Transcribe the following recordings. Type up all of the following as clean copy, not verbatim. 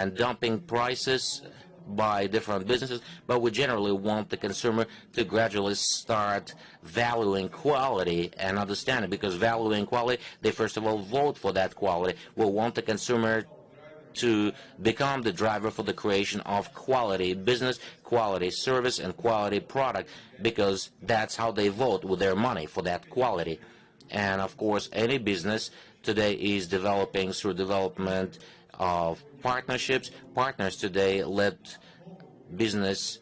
and dumping prices by different businesses, but we generally want the consumer to gradually start valuing quality and understanding, because valuing quality, they first of all vote for that quality. We want the consumer to become the driver for the creation of quality business, quality service, and quality product, because that's how they vote with their money, for that quality. And of course, any business today is developing through development of partnerships. Partners today let business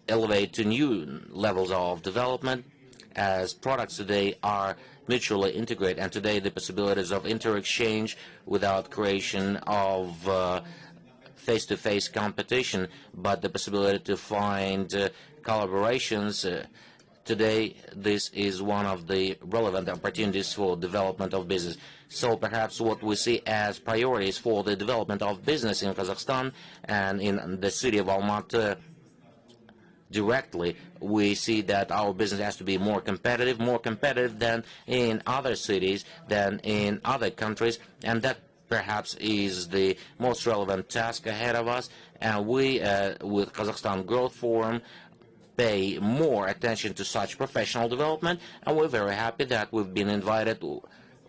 elevate to new levels of development, as products today are mutually integrated, and today the possibilities of inter-exchange without creation of face-to-face competition, but the possibility to find collaborations. Today, this is one of the relevant opportunities for development of business. So perhaps what we see as priorities for the development of business in Kazakhstan and in the city of Almaty directly, we see that our business has to be more competitive than in other cities, than in other countries, and that perhaps is the most relevant task ahead of us. And we, with Kazakhstan Growth Forum, pay more attention to such professional development, and we're very happy that we've been invited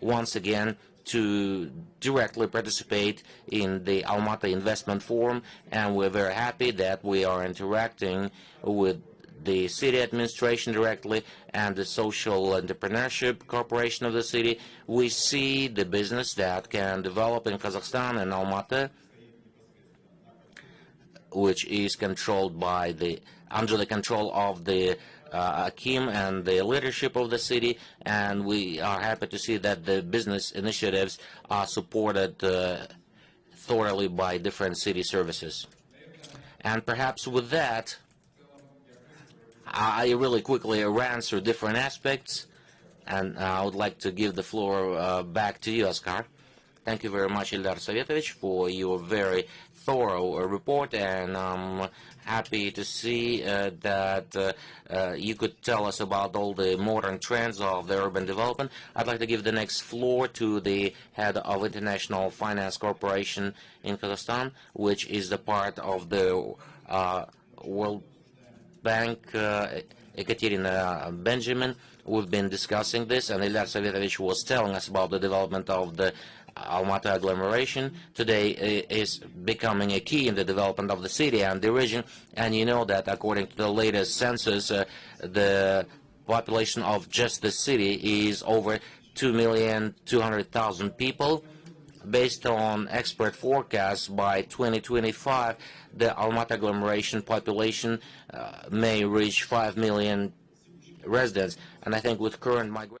once again to directly participate in the Almaty Investment Forum, and we're very happy that we are interacting with the city administration directly and the social entrepreneurship corporation of the city. We see the business that can develop in Kazakhstan and Almaty, which is controlled by under the control of the Akim and the leadership of the city, and we are happy to see that the business initiatives are supported thoroughly by different city services. And perhaps with that, I really quickly ran through different aspects, and I would like to give the floor back to you, Oskar. Thank you very much, Ildar Sovetovich, for your very thorough report, and I'm happy to see that you could tell us about all the modern trends of the urban development. I'd like to give the next floor to the head of International Finance Corporation in Kazakhstan, which is the part of the World Bank, Ekaterina Benjamin. We've been discussing this, and Ildar Sovetovich was telling us about the development of the Almaty agglomeration. Today is becoming a key in the development of the city and the region, and you know that according to the latest census, the population of just the city is over 2,200,000 people. Based on expert forecasts, by 2025, the Almaty agglomeration population may reach 5 million residents, and I think with current migration,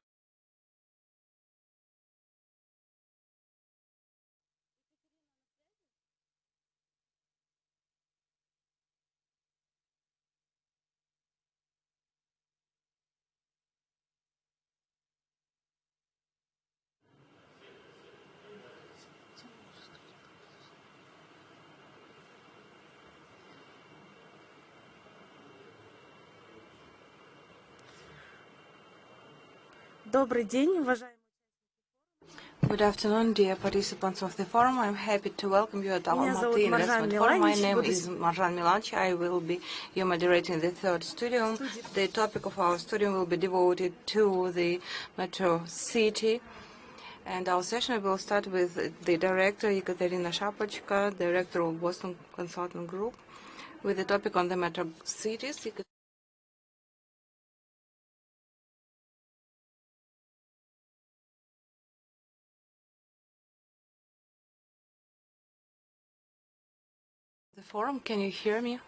Добрый день, уважаемые. Good afternoon, dear participants of the forum. I'm happy to welcome you at Almaty Investment Forum. My name is Marjan Milanchi. I will be your moderator in the third studio. The topic of our studio will be devoted to the metro city. And our session will start with the director, Ekaterina Shapochka, director of Boston Consulting Group, with the topic on the metro cities. The forum, can you hear me?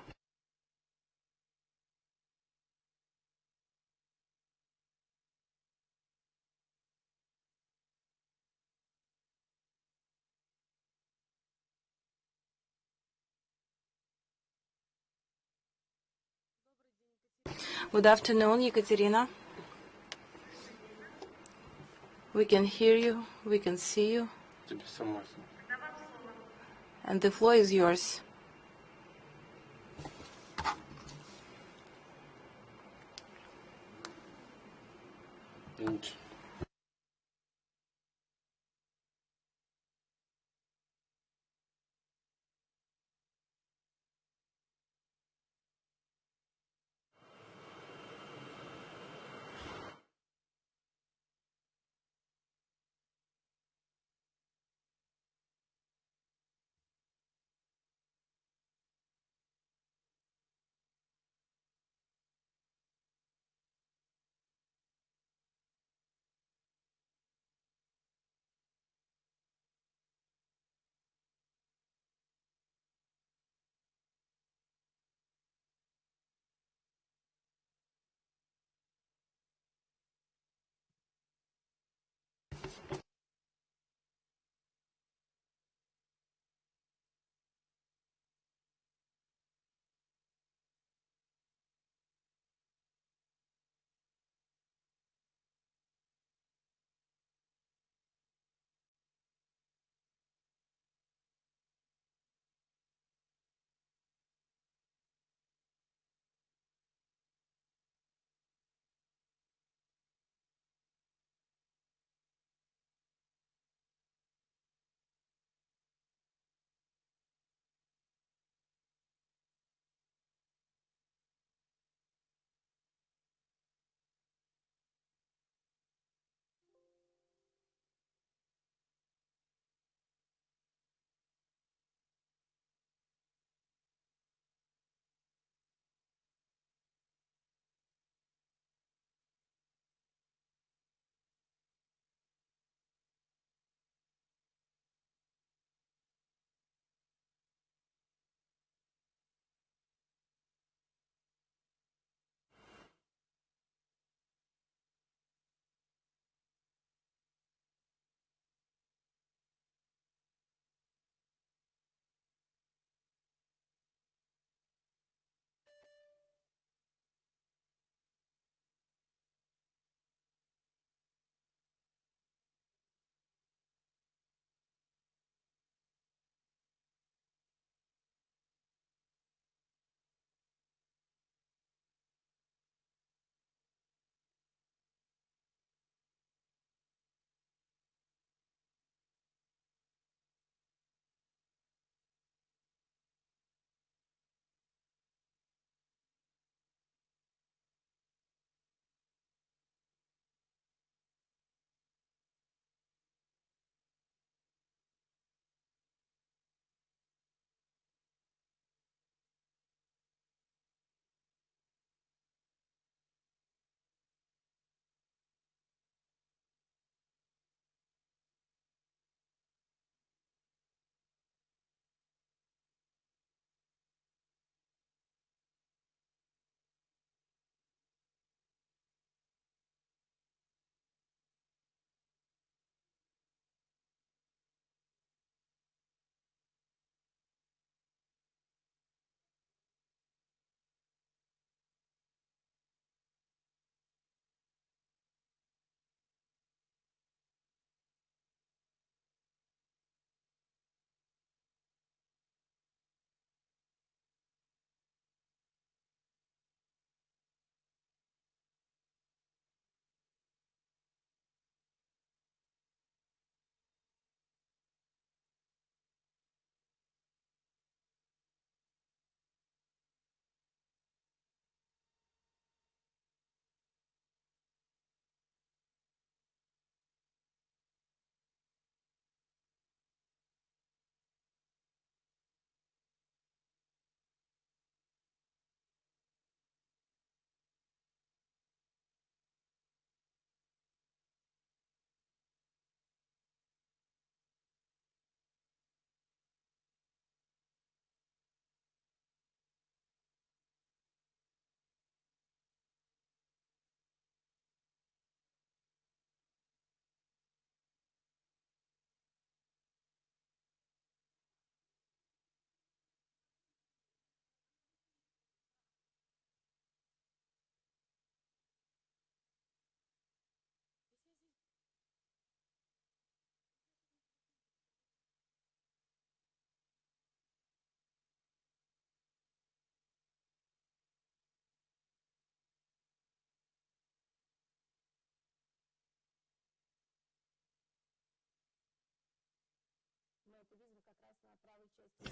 Good afternoon, Ekaterina. We can hear you, we can see you. And the floor is yours.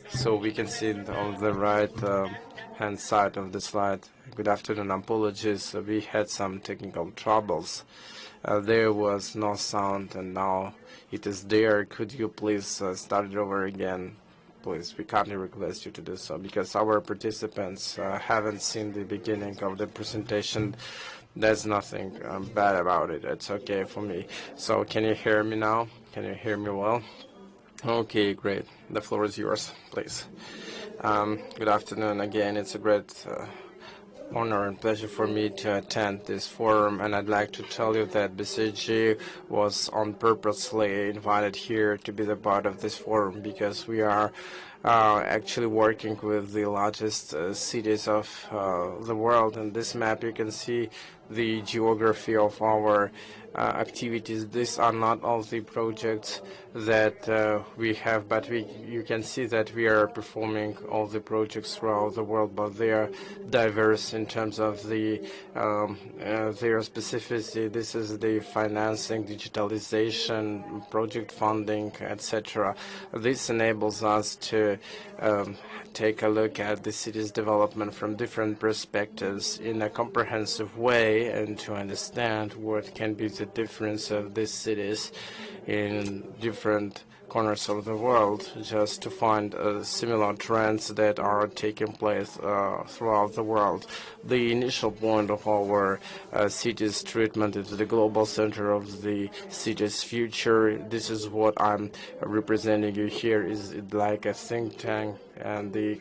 So we can see it on the right hand side of the slide. Good afternoon. Apologies, we had some technical troubles. There was no sound, and now it is there. Could you please start it over again? Please, we kindly request you to do so, because our participants haven't seen the beginning of the presentation. There's nothing bad about it. It's okay for me. So can you hear me now? Can you hear me well? Okay, great. The floor is yours, please. Good afternoon again. It's a great honor and pleasure for me to attend this forum, and I'd like to tell you that BCG was on purposely invited here to be the part of this forum, because we are actually working with the largest cities of the world. In this map you can see the geography of our activities. These are not all the projects that we have, but you can see that we are performing all the projects throughout the world, but they are diverse in terms of the their specificity. This is the financing, digitalization, project funding, etc. This enables us to take a look at the city's development from different perspectives in a comprehensive way, and to understand what can be the difference of these cities in different corners of the world, just to find similar trends that are taking place throughout the world. The initial point of our city's treatment is the global center of the city's future. This is what I'm representing you here, is like a think tank and the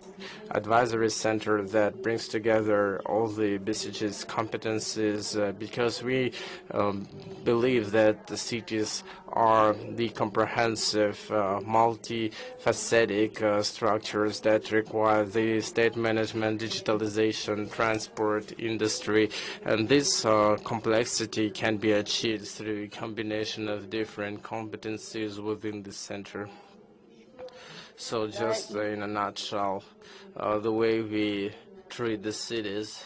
advisory center that brings together all the BCG's competencies, because we believe that the cities are the comprehensive, multifaceted structures that require the state management, digitalization, transport, industry, and this complexity can be achieved through a combination of different competencies within the center. So just in a nutshell, the way we treat the cities,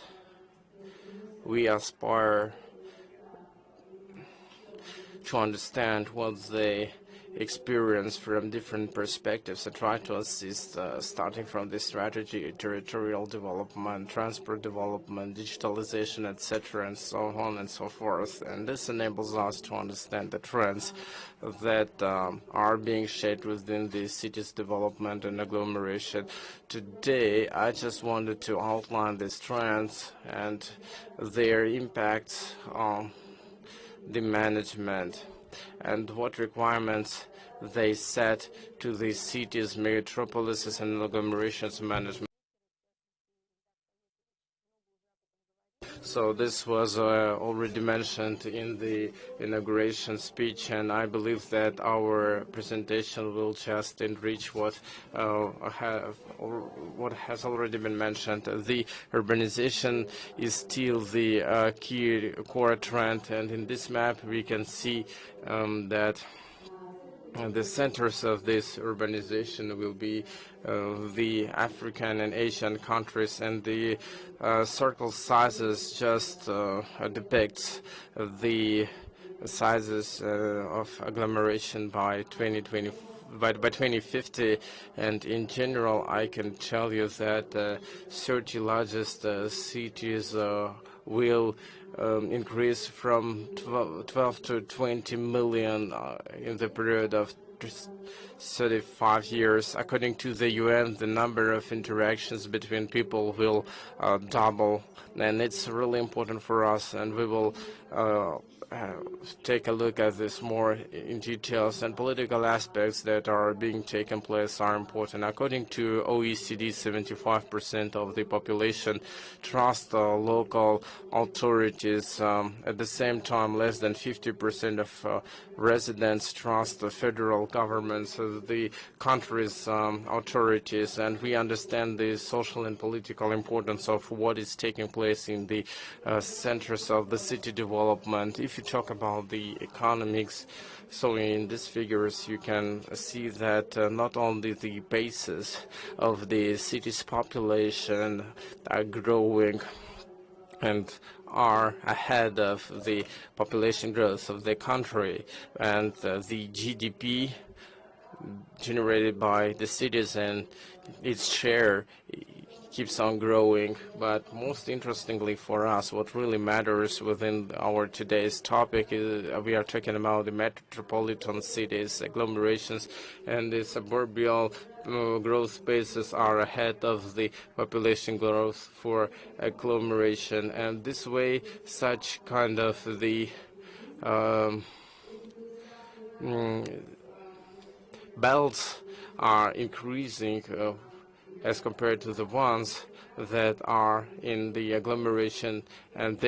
we aspire to understand what they experience from different perspectives and try to assist, starting from the strategy, territorial development, transport development, digitalization, etc., and so on and so forth. And this enables us to understand the trends that are being shaped within the city's development and agglomeration. Today, I just wanted to outline these trends and their impacts on the management and what requirements they set to the cities, metropolises, and agglomerations management. So this was already mentioned in the inauguration speech, and I believe that our presentation will just enrich what has already been mentioned. The urbanization is still the key core trend, and in this map we can see that the centers of this urbanization will be the African and Asian countries, and the circle sizes just depicts the sizes of agglomeration by 2020. By 2050, and in general, I can tell you that 30 largest cities will increase from 12 to 20 million in the period of 35 years. According to the UN, the number of interactions between people will double, and it's really important for us, and we will take a look at this more in details, and political aspects that are being taken place are important. According to OECD, 75% of the population trust local authorities. At the same time, less than 50% of residents trust the federal governments, the country's authorities, and we understand the social and political importance of what is taking place in the centers of the city development. If you talk about the economics, so in these figures you can see that not only the bases of the city's population are growing and are ahead of the population growth of the country, and the GDP generated by the cities, and its share keeps on growing. But most interestingly for us, what really matters within our today's topic is we are talking about the metropolitan cities, agglomerations, and the suburban growth spaces are ahead of the population growth for agglomeration, and this way such kind of the belts are increasing as compared to the ones that are in the agglomeration, and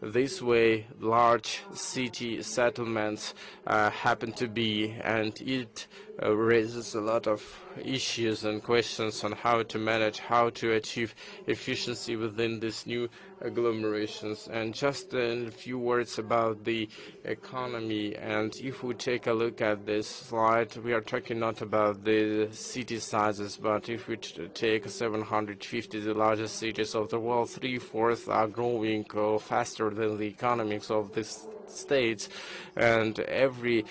this way large city settlements happen to be, and it raises a lot of issues and questions on how to manage, how to achieve efficiency within these new agglomerations. And just in a few words about the economy, and if we take a look at this slide, we are talking not about the city sizes, but if we take 750 the largest cities of the world, 3/4 are growing faster than the economics of these states, and every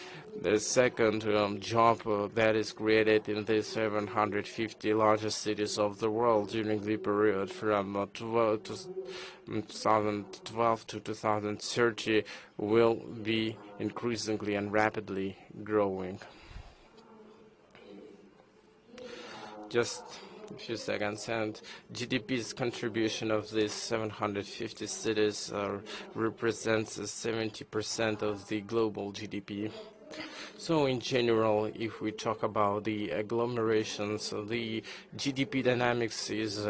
second job that is created in the 750 largest cities of the world during the period from 2012 to 2030 will be increasingly and rapidly growing. Just a few seconds, and GDP's contribution of these 750 cities represents 70% of the global GDP. So in general, if we talk about the agglomerations, the GDP dynamics is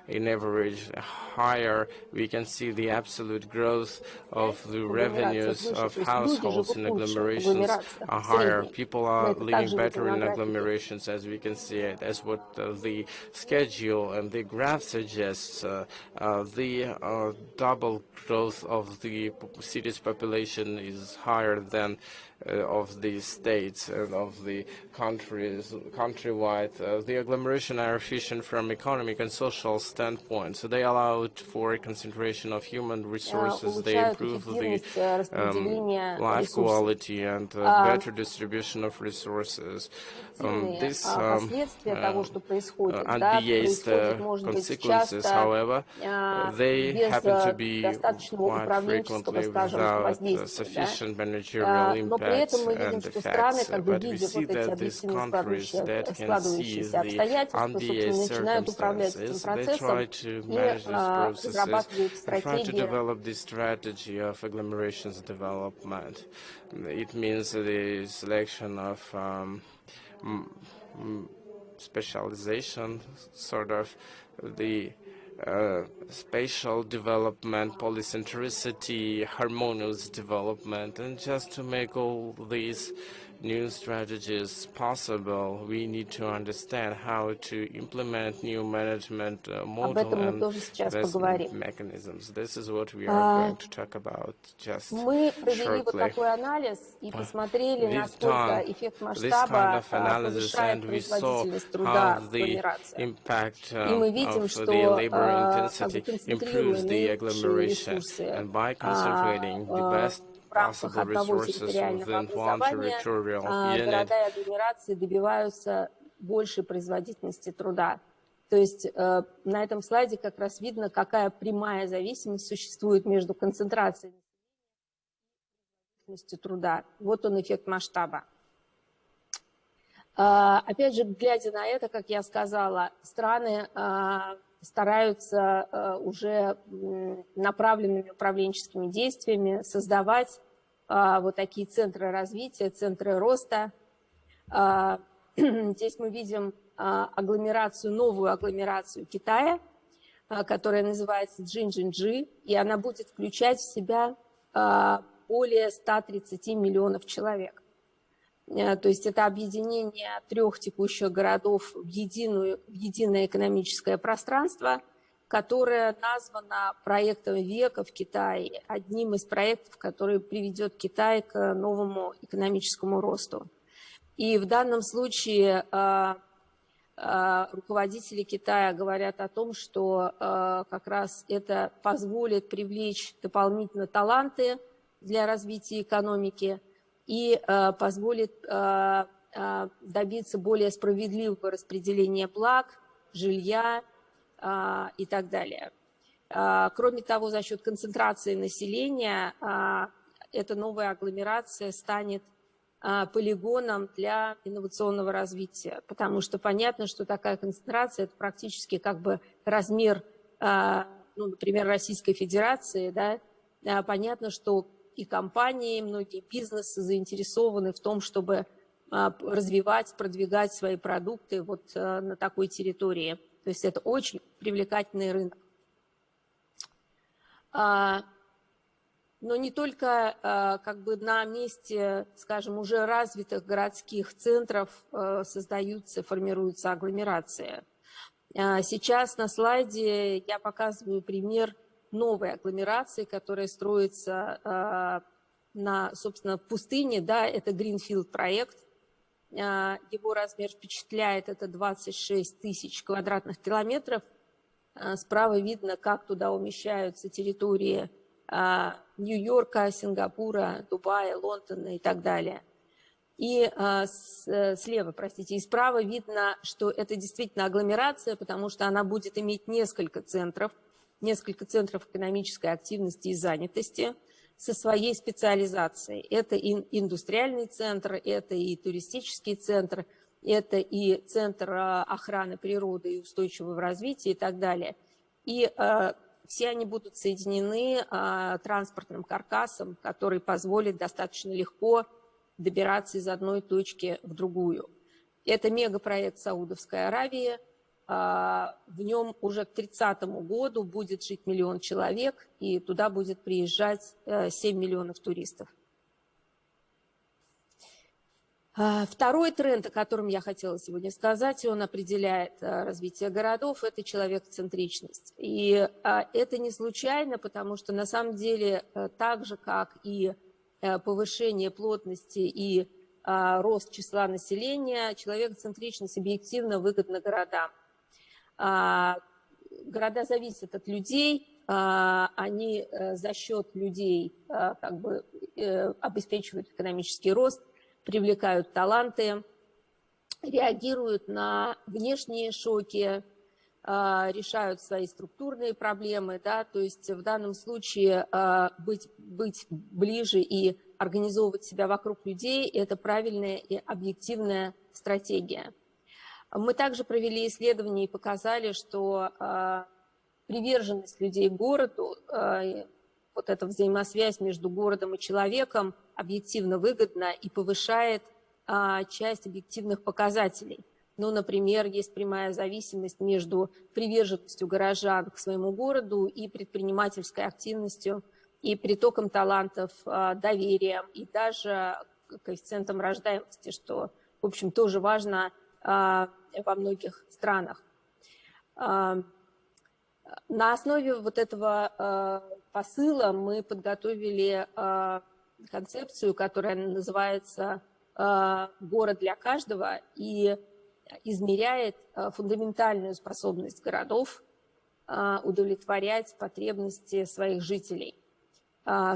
in average higher. We can see the absolute growth of the revenues of households in agglomerations are higher. People are living better in agglomerations, as we can see it, as what the schedule and the graph suggests. The double growth of the city's population is higher than of the states and of the countries countrywide. The agglomeration are efficient from economic and social standpoint, so they allow for a concentration of human resources. They improve the life quality and better distribution of resources. These unbiased consequences, however, they happen to be quite frequently without sufficient managerial impact and effects, but we see that these countries that can see the unbiased circumstances, they try to manage these processes and try to develop this strategy of agglomerations development. It means the selection of specialization, sort of the spatial development, polycentricity, harmonious development, and just to make all these new strategies possible, we need to understand how to implement new management model and investment mechanisms. This is what we are going to talk about just shortly. We've done this kind of analysis, and we saw how the impact of the labor intensity improves the agglomeration, and by concentrating the best possible resources within one territorial unit. Города и агломерации добиваются большей производительности труда. То есть на этом слайде как раз видно, какая прямая зависимость существует между концентрацией и производительностью труда. Вот он, эффект масштаба. Опять же, глядя на это, как я сказала, страны стараются уже направленными управленческими действиями создавать вот такие центры развития, центры роста. Здесь мы видим агломерацию, новую агломерацию Китая, которая называется Джинджинджи, и она будет включать в себя более 130 миллионов человек. То есть это объединение 3 текущих городов в единое экономическое пространство, которое названо проектом века в Китае, одним из проектов, который приведет Китай к новому экономическому росту. И в данном случае руководители Китая говорят о том, что как раз это позволит привлечь дополнительно таланты для развития экономики, и позволит добиться более справедливого распределения благ, жилья и так далее. Кроме того, за счет концентрации населения эта новая агломерация станет полигоном для инновационного развития, потому что понятно, что такая концентрация – это практически как бы размер, ну, например, Российской Федерации, да? Понятно, что и компании, многие бизнесы заинтересованы в том, чтобы развивать, продвигать свои продукты вот на такой территории. То есть это очень привлекательный рынок. Но не только как бы на месте, скажем, уже развитых городских центров создаются, формируются агломерации. Сейчас на слайде я показываю пример новой агломерации, которая строится на, собственно, пустыне, да, это Greenfield проект. Его размер впечатляет, это 26 тысяч квадратных километров. Справа видно, как туда умещаются территории Нью-Йорка, Сингапура, Дубая, Лондона и так далее. И слева, простите, и справа видно, что это действительно агломерация, потому что она будет иметь несколько центров экономической активности и занятости со своей специализацией. Это и индустриальный центр, это и туристический центр, это и центр охраны природы и устойчивого развития и так далее. И все они будут соединены транспортным каркасом, который позволит достаточно легко добираться из одной точки в другую. Это мегапроект Саудовской Аравии. В нем уже к 30 году будет жить 1 миллион человек, и туда будет приезжать 7 миллионов туристов. Второй тренд, о котором я хотела сегодня сказать, и он определяет развитие городов, это человекоцентричность. И это не случайно, потому что на самом деле так же, как и повышение плотности и рост числа населения, человекоцентричность объективно выгодна городам. Города зависят от людей, они за счет людей как бы обеспечивают экономический рост, привлекают таланты, реагируют на внешние шоки, решают свои структурные проблемы, да, то есть в данном случае быть ближе и организовывать себя вокруг людей – это правильная и объективная стратегия. Мы также провели исследование и показали, что приверженность людей к городу, вот эта взаимосвязь между городом и человеком объективно выгодна и повышает часть объективных показателей. Ну, например, есть прямая зависимость между приверженностью горожан к своему городу и предпринимательской активностью, и притоком талантов, доверием, и даже коэффициентом рождаемости, что, в общем, тоже важно во многих странах. На основе вот этого посыла мы подготовили концепцию, которая называется «Город для каждого» и измеряет фундаментальную способность городов удовлетворять потребности своих жителей.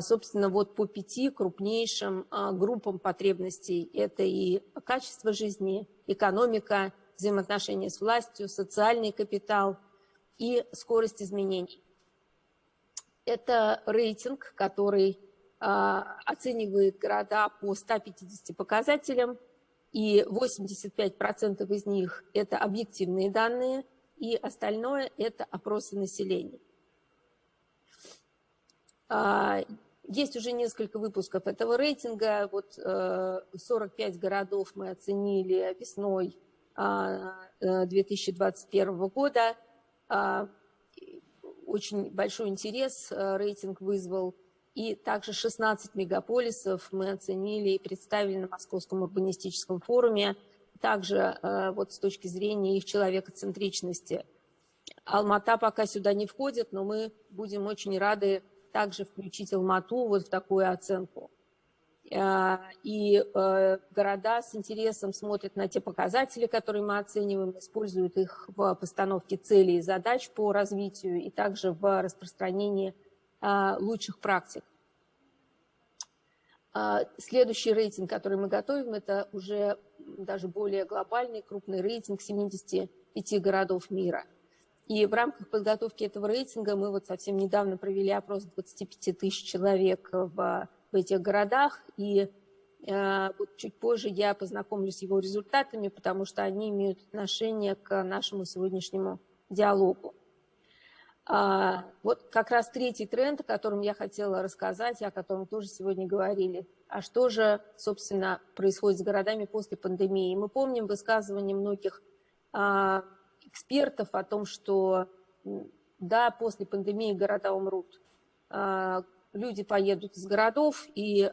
Собственно, вот по 5 крупнейшим группам потребностей – это и качество жизни, экономика, взаимоотношения с властью, социальный капитал и скорость изменений. Это рейтинг, который оценивает города по 150 показателям, и 85% из них – это объективные данные, и остальное – это опросы населения. Есть уже несколько выпусков этого рейтинга. Вот 45 городов мы оценили весной 2021 года. Очень большой интерес рейтинг вызвал. И также 16 мегаполисов мы оценили и представили на Московском урбанистическом форуме, также вот с точки зрения их человекоцентричности. Алмата пока сюда не входит, но мы будем очень рады также включить Алмату вот в такую оценку. И города с интересом смотрят на те показатели, которые мы оцениваем, используют их в постановке целей и задач по развитию и также в распространении лучших практик. Следующий рейтинг, который мы готовим, это уже даже более глобальный, крупный рейтинг 75 городов мира. И в рамках подготовки этого рейтинга мы вот совсем недавно провели опрос 25 тысяч человек в этих городах, и вот чуть позже я познакомлюсь с его результатами, потому что они имеют отношение к нашему сегодняшнему диалогу. Вот как раз третий тренд, о котором я хотела рассказать, о котором тоже сегодня говорили. А что же, собственно, происходит с городами после пандемии? Мы помним высказывания многих экспертов о том, что да, после пандемии города умрут. Люди поедут из городов, и,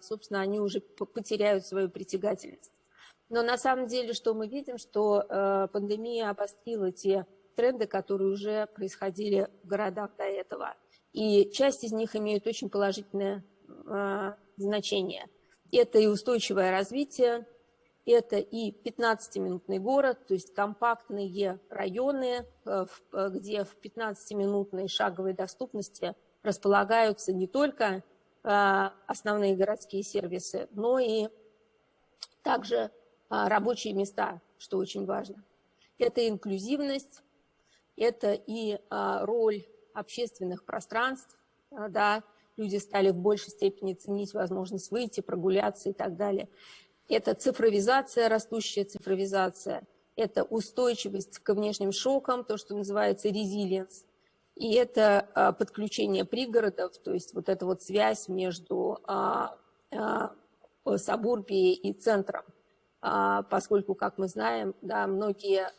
собственно, они уже потеряют свою притягательность. Но на самом деле, что мы видим, что пандемия обострила те тренды, которые уже происходили в городах до этого. И часть из них имеют очень положительное значение. Это и устойчивое развитие, это и 15-минутный город, то есть компактные районы, где в 15-минутной шаговой доступности располагаются не только основные городские сервисы, но и также рабочие места, что очень важно. Это инклюзивность, это и роль общественных пространств, да, люди стали в большей степени ценить возможность выйти, прогуляться и так далее. Это цифровизация, растущая цифровизация, это устойчивость к внешним шокам, то, что называется resilience, и это подключение пригородов, то есть вот эта вот связь между сабурбией и центром, поскольку, как мы знаем, да, многие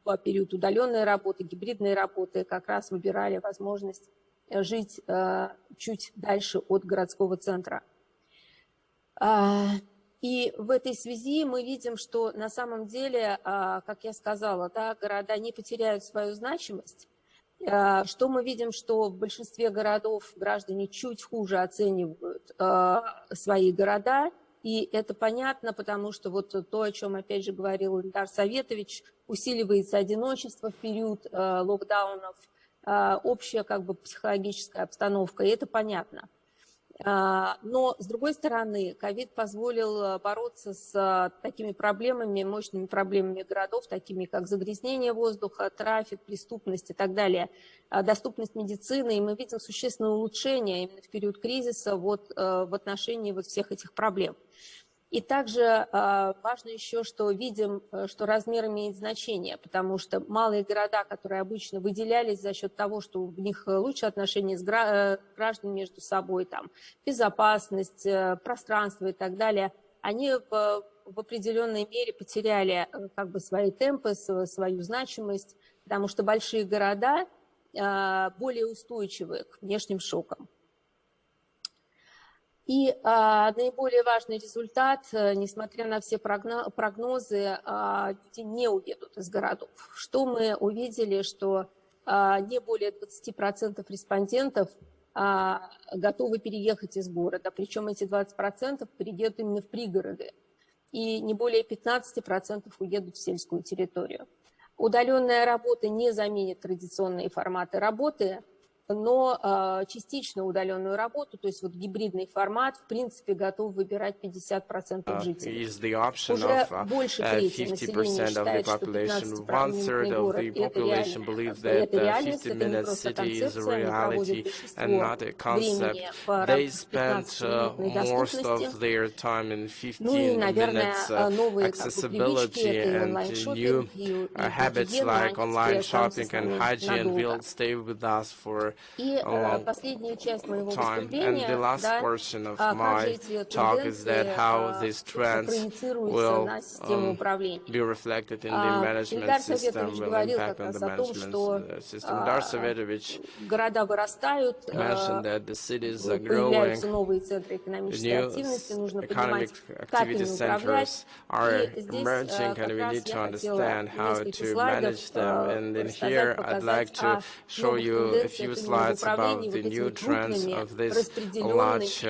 в период удаленной работы, гибридной работы как раз выбирали возможность жить чуть дальше от городского центра. И в этой связи мы видим, что на самом деле, как я сказала, да, города не потеряют свою значимость. Что мы видим, что в большинстве городов граждане чуть хуже оценивают свои города, и это понятно, потому что вот то, о чем опять же говорил Ильдар Советович, усиливается одиночество в период локдаунов, общая как бы психологическая обстановка, и это понятно. Но, с другой стороны, ковид позволил бороться с такими проблемами, мощными проблемами городов, такими как загрязнение воздуха, трафик, преступность и так далее, доступность медицины, и мы видим существенное улучшение именно в период кризиса вот, в отношении вот всех этих проблем. И также важно еще, что видим, что размер имеет значение, потому что малые города, которые обычно выделялись за счет того, что в них лучше отношения с гражданами между собой, там, безопасность, пространство и так далее, они в определенной мере потеряли как бы свои темпы, свою значимость, потому что большие города более устойчивы к внешним шокам. И наиболее важный результат, несмотря на все прогнозы, люди не уедут из городов. Что мы увидели, что не более 20% респондентов готовы переехать из города, причем эти 20% переедут именно в пригороды, и не более 15% уедут в сельскую территорию. Удаленная работа не заменит традиционные форматы работы, но частично удаленную работу, то есть вот гибридный формат, в принципе, готов выбирать 50% жителей. Уже больше трети населения считает, что 15-минутный город – это реальность, это не просто концепция, они проводят большинство времени в рамках 15-минутной доступности. Ну и, наверное, новые как бы привычки – это онлайн-шоппинг, и гигиена, надолго. И последняя часть моего выступления, да, как же эти тенденции проецируются на систему управления. Ильдар Советович говорил как раз о том, что города вырастают, появляются новые центры экономической активности, нужно понимать, как ими управлять. И здесь как раз я хотела несколько слайдов рассказать, показать о новых тенденциях about the new trends of this large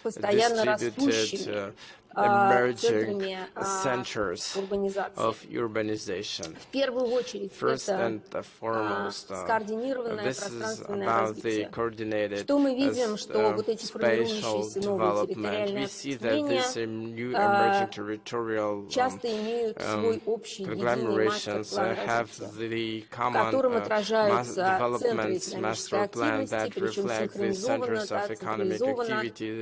distributed emerging centers of urbanization. First and foremost, this is about the coordinated spatial development. We see that these new emerging territorial conglomerations have the common development master plan that reflect the centers of economic activity,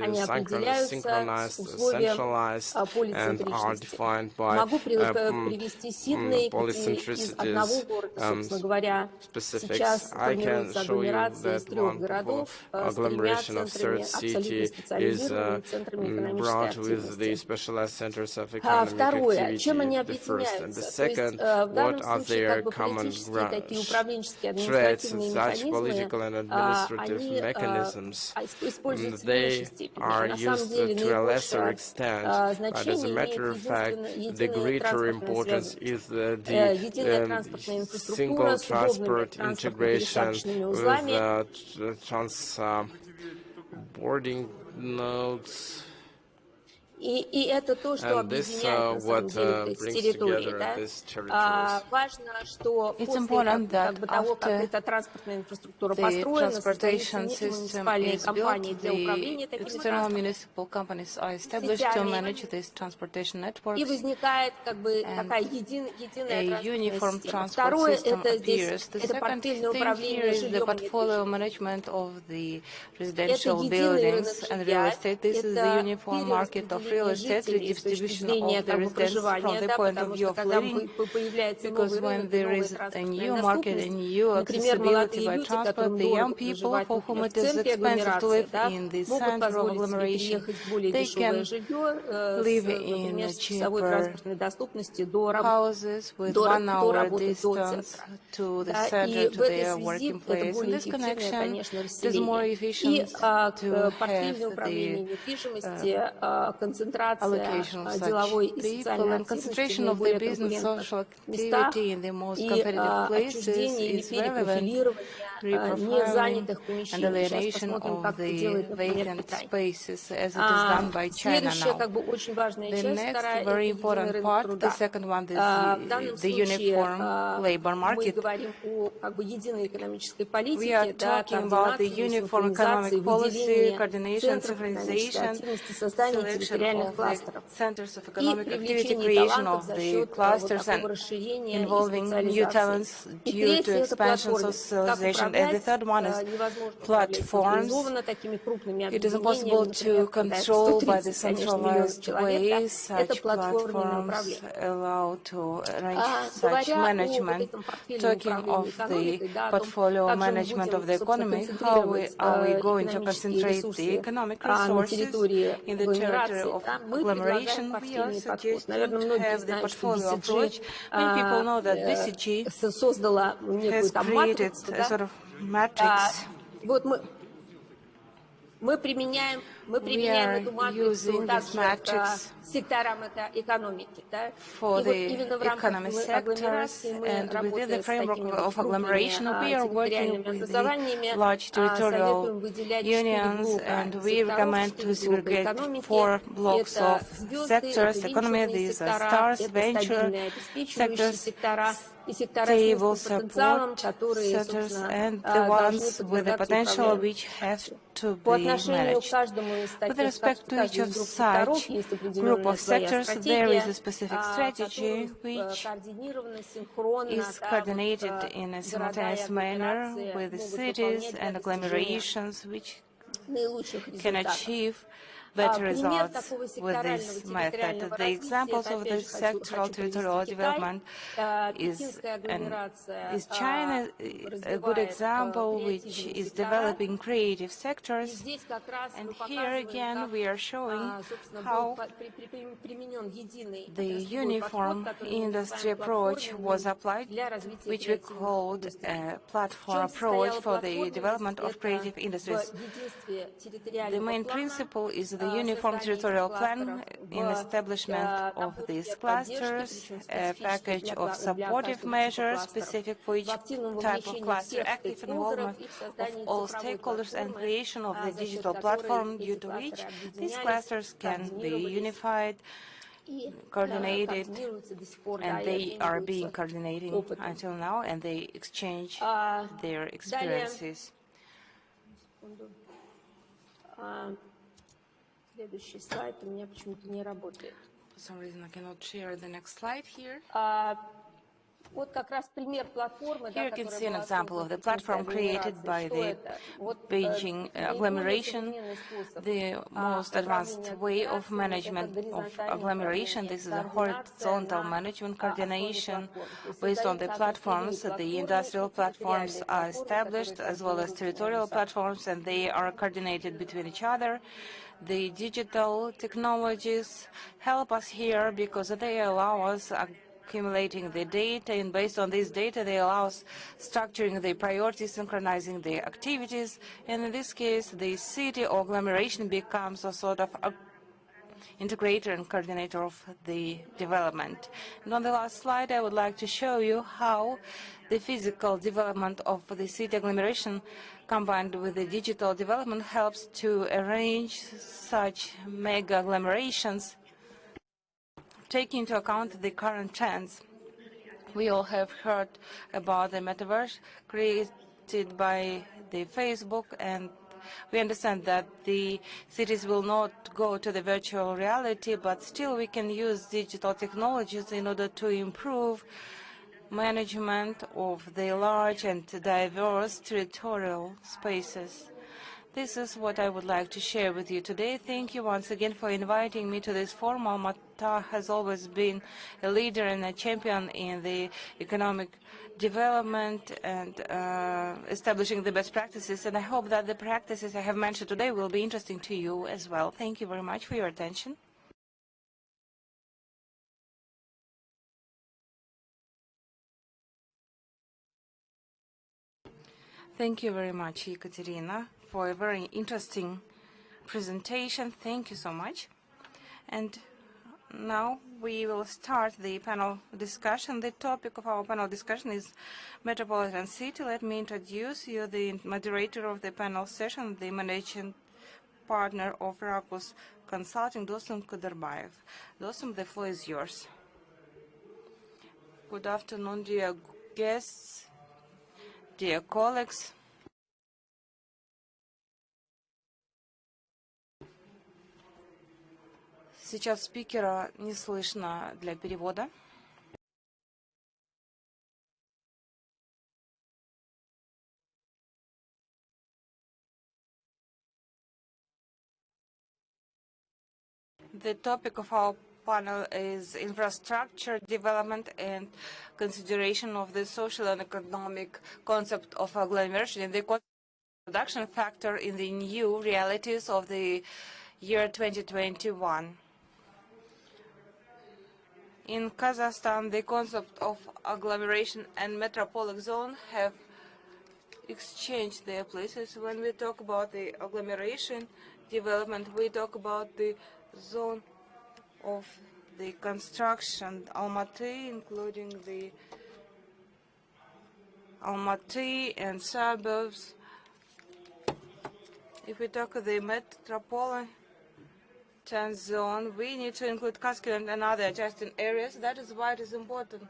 synchronized, centralized, and are defined by polycentricities specifics. I can show you that one agglomeration of third city is brought with the specialized centers of economic activity, the first. And the second, what are their common traits, such political and administrative mechanisms? They are used to a lesser extent, but as a matter of fact, the greater importance is the single transport integration with transboarding nodes. And this what brings together these territories. It's important that after the transportation system is built, the external municipal companies are established to manage these transportation networks, and a uniform transport system appears. The second thing here is the portfolio management of the residential buildings and real estate. This is the uniform market of real estate, redistribution of the residents from the point of view of living, because when there is a new market, a new accessibility by transport, the young people for whom it is expensive to live in the center of agglomeration, they can live in cheaper houses with 1 hour distance to the center, to their working place. In this connection, it is more efficient to have the allocation of such people, and concentration of the business social activity in the most competitive places is relevant. Reprofiling and alienation of the vacant spaces, as it is done by China now. The next very important part, the second one, is the uniform labor market. We are talking about the uniform economic policy, coordination, synchronization, selection of the centers of economic activity, creation of the clusters, and involving new talents due to expansion, socialization. And the third one is platforms. It is impossible to control by the centralized way. Such platforms allow to arrange such management. Talking of the portfolio management of the economy, how are we going to concentrate the economic resources in the territory of agglomeration? We are suggesting to have the portfolio approach. Many people know that BCG has created a sort of matrix. We are using this matrix for the economic sectors, and within the framework of agglomeration, we are working with the large territorial unions, and we recommend to segregate 4 blocks of sectors: economy, these are stars, venture sectors, stable support sectors, and the ones with the potential which have to be managed. With respect to each of such group of sectors, there is a specific strategy which is coordinated in a simultaneous manner with the cities and agglomerations, which can achieve better results with this method. The examples of this sectoral territorial development is China, a good example, which is developing creative sectors. And here again we are showing how the uniform industry approach was applied, which we called a platform approach for the development of creative industries. The main principle is the uniform territorial plan in establishment of these clusters, a package of supportive measures specific for each type of cluster, active involvement of all stakeholders, and creation of the digital platform due to which these clusters can be unified, coordinated, and they are being coordinating until now, and they exchange their experiences. Следующий слайд у меня почему-то не работает. For some reason, I cannot share the next slide here. Вот как раз пример платформы, Here you can see an example of the platform created by the Beijing agglomeration, the most advanced way of management of agglomeration. This is a horizontal management coordination based on the platforms. The industrial platforms are established as well as territorial platforms, and they are coordinated between each other. The digital technologies help us here because they allow us accumulating the data, and based on this data, they allow us structuring the priorities, synchronizing the activities, and in this case, the city or agglomeration becomes a sort of integrator and coordinator of the development. And on the last slide, I would like to show you how the physical development of the city agglomeration combined with the digital development helps to arrange such mega agglomerations, taking into account the current trends. We all have heard about the metaverse created by the Facebook, and we understand that the cities will not go to the virtual reality, but still we can use digital technologies in order to improve management of the large and diverse territorial spaces. This is what I would like to share with you today. Thank you once again for inviting me to this forum. Almaty has always been a leader and a champion in the economic development and establishing the best practices, and I hope that the practices I have mentioned today will be interesting to you as well. Thank you very much for your attention. Thank you very much, Ekaterina, for a very interesting presentation. Thank you so much. And now we will start the panel discussion. The topic of our panel discussion is Metropolitan City. Let me introduce you the moderator of the panel session, the managing partner of Rakus Consulting, Dostum Kudurbayev. Dostum, the floor is yours. Good afternoon, dear guests, dear colleagues. Сейчас спикера не слышно для перевода. The topic of our panel is infrastructure development and consideration of the social and economic concept of agglomeration and the production factor in the new realities of the year 2021. In Kazakhstan, the concept of agglomeration and metropolitan zone have exchanged their places. When we talk about the agglomeration development, we talk about the zone of the construction, Almaty, including the Almaty and suburbs. If we talk of the metropolitan zone, we need to include Kaskiland and other adjacent areas. That is why it is important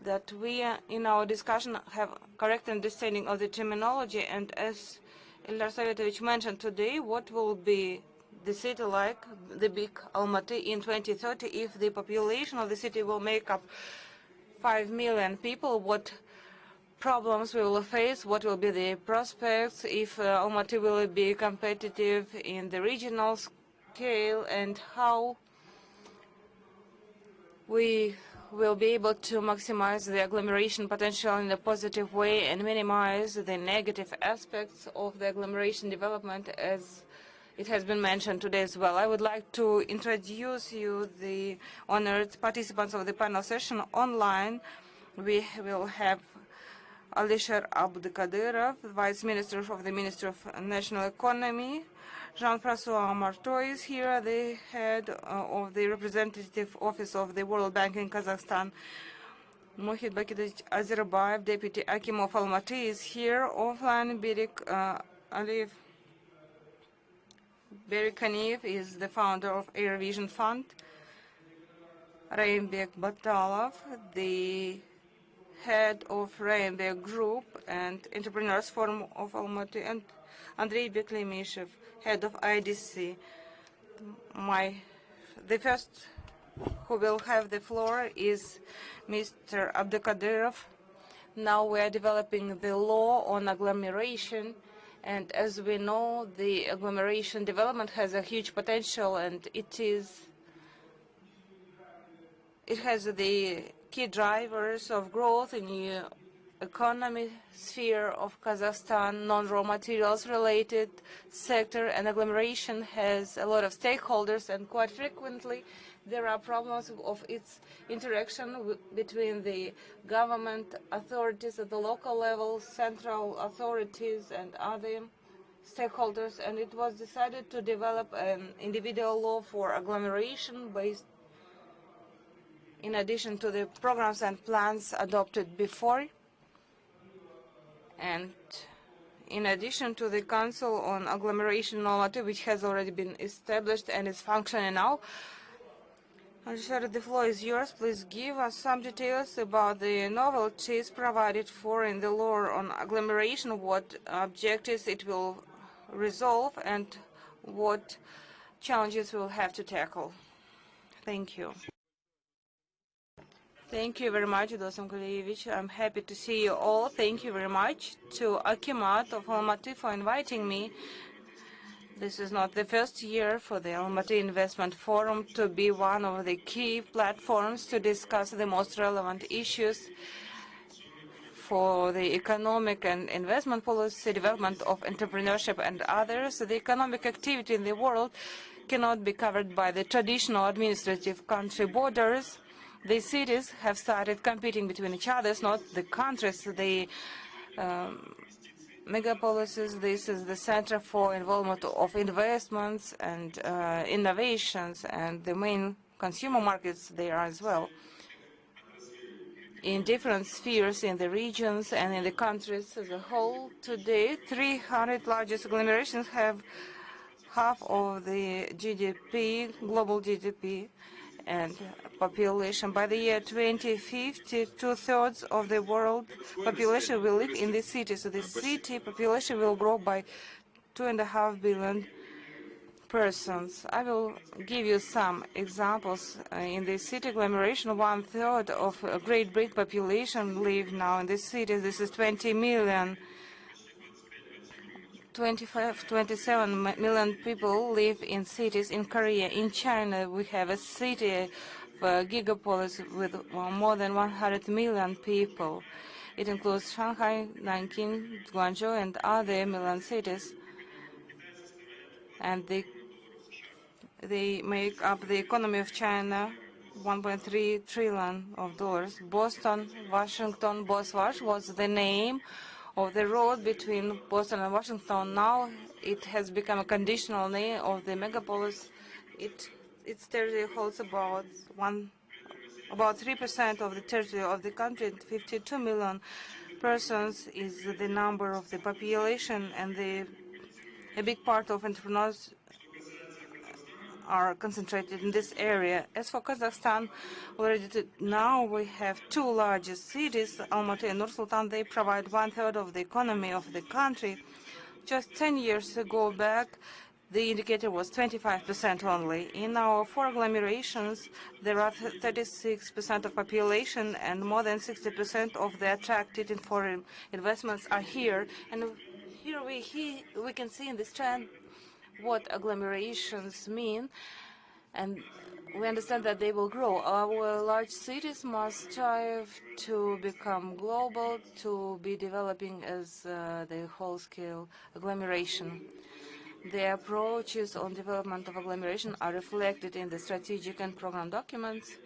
that we, in our discussion, have correct understanding of the terminology. And as Ildar Savetovich mentioned today, what will be the city like, the big Almaty in 2030, if the population of the city will make up 5 million people, what problems we will face, what will be the prospects, if Almaty will be competitive in the regional scale, and how we will be able to maximize the agglomeration potential in a positive way and minimize the negative aspects of the agglomeration development, as it has been mentioned today as well. I would like to introduce you the honored participants of the panel session online. We will have Alisher Abdulkadirov, Vice Minister of the Ministry of National Economy. Jean-Francois Marteau is here, the head of the representative office of the World Bank in Kazakhstan. Mohit Bakidovich Azerbayev, Deputy Akim of Almaty, is here. Offline, Aliyev Berikaniev is the founder of Air Vision Fund. Raimbek Batalov, the head of Raimbek Group and Entrepreneurs Forum of Almaty, and Andrei Beklemishev, head of IDC. The first who will have the floor is Mr. Abdulkadirov. Now we are developing the law on agglomeration, and as we know, the agglomeration development has a huge potential, and it has the key drivers of growth in the economy sphere of Kazakhstan, non-raw materials related sector, and agglomeration has a lot of stakeholders, and quite frequently there are problems of its interaction between the government authorities at the local level, central authorities, and other stakeholders. And it was decided to develop an individual law for agglomeration based in addition to the programs and plans adopted before, and in addition to the Council on Agglomeration Almaty, which has already been established and is functioning now. Alisher, the floor is yours. Please give us some details about the novelties provided for in the law on agglomeration, what objectives it will resolve, and what challenges we'll have to tackle. Thank you. Thank you very much, Dosim Kulevich. I'm happy to see you all. Thank you very much to Akimat of Almaty for inviting me. This is not the first year for the Almaty Investment Forum to be one of the key platforms to discuss the most relevant issues for the economic and investment policy, development of entrepreneurship and others. The economic activity in the world cannot be covered by the traditional administrative country borders. The cities have started competing between each other, not the countries. The megapolises, this is the center for involvement of investments and innovations, and the main consumer markets there as well. In different spheres in the regions and in the countries as a whole, today 300 largest agglomerations have half of the GDP, global GDP, and population. By the year 2050, 2/3 of the world population will live in the city. So the city population will grow by 2.5 billion persons. I will give you some examples. In the city agglomeration, 1/3 of Great Britain population live now in the city. This is 20 million. 27 million people live in cities in Korea. In China, we have a city, gigapolis, with more than 100 million people. It includes Shanghai, Nanking, Guangzhou, and other million cities. And they make up the economy of China, $1.3 trillion. Boston, Washington, Boswash was the name of the road between Boston and Washington. Now it has become a conditional name of the megapolis. Its territory holds about 3% of the territory of the country. 52 million persons is the number of the population, and a big part of entrepreneurs are concentrated in this area. As for Kazakhstan, already now we have two largest cities, Almaty and Nur-Sultan. They provide 1/3 of the economy of the country. Just 10 years ago back, the indicator was 25% only. In our four agglomerations, there are 36% of population, and more than 60% of the attracted in foreign investments are here. And here we can see in this trend what agglomerations mean, and we understand that they will grow. Our large cities must strive to become global, to be developing as the whole-scale agglomeration. The approaches on development of agglomeration are reflected in the strategic and program documents.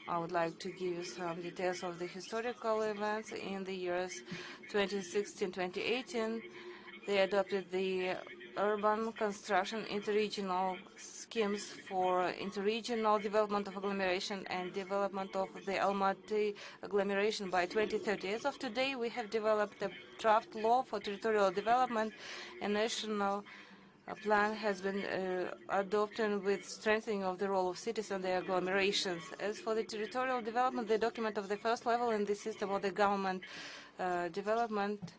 I would like to give you some details of the historical events. In the years 2016-2018, they adopted the urban construction interregional schemes for interregional development of agglomeration and development of the Almaty agglomeration by 2030. As of today, we have developed a draft law for territorial development. A national plan has been adopted with strengthening of the role of cities and their agglomerations. As for the territorial development, the document of the first level in the system of the government development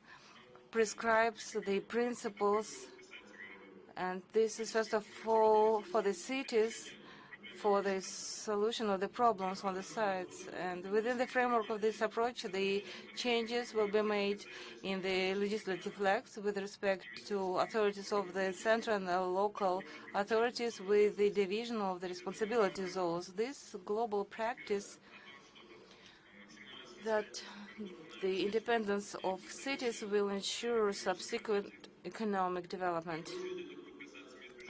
prescribes the principles, and this is first of all for the cities, for the solution of the problems on the sites. And within the framework of this approach, the changes will be made in the legislative acts with respect to authorities of the central and the local authorities with the division of the responsibility zones. This global practice that the independence of cities will ensure subsequent economic development.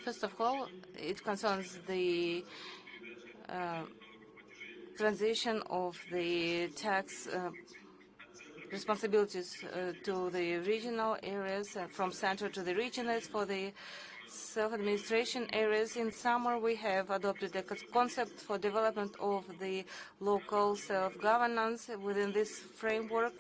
First of all, it concerns the transition of the tax responsibilities to the regional areas, from center to the region. As for the self-administration areas, in summer we have adopted a concept for development of the local self-governance. Within this framework,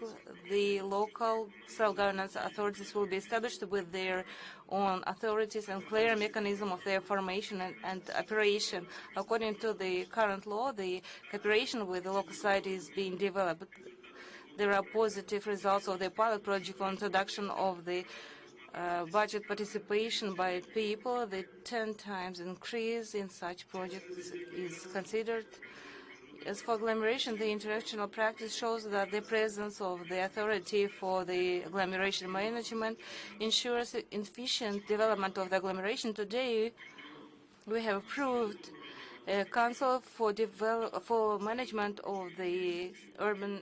the local self-governance authorities will be established with their own authorities and clear mechanism of their formation and operation. According to the current law, the cooperation with the local society is being developed. There are positive results of the pilot project for introduction of the budget participation by people. The 10 times increase in such projects is considered. As for agglomeration, the international practice shows that the presence of the authority for the agglomeration management ensures efficient development of the agglomeration. Today, we have approved a council for management of the urban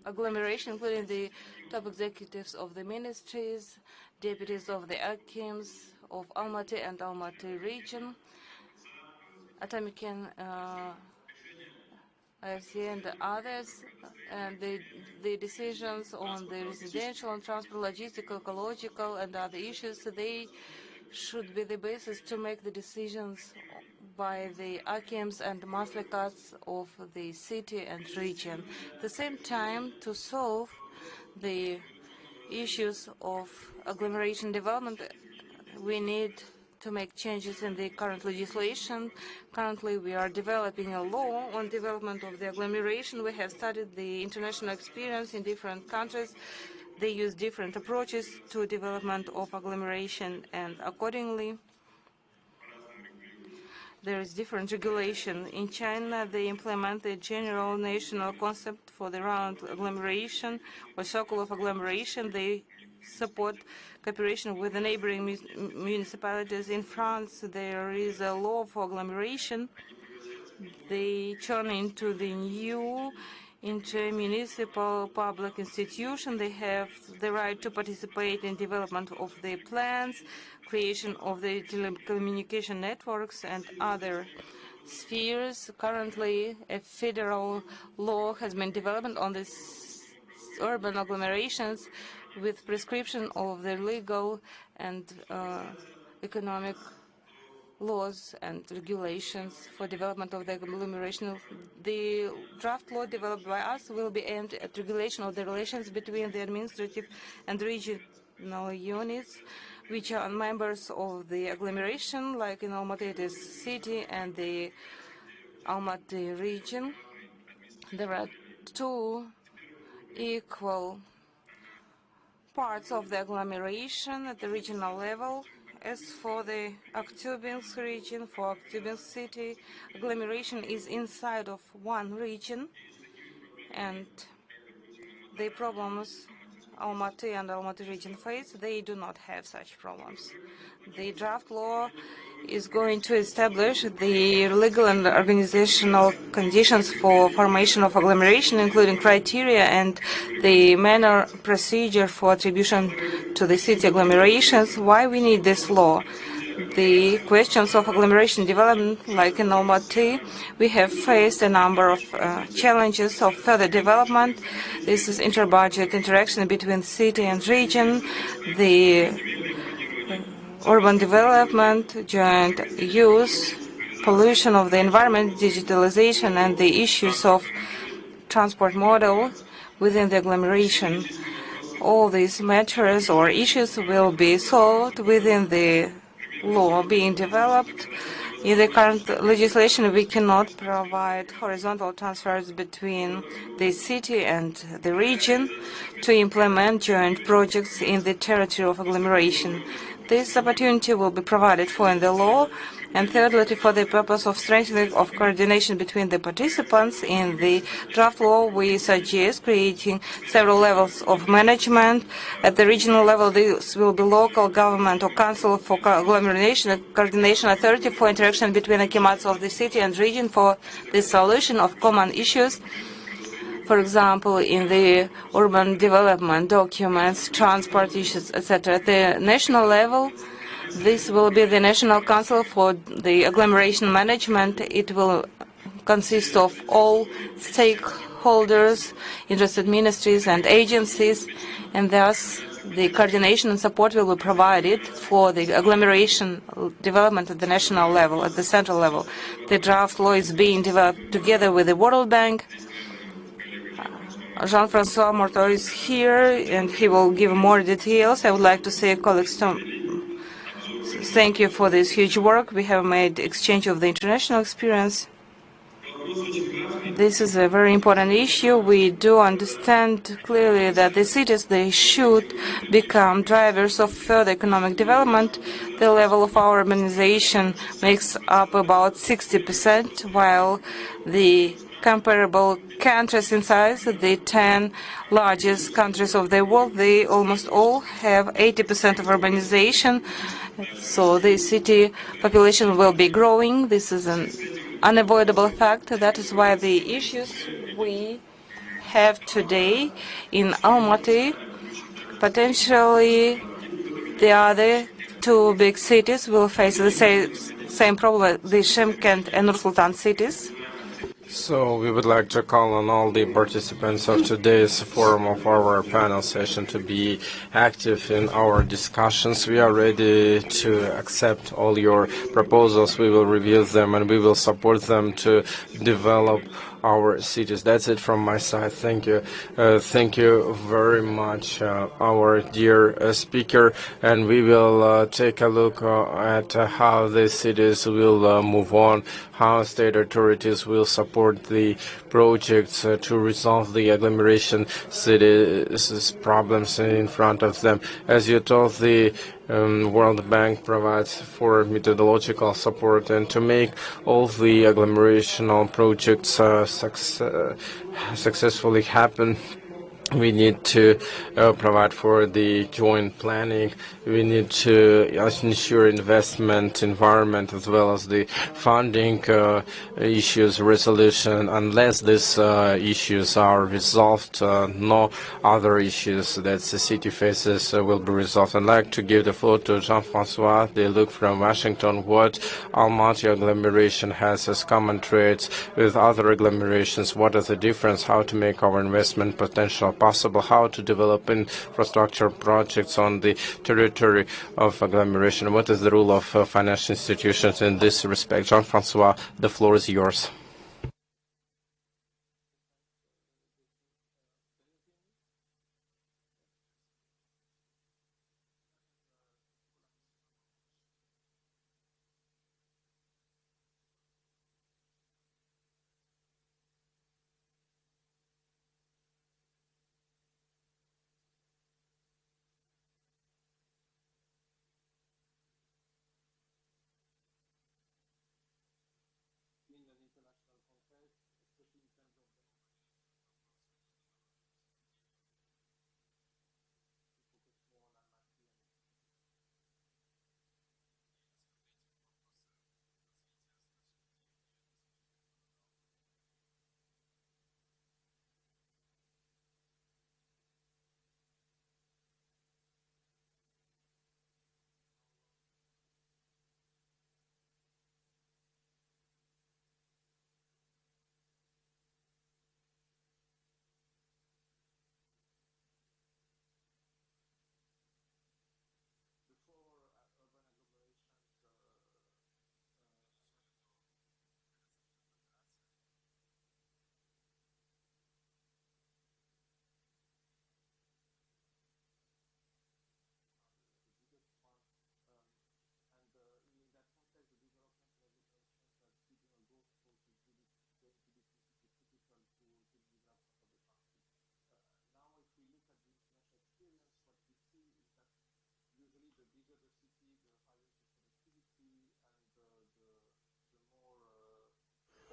agglomeration, including the top executives of the ministries, deputies of the AKIMs of Almaty and Almaty region, Atomican IFC and others, and the decisions on the residential and transport, logistical, ecological, and other issues, they should be the basis to make the decisions by the AKIMs and Maslikas of the city and region. At the same time, to solve the issues of agglomeration development, we need to make changes in the current legislation. Currently, we are developing a law on development of the agglomeration. We have studied the international experience in different countries. They use different approaches to development of agglomeration, and accordingly, there is different regulation. In China, they implement a general national concept for the round agglomeration or circle of agglomeration. They support cooperation with the neighboring municipalities. In France, there is a law for agglomeration. They turn into the new inter-municipal public institution. They have the right to participate in development of the plans, creation of the telecommunication networks, and other spheres. Currently, a federal law has been developed on this urban agglomerations with prescription of the legal and economic laws and regulations for development of the agglomeration. The draft law developed by us will be aimed at regulation of the relations between the administrative and regional units, which are members of the agglomeration, like in Almaty it is city and the Almaty region. There are two equal parts of the agglomeration at the regional level. As for the Aktyabinsk region, for Aktyabinsk city, agglomeration is inside of one region, and the problems Almaty and Almaty region face, they do not have such problems. The draft law is going to establish the legal and organizational conditions for formation of agglomeration, including criteria and the manner procedure for attribution to the city agglomerations. Why we need this law? the questions of agglomeration development, like in Almaty, we have faced a number of challenges of further development. This is inter-budget interaction between city and region, the urban development, joint use, pollution of the environment, digitalization, and the issues of transport model within the agglomeration. All these matters or issues will be solved within the law being developed. In the current legislation, we cannot provide horizontal transfers between the city and the region to implement joint projects in the territory of agglomeration. This opportunity will be provided for in the law. And thirdly, for the purpose of strengthening of coordination between the participants in the draft law, we suggest creating several levels of management. At the regional level, this will be local government or council for agglomeration, a coordination authority for interaction between akimats of the city and region for the solution of common issues. For example, in the urban development documents, transport issues, etc. At the national level, this will be the National Council for the Agglomeration Management. It will consist of all stakeholders, interested ministries and agencies, and thus the coordination and support will be provided for the agglomeration development at the national level, at the central level. The draft law is being developed together with the World Bank. Jean-Francois Morteau is here, and he will give more details. I would like to say, colleagues, thank you for this huge work. We have made exchange of the international experience. This is a very important issue. We do understand clearly that the cities, they should become drivers of further economic development. The level of our urbanization makes up about 60%, while the comparable countries in size, the 10 largest countries of the world, they almost all have 80% of urbanization. So the city population will be growing. This is an unavoidable fact. That is why the issues we have today in Almaty, potentially the other two big cities will face the same problem, the Shymkent and Nur-Sultan cities. So we would like to call on all the participants of today's forum of our panel session to be active in our discussions. We are ready to accept all your proposals. We will review them and we will support them to develop our cities. That's it from my side. Thank you. Thank you very much, our dear speaker. And we will take a look at how the cities will move on, how state authorities will support the projects to resolve the agglomeration cities problems in front of them. As you told, the World Bank provides for methodological support, and to make all the agglomerational projects successfully happen, we need to provide for the joint planning. We need to ensure investment environment as well as the funding issues resolution. Unless these issues are resolved, no other issues that the city faces will be resolved. I'd like to give the floor to Jean-Francois. They look from Washington. What Almaty agglomeration has as common traits with other agglomerations? What is the difference? How to make our investment potential possible, how to develop infrastructure projects on the territory of agglomeration. What is the role of financial institutions in this respect? Jean-Francois, the floor is yours.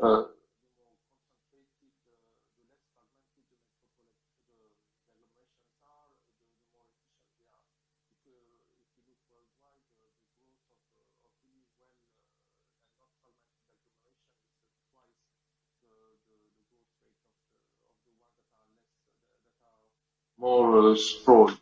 more sprawled.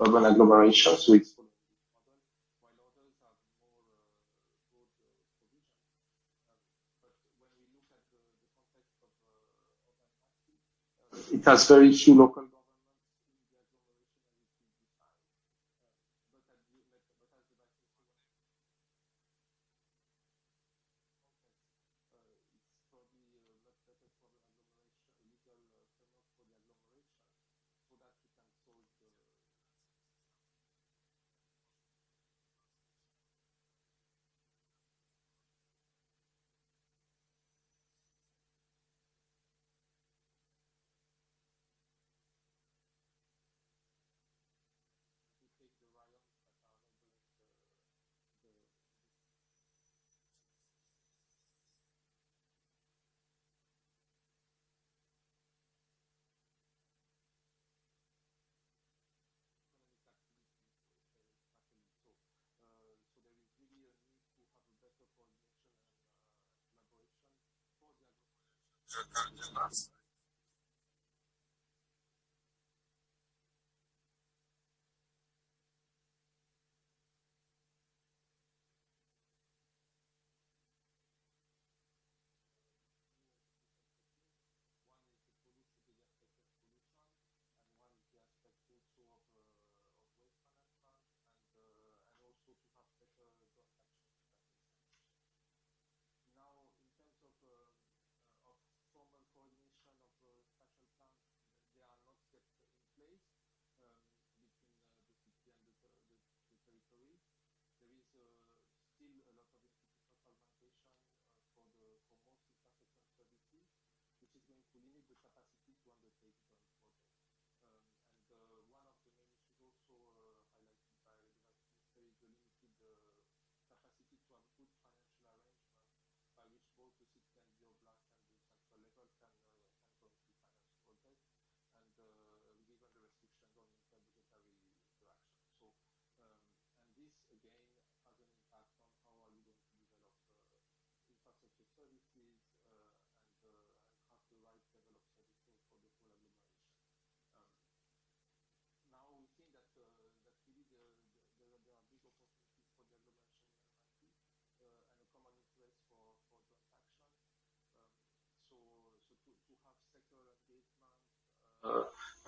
Urban agglomerations with it has very few local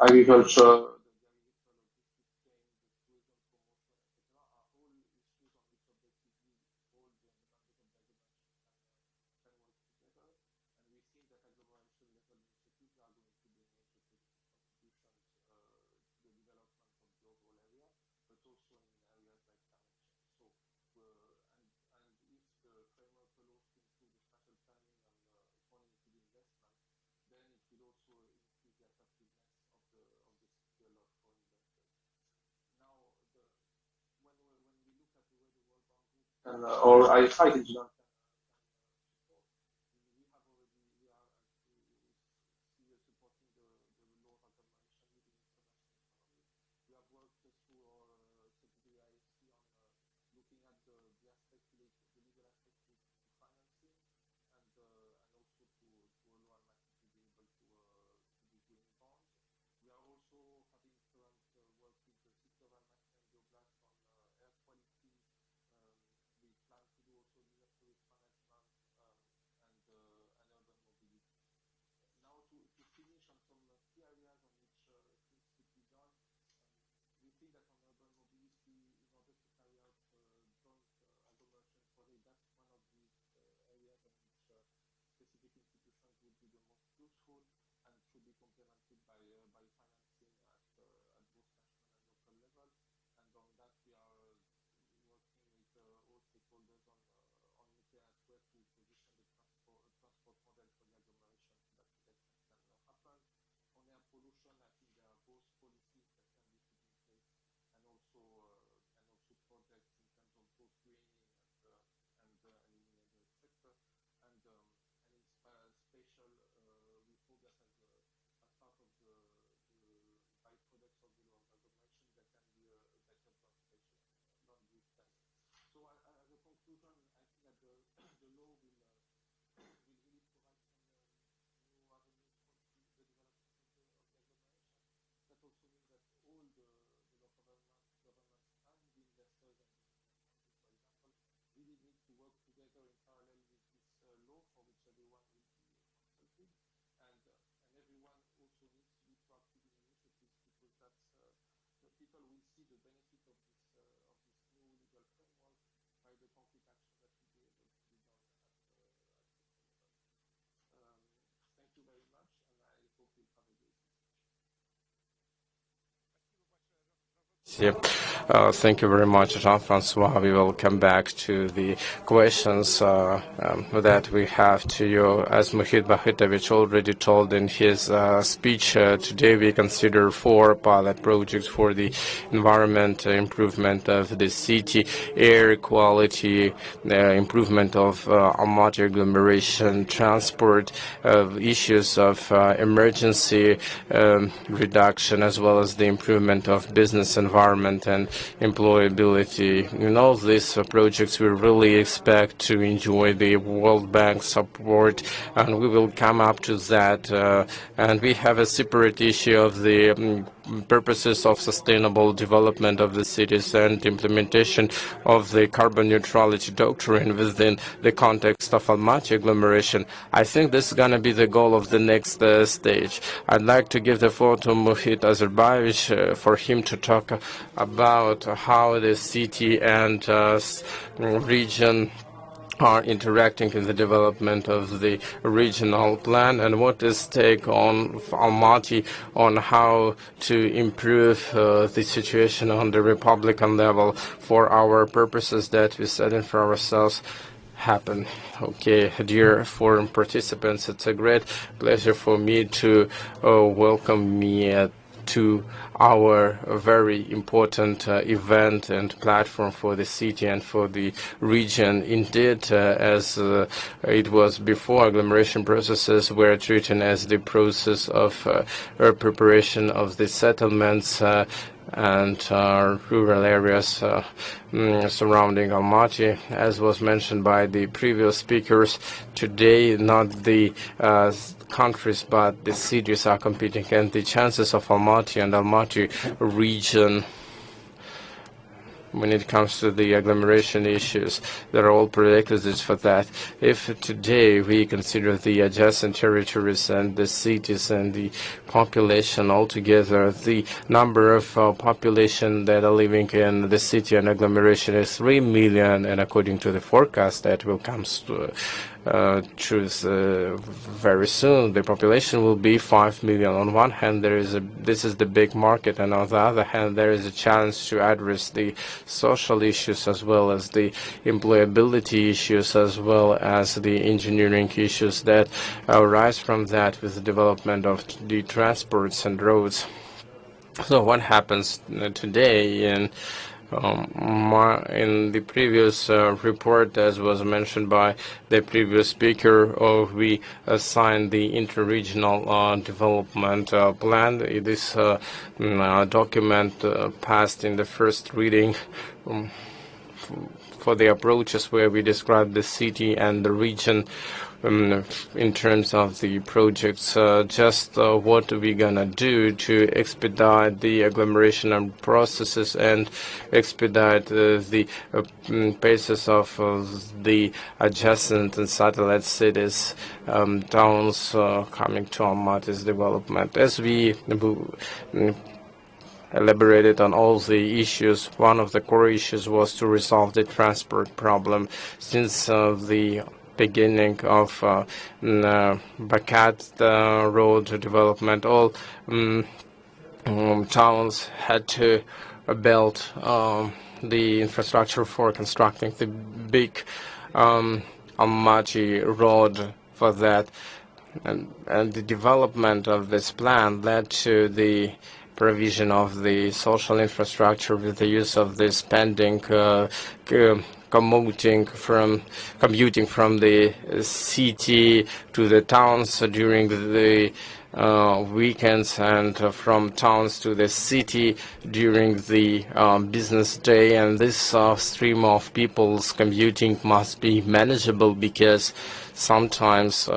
agriculture. also increase the attractiveness of the city a lot for investors. Now, when we look at the way the World Bank Group or IFI in general can support, we are supporting the law of agglomeration within international economy. We have worked through our subsidiary IFC on looking at the aspect related, the legal aspect related to financing, and also to allow Almaty to be able to be doing bonds. We are also having current work with the city of Almaty and the Oblast on air quality. We plan to do also disaster risk management and urban mobility. Now to finish on some key areas on which things could be done, we think that on urban mobility, in order to carry out joint agglomeration project, that's one of the areas on which specific institutions would be the most useful and should be complemented by financing at both national and local level. And on that, we are working with all stakeholders on looking at where to position the transport model for the agglomeration so that elections can happen. On air pollution, I think there are both policies that can be put in place and also projects in terms of both greening and eliminating the sector. And in spatial, we hope that as part of the byproducts of the law of agglomeration, there can be a better transportation land use planning. So as a conclusion, I think that the law will really provide some new avenues for the development of the agglomeration. That also means that all the local governments and the investors and the countries, for example, really need to work together in parallel with this law for which everyone will be consulted, and everyone also needs to be proactive in initiatives because that's the people will see the benefit of this new legal framework by the concrete action that will be able to be done at local level. Thank you very much, and I hope we'll have a great discussion. Thank you very much, Jean-Francois. We will come back to the questions that we have to you. As Muhit Bahitovich already told in his speech, today we consider 4 pilot projects for the environment, improvement of the city, air quality, improvement of Almaty agglomeration, transport, issues of emergency reduction, as well as the improvement of business environment and employability. In all these projects, we really expect to enjoy the World Bank support, and we will come up to that. And we have a separate issue of the purposes of sustainable development of the cities and implementation of the carbon neutrality doctrine within the context of Almaty agglomeration. I think this is going to be the goal of the next stage. I'd like to give the floor to Muhit Azerbayevich for him to talk about how the city and region are interacting in the development of the regional plan, and what is take on Almaty on how to improve the situation on the Republican level for our purposes that we set in for ourselves happen. Okay, dear forum participants, it's a great pleasure for me to welcome me to our very important event and platform for the city and for the region. Indeed, as it was before, agglomeration processes were treated as the process of preparation of the settlements and rural areas surrounding Almaty. As was mentioned by the previous speakers, today not the countries but the cities are competing, and the chances of Almaty and Almaty region when it comes to the agglomeration issues, there are all prerequisites for that. If today we consider the adjacent territories and the cities and the population altogether, the number of population that are living in the city and agglomeration is 3 million, and according to the forecast that will come truth. Very soon, the population will be 5 million. On one hand, this is the big market, and on the other hand, there is a challenge to address the social issues as well as the employability issues, as well as the engineering issues that arise from that with the development of the transports and roads. So what happens today in the previous report, as was mentioned by the previous speaker, we assigned the interregional development plan. This document passed in the first reading for the approaches where we describe the city and the region in terms of the projects, just what are we gonna do to expedite the agglomeration and processes and expedite the paces of the adjacent and satellite cities, towns coming to Almaty's development. As we elaborated on all the issues, one of the core issues was to resolve the transport problem. Since the beginning of Bakat road development, all towns had to build the infrastructure for constructing the big Almaty road for that, and the development of this plan led to the provision of the social infrastructure with the use of the spending commuting from the city to the towns during the weekends, and from towns to the city during the business day. And this stream of people's commuting must be manageable, because sometimes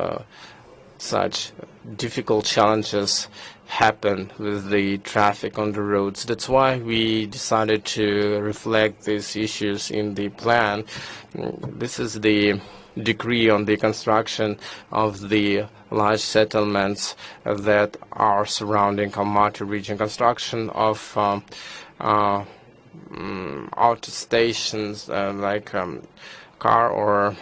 such difficult challenges happen with the traffic on the roads. That's why we decided to reflect these issues in the plan. This is the decree on the construction of the large settlements that are surrounding Almaty region. Construction of auto stations like car or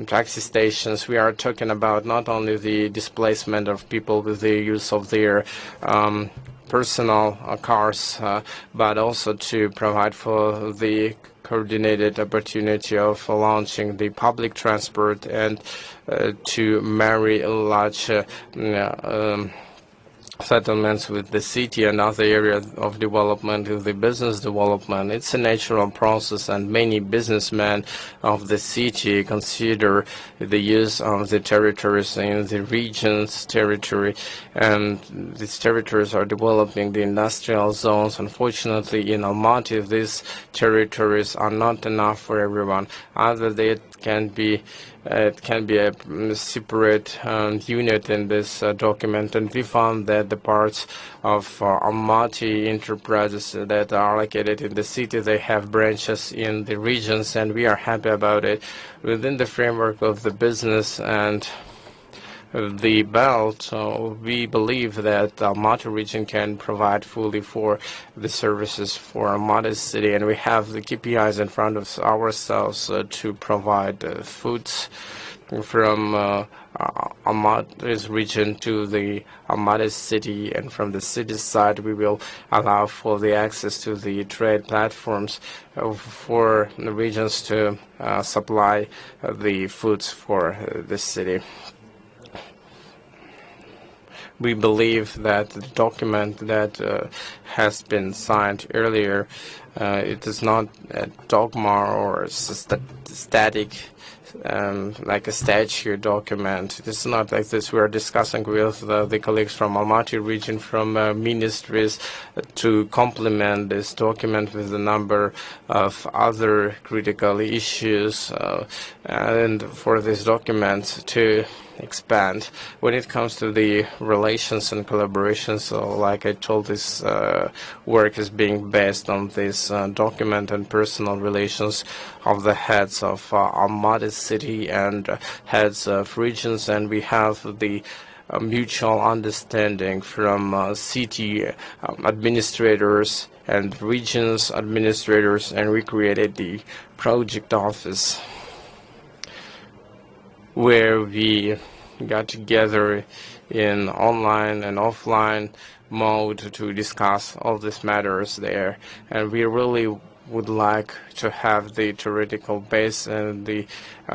taxi stations. We are talking about not only the displacement of people with the use of their personal cars, but also to provide for the coordinated opportunity of launching the public transport and to marry large settlements with the city and other areas of development, with the business development. It's a natural process, and many businessmen of the city consider the use of the territories in the region's territory, and these territories are developing the industrial zones. Unfortunately, in Almaty, these territories are not enough for everyone. Either they can be a separate unit in this document, and we found that the parts of Almaty enterprises that are located in the city, they have branches in the regions, and we are happy about it. Within the framework of the business and the belt, we believe that Almaty region can provide fully for the services for Almaty city, and we have the KPIs in front of ourselves to provide foods from Almaty's region to the Almaty city, and from the city side we will allow for the access to the trade platforms for the regions to supply the foods for the city. We believe that the document that has been signed earlier, it is not a dogma or static, like a statute document. It's not like this. We are discussing with the colleagues from Almaty region, from ministries, to complement this document with a number of other critical issues, and for this document to expand. When it comes to the relations and collaboration, so like I told, this work is being based on this document and personal relations of the heads of Almaty city and heads of regions, and we have the mutual understanding from city administrators and regions administrators, and we created the project office. where we got together in online and offline mode to discuss all these matters there. And we really would like to have the theoretical base and the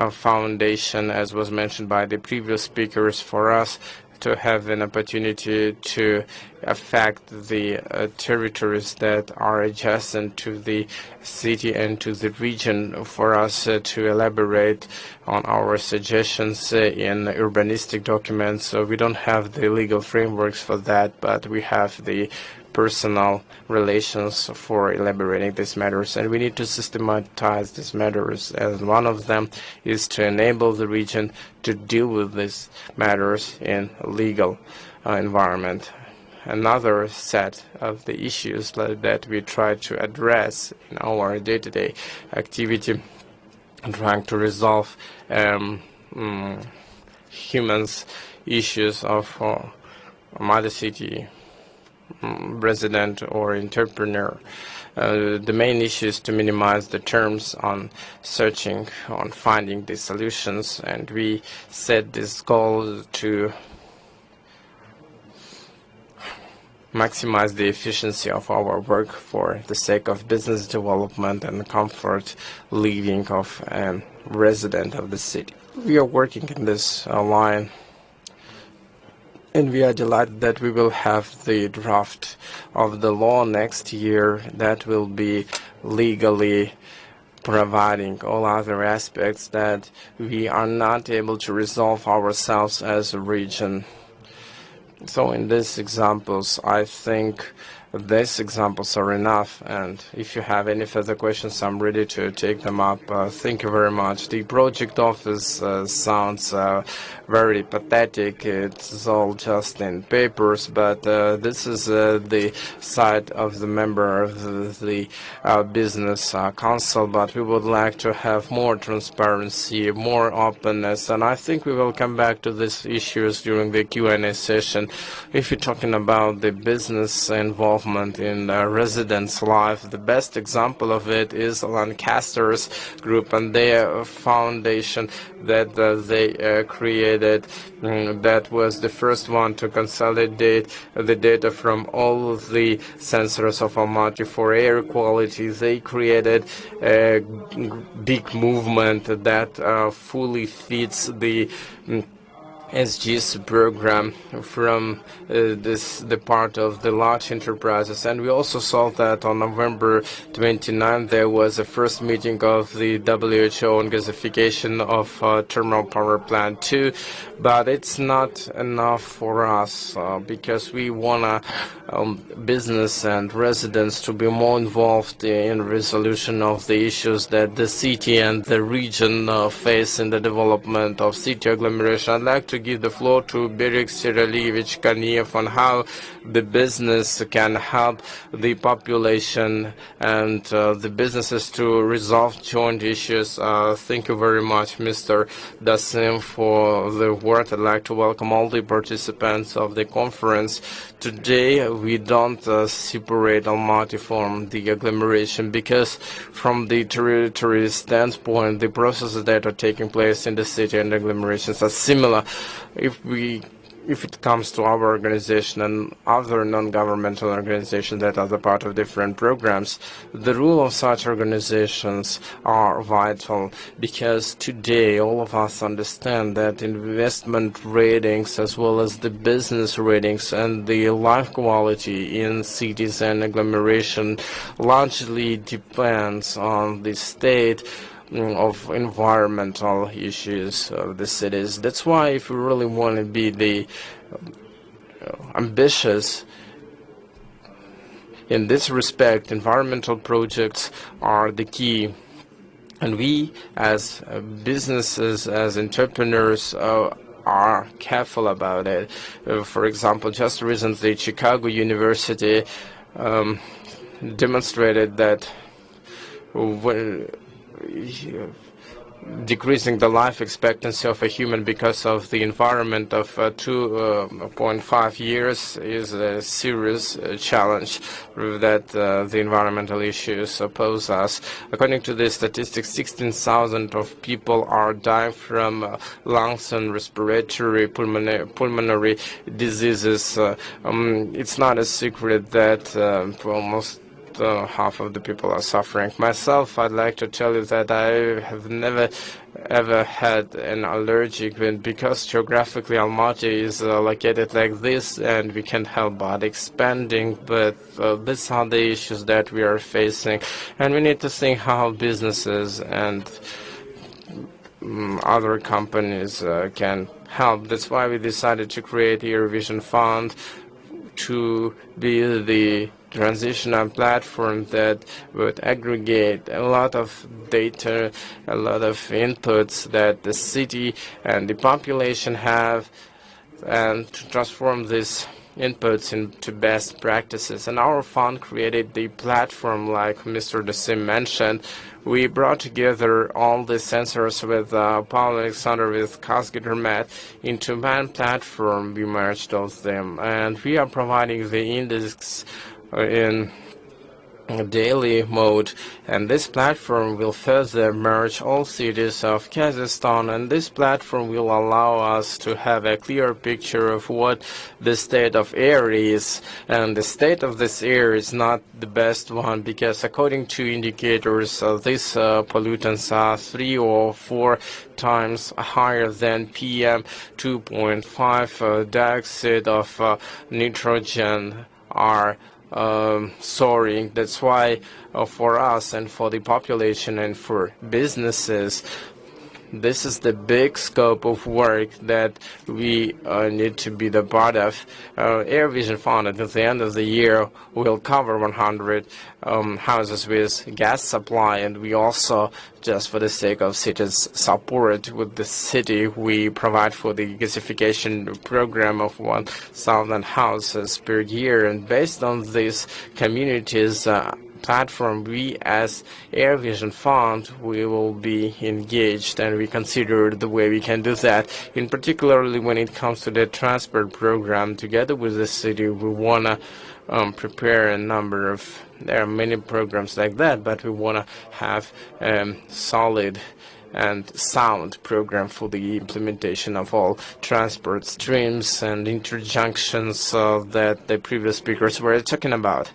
foundation, as was mentioned by the previous speakers, for us to have an opportunity to affect the territories that are adjacent to the city and to the region, for us to elaborate on our suggestions in urbanistic documents. So we don't have the legal frameworks for that, but we have the personal relations for elaborating these matters, and we need to systematize these matters, and one of them is to enable the region to deal with these matters in a legal environment. Another set of the issues that we try to address in our day-to-day activity, trying to resolve humans' issues of mother city resident or entrepreneur. The main issue is to minimize the terms on searching, on finding the solutions, and we set this goal to maximize the efficiency of our work for the sake of business development and comfort living of a resident of the city. We are working in this line, and we are delighted that we will have the draft of the law next year that will be legally providing all other aspects that we are not able to resolve ourselves as a region. So in these examples, I think these examples are enough, and if you have any further questions, I'm ready to take them up. Thank you very much. The project office sounds very pathetic. It's all just in papers, but this is the side of the member of the business council, but we would like to have more transparency, more openness, and I think we will come back to these issues during the Q&A session. If you're talking about the business involvement in residents' life, the best example of it is Lancaster's group and their foundation that they created. That was the first one to consolidate the data from all of the sensors of Almaty for air quality. They created a big movement that fully fits the SG's program from the part of the large enterprises. And we also saw that on November 29 there was a first meeting of the WHO on gasification of thermal power plant 2, but it's not enough for us because we want business and residents to be more involved in resolution of the issues that the city and the region face in the development of city agglomeration. I'd like to give the floor to Berik Siralievich Kaniev on how the business can help the population and the businesses to resolve joint issues. Thank you very much, Mr. Dasim, for the word. I'd like to welcome all the participants of the conference. Today, we don't separate Almaty from the agglomeration because from the territory standpoint, the processes that are taking place in the city and agglomerations are similar. If it comes to our organization and other non-governmental organizations that are the part of different programs, the role of such organizations are vital because today all of us understand that investment ratings as well as the business ratings and the life quality in cities and agglomeration largely depends on the state of environmental issues of the cities. That's why if we really want to be the ambitious in this respect, environmental projects are the key. And we as businesses, as entrepreneurs, are careful about it. For example, just recently Chicago University demonstrated that when decreasing the life expectancy of a human because of the environment of 2.5 years is a serious challenge that the environmental issues pose us. According to the statistics, 16,000 of people are dying from lungs and respiratory pulmonary diseases. It's not a secret that almost half of the people are suffering. Myself, I'd like to tell you that I have never ever had an allergic, because geographically Almaty is located like this, and we can't help but expanding, but these are the issues that we are facing, and we need to think how businesses and other companies can help. That's why we decided to create the Eurovision Fund to be the transitional platform that would aggregate a lot of data, a lot of inputs that the city and the population have, and to transform these inputs into best practices. And our fund created the platform, like Mr. Dasim mentioned. We brought together all the sensors with Paul Alexander, with Kazgidermet, into one platform. We merged all of them, and we are providing the index in daily mode, and this platform will further merge all cities of Kazakhstan, and this platform will allow us to have a clear picture of what the state of air is. And the state of this air is not the best one, because according to indicators, these pollutants are 3 or 4 times higher than PM 2.5. Dioxide of nitrogen are soaring. That's why for us and for the population and for businesses, this is the big scope of work that we need to be the part of. Air Vision Fund at the end of the year will cover 100 houses with gas supply, and we also, just for the sake of cities' support with the city, we provide for the gasification program of 1,000 houses per year. And based on these communities platform, we as Air Vision Fund, we will be engaged, and we consider the way we can do that. In particularly when it comes to the transport program, together with the city, we want to prepare a number of, there are many programs like that, but we want to have solid and sound program for the implementation of all transport streams and interjunctions that the previous speakers were talking about.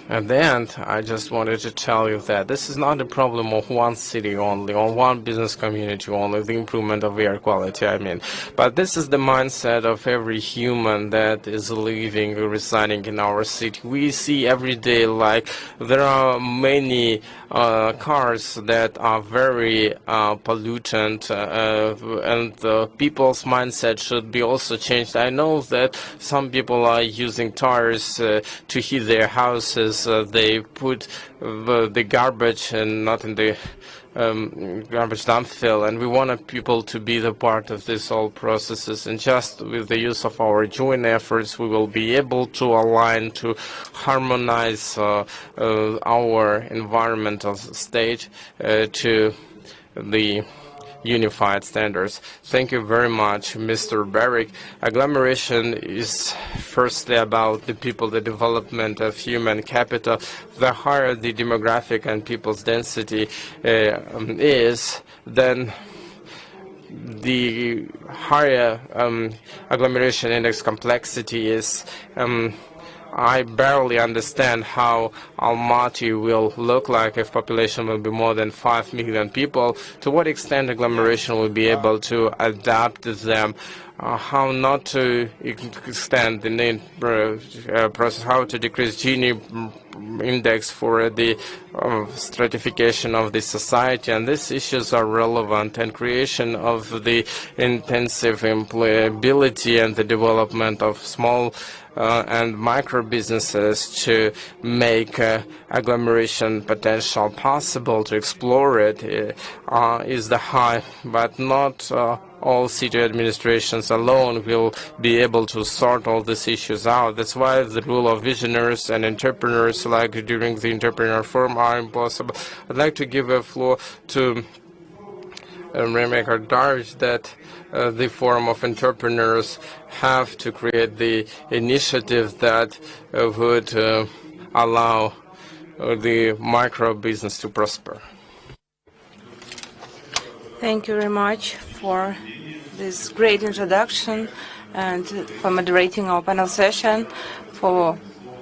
At the end, I just wanted to tell you that this is not a problem of one city only, or one business community only, the improvement of air quality, I mean. But this is the mindset of every human that is living or residing in our city. We see every day, like, there are many cars that are very pollutant, and people's mindset should be also changed. I know that some people are using tires to heat their houses. They put the garbage and not in the garbage dump fill, and we want people to be the part of this whole processes, and just with the use of our joint efforts we will be able to align, to harmonize our environmental state to the unified standards. Thank you very much, Mr. Barrick. Agglomeration is firstly about the people, the development of human capital. The higher the demographic and people's density is, then the higher agglomeration index complexity is. I barely understand how Almaty will look like if population will be more than 5 million people. To what extent agglomeration will be able to adapt to them, how not to extend the need process, how to decrease Gini index for the stratification of the society, and these issues are relevant, and creation of the intensive employability and the development of small and micro businesses to make agglomeration potential possible, to explore it, is the high, but not all city administrations alone will be able to sort all these issues out. That's why the role of visionaries and entrepreneurs, like during the entrepreneur forum, are impossible. I'd like to give a floor to Rainmaker Darwish that the Forum of Entrepreneurs have to create the initiative that would allow the micro business to prosper. Thank you very much for this great introduction and for moderating our panel session, for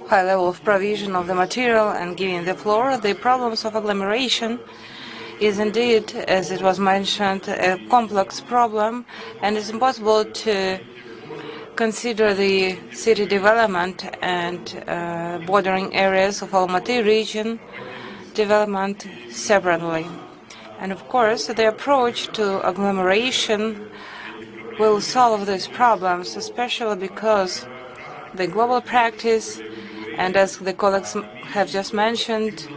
high level of provision of the material and giving the floor. The problems of agglomeration is indeed, as it was mentioned, a complex problem, and it's impossible to consider the city development and bordering areas of Almaty region development separately. And of course, the approach to agglomeration will solve these problems, especially because the global practice, and as the colleagues have just mentioned,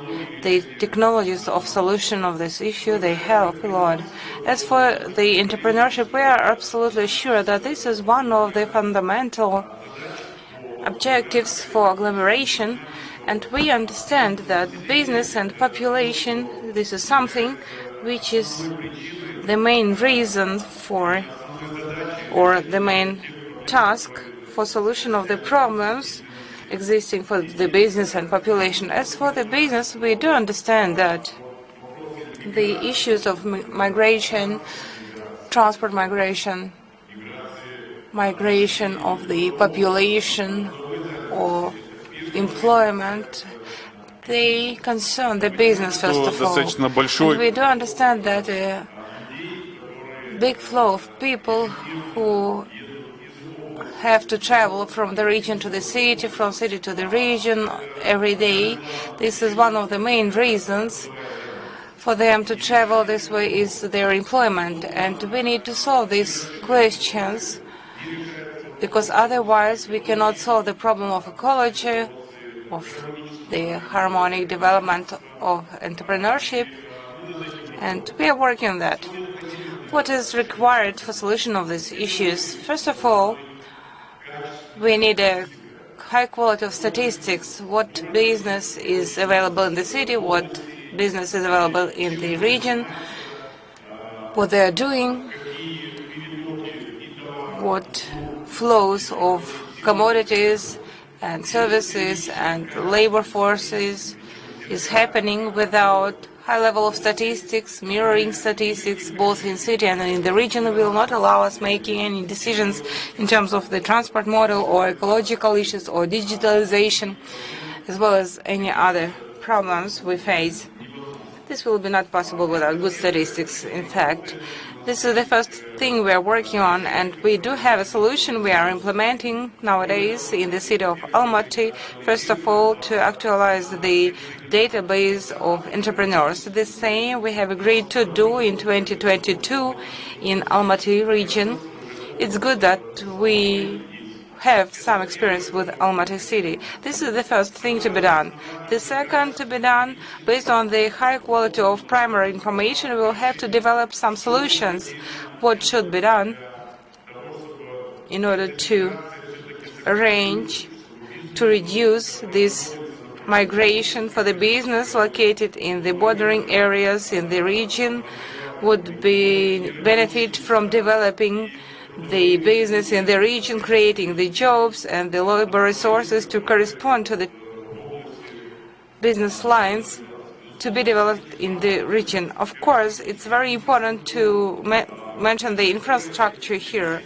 the technologies of solution of this issue, they help a lot. As for the entrepreneurship, we are absolutely sure that this is one of the fundamental objectives for agglomeration, and we understand that business and population, this is something which is the main reason for, or the main task for solution of the problems existing for the business and population. As for the business, we do understand that the issues of migration, transport migration, migration of the population or employment, they concern the business first of all. And we do understand that a big flow of people who have to travel from the region to the city, from city to the region every day. This is one of the main reasons for them to travel this way is their employment. And we need to solve these questions, because otherwise we cannot solve the problem of ecology, of the harmonic development of entrepreneurship, and we are working on that. What is required for solution of these issues? First of all, we need a high quality of statistics. What business is available in the city, what business is available in the region, what they are doing, what flows of commodities and services and labor forces is happening. Without high level of statistics, mirroring statistics both in city and in the region will not allow us making any decisions in terms of the transport model or ecological issues or digitalization, as well as any other problems we face. This will be not possible without good statistics, in fact. This is the first thing we are working on, and we do have a solution we are implementing nowadays in the city of Almaty. First of all, to actualize the database of entrepreneurs. The same we have agreed to do in 2022 in Almaty region. It's good that we have some experience with Almaty city. This is the first thing to be done. The second to be done, based on the high quality of primary information, we will have to develop some solutions. What should be done in order to arrange, to reduce this migration for the business located in the bordering areas in the region, would be benefit from developing the business in the region, creating the jobs and the labor resources to correspond to the business lines to be developed in the region. Of course, it's very important to mention the infrastructure here.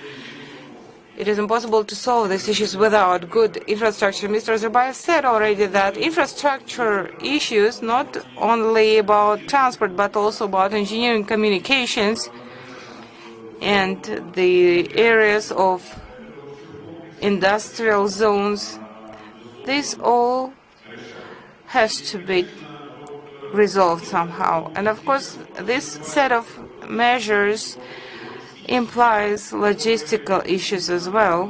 It is impossible to solve these issues without good infrastructure. Mr. Zerbayev said already that infrastructure issues, not only about transport, but also about engineering, communications, and the areas of industrial zones, this all has to be resolved somehow. And of course, this set of measures implies logistical issues as well,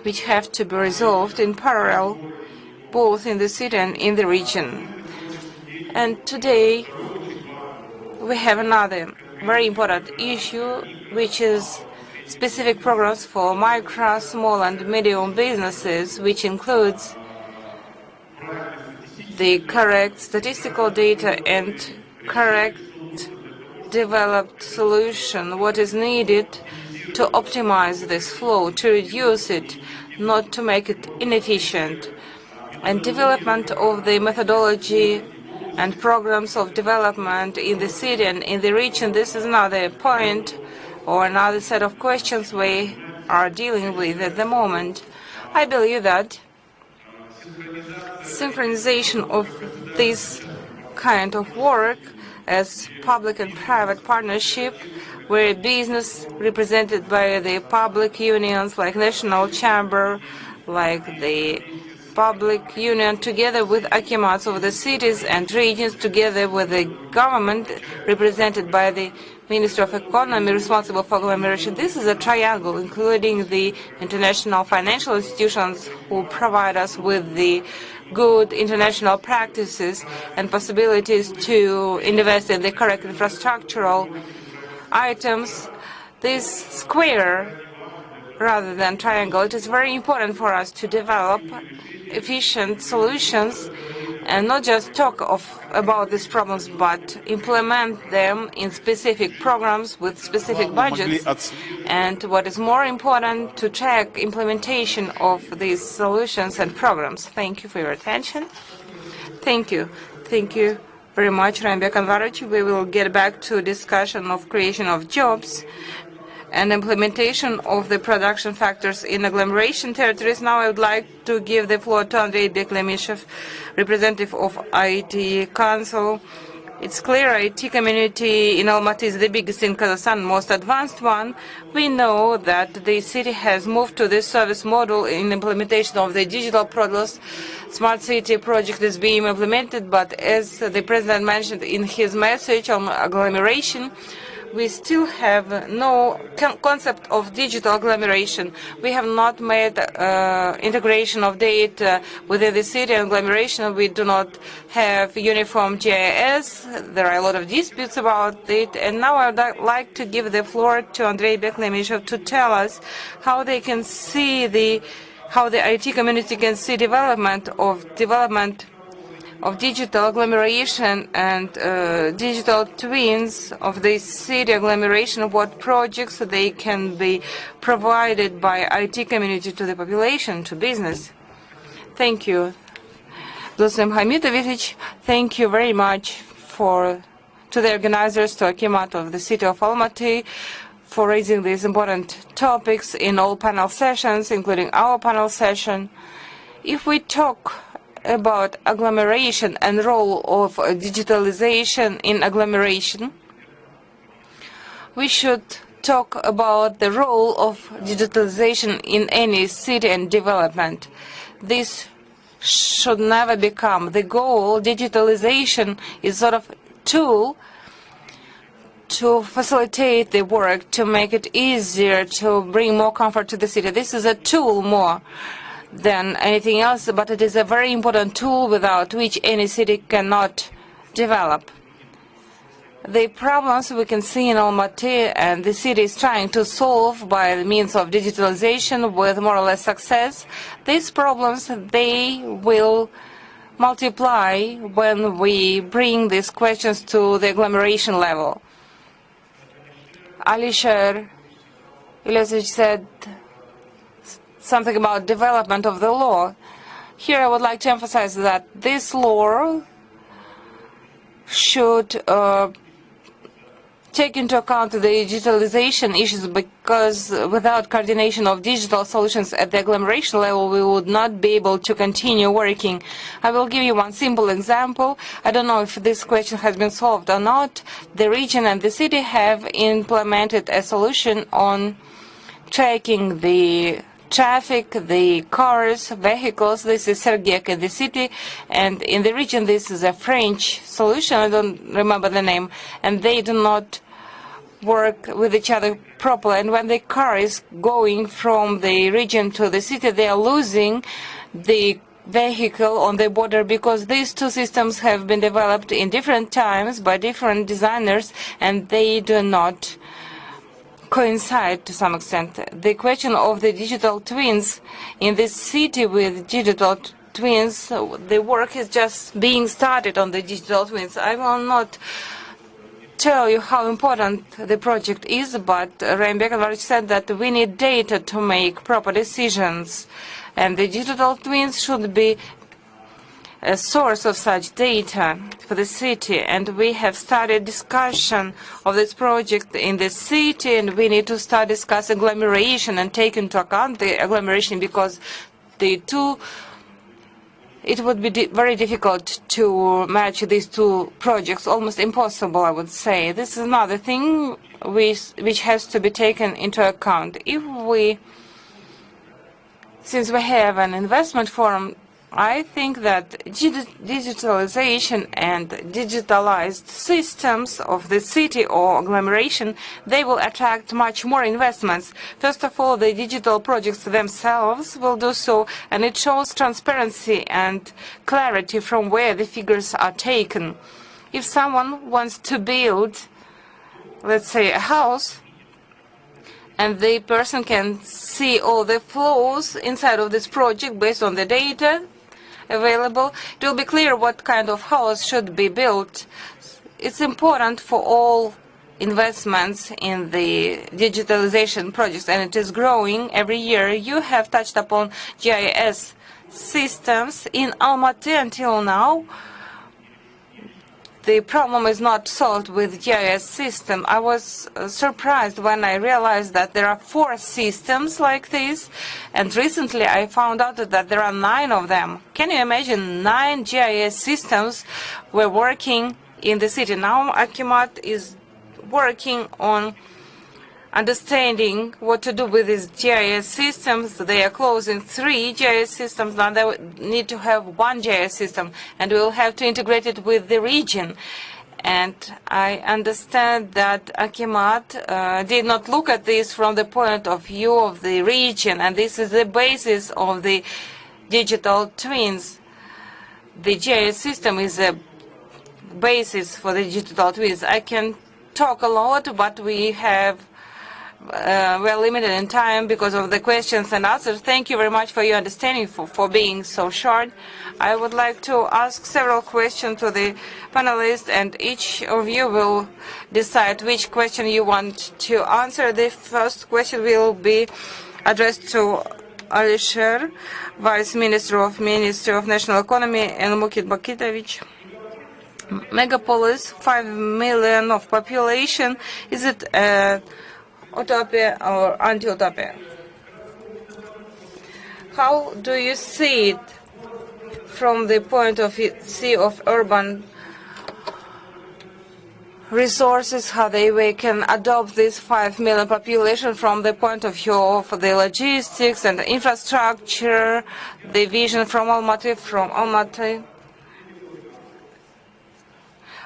which have to be resolved in parallel, both in the city and in the region. And today, we have another very important issue, which is specific programs for micro, small and medium businesses, which includes the correct statistical data and correct developed solution, what is needed to optimize this flow, to reduce it, not to make it inefficient. And development of the methodology and programs of development in the city and in the region, this is another point or another set of questions we are dealing with at the moment. I believe that synchronization of this kind of work as public and private partnership, where business represented by the public unions like National Chamber, like the public union, together with akimats of the cities and regions, together with the government represented by the Minister of Economy responsible for agglomeration. This is a triangle, including the international financial institutions who provide us with the good international practices and possibilities to invest in the correct infrastructural items. This square rather than triangle, it is very important for us to develop efficient solutions and not just talk about these problems, but implement them in specific programs with specific budgets. And what is more important, to track implementation of these solutions and programs. Thank you for your attention. Thank you. Thank you very much, Rambek Anvarovich. We will get back to discussion of creation of jobs and implementation of the production factors in agglomeration territories. Now I would like to give the floor to Andrei Beklemishev, representative of IT Council. It's clear IT community in Almaty is the biggest in Kazakhstan, most advanced one. We know that the city has moved to this service model in implementation of the digital products. Smart city project is being implemented, but as the president mentioned in his message on agglomeration, we still have no concept of digital agglomeration. We have not made integration of data within the city agglomeration. We do not have uniform GIS. There are a lot of disputes about it. And now I would like to give the floor to Andrei Beklemishev to tell us how they can see how the IT community can see development of digital agglomeration and digital twins of the city agglomeration, what projects they can be provided by IT community to the population, to business. Thank you. Dulcem Hamitovich, thank you very much to the organizers, to Akimat of the city of Almaty, for raising these important topics in all panel sessions, including our panel session. If we talk about agglomeration and role of digitalization in agglomeration, we should talk about the role of digitalization in any city and development. This should never become the goal. Digitalization is sort of a tool to facilitate the work, to make it easier, to bring more comfort to the city. This is a tool more than anything else, but it is a very important tool without which any city cannot develop. The problems we can see in Almaty and the city is trying to solve by the means of digitalization with more or less success, these problems, they will multiply when we bring these questions to the agglomeration level. Alisher Ilyasich said something about development of the law. Here I would like to emphasize that this law should take into account the digitalization issues, because without coordination of digital solutions at the agglomeration level, we would not be able to continue working. I will give you one simple example. I don't know if this question has been solved or not. The region and the city have implemented a solution on tracking the traffic, the cars, vehicles. This is Sergek in the city, and in the region this is a French solution, I don't remember the name, and they do not work with each other properly. And when the car is going from the region to the city, they are losing the vehicle on the border, because these two systems have been developed in different times by different designers, and they do not coincide to some extent. The question of the digital twins in this city with digital twins, the work is just being started on the digital twins. I will not tell you how important the project is, but Reinbek already said that we need data to make proper decisions, and the digital twins should be a source of such data for the city. And we have started discussion of this project in the city, and we need to start discussing agglomeration and take into account the agglomeration, because the two, it would be very difficult to match these two projects, almost impossible, I would say. This is another thing which has to be taken into account. Since we have an investment forum, I think that digitalization and digitalized systems of the city or agglomeration, they will attract much more investments. First of all, the digital projects themselves will do so, and it shows transparency and clarity from where the figures are taken. If someone wants to build, let's say, a house, and the person can see all the flows inside of this project based on the data available, it will be clear what kind of house should be built. It's important for all investments in the digitalization projects, and it is growing every year. You have touched upon GIS systems in Almaty until now. The problem is not solved with GIS system. I was surprised when I realized that there are 4 systems like this, and recently I found out that there are 9 of them. Can you imagine 9 GIS systems were working in the city? Now Akimat is working on understanding what to do with these GIS systems. They are closing 3 GIS systems. Now they need to have 1 GIS system, and we will have to integrate it with the region. And I understand that Akimat did not look at this from the point of view of the region, and this is the basis of the digital twins. The GIS system is a basis for the digital twins. I can talk a lot, but we're limited in time because of the questions and answers. Thank you very much for your understanding, for being so short. I would like to ask several questions to the panelists, and each of you will decide which question you want to answer. The first question will be addressed to Alisher, Vice Minister of Ministry of National Economy, and Mukit Bakitovich. Megapolis, 5 million of population. Is it utopia or anti-utopia? How do you see it from the point of view of urban resources, how we can adopt this 5 million population from the point of view of the logistics and the infrastructure, the vision from Almaty?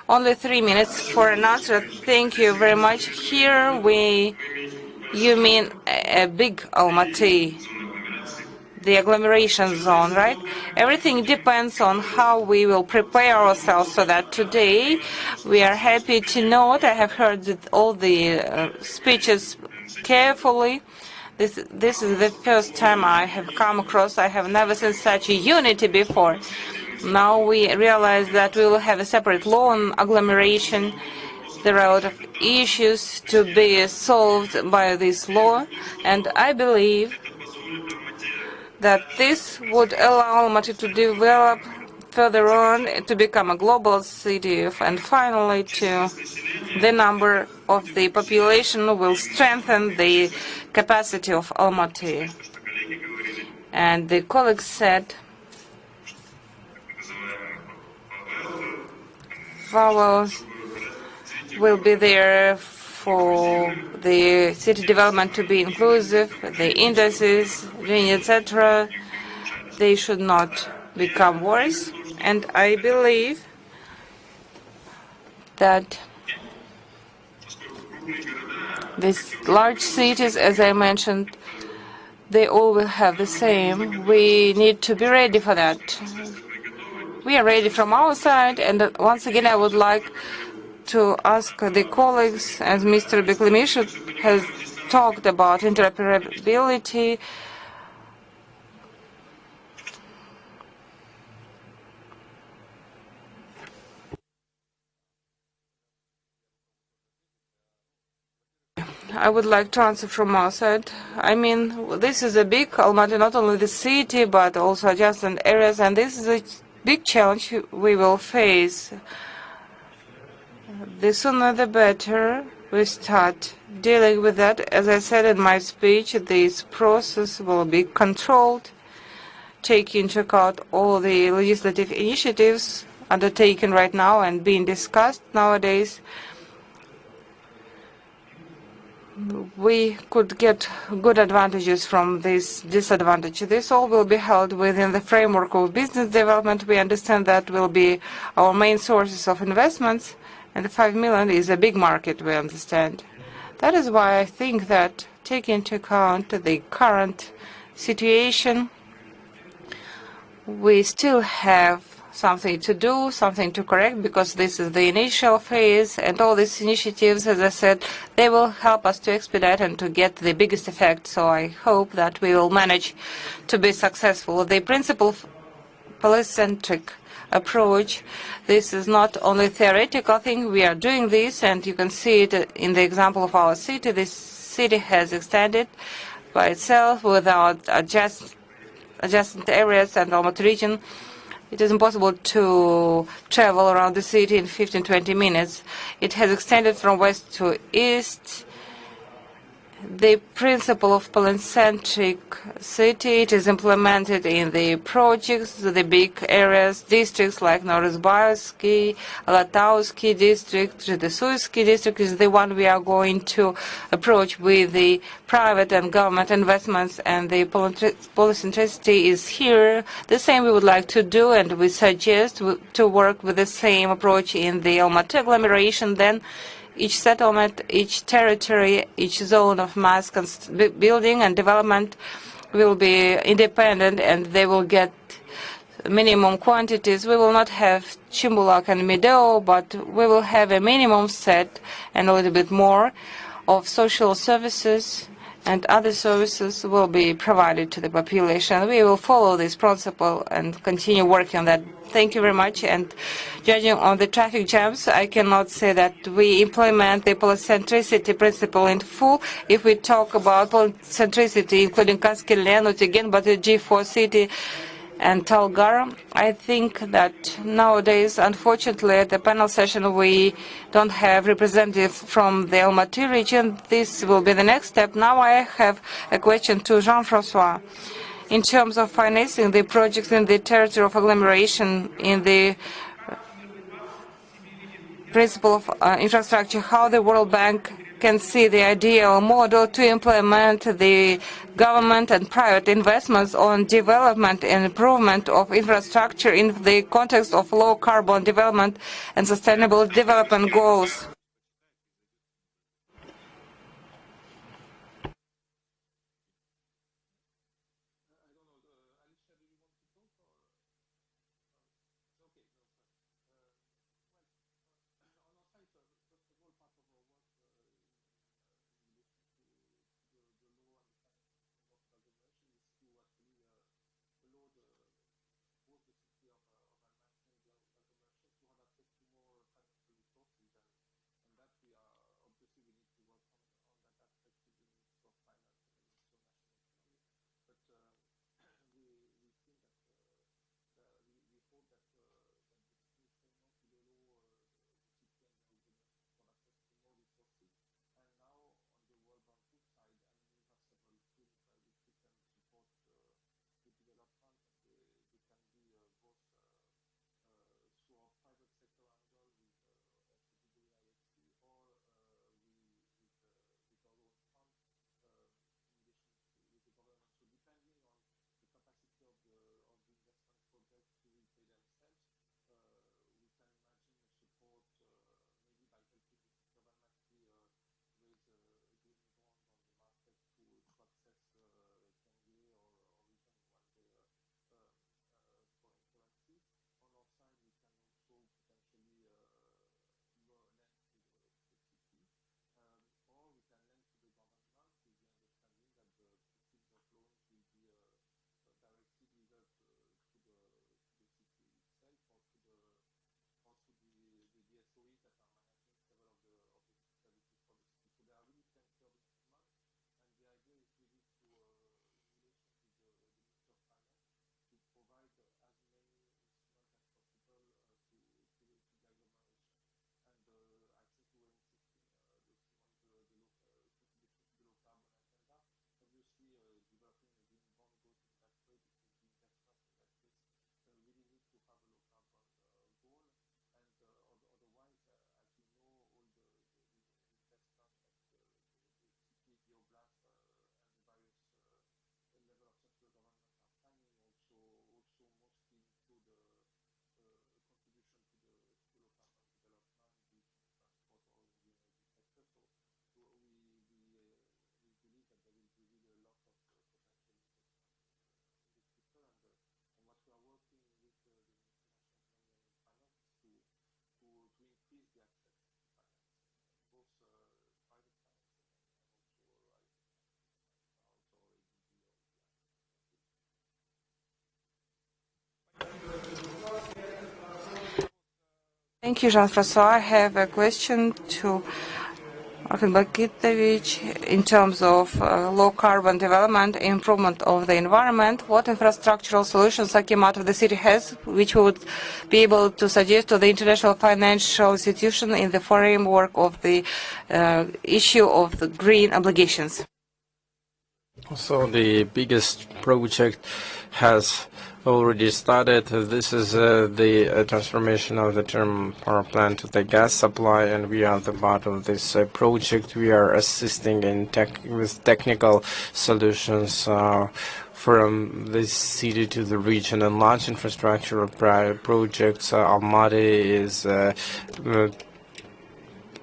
Only 3 minutes for an answer. Thank you very much. Here you mean a big Almaty, the agglomeration zone, right? Everything depends on how we will prepare ourselves so that today we are happy to note, I have heard all the speeches carefully. This is the first time I have come across, I have never seen such a unity before. Now we realize that we will have a separate law on agglomeration. There are a lot of issues to be solved by this law, and I believe that this would allow Almaty to develop further on, to become a global city, and finally the number of the population will strengthen the capacity of Almaty. And the colleagues said vowels will be there for the city development to be inclusive, the indices, etc. They should not become worse. And I believe that these large cities, as I mentioned, they all will have the same. We need to be ready for that. We are ready from our side, and once again I would like to ask the colleagues, as Mr. Beklemish has talked about interoperability. I would like to answer from our side. I mean, this is a big Almaty, not only the city, but also adjacent areas, and this is a big challenge we will face. The sooner the better we start dealing with that. As I said in my speech, this process will be controlled, taking into account all the legislative initiatives undertaken right now and being discussed nowadays. We could get good advantages from this disadvantage. This all will be held within the framework of business development. We understand that will be our main sources of investments, and the 5 million is a big market, we understand. That is why I think that, taking into account the current situation, we still have something to do, something to correct, because this is the initial phase, and all these initiatives, as I said, they will help us to expedite and to get the biggest effect. So I hope that we will manage to be successful. The principle of policy-centric approach, this is not only a theoretical thing. We are doing this, and you can see it in the example of our city. This city has extended by itself without adjacent areas and Almaty region. It is impossible to travel around the city in 15-20 minutes. It has extended from west to east. The principle of polycentric city, it is implemented in the projects, the big areas, districts like Norozbaevsky, Alatauski district, Zhedesuyski district is the one we are going to approach with the private and government investments, and the polycentricity is here. The same we would like to do, and we suggest to work with the same approach in the Almaty agglomeration. Then each settlement, each territory, each zone of mass building and development will be independent, and they will get minimum quantities. We will not have Chimbulak and Mideo, but we will have a minimum set and a little bit more of social services, and other services will be provided to the population. We will follow this principle and continue working on that. Thank you very much. And judging on the traffic jams, I cannot say that we implement the polycentricity principle in full. If we talk about polycentricity, including Kaskelen, again, but the G4 city and Talgar, I think that nowadays, unfortunately, at the panel session, we don't have representatives from the Almaty region. This will be the next step. Now I have a question to Jean-François. In terms of financing the projects in the territory of agglomeration, in the principle of infrastructure, how the World Bank can see the ideal model to implement the government and private investments on development and improvement of infrastructure in the context of low carbon development and sustainable development goals. Thank you, Jean-François. I have a question to in terms of low carbon development, improvement of the environment. What infrastructural solutions Almaty of the city has, which would be able to suggest to the international financial institution in the framework of the issue of the green obligations? So the biggest project has already started. This is the transformation of the thermal power plant to the gas supply, and we are the part of this project. We are assisting in with technical solutions from the city to the region and large infrastructural projects. Almaty is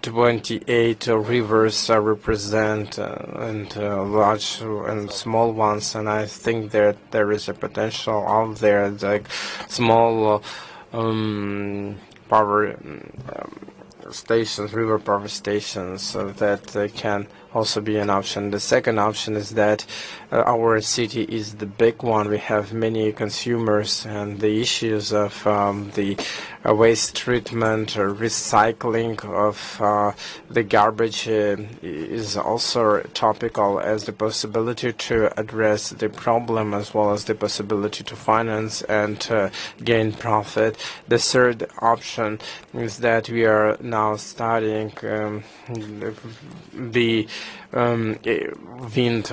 28 rivers represent and large and small ones, and I think that there is a potential out there, like small power stations, river power stations, that can also be an option. The second option is that our city is the big one. We have many consumers, and the issues of the waste treatment or recycling of the garbage is also topical as the possibility to address the problem as well as the possibility to finance and gain profit. The third option is that we are now studying the wind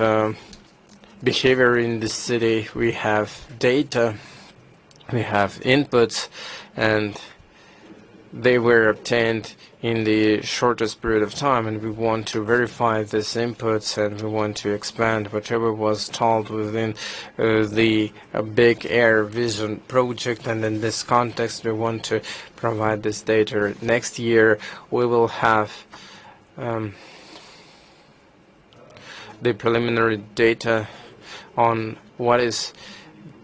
behavior in the city. We have data, we have inputs, and they were obtained in the shortest period of time, and we want to verify these inputs, and we want to expand whatever was told within the big air vision project. And in this context, we want to provide this data. Next year we will have the preliminary data on what is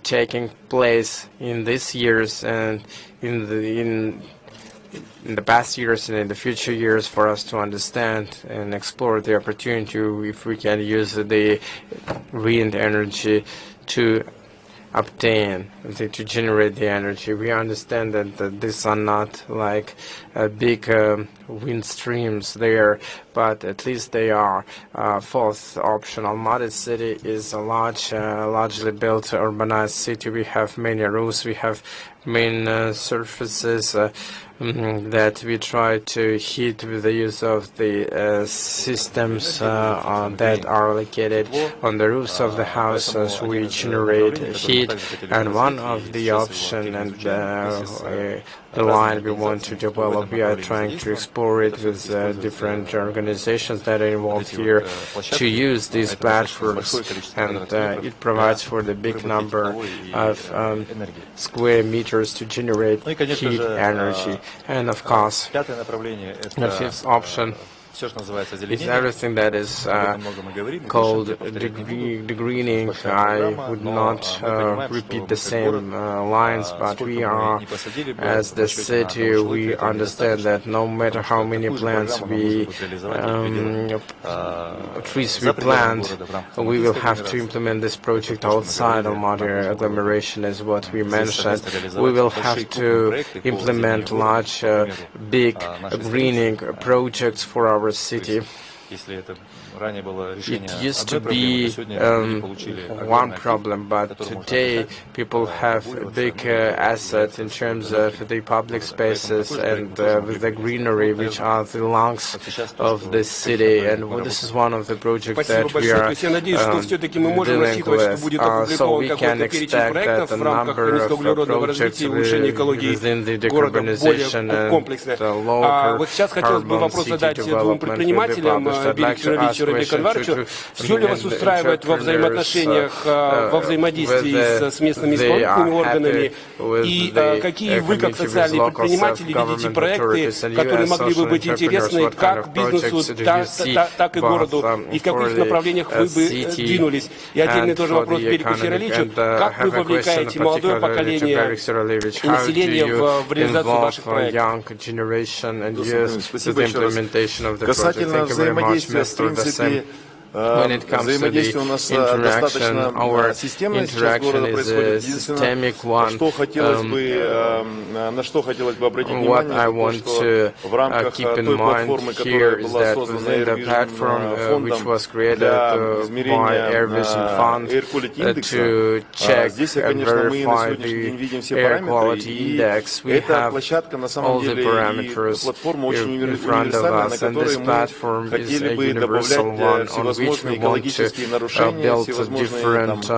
taking place in these years and in the past years and in the future years, for us to understand and explore the opportunity if we can use the wind energy to obtain, to generate the energy. We understand that these are not like big wind streams there, but at least they are. Fourth option, Almaty city is a largely built urbanized city. We have many roads, we have main surfaces that we try to heat with the use of the systems that are located on the roofs of the houses. We generate heat, and one of the option and the line we want to develop, we are trying to explore it with different organizations that are involved here to use these platforms, and it provides for the big number of square meters to generate heat energy. And of course, the fifth option is everything that is called the greening. I would not repeat the same lines, but we are, as the city, we understand that no matter how many plants trees we plant, we will have to implement this project outside Almaty agglomeration, as what we mentioned. We will have to implement large, big greening projects for our city. It used to be one problem, but today people have a big asset in terms of the public spaces and with the greenery, which are the lungs of the city. And this is one of the projects that we are dealing with. So we can expect that the number of projects within the decarbonization and the low carbon city development will be published. I'd like to ask все ли вас устраивает во взаимоотношениях, во взаимодействии с местными исполнительными органами, и какие вы, как социальные предприниматели, видите проекты, которые могли бы быть интересны как бизнесу, так и городу, и в каких направлениях вы бы двинулись. И отдельный тоже вопрос Берегу Фераличу: как вы вовлекаете молодое поколение и население в реализацию ваших проектов? Спасибо большое. Касательно взаимодействия, в принципе, when it comes to the interaction, our interaction is a systemic one. What I want to keep in mind here is that within the platform which was created by Air Vision Fund to check and verify the air quality index, we have all the parameters in front of us, and this platform is a universal one on which we want to build different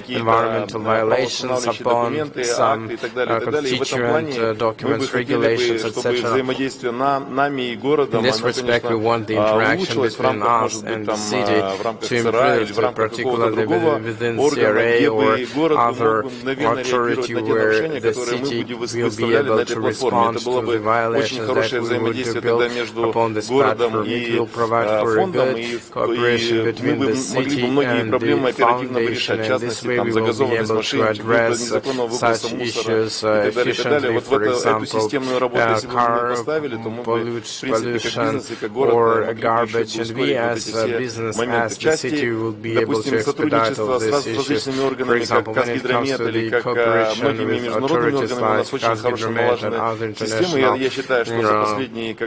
environmental violations upon some constituent documents, regulations, etc. In this respect, we want the interaction between us and the city to improve, particularly within CRA or other authority where the city will be able to respond to the violations that we would build upon this platform. It will provide for a good cooperation between the city and the foundation, and this way we will be able to address such issues efficiently, for example, car pollution or garbage, and we as a business, as the city, will be able to expedite all these issues. For example, when it comes to the cooperation with authorities like Казгидромет and other international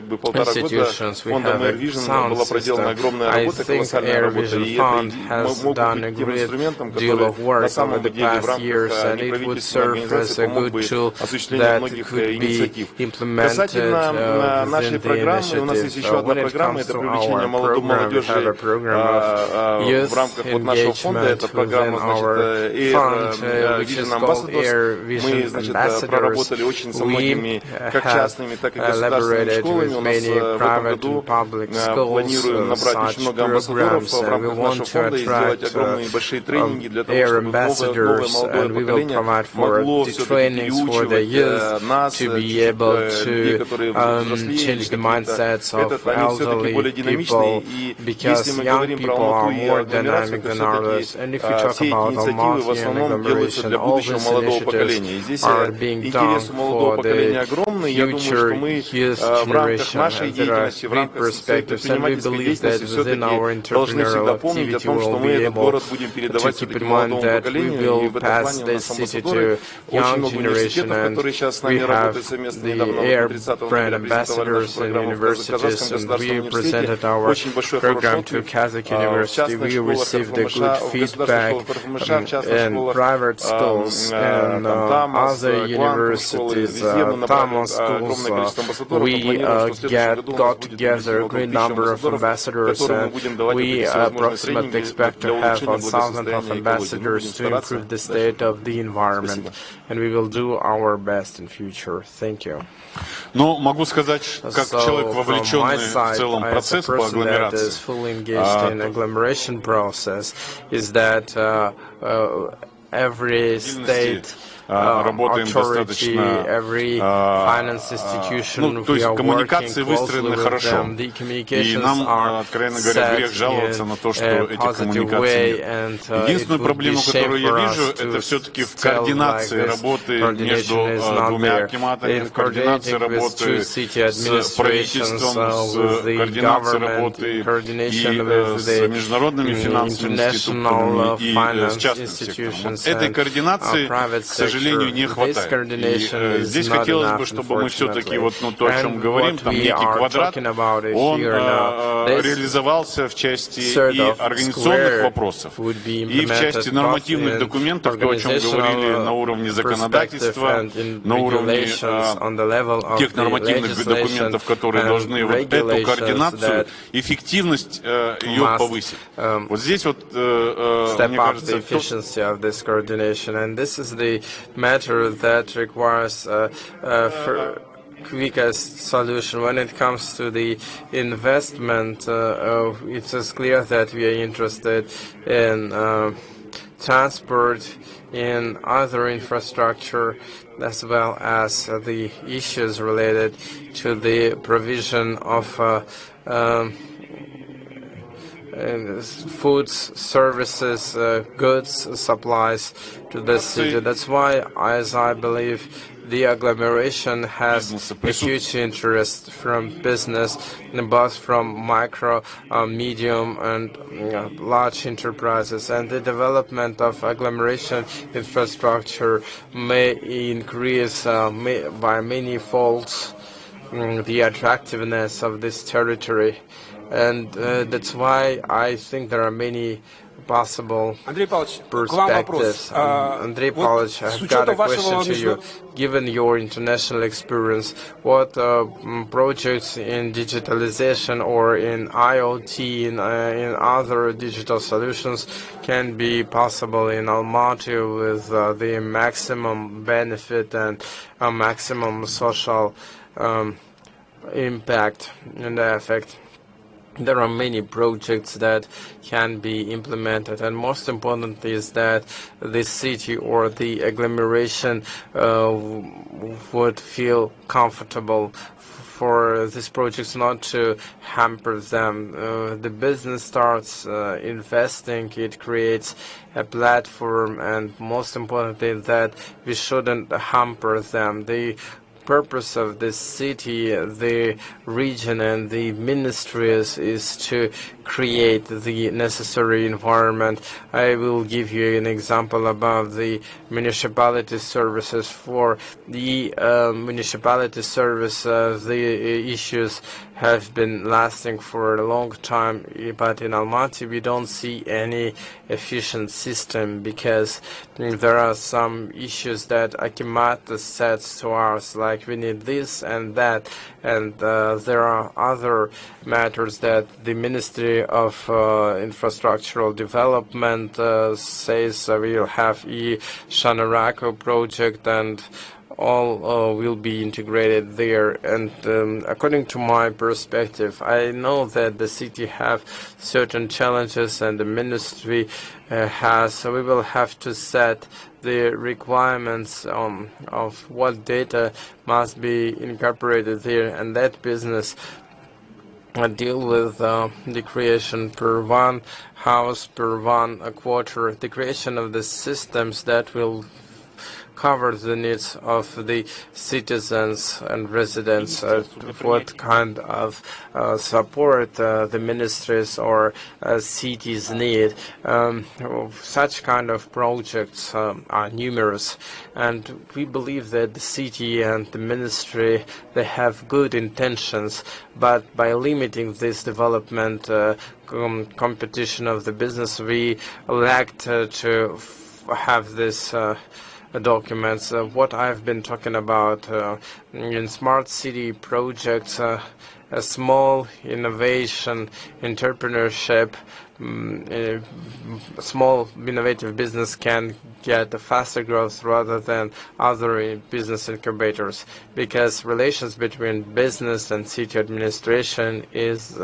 institutions, we have a sound system. I think Air Vision Fund has done a great deal of work over the past years, and it would serve as a good tool that could be implemented within the initiative. When it comes to our program, we have a program of youth engagement within our fund, which is called Air Vision Ambassadors. We have elaborated with many private and public schools such programs, and we want to attract air ambassadors, and we will provide for the trainings for the youth to be able to change the mindsets of elderly people, because young people are more dynamic than others. And if we talk about Almaty and agglomeration, all these initiatives are being done for the future youth generation, and there are great perspectives, and we believe that within our entrepreneurial activity we will be able to keep in mind that we will pass this city to young generation, and we have the air brand ambassadors in universities, and we presented our program to Kazakh University. We received a good feedback in private schools and other universities, Tamo schools. We got together a great number of ambassadors, and we approximately expect to have 1,000 of ambassadors to improve the state of the environment, and we will do our best in future. Thank you. Но могу сказать, как человек, вовлеченный в целом процесс по агломерации, every state authority, every finance institution, то есть коммуникации выстроены хорошо, и нам, откровенно говоря, грех жаловаться на то, что эти коммуникации нет. Единственную проблему, которую я вижу, это все-таки в координации работы между двумя акиматами, в координации работы с правительством, с координацией работы и с международными финансовыми институтами, и с частным сектором. Этой координации, к сожалению, не хватает. И здесь хотелось бы, чтобы мы все-таки, вот, то, о чем говорим, там некий квадрат, он реализовался в части и организационных вопросов, и в части нормативных документов, то, о чем говорили на уровне законодательства, на уровне тех нормативных документов, которые должны вот эту координацию, эффективность ее повысить. Вот здесь вот, мне кажется, matter that requires quickest solution. When it comes to the investment, it is clear that we are interested in transport, in other infrastructure, as well as the issues related to the provision of foods, services, goods, supplies to the city. That's why, as I believe, the agglomeration has a huge interest from business, both from micro, medium, and large enterprises. And the development of agglomeration infrastructure may increase by many folds the attractiveness of this territory. And that's why I think there are many possible perspectives. Andrei Pavlovich, I've got a question to you. Given your international experience, what projects in digitalization or in IoT, in other digital solutions can be possible in Almaty with the maximum benefit and maximum social impact and effect? There are many projects that can be implemented, and most important is that the city or the agglomeration would feel comfortable for these projects, not to hamper them. The business starts investing, it creates a platform, and most importantly that we shouldn't hamper them. The purpose of this city, the region, and the ministries is to create the necessary environment. I will give you an example about the municipality services. For the municipality service, the issues have been lasting for a long time, but in Almaty we don't see any efficient system because there are some issues that Akimat sets to us, like we need this and that, and there are other matters that the Ministry of Infrastructural Development says we'll have Shanarako project and all will be integrated there. And according to my perspective, I know that the city have certain challenges and the ministry has, so we will have to set the requirements of what data must be incorporated there, and that business deal with the creation per one house, per one quarter, the creation of the systems that will cover the needs of the citizens and residents, what kind of support the ministries or cities need. Such kind of projects are numerous, and we believe that the city and the ministry, they have good intentions, but by limiting this development competition of the business, we lacked to have this documents. What I've been talking about in smart city projects, a small innovation, entrepreneurship, small innovative business can get a faster growth rather than other business incubators, because relations between business and city administration is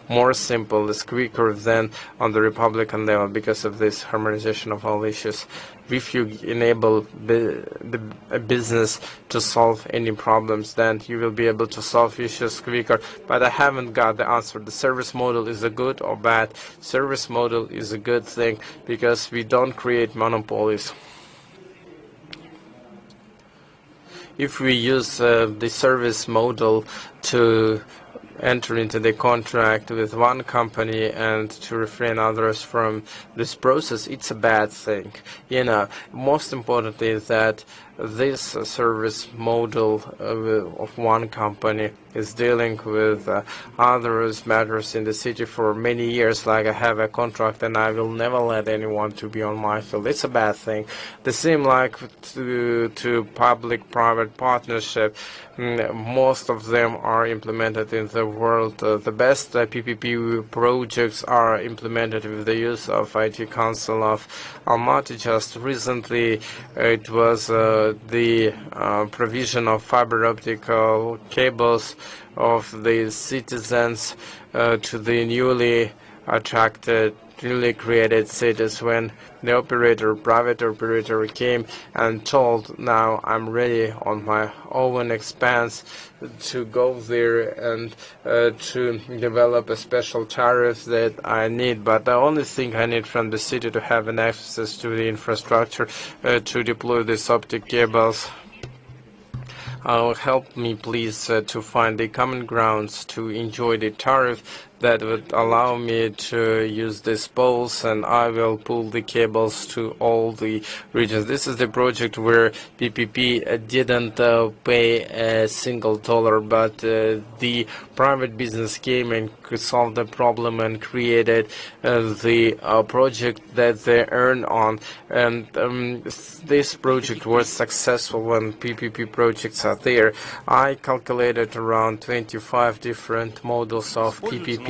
more simple, is quicker than on the Republican level because of this harmonization of all issues. If you enable the business to solve any problems, then you will be able to solve issues quicker. But I haven't got the answer. The service model is a good or bad? Service model is a good thing because we don't create monopolies. If we use the service model to enter into the contract with one company and to refrain others from this process, it's a bad thing. You know, most importantly is that this service model of one company is dealing with others matters in the city for many years, like I have a contract and I will never let anyone to be on my field. It's a bad thing. The same like to public-private partnership. Most of them are implemented in the world. The best PPP projects are implemented with the use of IT Council of Almaty. Just recently it was the provision of fiber optical cables of the citizens to the newly created cities, when the private operator came and told, now I'm ready on my own expense to go there and to develop a special tariff that I need, but the only thing I need from the city to have an access to the infrastructure to deploy these optic cables. help me please to find the common grounds to enjoy the tariff that would allow me to use these poles, and I will pull the cables to all the regions. This is the project where PPP didn't pay a single dollar, but the private business came and could solve the problem and created the project that they earn on. And this project was successful when PPP projects are there. I calculated around 25 different models of PPP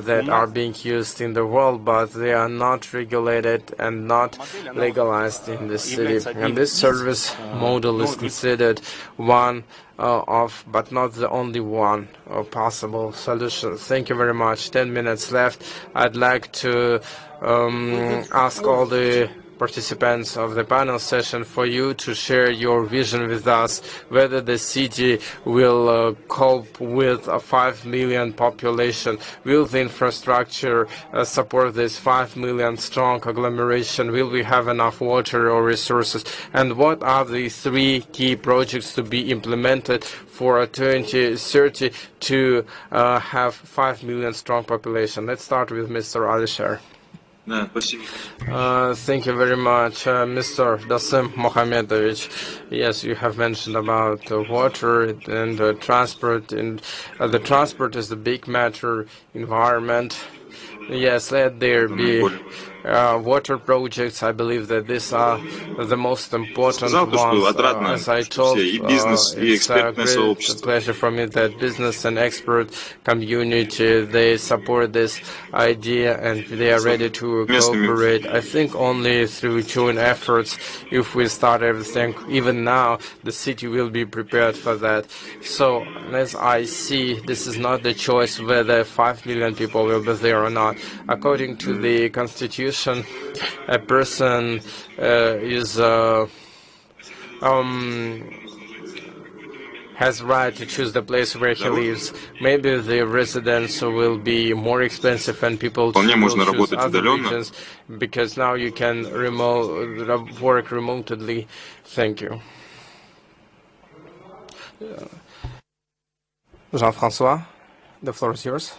that are being used in the world, but they are not regulated and not legalized in the city. And this service model is considered one but not the only one possible solution. Thank you very much. 10 minutes left. I'd like to ask all the participants of the panel session for you to share your vision with us, whether the city will cope with a 5 million population. Will the infrastructure support this 5 million strong agglomeration? Will we have enough water or resources? And what are the 3 key projects to be implemented for 2030 to have 5 million strong population? Let's start with Mr. Alisher. Thank you very much, Mr. Dasim Mohamedovich. Yes, you have mentioned about water and transport, and the transport is the big matter, environment. Yes, let there be water projects. I believe that these are the most important ones. As I told, it's a great pleasure for me that business and expert community, they support this idea and they are ready to cooperate. I think only through joint efforts, if we start everything, even now, the city will be prepared for that. So, as I see, this is not the choice whether 5 million people will be there or not. According to the Constitution, a person has right to choose the place where he lives. Maybe the residence will be more expensive and people will choose other regions, because now you can work remotely. Thank you. Jean-François, the floor is yours.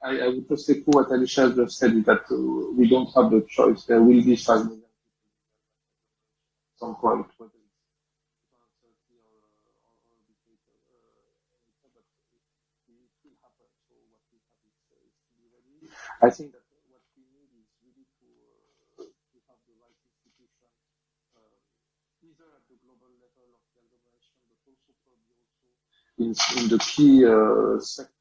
I would just echo what Alisha just said, that we don't have the choice. There will be 5 million at some point, whether it's 2030 or a bit later, but it will happen. So what we have is to be ready. I think that what we need is really to have the right institution, either at the global level of the agglomeration, but also probably also in the key sectors.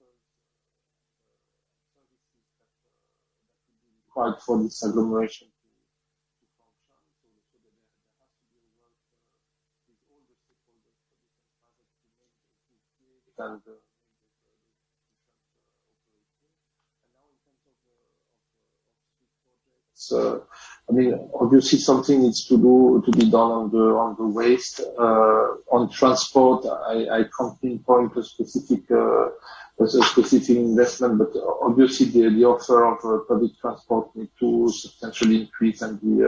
Required for this agglomeration to function, so that there has to be a work with all the stakeholders, public and private, to create and make the operating. And now in terms of street projects, I mean, obviously something needs to be done on the waste. On transport, I can't pinpoint a specific investment, but obviously the offer of public transport need to substantially increase and be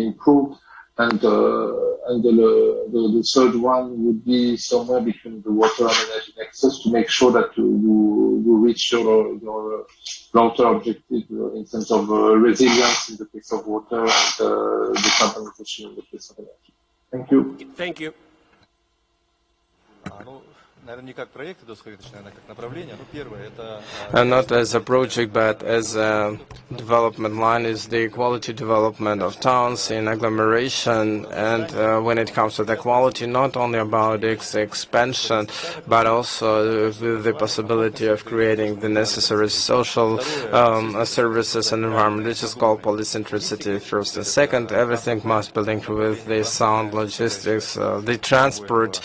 improved. And the third one would be somewhere between the water and energy nexus, to make sure that you reach your long-term objective in terms of resilience in the case of water and decarbonization in the case of energy. Thank you. Thank you. Not as a project, but as a development line, is the quality development of towns in agglomeration. And when it comes to the quality, not only about its expansion, but also with the possibility of creating the necessary social services and environment, which is called polycentricity first. And second, everything must be linked with the sound logistics, the transport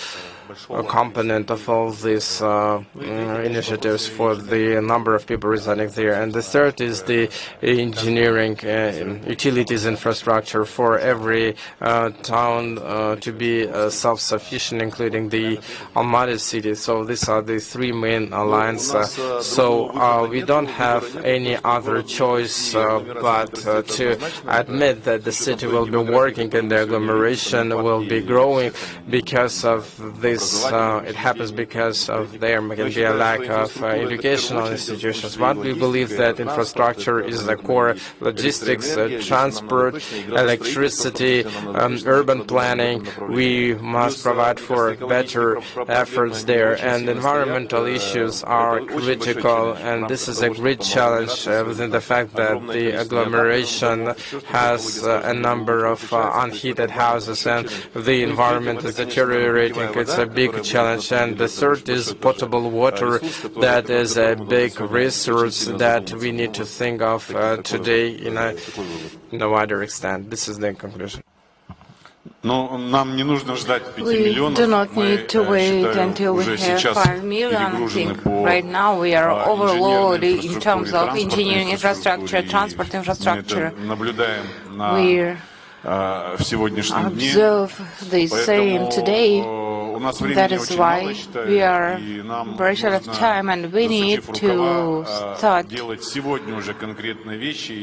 component of all these initiatives for the number of people residing there. And the third is the engineering utilities infrastructure for every town to be self-sufficient, including the Almaty city. So these are the three main lines. So we don't have any other choice but to admit that the city will be working and the agglomeration will be growing because of this. It happens because of there can be a lack of educational institutions. But we believe that infrastructure is the core: logistics, transport, electricity, urban planning. We must provide for better efforts there, and environmental issues are critical, and this is a great challenge within the fact that the agglomeration has a number of unheated houses and the environment is deteriorating. It's a big challenge. And the third is potable water. That is a big resource that we need to think of today in a wider extent. This is the conclusion. We do not need to wait until we have 5 million. I think right now we are overloaded in terms of engineering infrastructure, transport infrastructure. We observe the same today. That is why we are very short of time, and we need to start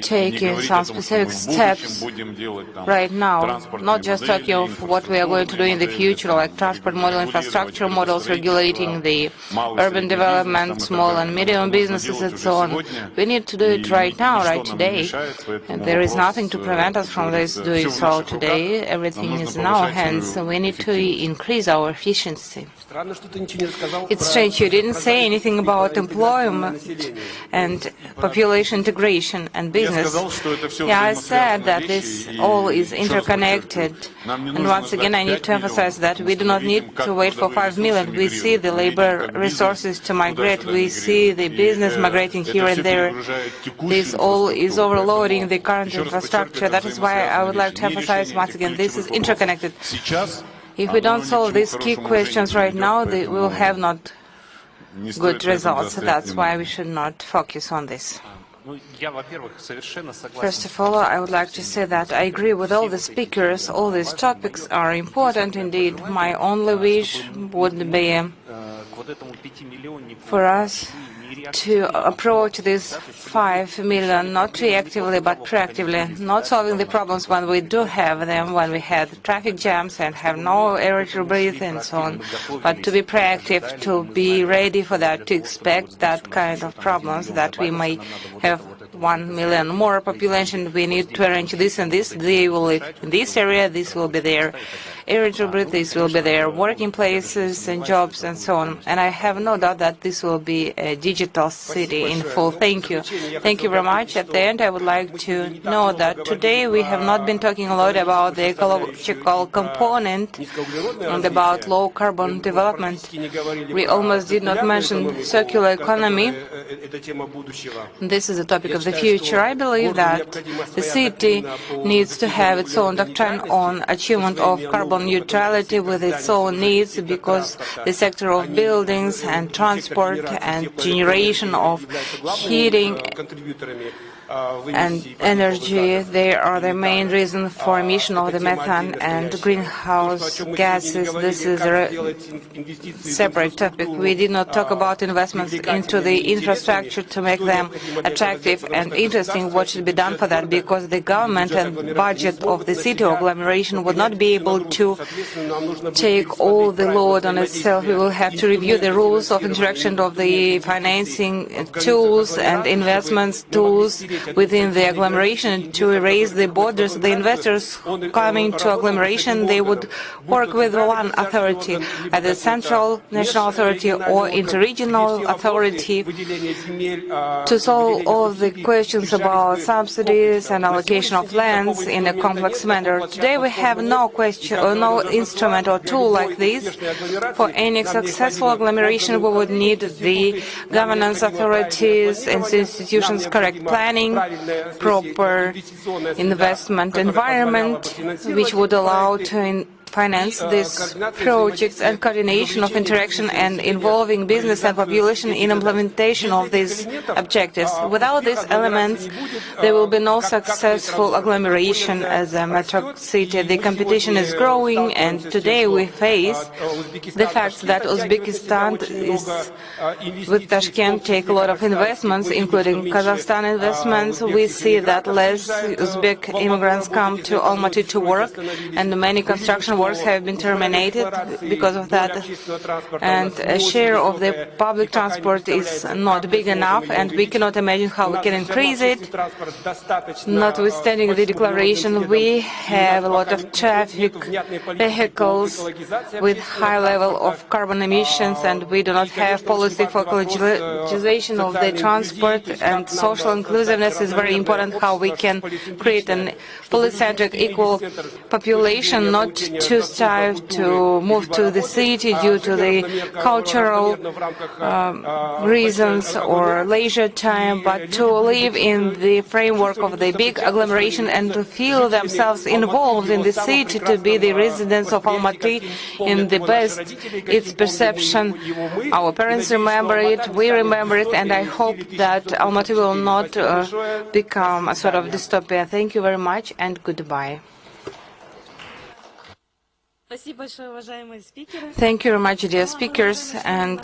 taking some specific steps right now, not just talking of what we are going to do in the future, like transport model, infrastructure models, regulating the urban development, small and medium businesses, and so on. We need to do it right now, right today, and there is nothing to prevent us from doing so today. Everything is in our hands, so we need to increase our efficiency. It's strange you didn't say anything about employment and population integration and business. Yeah, I said that this all is interconnected. And once again, I need to emphasize that we do not need to wait for 5 million. We see the labor resources to migrate. We see the business migrating here and there. This all is overloading the current infrastructure. That is why I would like to emphasize once again, this is interconnected. If we don't solve these key questions right now, we will have not good results. That's why we should not focus on this. First of all, I would like to say that I agree with all the speakers. All these topics are important indeed. My only wish would be for us to approach this 5 million not reactively but proactively, not solving the problems when we do have them, when we had traffic jams and have no air to breathe and so on, but to be proactive, to be ready for that, to expect that kind of problems, that we may have 1 million more population, we need to arrange this and this, they will live in this area, this will be their area to breathe, this will be their working places and jobs and so on. And I have no doubt that this will be a digital city in full. Thank you. Thank you very much. At the end, I would like to know that today we have not been talking a lot about the ecological component and about low carbon development. We almost did not mention circular economy. This is a topic of the future. I believe that the city needs to have its own doctrine on achievement of carbon neutrality with its own needs, because the sector of buildings and transport and generation of heating and energy, they are the main reason for emission of the methane and greenhouse gases. This is a separate topic. We did not talk about investments into the infrastructure to make them attractive and interesting. What should be done for that? Because the government and budget of the city agglomeration would not be able to take all the load on itself. We will have to review the rules of interaction of the financing tools and investments tools within the agglomeration to erase the borders. The investors coming to agglomeration, they would work with one authority, either central national authority or interregional authority, to solve all of the questions about subsidies and allocation of lands in a complex manner. Today we have no question or no instrument or tool like this. For any successful agglomeration, we would need the governance authorities and institutions, correct planning, proper investment environment, which would allow to finance these projects and coordination of interaction and involving business and population in implementation of these objectives. Without these elements, there will be no successful agglomeration as a metro city. The competition is growing, and today we face the fact that Uzbekistan is, with Tashkent, take a lot of investments, including Kazakhstan investments. We see that less Uzbek immigrants come to Almaty to work, and many construction works have been terminated because of that. And a share of the public transport is not big enough, and we cannot imagine how we can increase it. Notwithstanding the declaration, we have a lot of traffic, vehicles with high level of carbon emissions, and we do not have policy for ecologization of the transport, and social inclusiveness is very important, how we can create an polycentric equal population, not to strive to move to the city due to the cultural reasons or leisure time, but to live in the framework of the big agglomeration and to feel themselves involved in the city, to be the residents of Almaty in the best its perception. Our parents remember it, we remember it, and I hope that Almaty will not become a sort of dystopia. Thank you very much and goodbye. Thank you very much, dear speakers, and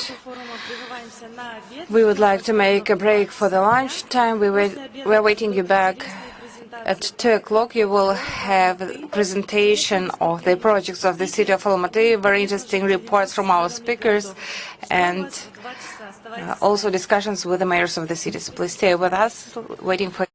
we would like to make a break for the lunch time. We're waiting you back at 2 o'clock. You will have a presentation of the projects of the city of Almaty, very interesting reports from our speakers, and also discussions with the mayors of the cities. Please stay with us, waiting for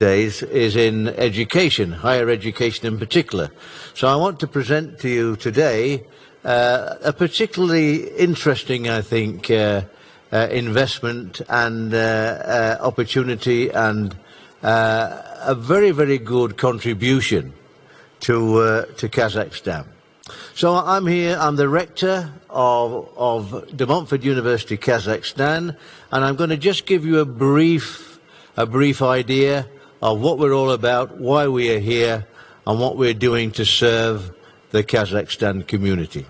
days is in education, higher education in particular. So I want to present to you today a particularly interesting, I think, investment and opportunity and a very, very good contribution to Kazakhstan. So I'm here, I'm the rector of De Montfort University, Kazakhstan, and I'm going to just give you a brief idea of what we're all about, why we are here, and what we're doing to serve the Kazakhstan community.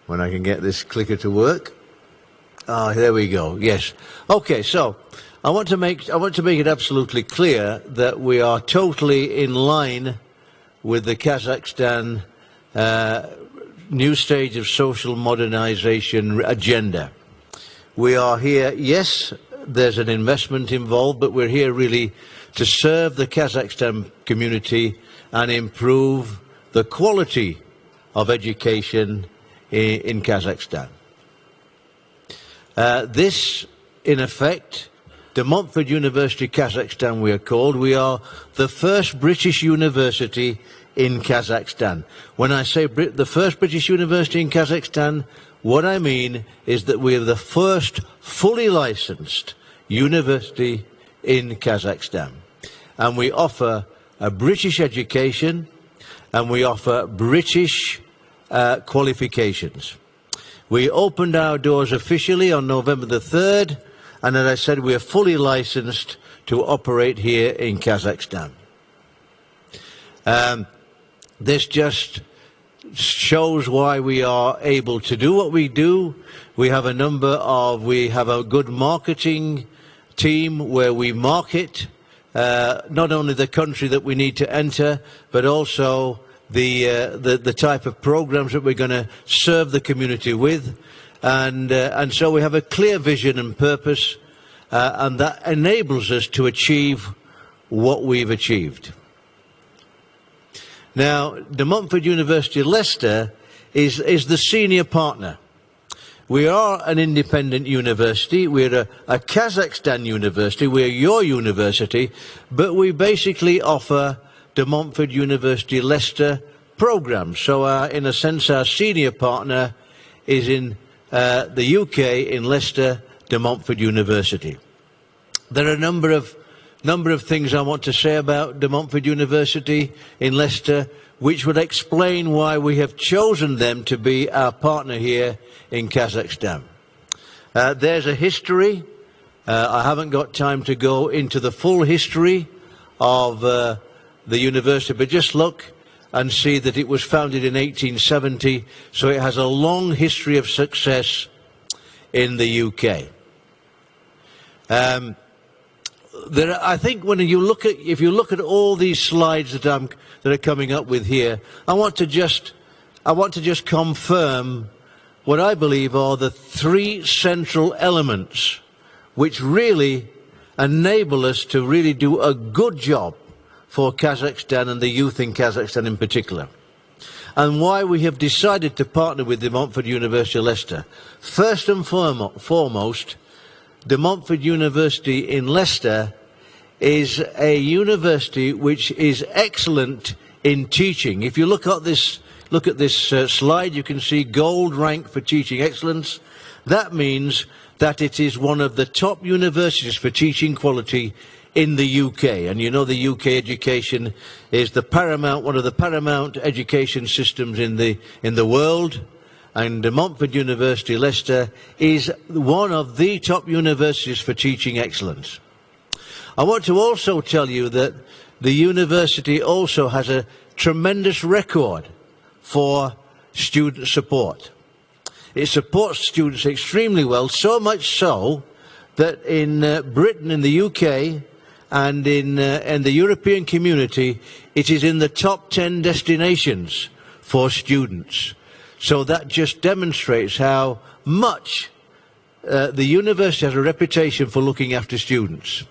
When I can get this clicker to work. Ah, there we go. Yes. Okay, so I want to make it absolutely clear that we are totally in line with the Kazakhstan new stage of social modernization agenda. We are here, yes, there's an investment involved, but we're here really to serve the Kazakhstan community and improve the quality of education in Kazakhstan. This, in effect, De Montfort University, Kazakhstan, we are called. We are the first British university in Kazakhstan. When I say the first British university in Kazakhstan, what I mean is that we are the first fully licensed university in Kazakhstan. And we offer a British education and we offer British qualifications. We opened our doors officially on November the 3rd, and as I said, we are fully licensed to operate here in Kazakhstan. This just shows why we are able to do what we do. We have a good marketing team where we market not only the country that we need to enter, but also the type of programs that we're going to serve the community with, and so we have a clear vision and purpose, and that enables us to achieve what we've achieved. Now, De Montfort University Leicester is the senior partner. We are an independent university. We're a Kazakhstan university. We're your university, but we basically offer De Montfort University Leicester programs. So in a sense, our senior partner is in the UK, in Leicester, De Montfort University. There are a number of things I want to say about De Montfort University in Leicester, which would explain why we have chosen them to be our partner here in Kazakhstan. There's a history. I haven't got time to go into the full history of the university, but just look and see that it was founded in 1870, so it has a long history of success in the UK. I think if you look at all these slides that are coming up with here, I want to just confirm what I believe are the three central elements which really enable us to really do a good job for Kazakhstan and the youth in Kazakhstan in particular, and why we have decided to partner with De Montfort University Leicester. First and foremost, De Montfort University in Leicester is a university which is excellent in teaching. If you look at this slide, you can see gold rank for teaching excellence. That means that it is one of the top universities for teaching quality in the UK, and you know the UK education is one of the paramount education systems in the world, and De Montfort University Leicester is one of the top universities for teaching excellence. I want to also tell you that the university also has a tremendous record for student support. It supports students extremely well, so much so that in Britain, in the UK, and in the European community, it is in the top 10 destinations for students. So that just demonstrates how much the university has a reputation for looking after students.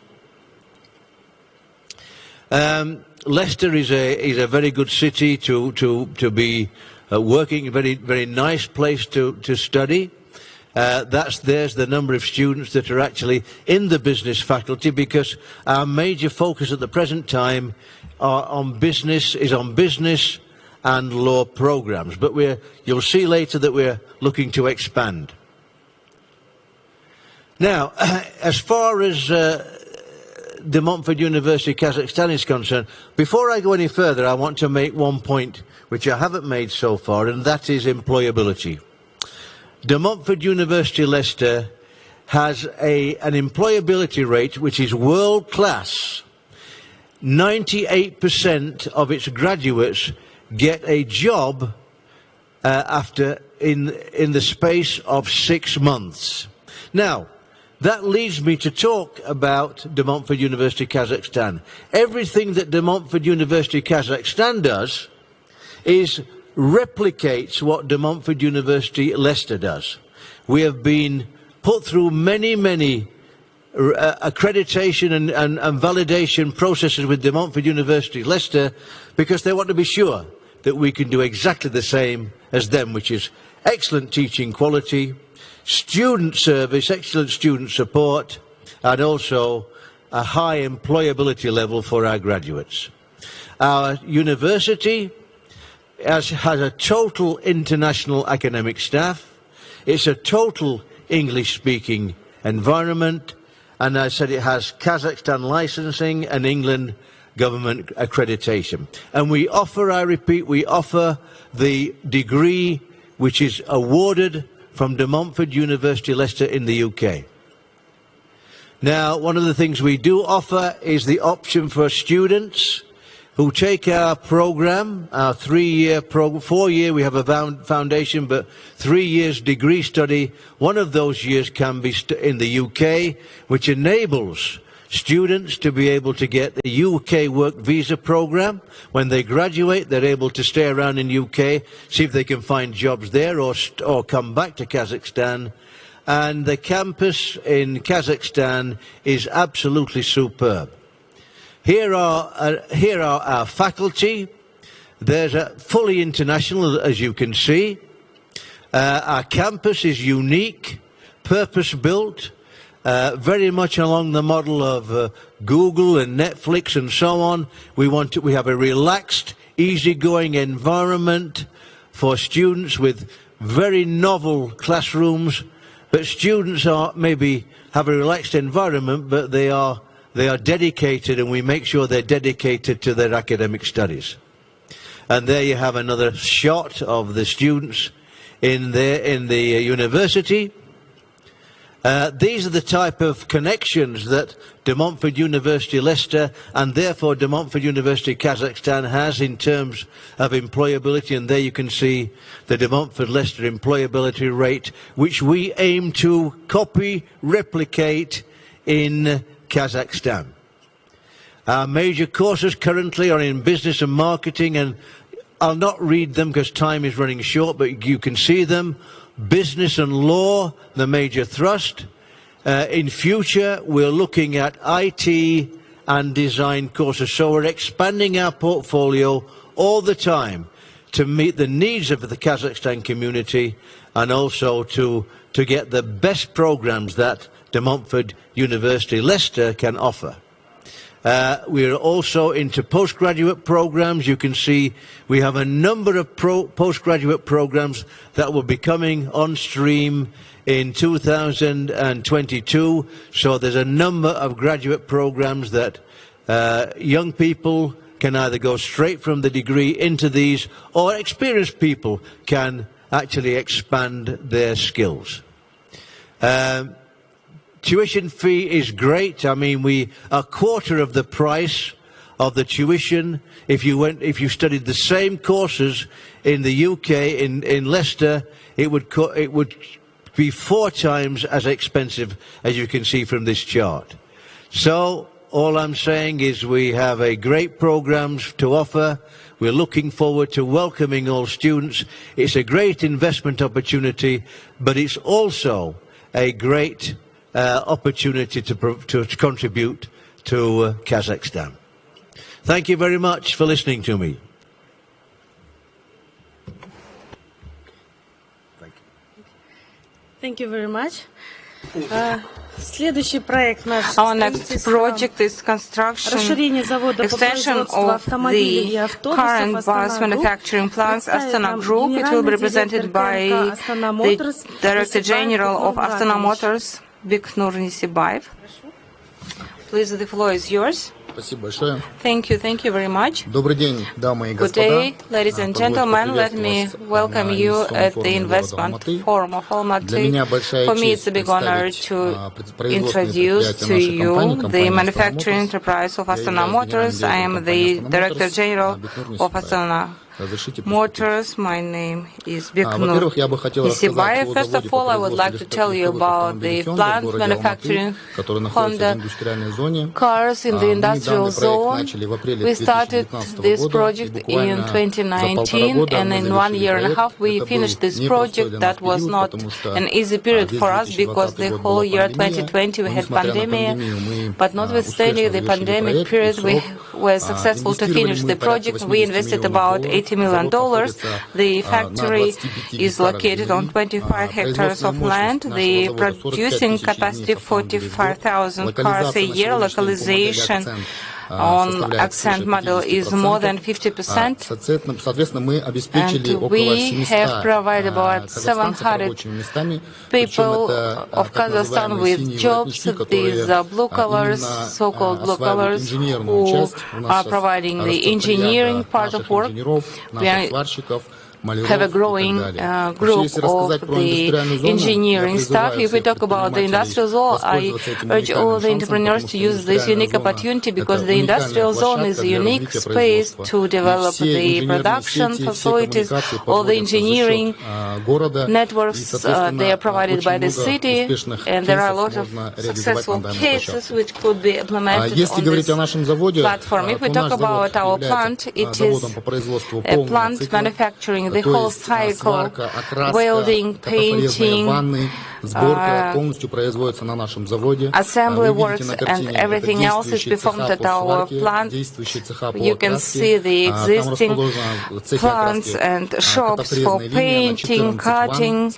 Leicester is a very good city to be working, a very nice place to study. There's the number of students that are actually in the business faculty, because our major focus at the present time is on business and law programs. But you'll see later that we're looking to expand. Now, as far as De Montfort University, Kazakhstan is concerned, before I go any further, I want to make one point which I haven't made so far, and that is employability. De Montfort University Leicester has an employability rate which is world class. 98% of its graduates get a job in the space of 6 months. Now, that leads me to talk about De Montfort University Kazakhstan. Everything that De Montfort University Kazakhstan does replicates what De Montfort University Leicester does. We have been put through many accreditation and validation processes with De Montfort University Leicester, because they want to be sure that we can do exactly the same as them, which is excellent teaching quality, student service, excellent student support, and also a high employability level for our graduates. Our university has a total international academic staff. It's a total English-speaking environment, and I said it has Kazakhstan licensing and England government accreditation. And we offer, I repeat, we offer the degree which is awarded from De Montfort University Leicester in the UK. Now, one of the things we do offer is the option for students who take our program, our 3-year program, 4-year, we have a foundation, but 3 years degree study. One of those years can be in the UK, which enables students to be able to get the UK work visa program. When they graduate, they're able to stay around in UK, see if they can find jobs there or come back to Kazakhstan. And the campus in Kazakhstan is absolutely superb. Here are our faculty. There's a fully international, as you can see. Our campus is unique, purpose-built, very much along the model of Google and Netflix and so on. We have a relaxed, easygoing environment for students with very novel classrooms. But students maybe have a relaxed environment, but they are dedicated, and we make sure they're dedicated to their academic studies. And there you have another shot of the students in the university. These are the type of connections that De Montfort University Leicester and therefore De Montfort University Kazakhstan has in terms of employability, and there you can see the De Montfort Leicester employability rate, which we aim to copy, replicate in Kazakhstan. Our major courses currently are in business and marketing, and I'll not read them because time is running short, but you can see them. Business and law, the major thrust. In future, we're looking at IT and design courses. So we're expanding our portfolio all the time to meet the needs of the Kazakhstan community, and also to get the best programs that De Montfort University Leicester can offer. We're also into postgraduate programs. You can see we have a number of postgraduate programs that will be coming on stream in 2022. So there's a number of graduate programs that young people can either go straight from the degree into these, or experienced people can actually expand their skills. Tuition fee is great. I mean, a quarter of the price of the tuition if you studied the same courses in the UK in Leicester, it would be 4 times as expensive, as you can see from this chart. So all I'm saying is we have a great programs to offer. We're looking forward to welcoming all students. It's a great investment opportunity, but it's also a great opportunity to contribute to Kazakhstan. Thank you very much for listening to me. Thank you very much. Следующий проект наш. Our next project is construction extension of the current bus manufacturing plants Astana Group. It will be represented by the Director General of Astana Motors, Biknur Nisibayev. Please, the floor is yours. Thank you very much. Good day, ladies and gentlemen. Let me welcome you at the Investment Forum of Almaty. For me, it's a big honor to introduce to you the manufacturing enterprise of Astana Motors. I am the Director General of Astana Motors. My name is Biknur Nisibayev. First of all, I would like to tell you about the plant manufacturing Honda cars in the industrial zone. We started this project in 2019, and in 1.5 years we finished this project. That was not an easy period for us because the whole year 2020 we had pandemic, but notwithstanding the pandemic period, we were successful to finish the project. We invested about $80 million. The factory is located on 25 hectares of land. The producing capacity 45,000 cars a year. Localization on accent model is more than 50%, and we have provided about 700 people of Kazakhstan with jobs. These are blue collars, so-called blue collars, who are providing the engineering part of work. We have a growing group of the engineering staff. If we talk about the industrial zone, I urge all the entrepreneurs to use this unique opportunity because the industrial zone is a unique space to develop the production facilities. All the engineering networks, they are provided by the city, and there are a lot of successful cases which could be implemented on this platform. If we talk about our plant, it is a plant manufacturing the whole cycle, welding, painting, assembly works, and everything else is performed at our plant. You can see the existing plants and shops for painting, cutting,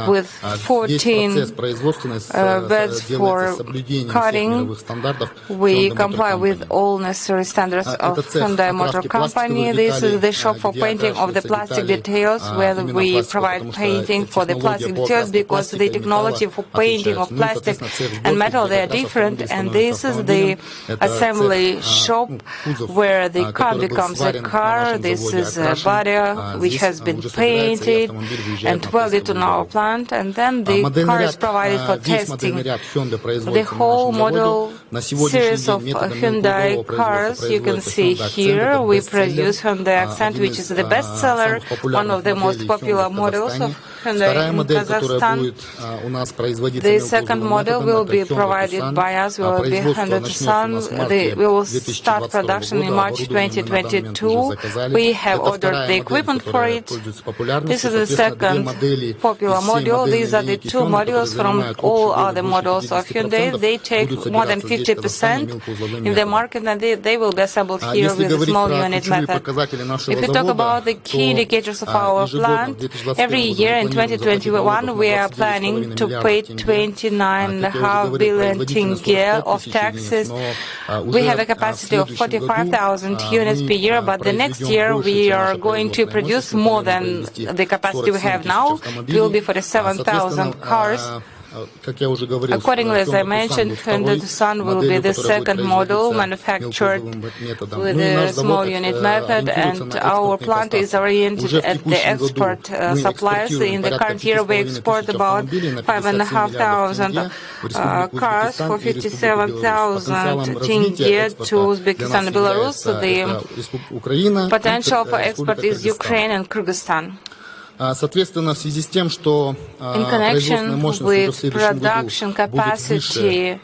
with 14 beds for cutting. We comply with all necessary standards of Hyundai Motor Company. This is the shop for painting of the plastic details, where we provide painting for the plastic details because the technology for painting of plastic and metal, they are different, and this is the assembly shop where the car becomes a car. This is a body which has been painted and welded on our plant, and then the car is provided for testing. The whole model series of Hyundai cars you can see here. We produce Hyundai Accent, which is the best seller, one of the most popular models of Hyundai in Kazakhstan. The second model will be provided by us, will be Hyundai Tucson. We will start production in March 2022. We have ordered the equipment for it. This is the second popular model. These are the two models from all other models of Hyundai. They take more than 50% in the market, and they will be assembled here with a small unit method. If we talk about the key indicators of our plant, every year in 2021 we are planning to pay 29.5 billion tenge of taxes. We have a capacity of 45,000 units per year, but the next year we are going to produce more than the capacity we have now. It will be 47,000 cars. Accordingly, as I mentioned, Hyundai Tucson will be the second model manufactured with a small unit method, and our plant is oriented at the export suppliers. In the current year, we export about 5,500 cars for 57,000 tenge to Uzbekistan and Belarus. The potential for export is Ukraine and Kyrgyzstan. In connection with production capacity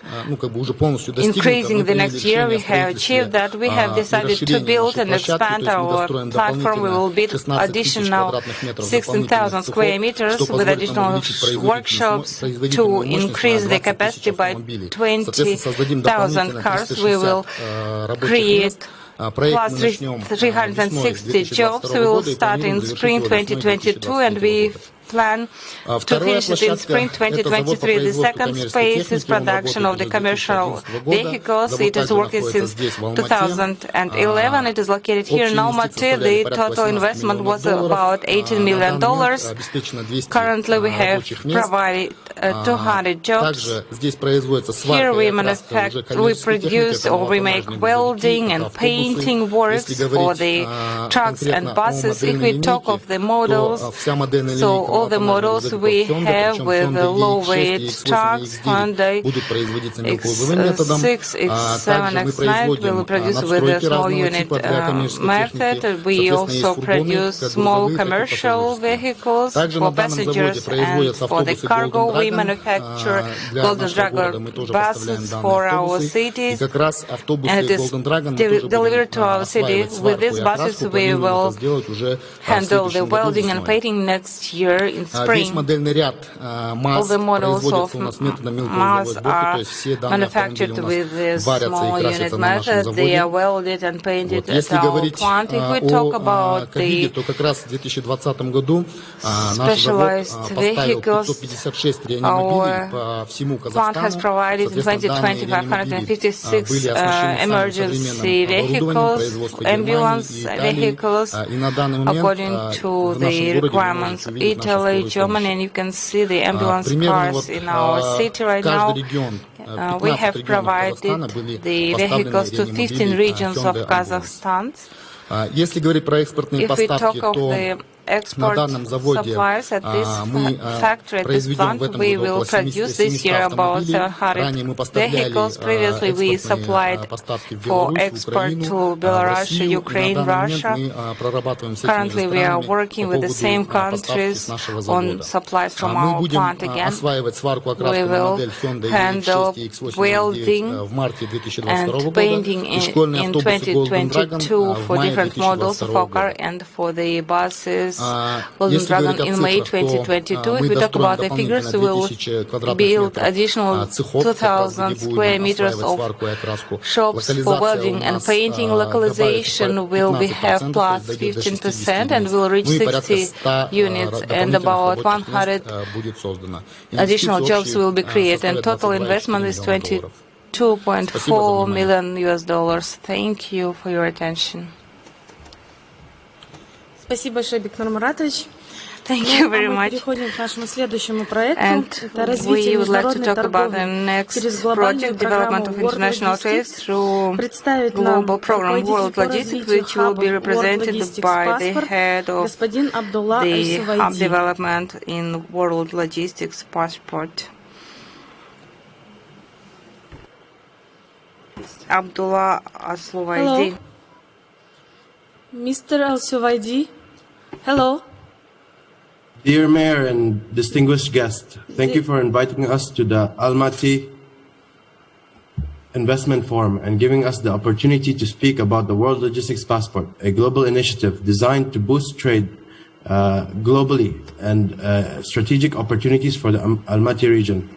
increasing the next year, we have achieved that. We have decided to build and expand our platform. We will build additional 16,000 square meters with additional workshops to increase the capacity by 20,000 cars. We will create plus 360 jobs. We will start in spring 2022, and we plan to finish it in spring 2023. The second phase is production of the commercial vehicles. It is working since 2011. It is located here in Almaty. The total investment was about $18 million. Currently, we have provided 200 jobs. Here we produce or we make welding and painting works for the trucks and buses. If we talk of the models, so all the models we have with the low-weight trucks, Hyundai X6, X7, X9 will produce with a small unit method. We also produce small commercial vehicles for passengers and for the cargo. We manufacture Golden Dragon buses for our cities, and it is delivered to our city. With these buses, we will handle the welding and painting next year in spring. All the models of MAS are manufactured with this small unit method. They are welded and painted at our plant. If we talk about the specialized vehicles, our plant has provided in 2020 556 emergency vehicles, ambulance vehicles, according to the requirements of Italy, Germany, and you can see the ambulance cars in our city right now. We have provided the vehicles to 15 regions of Kazakhstan. If we talk of the export supplies at this factory, at this plant, we will produce this year about 100 vehicles. Previously, we supplied for export to Belarus, Ukraine, Russia. Currently, we are working with the same countries on supplies from our plant again. We will handle welding and painting in 2022 for different models of our car and for the buses. Golden Dragon in May 2022. If we talk about the figures, we will build additional 2,000 square meters of shops for welding and painting. Localization will have plus 15% and will reach 60 units, and about 100 additional jobs will be created. And total investment is $22.4 million US. Thank you for your attention. Thank you very much. And we would like to talk about the next project, development of international trade through global program World Logistics, which will be represented by the head of the hub development in World Logistics Passport, Abdullah Aslovaidi. Mr. Al-Suwaidi, hello. Dear Mayor and distinguished guests, thank you for inviting us to the Almaty Investment Forum and giving us the opportunity to speak about the World Logistics Passport, a global initiative designed to boost trade globally and strategic opportunities for the Almaty region.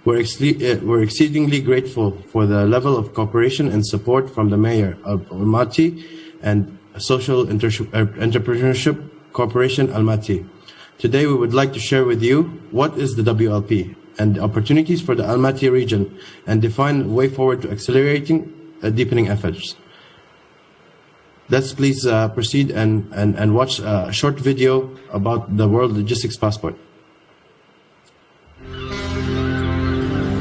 We're exceedingly grateful for the level of cooperation and support from the Mayor of Almaty and Social Entrepreneurship Corporation Almaty. Today we would like to share with you what is the WLP and the opportunities for the Almaty region and define a way forward to accelerating deepening efforts. Let's please proceed and watch a short video about the World Logistics Passport.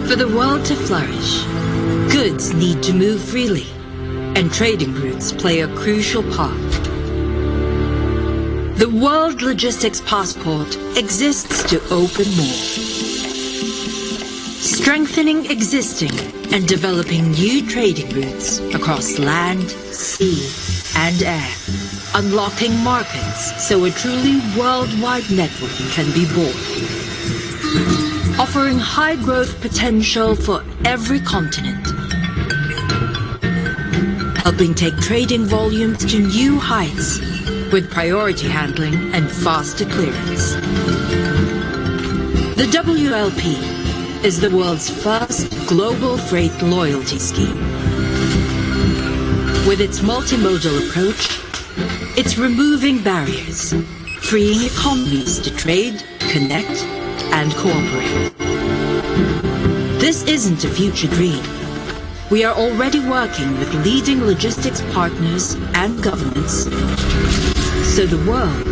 For the world to flourish, goods need to move freely, and trading routes play a crucial part. The World Logistics Passport exists to open more, strengthening existing and developing new trading routes across land, sea, and air, unlocking markets so a truly worldwide network can be born, offering high growth potential for every continent, helping take trading volumes to new heights with priority handling and faster clearance. The WLP is the world's first global freight loyalty scheme. With its multimodal approach, it's removing barriers, freeing economies to trade, connect, and cooperate. This isn't a future dream. We are already working with leading logistics partners and governments so the world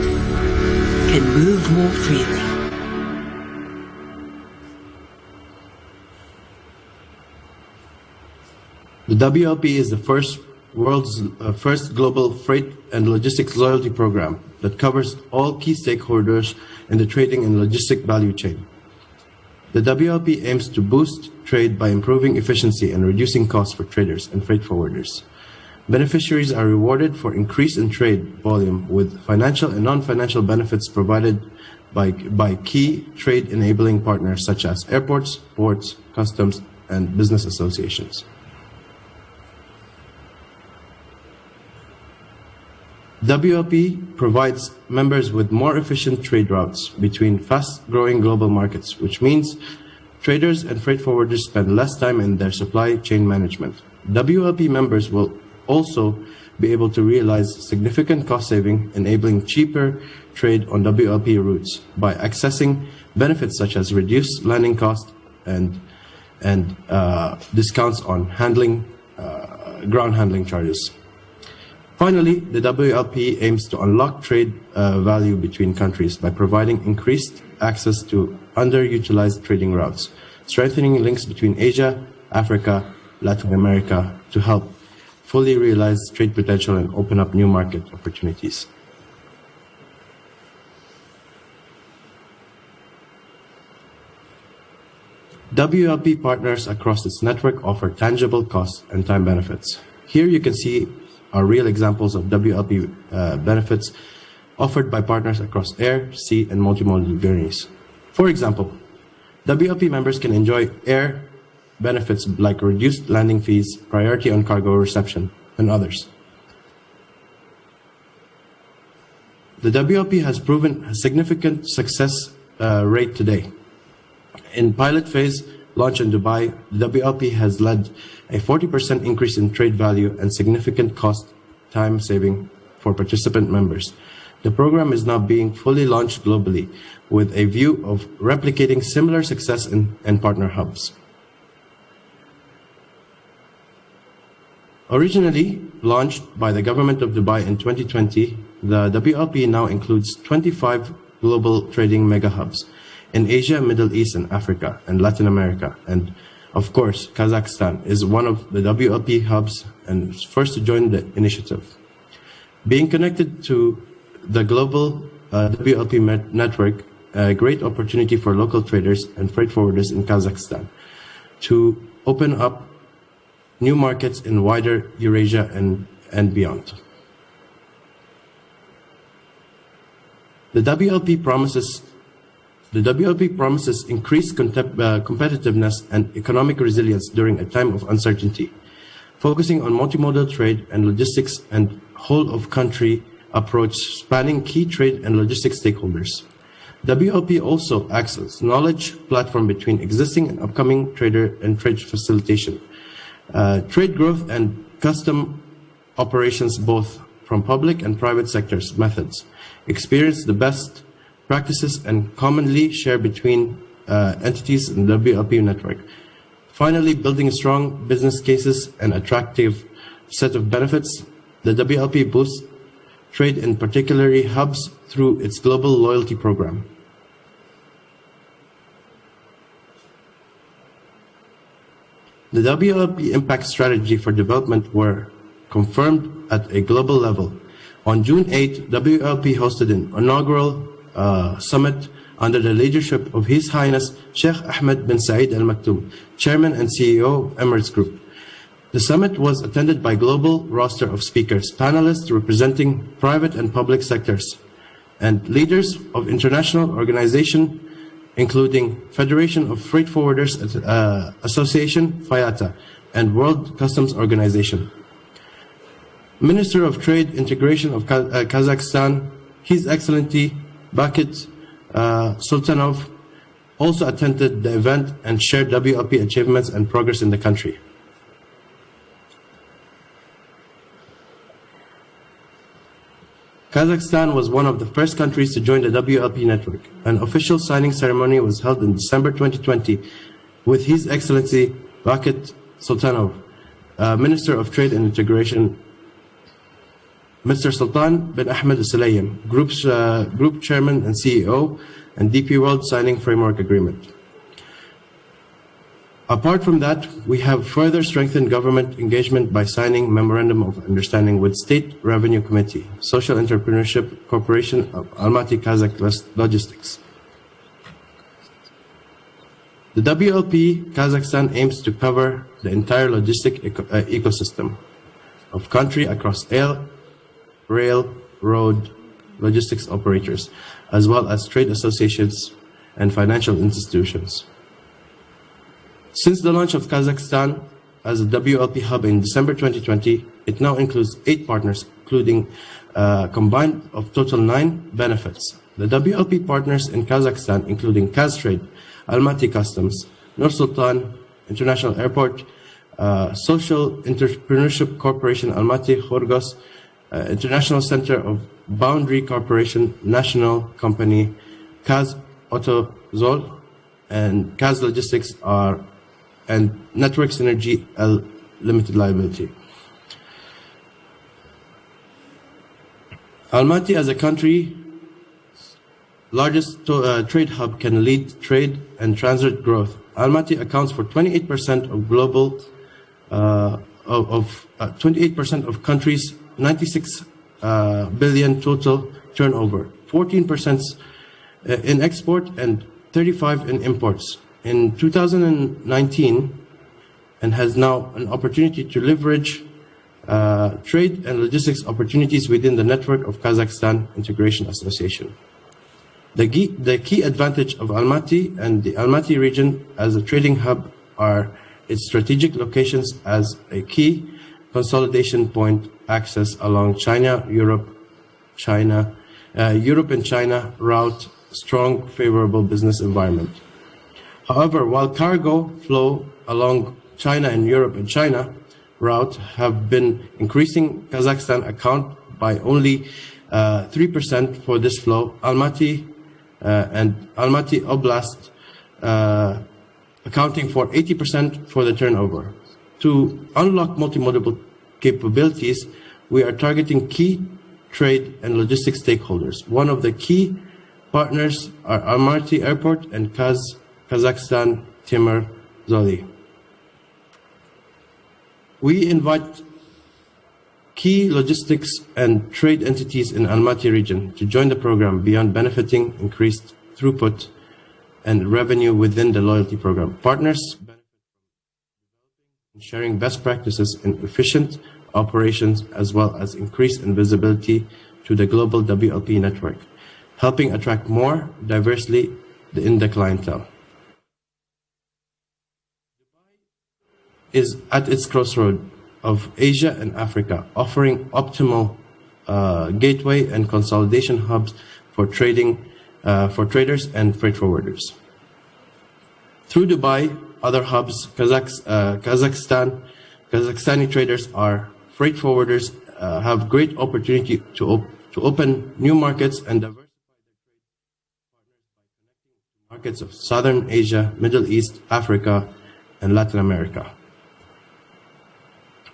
can move more freely. The WLP is the world's first global freight and logistics loyalty program that covers all key stakeholders in the trading and logistic value chain. The WLP aims to boost trade by improving efficiency and reducing costs for traders and freight forwarders. Beneficiaries are rewarded for increase in trade volume with financial and non-financial benefits provided by key trade-enabling partners such as airports, ports, customs, and business associations. WLP provides members with more efficient trade routes between fast-growing global markets, which means traders and freight forwarders spend less time in their supply chain management. WLP members will also be able to realize significant cost saving, enabling cheaper trade on WLP routes by accessing benefits such as reduced landing costs and discounts on ground handling charges. Finally, the WLP aims to unlock trade value between countries by providing increased access to underutilized trading routes, strengthening links between Asia, Africa, Latin America to help fully realize trade potential and open up new market opportunities. WLP partners across its network offer tangible cost and time benefits. Here you can see are real examples of WLP benefits offered by partners across air, sea, and multimodal journeys. For example, WLP members can enjoy air benefits like reduced landing fees, priority on cargo reception, and others. The WLP has proven a significant success rate today. In pilot phase launch in Dubai, the WLP has led a 40% increase in trade value and significant cost time saving for participant members. The program is now being fully launched globally with a view of replicating similar success in partner hubs. Originally launched by the government of Dubai in 2020, the WLP now includes 25 global trading mega hubs in Asia, Middle East, and Africa, and Latin America. And of course, Kazakhstan is one of the WLP hubs and is first to join the initiative. Being connected to the global WLP network, a great opportunity for local traders and freight forwarders in Kazakhstan to open up new markets in wider Eurasia and beyond. The WLP promises increased competitiveness and economic resilience during a time of uncertainty, focusing on multimodal trade and logistics and whole-of-country approach spanning key trade and logistics stakeholders. WLP also acts as knowledge platform between existing and upcoming trader and trade facilitation, trade growth and custom operations both from public and private sectors methods, experience the best practices and commonly share between entities in the WLP network. Finally, building strong business cases and attractive set of benefits, the WLP boosts trade in particularly hubs through its global loyalty program. The WLP impact strategy for development were confirmed at a global level. On June 8, WLP hosted an inaugural summit under the leadership of His Highness Sheikh Ahmed bin Saeed Al Maktoum, Chairman and CEO of Emirates Group. The summit was attended by a global roster of speakers, panelists representing private and public sectors, and leaders of international organizations, including Federation of Freight Forwarders Association, FIATA, and World Customs Organization. Minister of Trade Integration of Kazakhstan, His Excellency Bakit Sultanov, also attended the event and shared WLP achievements and progress in the country. Kazakhstan was one of the first countries to join the WLP network. An official signing ceremony was held in December 2020 with His Excellency Vakit Sultanov, Minister of Trade and Integration, Mr. Sultan bin Ahmed Al-Sulayem, Group Chairman and CEO, and DP World signing framework agreement. Apart from that, we have further strengthened government engagement by signing Memorandum of Understanding with State Revenue Committee, Social Entrepreneurship Corporation of Almaty Kazakh Logistics. The WLP Kazakhstan aims to cover the entire logistic ecosystem of country across air, rail, road, logistics operators, as well as trade associations and financial institutions. Since the launch of Kazakhstan as a WLP hub in December 2020, it now includes 8 partners, including combined of total 9 benefits. The WLP partners in Kazakhstan, including Kaztrade, Almaty Customs, Nur Sultan International Airport, Social Entrepreneurship Corporation Almaty Khorgos, International Center of Boundary Corporation, National Company, Kaz Autozol, and Kaz Logistics and Network Synergy L Limited Liability. Almaty as a country largest trade hub can lead trade and transit growth. Almaty accounts for 28% of global 28% of countries' 96 billion total turnover, 14% in export and 35% in imports. In 2019, and has now an opportunity to leverage trade and logistics opportunities within the network of Kazakhstan Integration Association. The key advantage of Almaty and the Almaty region as a trading hub are its strategic locations as a key consolidation point access along Europe and China route, strong favorable business environment. However, while cargo flow along China and Europe and China route have been increasing, Kazakhstan account by only 3% for this flow. Almaty and Almaty Oblast accounting for 80% for the turnover. To unlock multimodal capabilities, we are targeting key trade and logistics stakeholders. One of the key partners are Almaty Airport and Kazakhstan Timur Zoli. We invite key logistics and trade entities in Almaty region to join the program beyond benefiting increased throughput and revenue within the loyalty program. Partners benefit from sharing best practices in efficient operations as well as increase in visibility to the global WLP network, helping attract more diversely in the clientele. Is at its crossroad of Asia and Africa, offering optimal gateway and consolidation hubs for trading, for traders and freight forwarders. Through Dubai, other hubs, Kazakhstani traders are freight forwarders, have great opportunity to open new markets and diversify their trade partners by connecting markets of Southern Asia, Middle East, Africa, and Latin America.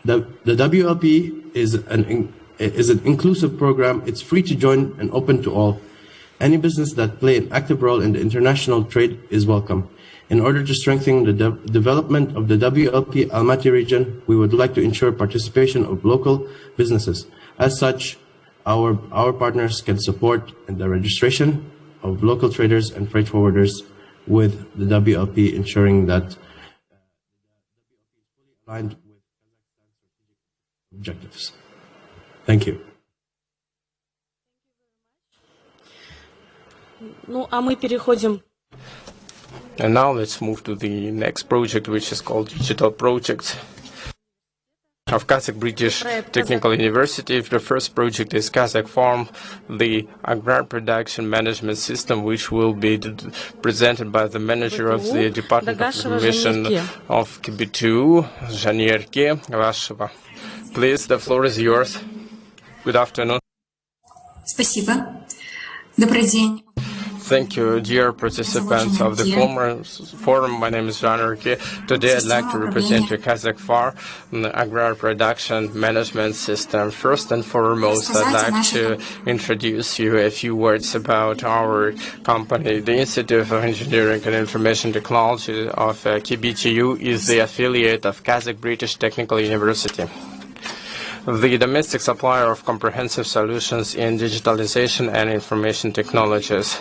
The WLP is an inclusive program. It's free to join and open to all. Any business that play an active role in the international trade is welcome. In order to strengthen the development of the WLP Almaty region, we would like to ensure participation of local businesses. As such, our partners can support the registration of local traders and freight forwarders with the WLP, ensuring that the WLP is fully aligned with objectives. Thank you. And now let's move to the next project, which is called Digital Project of Kazakh British Technical University. The first project is Kazakh Farm, the Agrar Production Management System, which will be presented by the manager of the Department of Information of KB2, Janierke Vasheva. Please, the floor is yours. Good afternoon. Спасибо. Добрый день. Thank you, dear participants of the forum. My name is John Urki. Today I'd like to represent the Kazakh Farm, the Agrar Production Management System. First and foremost, I'd like to introduce you a few words about our company. The Institute of Engineering and Information Technology of KBTU is the affiliate of Kazakh British Technical University, the domestic supplier of comprehensive solutions in digitalization and information technologies.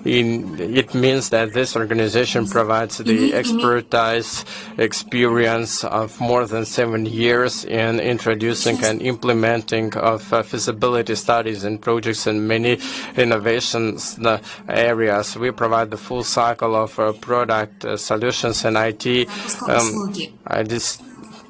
It means that this organization provides the expertise, experience of more than 7 years in introducing and implementing of feasibility studies and projects in many innovations areas. We provide the full cycle of product solutions and IT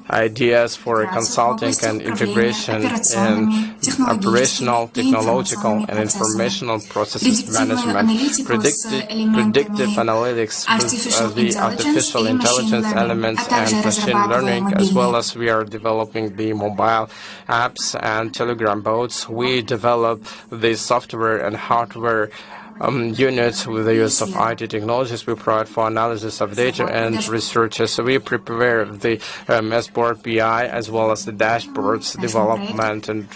ideas for consulting and integration in operational, technological, and informational processes management, predictive analytics with the artificial intelligence elements and machine learning, as well as we are developing the mobile apps and Telegram bots. We develop the software and hardware units with the use of IT technologies. We provide for analysis of data and research. So we prepare the Sport BI as well as the dashboards development and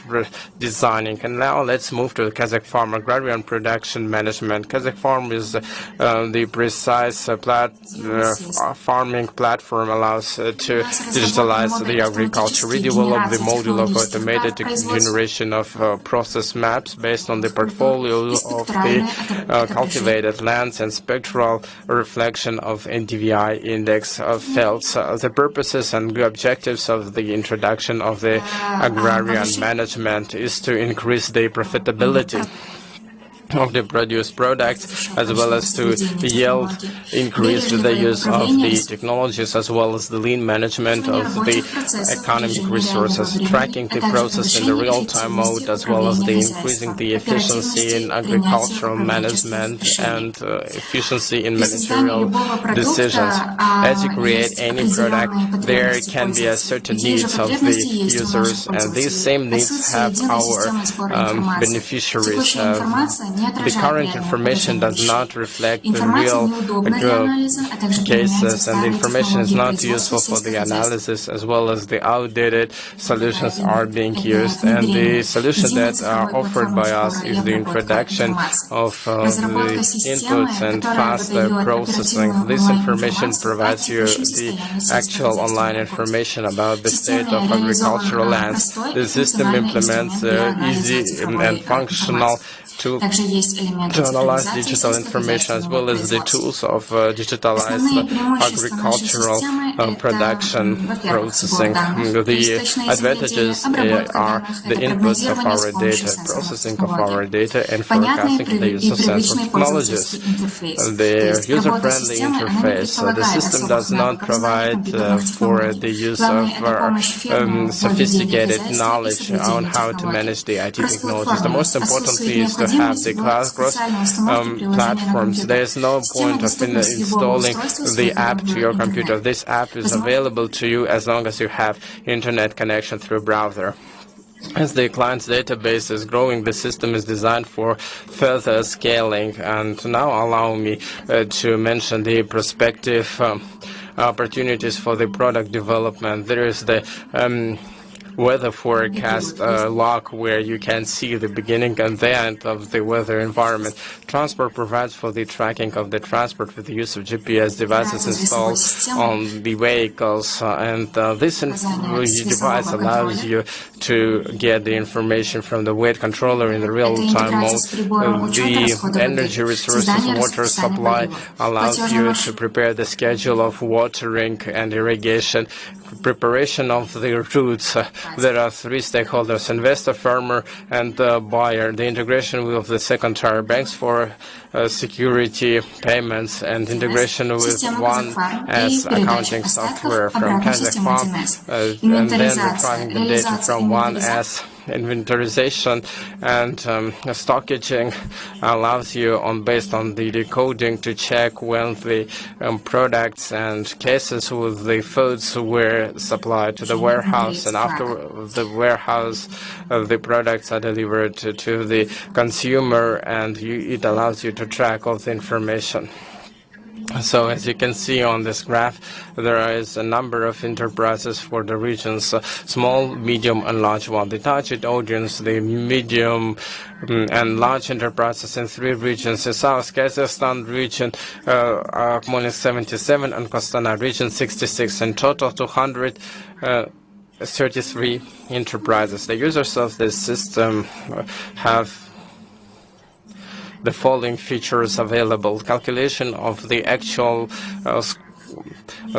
designing. And now let's move to the Kazakh Farm Agrarian Production Management. Kazakh Farm is the precise farming platform allows to digitalize the agriculture. We develop the module of automated generation of process maps based on the portfolio of the cultivated lands and spectral reflection of NDVI index of fields. The purposes and objectives of the introduction of the agrarian management is to increase the profitability of the produced products, as well as to yield, increase the use of the technologies, as well as the lean management of the economic resources, tracking the process in the real-time mode, as well as the increasing the efficiency in agricultural management and efficiency in managerial decisions. As you create any product, there can be a certain needs of the users, and these same needs have our beneficiaries. The current information does not reflect the real cases, and the information is not useful for the analysis, as well as the outdated solutions are being used. And the solution that are offered by us is the introduction of the inputs and faster processing. This information provides you the actual online information about the state of agricultural lands. The system implements easy and functional to analyze digital information, as well as the tools of digitalized agricultural production processing. The advantages are the inputs of our data, processing of our data, and forecasting the use of sensor technologies. The user-friendly interface. The system does not provide for the use of sophisticated knowledge on how to manage the IT technologies. The most important thing is to have the cross platforms. There is no point of installing the app to your computer. This app is available to you as long as you have internet connection through browser. As the client's database is growing, the system is designed for further scaling. And now allow me to mention the prospective opportunities for the product development. There is the weather forecast log, where you can see the beginning and the end of the weather environment. Transport provides for the tracking of the transport with the use of GPS devices installed on the vehicles, and this device allows you to get the information from the weight controller in the real-time mode. The energy resources water supply allows you to prepare the schedule of watering and irrigation. Preparation of the routes. There are three stakeholders: investor, farmer, and buyer. The integration with the second-tier banks for security payments, and integration with one as accounting software from Kazakh Farm, and then retrieving the data from one as inventorization and stockaging allows you, based on the decoding, to check when the products and cases with the foods were supplied to the warehouse, and after the warehouse, the products are delivered to the consumer, and it allows you to track all the information. So as you can see on this graph, there is a number of enterprises for the regions, small, medium, and large one. The target audience, the medium and large enterprises in 3 regions, the South Kazakhstan region, Akmolik 77, and Kostana region 66, in total 233 enterprises. The users of this system have the following features available: calculation of the actual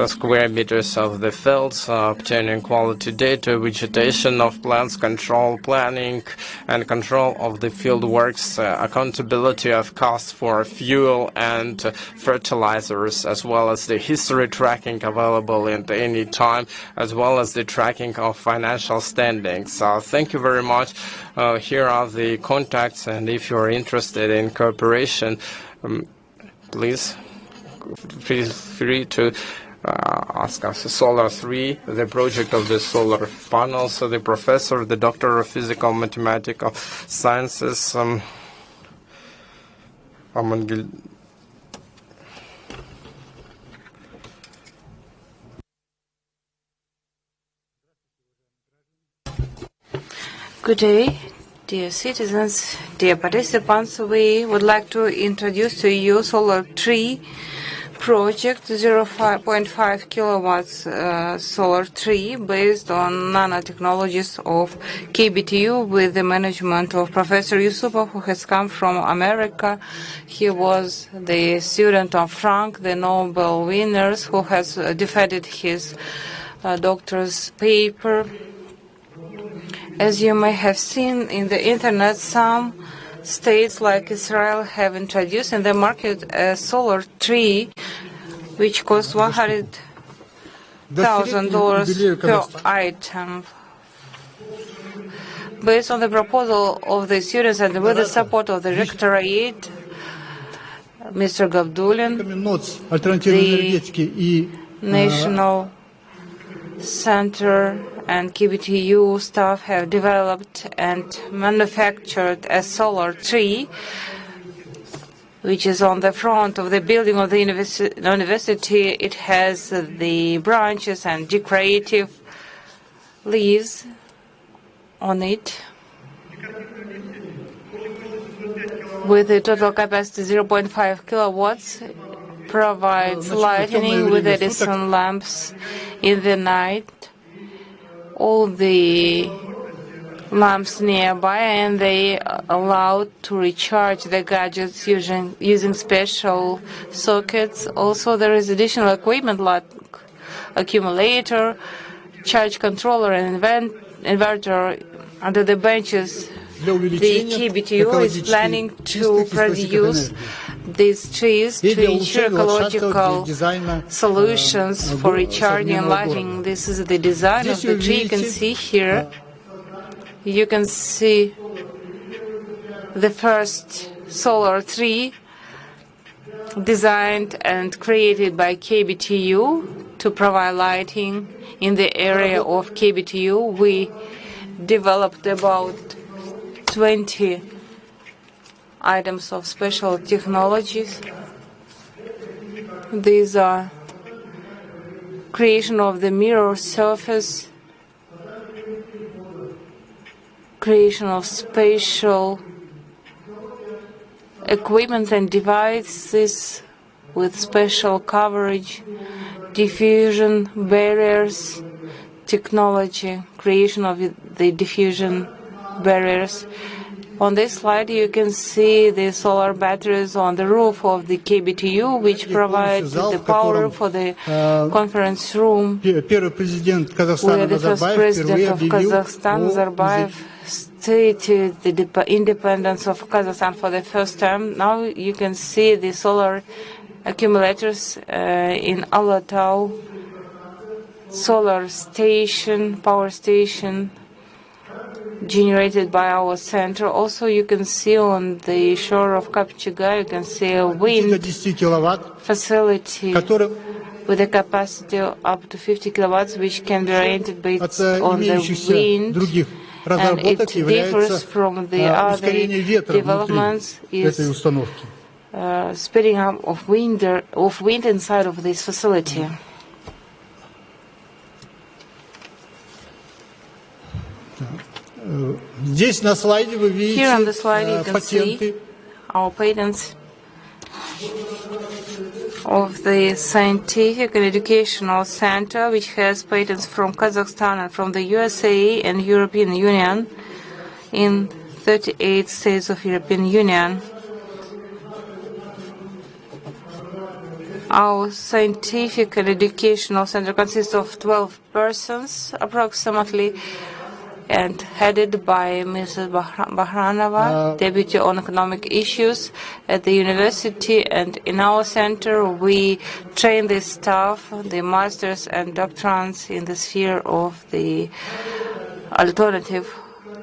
square meters of the fields, obtaining quality data, vegetation of plants, control, planning and control of the field works, accountability of costs for fuel and fertilizers, as well as the history tracking available at any time, as well as the tracking of financial standings. Thank you very much. Here are the contacts, and if you are interested in cooperation, please feel free to ask us. Solar 3, the project of the solar panels, the professor, the doctor of physical mathematical sciences, Good day, dear citizens, dear participants. We would like to introduce to you Solar 3 project, 0.5 kilowatts Solar 3, based on nanotechnologies of KBTU, with the management of Professor Yusupov, who has come from America. He was the student of Frank, the Nobel winners, who has defended his doctor's paper. As you may have seen in the internet, some states like Israel have introduced in the market a solar tree which costs $100,000 per item. Based on the proposal of the students and with the support of the rectorate, Mr. Gavdulin, the National Center and KBTU staff have developed and manufactured a solar tree, which is on the front of the building of the university. It has the branches and decorative leaves on it, with a total capacity 0.5 kilowatts. Provides lighting with Edison lamps in the night, all the lamps nearby, and they allowed to recharge the gadgets using special sockets. Also, there is additional equipment like accumulator, charge controller, and inverter under the benches. The KBTU is planning to produce these trees to ensure ecological solutions for recharging and lighting. This is the design of the tree. You can see here. You can see the first solar tree designed and created by KBTU to provide lighting in the area of KBTU. We developed about 20 items of special technologies. These are creation of the mirror surface, creation of spatial equipment and devices with special coverage, diffusion barriers technology, creation of the diffusion barriers. On this slide, you can see the solar batteries on the roof of the KBTU, which provides the power for the conference room, where the first president of Kazakhstan, Nazarbayev, stated the independence of Kazakhstan for the first time. Now you can see the solar accumulators in Almaty solar station, power station, generated by our center. Also, you can see on the shore of Kapchiga, you can see a wind facility with a capacity of up to 50 kilowatts, which can be oriented based on the wind, and it differs from the other developments is speeding up of wind inside of this facility. Here on the slide you can see our patents of the Scientific and Educational Center, which has patents from Kazakhstan and from the USA and European Union in 38 states of European Union. Our Scientific and Educational Center consists of 12 persons approximately, and headed by Mrs. Bahranova, Deputy on Economic Issues at the university. And in our center, we train the staff, the masters and doctorants in the sphere of the alternative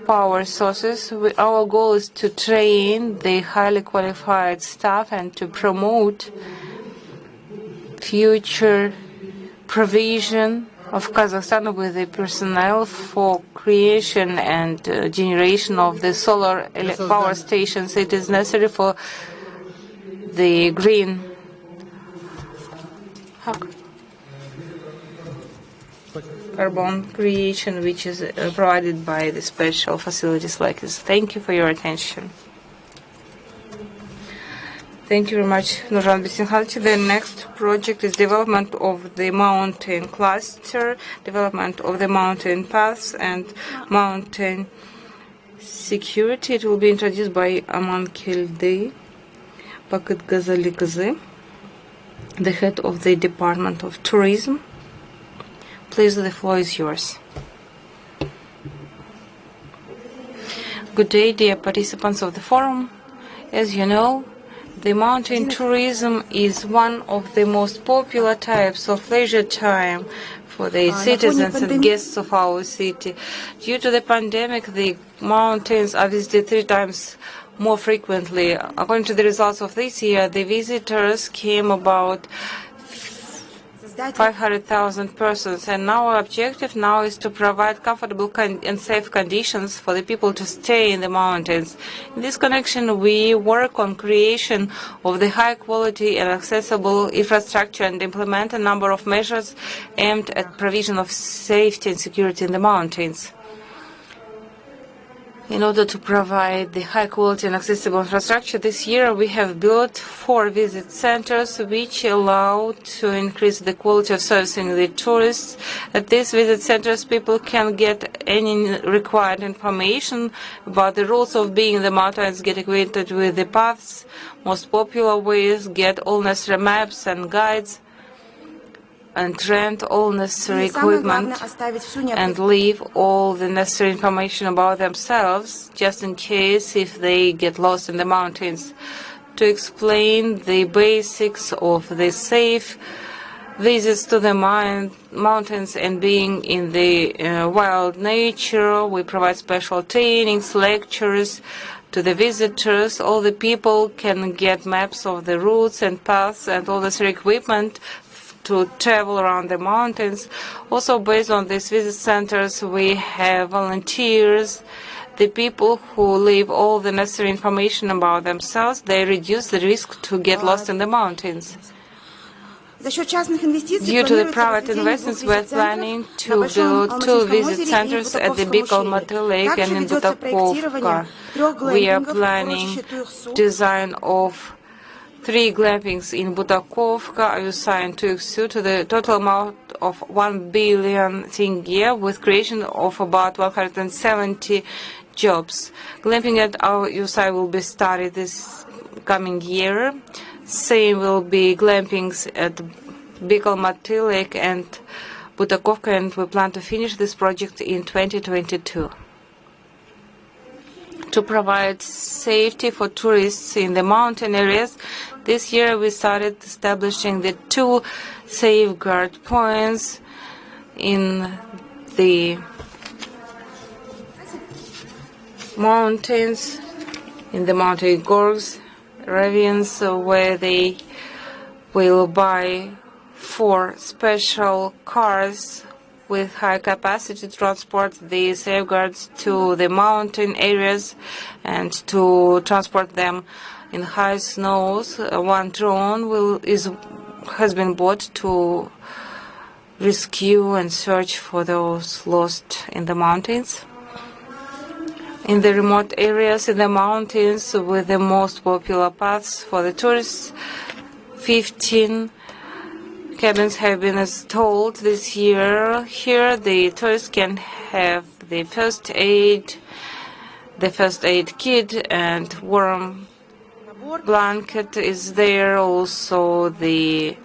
power sources. Our goal is to train the highly qualified staff and to promote future provision of Kazakhstan with the personnel for creation and generation of the solar power stations. It is necessary for the green carbon creation, which is provided by the special facilities like this. Thank you for your attention. Thank you very much, Nurjan Besinkhановich. The next project is development of the mountain cluster, development of the mountain paths and mountain security. It will be introduced by Amankelde Bakıtgazalikızı, the head of the Department of Tourism. Please, the floor is yours. Good day, dear participants of the forum. As you know, the mountain tourism is one of the most popular types of leisure time for the citizens and guests of our city. Due to the pandemic, the mountains are visited 3 times more frequently. According to the results of this year, the visitors came about 500,000 persons, and our objective now is to provide comfortable and safe conditions for the people to stay in the mountains. In this connection, we work on creation of the high quality and accessible infrastructure and implement a number of measures aimed at provision of safety and security in the mountains. In order to provide the high quality and accessible infrastructure, this year we have built 4 visit centers which allow to increase the quality of servicing the tourists. At these visit centers, people can get any required information about the rules of being in the mountains, get acquainted with the paths, most popular ways, get all necessary maps and guides, and rent all necessary equipment and leave all the necessary information about themselves, just in case if they get lost in the mountains. To explain the basics of the safe visits to the mountains and being in the wild nature, we provide special trainings, lectures to the visitors. All the people can get maps of the routes and paths and all necessary equipment to travel around the mountains. Also, based on these visit centers, we have volunteers, the people who leave all the necessary information about themselves. They reduce the risk to get lost in the mountains. Due to the private investments, we are planning to build 2 visit centers at the big Almaty Lake and in Butakovka. We are planning design of 3 glampings in Butakovka, Ayusa and Tuyksu to the total amount of 1 billion tenge with creation of about 170 jobs. Glamping at Ayusa will be started this coming year. Same will be glampings at Big Almaty Lake and Butakovka, and we plan to finish this project in 2022. To provide safety for tourists in the mountain areas, this year we started establishing the 2 safeguard points in the mountains, in the mountain gorges, ravines, where they will buy 4 special cars with high capacity to transport the safeguards to the mountain areas and to transport them in high snows. 1 drone has been bought to rescue and search for those lost in the mountains. In the remote areas in the mountains with the most popular paths for the tourists, 15 cabins have been installed this year. Here the tourists can have the first aid kit, and warm blanket is there. Also the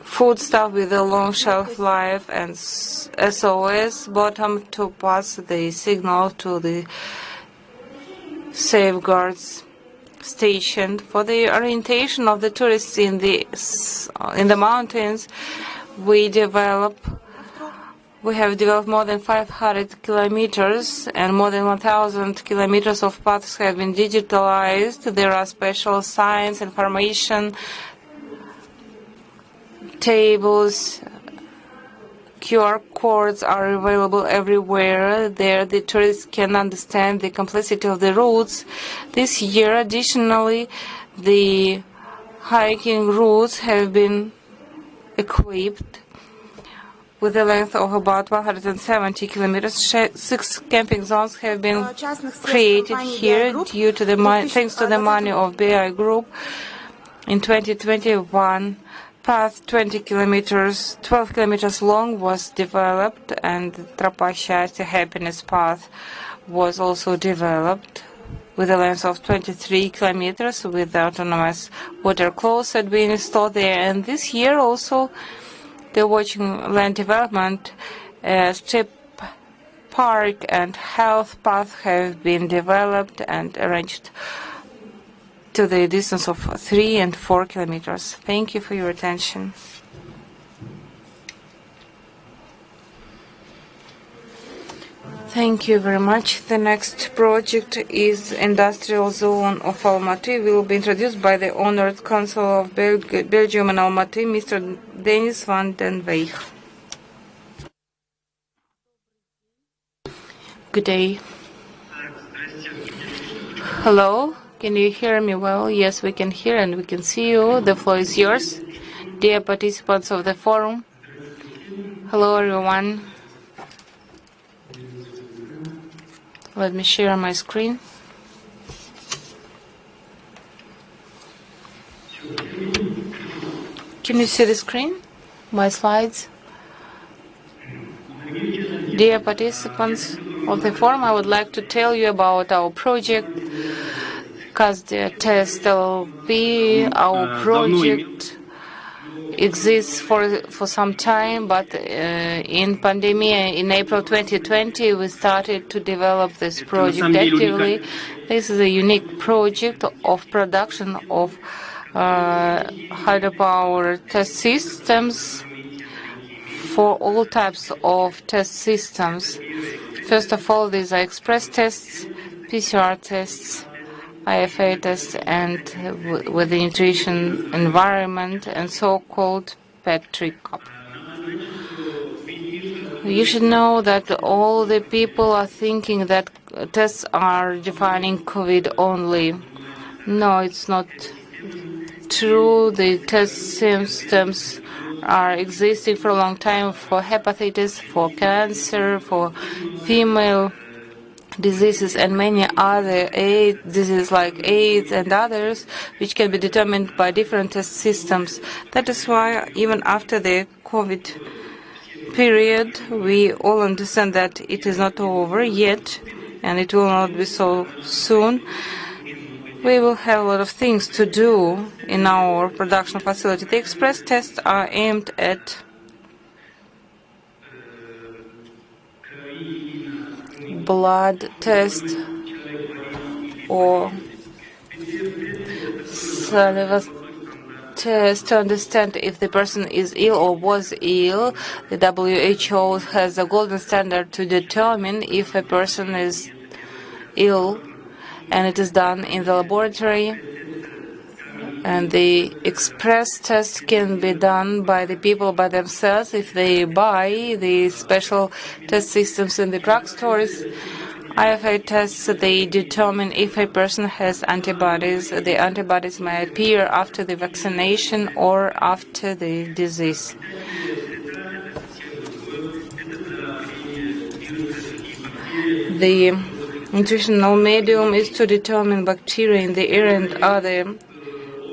food stuff with a long shelf life and SOS bottom to pass the signal to the safeguards station. For the orientation of the tourists in the mountains, we have developed more than 500 kilometers, and more than 1,000 kilometers of paths have been digitalized. There are special signs, information tables, QR codes are available everywhere. There the tourists can understand the complexity of the routes. This year, additionally, the hiking routes have been equipped with a length of about 170 kilometers. 6 camping zones have been created here thanks to the money of BI Group. In 2021, path 12 kilometers long was developed, and Tropa Счастья Happiness Path was also developed with a length of 23 kilometers with autonomous water closet being installed there. And this year also the watching land development, strip park and health path have been developed and arranged to the distance of 3 and 4 kilometers. Thank you for your attention. Thank you very much. The next project is Industrial Zone of Almaty. Will be introduced by the Honored Consul of Belgium in Almaty, Mr. Dennis van den Weeg. Good day. Hello. Can you hear me well? Yes, we can hear and we can see you. The floor is yours. Dear participants of the forum, hello everyone. Let me share my screen. Can you see the screen? My slides? Dear participants of the forum, I would like to tell you about our project Kazdia Test LP. Our project exists for some time, but in pandemic, in April 2020, we started to develop this project actively. This is a unique project of production of hydropower test systems for all types of test systems. First of all, these are express tests, PCR tests, IFA tests, and with the nutrition environment and so-called factory cup. You should know that all the people are thinking that tests are defining COVID only. No, it's not true. The test systems are existing for a long time for hepatitis, for cancer, for female diseases and many other diseases like AIDS and others, which can be determined by different test systems. That is why even after the COVID period, we all understand that it is not over yet, and it will not be so soon. We will have a lot of things to do in our production facility. The express tests are aimed at blood test or saliva test to understand if the person is ill or was ill. The WHO has a golden standard to determine if a person is ill, and it is done in the laboratory. And the express test can be done by the people by themselves if they buy the special test systems in the drugstores. IFA tests, they determine if a person has antibodies. The antibodies may appear after the vaccination or after the disease. The nutritional medium is to determine bacteria in the air and other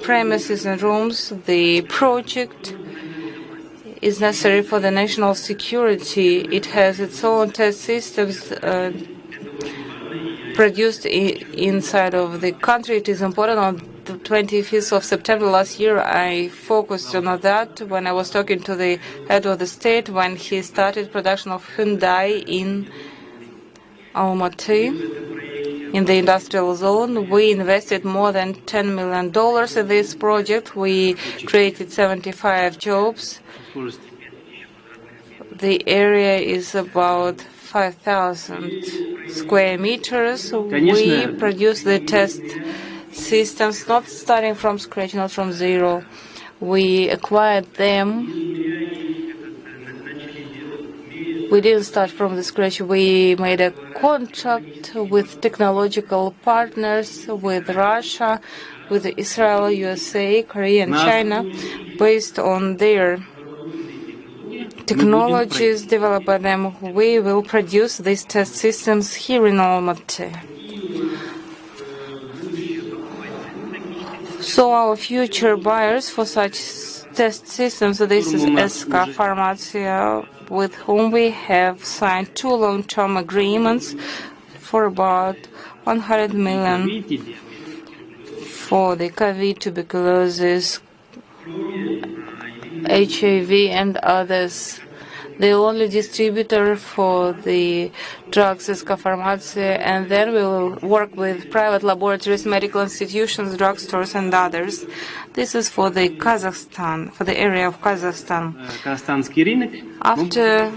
premises and rooms. The project is necessary for the national security. It has its own test systems produced inside of the country. It is important. On the 25th of September last year, I focused on that when I was talking to the head of the state when he started production of Hyundai in Almaty. In the industrial zone, we invested more than $10 million in this project. We created 75 jobs. The area is about 5,000 square meters. We produce the test systems, not starting from scratch, not from zero. We acquired them. We didn't start from the scratch. We made a contract with technological partners, with Russia, with Israel, USA, Korea, and China, based on their technologies developed by them. We will produce these test systems here in Almaty. So our future buyers for such test systems, this is ESCA Pharmacia, with whom we have signed 2 long-term agreements for about 100 million for the COVID, tuberculosis, HIV, and others. The only distributor for the drugs is ESCA Pharmacia, and then we will work with private laboratories, medical institutions, drugstores, and others. This is for the Kazakhstan, for the area of Kazakhstan. After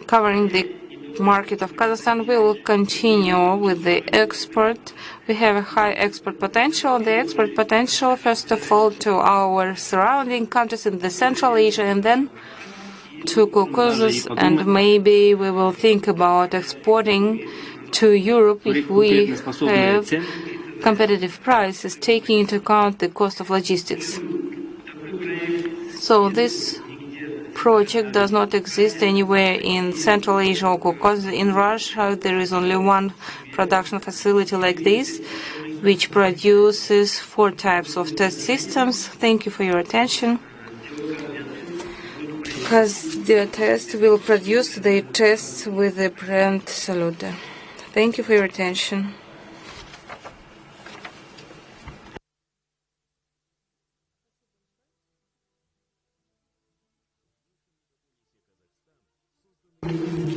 covering the market of Kazakhstan, we will continue with the export. We have a high export potential. The export potential, first of all, to our surrounding countries in the Central Asia, and then to Caucasus, and maybe we will think about exporting to Europe if we have competitive prices, taking into account the cost of logistics. So this project does not exist anywhere in Central Asia or Caucasus. In Russia, there is only one production facility like this, which produces 4 types of test systems. Thank you for your attention. Because the test will produce the tests with the brand Saluda. Thank you for your attention.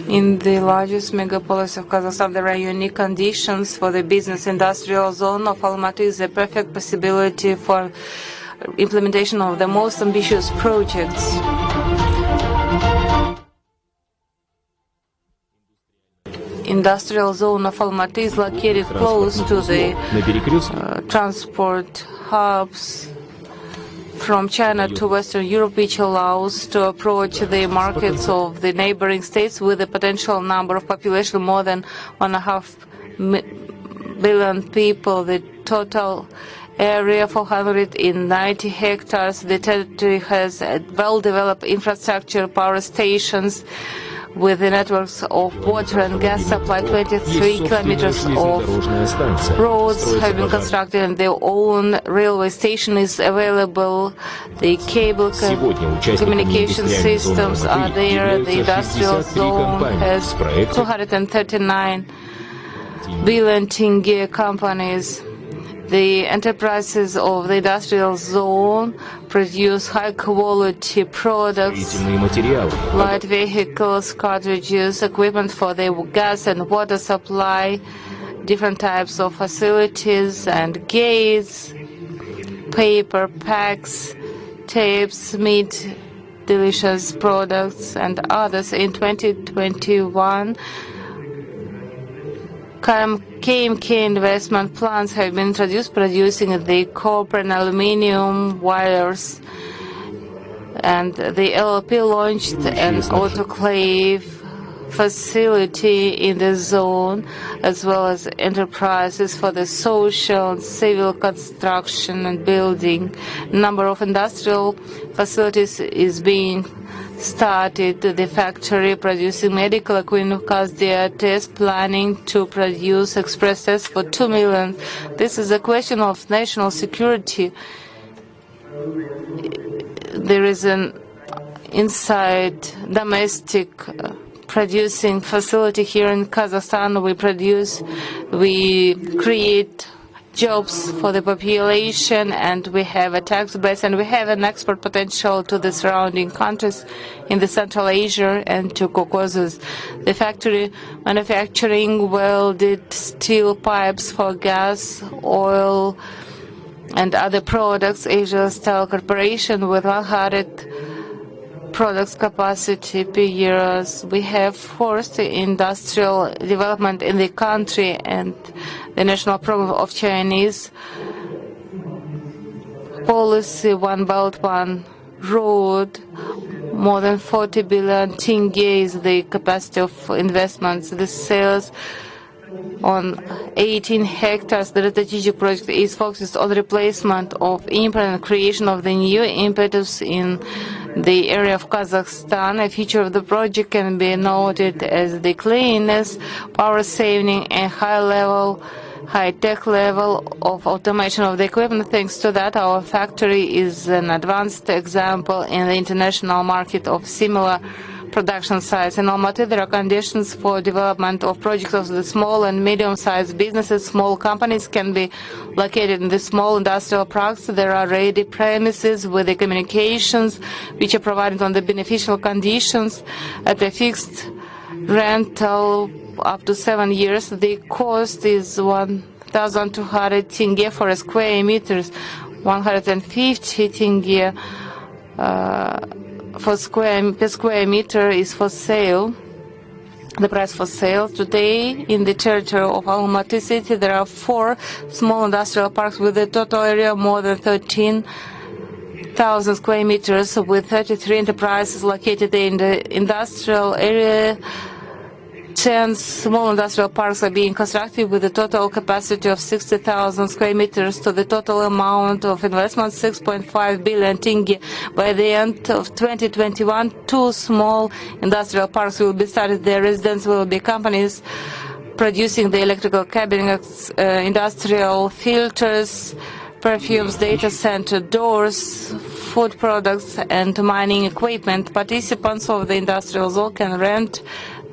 In the largest megapolis of Kazakhstan, there are unique conditions for the business industrial zone of Almaty. Is a perfect possibility for implementation of the most ambitious projects. Industrial zone of Almaty is located close to the transport hubs from China to Western Europe, which allows to approach the markets of the neighboring states with a potential number of population more than 1.5 billion people. The total area 490 hectares. The territory has a well-developed infrastructure, power stations, with the networks of water and gas supply. 23 kilometers of roads have been constructed, and their own railway station is available. The cable communication systems are there. The industrial zone has 239 billion tenge companies. The enterprises of the industrial zone produce high-quality products, light vehicles, cartridges, equipment for the gas and water supply, different types of facilities and gates, paper packs, tapes, meat, delicious products, and others. In 2021, KMK investment plans have been introduced, producing the copper and aluminum wires, and the LLP launched an autoclave facility in the zone, as well as enterprises for the social and civil construction and building. Number of industrial facilities is being started. The factory producing medical equipment, Studия test planning to produce express tests for 2 million. This is a question of national security. There is an inside domestic producing facility here in Kazakhstan. We create jobs for the population, and we have a tax base, and we have an export potential to the surrounding countries in the Central Asia and to Caucasus. The factory manufacturing welded steel pipes for gas, oil, and other products. Asia Steel Corporation with 100 products capacity per year. We have forced industrial development in the country, and the national program of Chinese policy, One Belt, One Road, more than 40 billion tenge is the capacity of investments. The sales on 18 hectares. The strategic project is focused on replacement of import and creation of the new impetus in the area of Kazakhstan. A feature of the project can be noted as the cleanness, power saving, and high-tech level of automation of the equipment. Thanks to that, our factory is an advanced example in the international market of similar production size. In Almaty, there are conditions for development of projects of the small and medium-sized businesses. Small companies can be located in the small industrial parks. There are ready premises with the communications, which are provided on the beneficial conditions at a fixed rental up to 7 years. The cost is 1,200 tenge for a square meters, 150 tenge per square meter is for sale. The price for sale today in the territory of Almaty city, there are 4 small industrial parks with a total area more than 13,000 square meters, with 33 enterprises located in the industrial area. 10 small industrial parks are being constructed with a total capacity of 60,000 square meters to the total amount of investment 6.5 billion tenge. By the end of 2021, 2 small industrial parks will be started. Their residents will be companies producing the electrical cabinets, industrial filters, perfumes, data center doors, food products, and mining equipment. Participants of the industrial zone can rent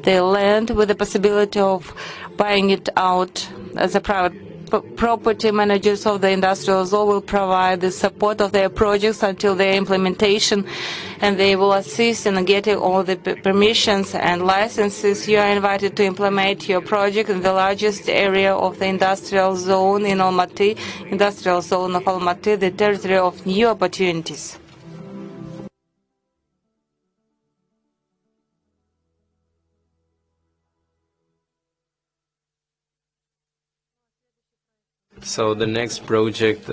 the land with the possibility of buying it out as a private property. Managers of the industrial zone will provide the support of their projects until their implementation, and they will assist in getting all the permissions and licenses. You are invited to implement your project in the largest area of the industrial zone in Almaty, industrial zone of Almaty, the territory of new opportunities. So the next project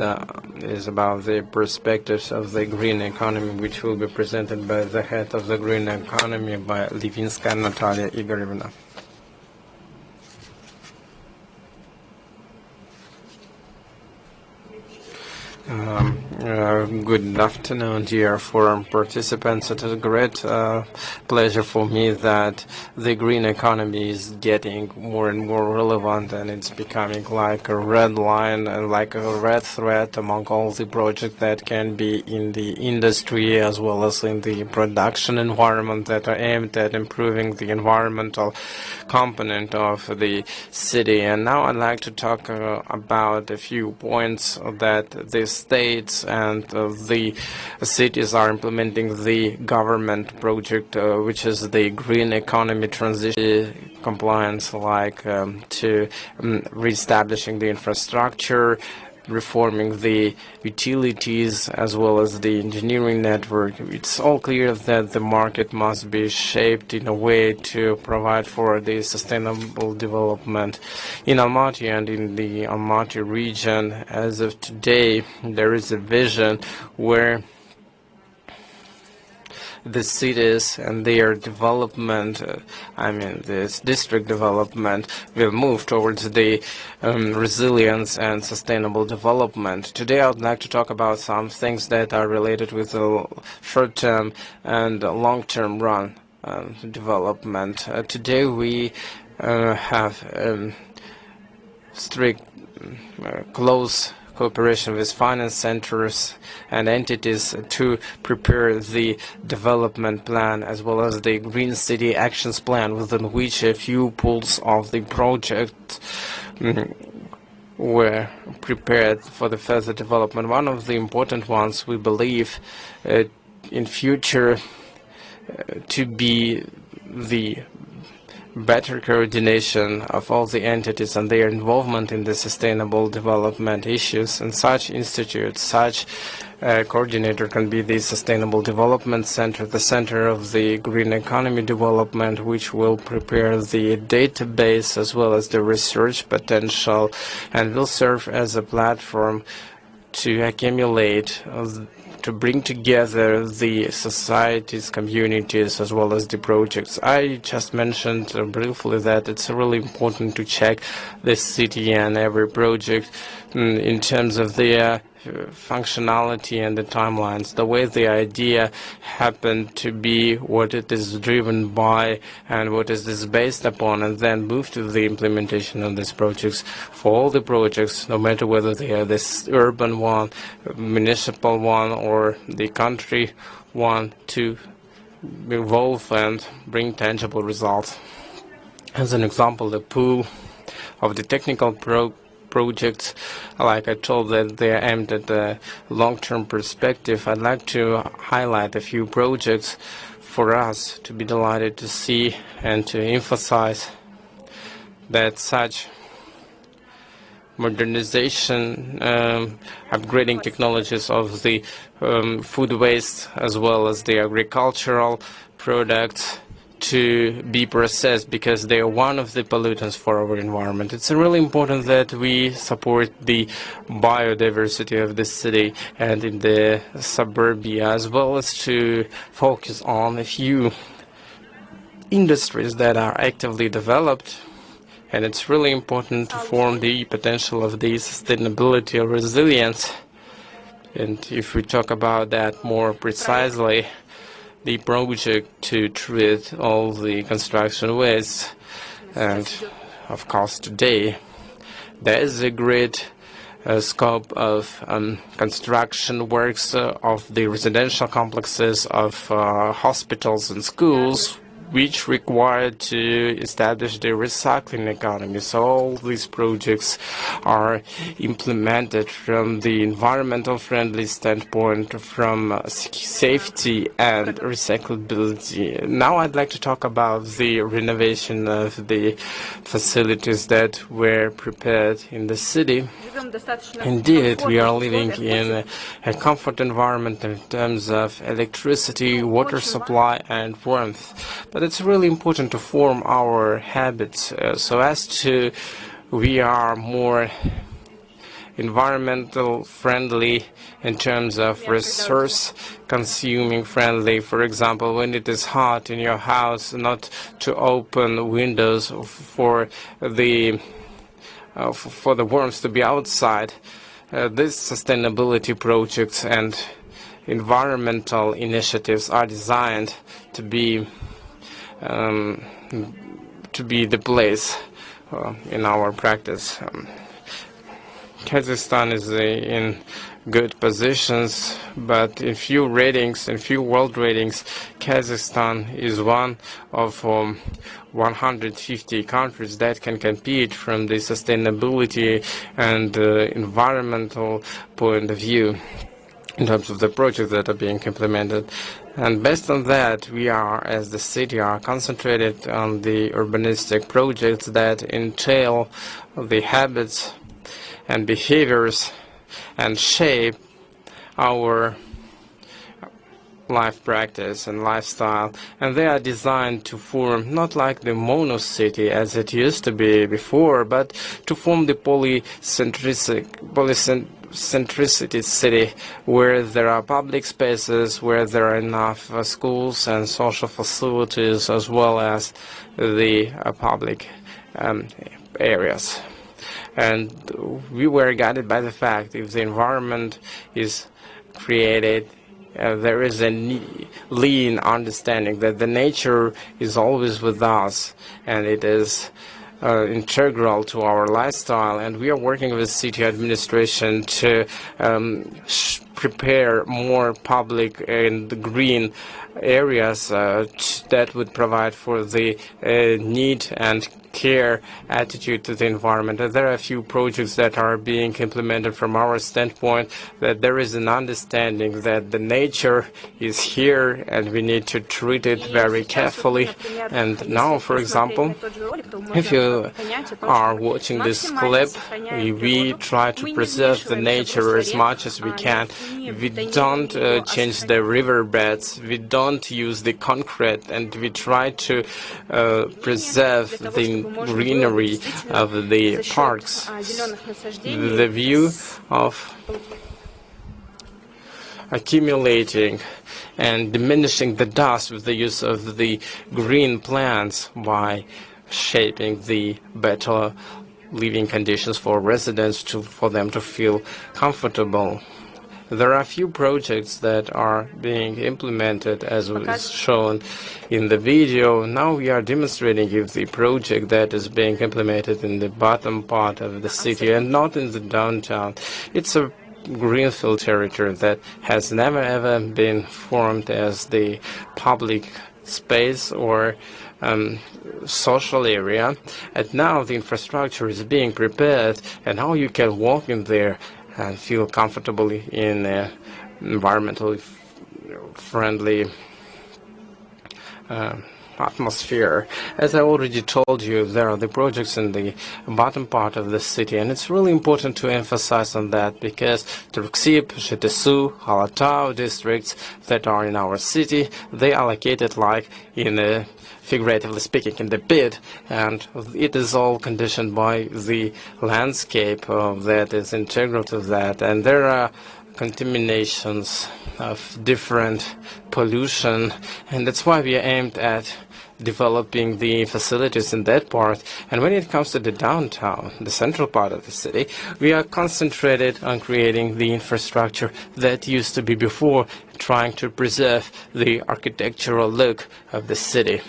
is about the perspectives of the green economy, which will be presented by the head of the green economy, by Livinskaya Natalia Igorevna. Good afternoon, dear forum participants. It is a great pleasure for me that the green economy is getting more and more relevant, and it's becoming like a red line and like a red thread among all the projects that can be in the industry as well as in the production environment that are aimed at improving the environmental component of the city. And now I'd like to talk about a few points that the states and the cities are implementing the government project, which is the green economy transition compliance, like to reestablishing the infrastructure, reforming the utilities as well as the engineering network. It's all clear that the market must be shaped in a way to provide for the sustainable development. In Almaty and in the Almaty region, as of today, there is a vision where the cities and their development, this district development, will move towards the resilience and sustainable development. Today I would like to talk about some things that are related with the short-term and long-term run development. Today we have strict, close cooperation with finance centers and entities to prepare the development plan as well as the Green City Actions Plan, within which a few pools of the project were prepared for the further development. One of the important ones, we believe, in future to be the better coordination of all the entities and their involvement in the sustainable development issues. And such institute, such coordinator can be the Sustainable Development Center, the center of the green economy development, which will prepare the database as well as the research potential and will serve as a platform to accumulate, to bring together the societies, communities, as well as the projects. I just mentioned briefly that it's really important to check the city and every project in terms of their functionality and the timelines, the way the idea happened to be, what it is driven by, and what is this based upon, and then move to the implementation of these projects. For all the projects, no matter whether they are this urban one, municipal one, or the country one, to evolve and bring tangible results. As an example, the pool of the technical projects, like I told, that they are aimed at the long-term perspective. I'd like to highlight a few projects for us to be delighted to see and to emphasize that such modernization, upgrading technologies of the food waste as well as the agricultural products to be processed, because they are one of the pollutants for our environment. It's really important that we support the biodiversity of the city and in the suburbia, as well as to focus on a few industries that are actively developed. And it's really important to form the potential of the sustainability or resilience. And if we talk about that more precisely, the project to treat all the construction waste. And of course today there is a great scope of construction works of the residential complexes, of hospitals and schools, which require to establish the recycling economy. So all these projects are implemented from the environmental friendly standpoint, from safety and recyclability. Now I'd like to talk about the renovation of the facilities that were prepared in the city. Indeed, we are living in a comfort environment in terms of electricity, water supply and warmth. But it's really important to form our habits so as to we are more environmental friendly in terms of resource consuming friendly. For example, when it is hot in your house, not to open windows for the worms to be outside. These sustainability projects and environmental initiatives are designed to be the place in our practice. Kazakhstan is in good positions, but in few ratings, in few world ratings, Kazakhstan is one of 150 countries that can compete from the sustainability and environmental point of view in terms of the projects that are being implemented. And based on that, we are, as the city, are concentrated on the urbanistic projects that entail the habits and behaviors and shape our life practice and lifestyle, and they are designed to form not like the mono-city as it used to be before, but to form the polycentricity city, where there are public spaces, where there are enough schools and social facilities, as well as the public areas. And we were guided by the fact if the environment is created, there is a lean understanding that the nature is always with us, and it is integral to our lifestyle. And we are working with city administration to prepare more public and green areas that would provide for the need and care attitude to the environment. And there are a few projects that are being implemented from our standpoint, that there is an understanding that the nature is here and we need to treat it very carefully. And now, for example, if you are watching this clip, we try to preserve the nature as much as we can. We don't change the riverbeds, we don't use the concrete, and we try to preserve the greenery of the parks. The view of accumulating and diminishing the dust with the use of the green plants by shaping the better living conditions for residents, for them to feel comfortable. There are a few projects that are being implemented, as was shown in the video. Now we are demonstrating if the project that is being implemented in the bottom part of the city and not in the downtown. It's a greenfield territory that has never ever been formed as the public space or social area. And now the infrastructure is being prepared, and now you can walk in there and feel comfortably in an environmentally friendly atmosphere. As I already told you, there are the projects in the bottom part of the city, and it's really important to emphasize on that, because Turksip, Shetesu, Alatau districts that are in our city, they are located like in a, figuratively speaking, in the pit, and it is all conditioned by the landscape that is integral to that. And there are contaminations of different pollution, and that's why we are aimed at developing the facilities in that part. And when it comes to the downtown, the central part of the city, we are concentrated on creating the infrastructure that used to be before, trying to preserve the architectural look of the city.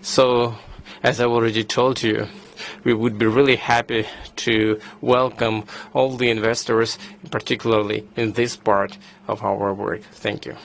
So, as I already told you, we would be really happy to welcome all the investors, particularly in this part of our work. Thank you.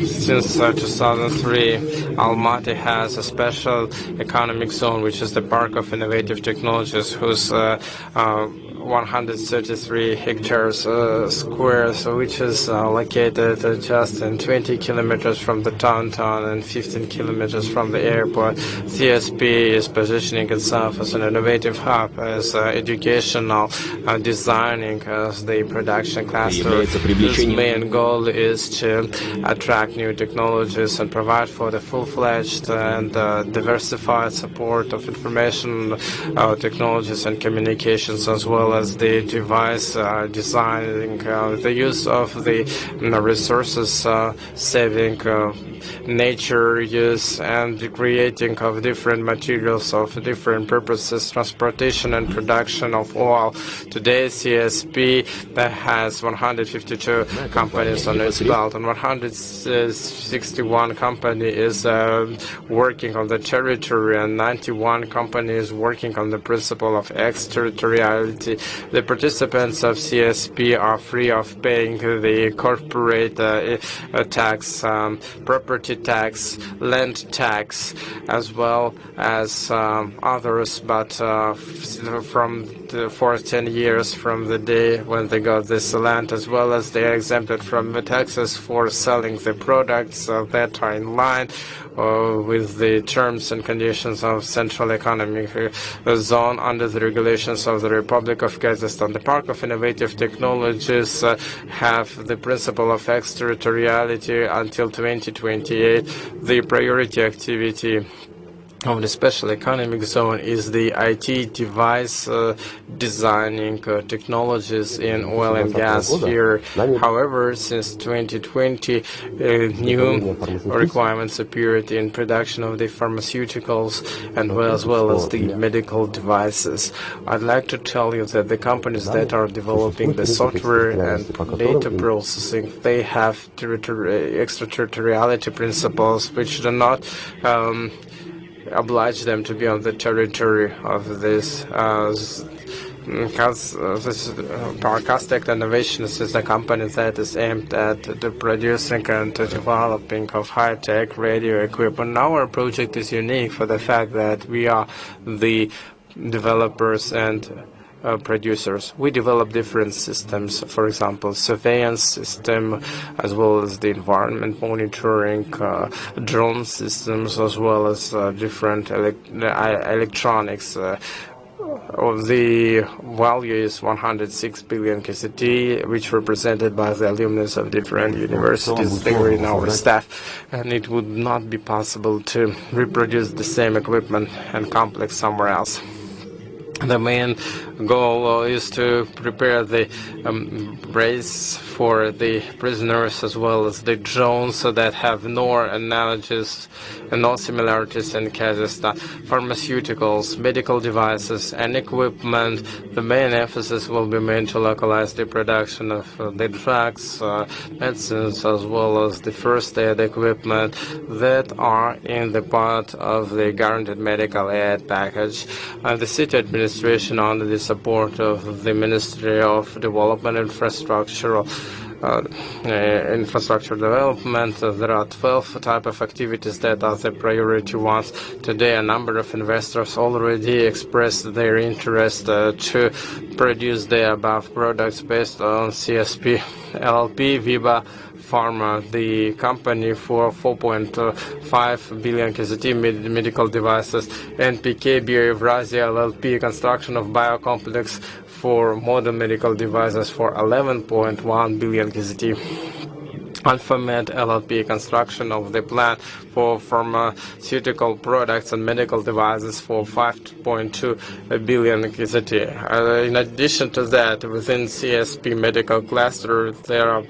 Since 2003, Almaty has a special economic zone, which is the Park of Innovative Technologies, whose 133 hectares squares, which is located just in 20 kilometers from the downtown and 15 kilometers from the airport. CSP is positioning itself as an innovative hub, as educational designing, as the production cluster. Its main goal is to attract new technologies and provide for the full-fledged and diversified support of information technologies and communications, as well as the device designing, the use of the resources saving, nature use, and the creating of different materials of different purposes, transportation and production of oil. Today, CSP has 152 companies on its belt, and 160 61 company is working on the territory, and 91 companies working on the principle of extraterritoriality. The participants of CSP are free of paying the corporate tax, property tax, land tax, as well as others, but for 10 years from the day when they got this land, as well as they are exempted from the taxes for selling the products that are in line with the terms and conditions of Central Economic Zone under the regulations of the Republic of Kazakhstan. The Park of Innovative Technologies have the principle of extraterritoriality until 2028. The priority activity of the special economic zone is the IT device designing technologies in oil and gas sphere. However, since 2020, new requirements appeared in production of the pharmaceuticals and as well as the medical devices. I'd like to tell you that the companies that are developing the software and data processing, they have extraterritoriality principles which do not oblige them to be on the territory of this. Castec Innovations is a company that is aimed at the producing and the developing of high-tech radio equipment. Our project is unique for the fact that we are the developers and producers. We develop different systems, for example, surveillance system, as well as the environment monitoring, drone systems, as well as different electronics. The value is 106 billion KZT, which represented by the alumni of different universities. They were in our staff, and it would not be possible to reproduce the same equipment and complex somewhere else. The main goal is to prepare the brace for the prisoners as well as the drones that have no analogies and no similarities in Kazakhstan. Pharmaceuticals, medical devices and equipment. The main emphasis will be made to localize the production of the drugs, medicines, as well as the first aid equipment that are in the part of the guaranteed medical aid package. The city administration, under the support of the Ministry of Development Infrastructure Development, there are 12 type of activities that are the priority ones. Today, a number of investors already expressed their interest to produce the above products based on CSP, LLP, Viva Pharma, the company for 4.5 billion KZT medical devices, NPK Bioevrasia LLP, construction of biocomplex for modern medical devices for 11.1 billion KZT. AlphaMed LLP, construction of the plant for pharmaceutical products and medical devices for 5.2 billion KZT. In addition to that, within CSP medical cluster, there are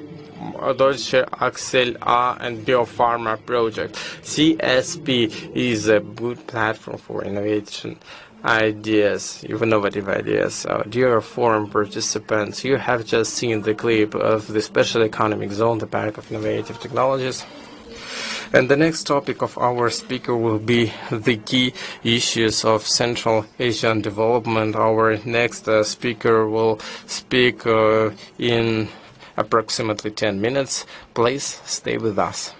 Deutsche Axel A and Biopharma project. CSP is a good platform for innovation ideas, innovative ideas. So, dear forum participants, you have just seen the clip of the Special Economic Zone, the Park of Innovative Technologies. And the next topic of our speaker will be the key issues of Central Asian development. Our next speaker will speak in approximately 10 minutes. Please stay with us.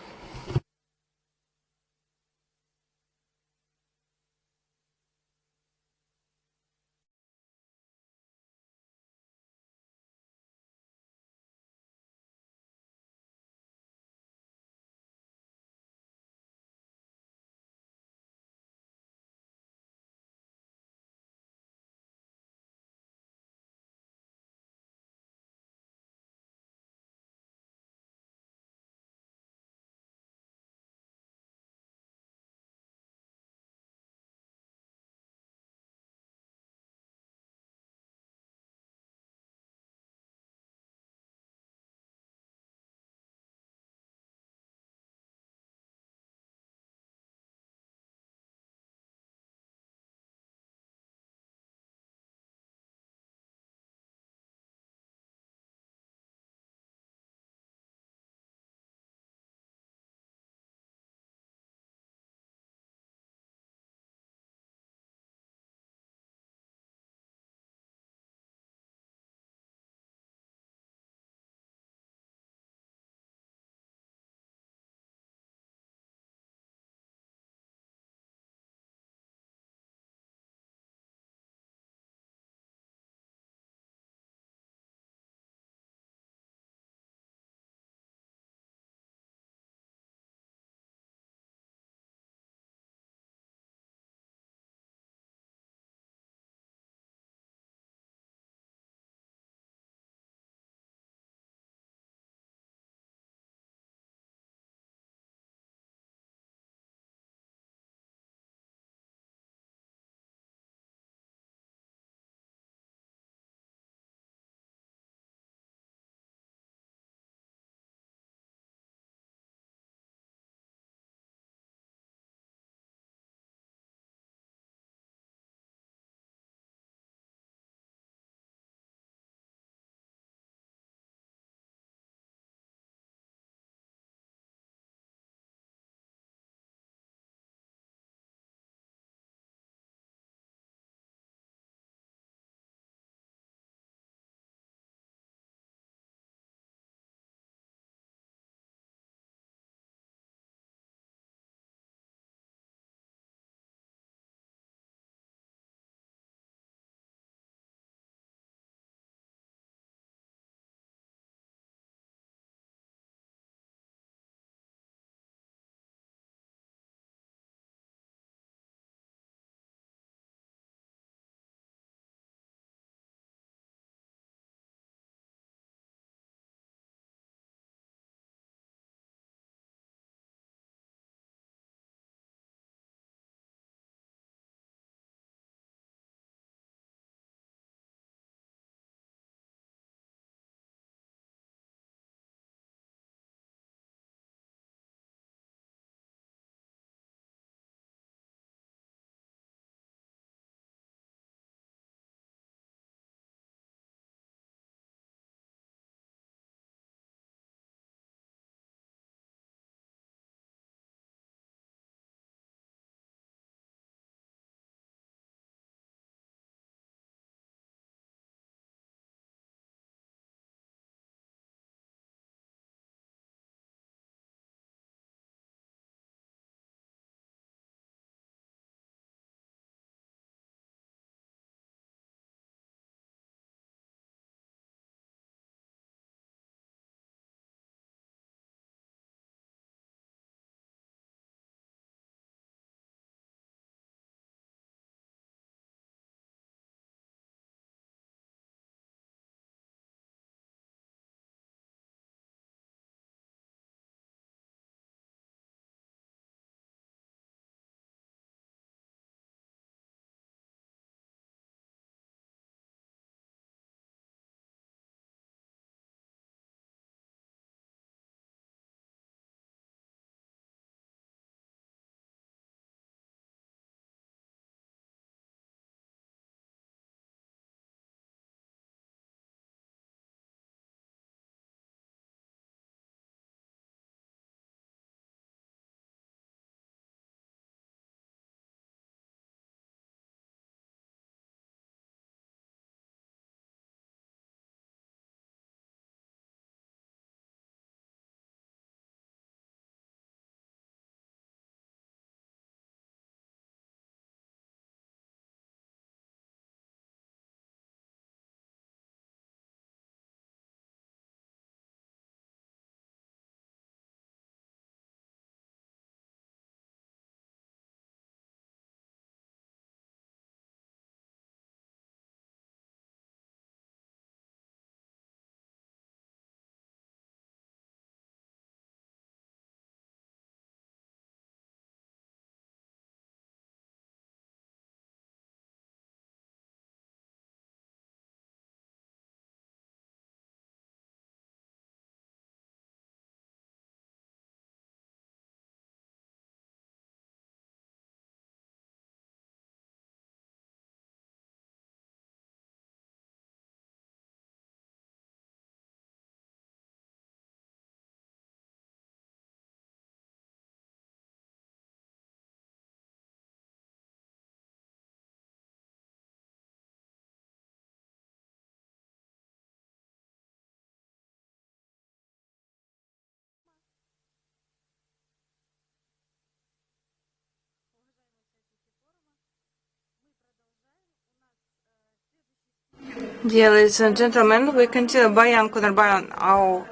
Dear ladies and gentlemen, we continue. Bayan Kunarbayan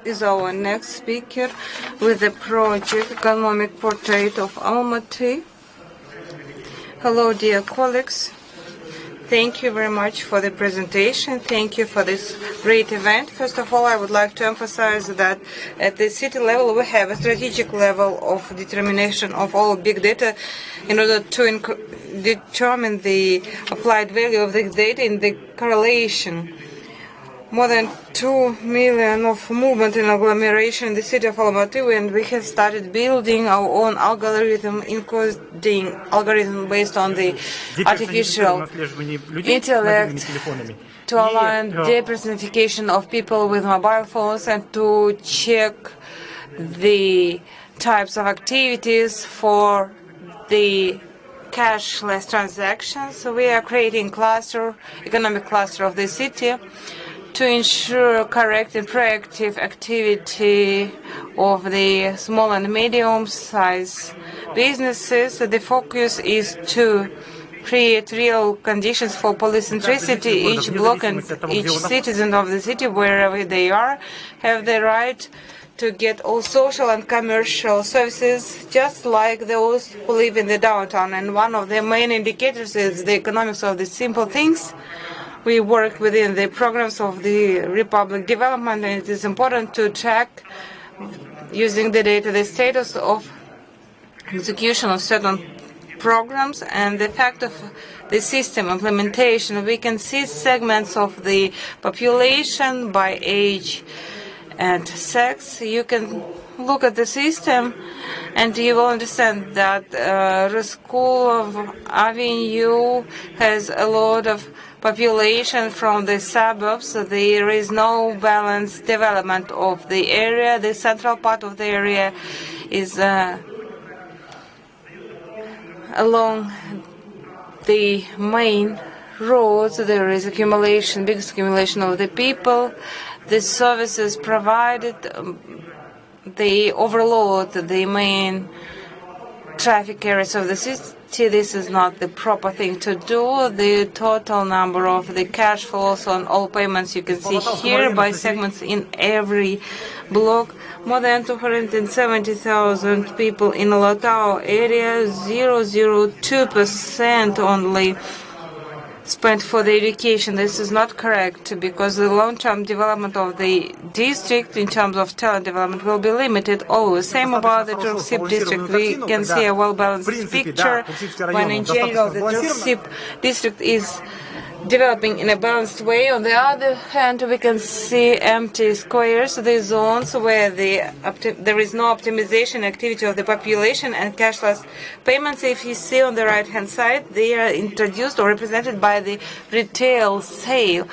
is our next speaker with the project Economic Portrait of Almaty. Hello, dear colleagues. Thank you very much for the presentation. Thank you for this great event. First of all, I would like to emphasize that at the city level, we have a strategic level of determination of all big data in order to determine the applied value of the data in the correlation. More than 2 million of movement in agglomeration in the city of Almaty, and we have started building our own algorithm, encoding algorithm based on the artificial intellect to align depersonification of people with mobile phones and to check the types of activities for the cashless transactions. So we are creating economic cluster of the city to ensure correct and proactive activity of the small and medium-sized businesses. The focus is to create real conditions for police centricity. Each block and each citizen of the city, wherever they are, have the right to get all social and commercial services just like those who live in the downtown. And one of the main indicators is the economics of the simple things. We work within the programs of the Republic Development, and it is important to track, using the data, the status of execution of certain programs and the fact of the system implementation. We can see segments of the population by age and sex. You can look at the system and you will understand that the school of Avenue has a lot of population from the suburbs. There is no balanced development of the area. The central part of the area is along the main roads. There is biggest accumulation of the people. The services provided, they overload the main traffic areas of the city. This is not the proper thing to do. The total number of the cash flows on all payments you can see here by segments in every block. More than 270,000 people in Almaty area, 0.02% only spent for the education. This is not correct because the long-term development of the district in terms of talent development will be limited always. Same about the Turksip district. We can see a well-balanced picture when in general the Turksip district is developing in a balanced way. On the other hand, we can see empty squares, the zones where there is no optimization activity of the population and cashless payments. If you see on the right-hand side, they are introduced or represented by the retail sale.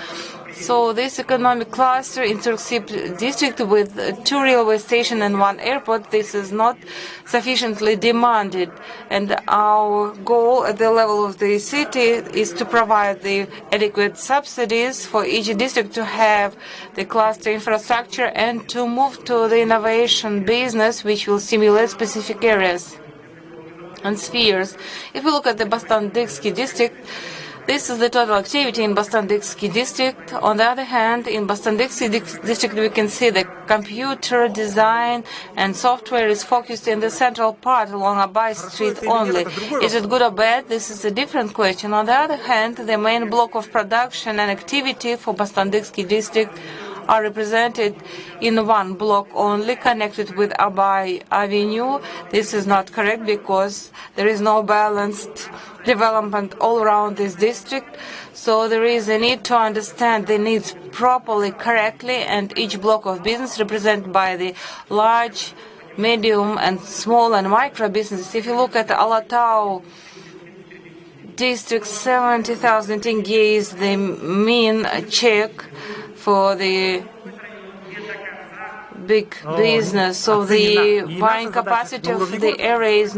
So this economic cluster in Turksip district with 2 railway stations and 1 airport, this is not sufficiently demanded. And our goal at the level of the city is to provide the adequate subsidies for each district to have the cluster infrastructure and to move to the innovation business, which will stimulate specific areas and spheres. If we look at the Bostandyksky district, this is the total activity in Bostandyksky district. On the other hand, in Bostandyksky district, we can see the computer design and software is focused in the central part along Abay Street only. Is it good or bad? This is a different question. On the other hand, the main block of production and activity for Bostandyksky district are represented in 1 block only, connected with Abay Avenue. This is not correct because there is no balanced development all around this district. So there is a need to understand the needs properly, correctly, and each block of business represented by the large, medium, and small and micro businesses. If you look at Almaty district, 70,000 ENG is the mean check for the big business. So the buying capacity of the area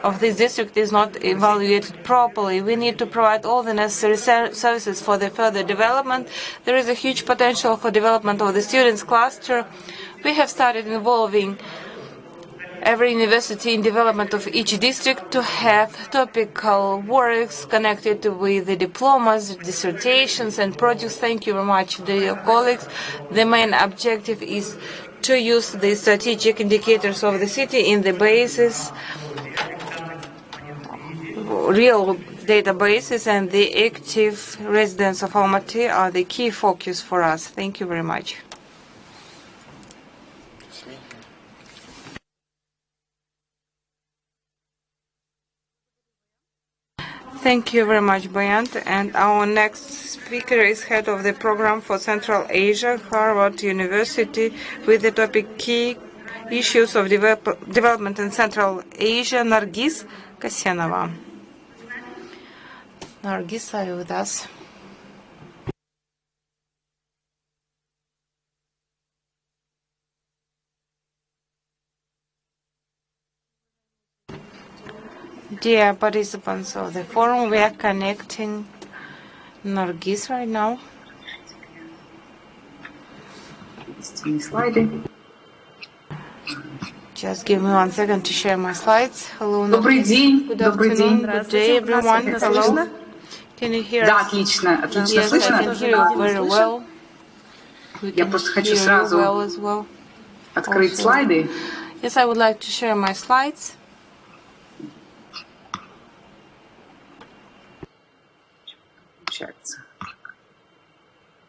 of this district is not evaluated properly. We need to provide all the necessary services for the further development. There is a huge potential for development of the students cluster. We have started involving every university in development of each district to have topical works connected with the diplomas, dissertations, and projects. Thank you very much, dear colleagues. The main objective is to use the strategic indicators of the city in the basis, real databases, and the active residents of Almaty are the key focus for us. Thank you very much. Thank you very much, Bayant. And our next speaker is head of the program for Central Asia, Harvard University, with the topic Key Issues of Development in Central Asia, Nargis Kasyanova. Nargis, are you with us? Dear participants of the forum, we are connecting Nargis right now. Just give me 1 second to share my slides. Hello, Nargis. Good afternoon. Good day, everyone. Hello. Can you hear us? Yes, I can hear you very well. We can hear you well as well. Also. Yes, I would like to share my slides.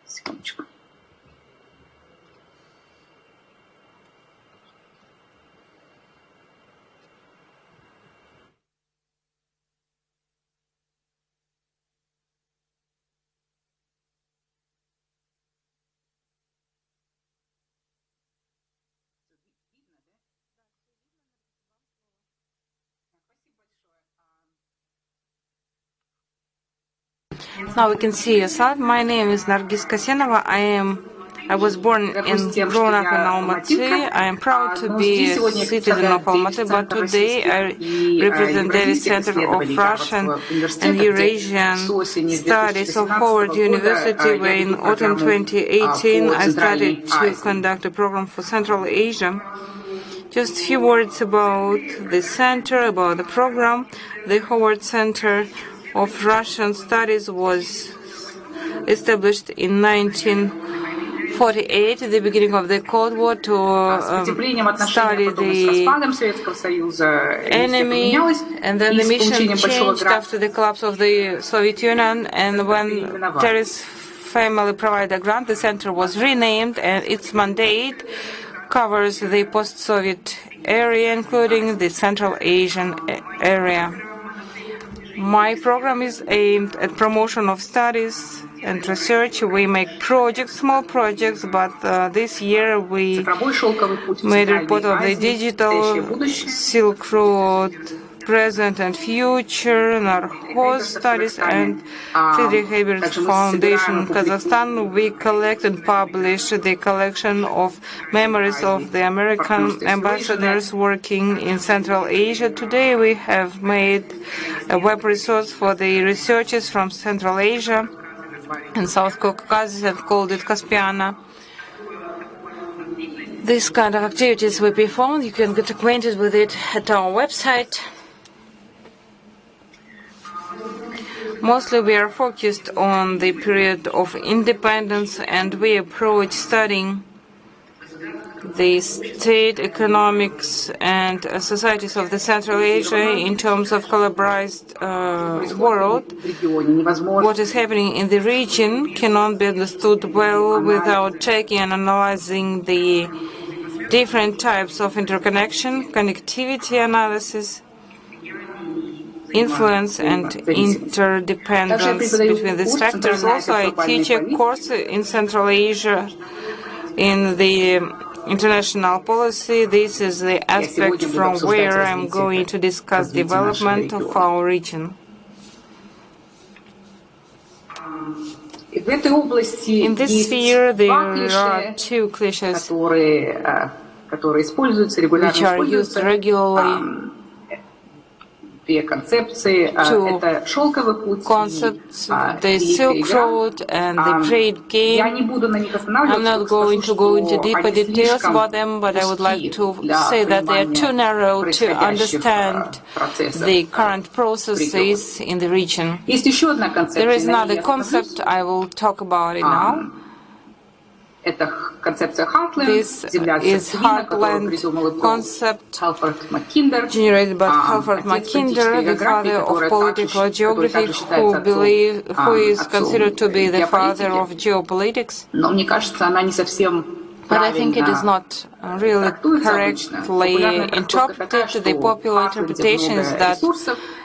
Секундочку. Now we can see your slide. My name is Nargis Kasyanova. I was born and grown up in Almaty. I am proud to be a citizen of Almaty, but today I represent the Center of Russian and Eurasian Studies of Howard University, where in autumn 2018 I started to conduct a program for Central Asia. Just a few words about the center, about the program. The Howard Center of Russian Studies was established in 1948, at the beginning of the Cold War, to study the enemy, and then the mission changed after the collapse of the Soviet Union, and when terrorist family provided a grant, the center was renamed, and its mandate covers the post-Soviet area, including the Central Asian area. My program is aimed at promotion of studies and research. We make projects, small projects, but this year we made a report of the digital Silk Road present and future, Narcos studies, and Friedrich Ebert Foundation Kazakhstan. We collect and publish the collection of memories of the American ambassadors working in Central Asia. Today we have made a web resource for the researchers from Central Asia and South Caucasus and called it Caspiana. This kind of activities we perform, you can get acquainted with it at our website. Mostly we are focused on the period of independence, and we approach studying the state economics and societies of the Central Asia in terms of collaborated world. What is happening in the region cannot be understood well without checking and analyzing the different types of interconnection, connectivity analysis, influence and interdependence between these factors. Also, I teach a course in Central Asia in the international policy. This is the aspect from where I'm going to discuss development of our region. In this sphere, there are two cliches which are used regularly. concepts, the Silk Road and the trade game. I'm not going to go into deeper details about them, but I would like to say that they are too narrow to understand the current processes in the region. There is another concept, I will talk about it now. This is Heartland concept generated by Halford Mackinder, the father of political geography, who is considered to be the father of geopolitics. But I think it is not really correctly interpreted. The popular interpretation is that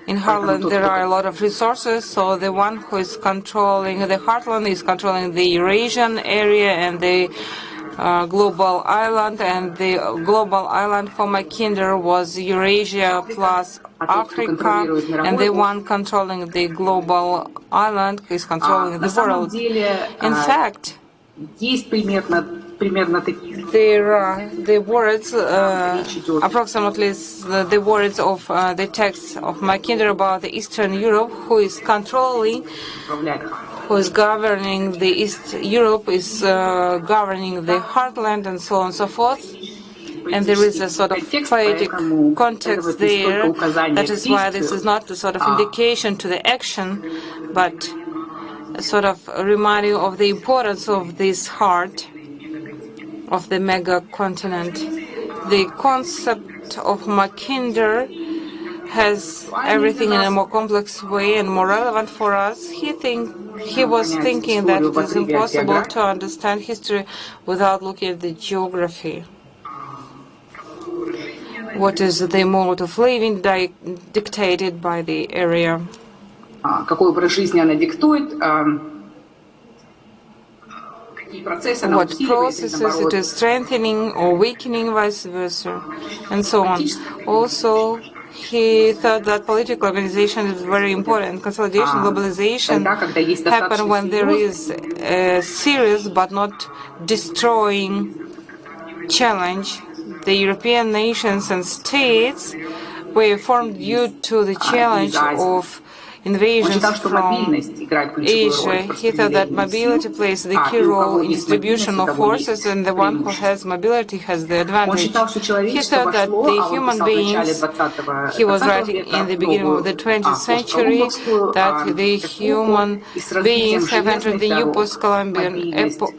in Heartland there are a lot of resources, so the one who is controlling the Heartland is controlling the Eurasian area and the global island, and the global island for Mackinder was Eurasia plus Africa, and the one controlling the global island is controlling the world. In fact, there are the words, approximately the words of the text of Mackinder about the Eastern Europe, who is controlling, who is governing the East Europe, is governing the Heartland, and so on and so forth. And there is a sort of poetic context there. That is why this is not a sort of indication to the action, but a sort of reminding of the importance of this heart of the mega continent. The concept of Mackinder has everything in a more complex way and more relevant for us. He was thinking that it is impossible to understand history without looking at the geography. What is the mode of living dictated by the area? What processes it is strengthening or weakening, vice versa, and so on. Also, he thought that political organization is very important. Consolidation, globalization happen when there is a serious but not destroying challenge. The European nations and states were formed due to the challenge of invasions from Asia. He thought that mobility plays the key role in distribution of forces, and the one who has mobility has the advantage. He thought that the human beings, he was writing in the beginning of the 20th century, that the human beings have entered the new post-Columbian epoch,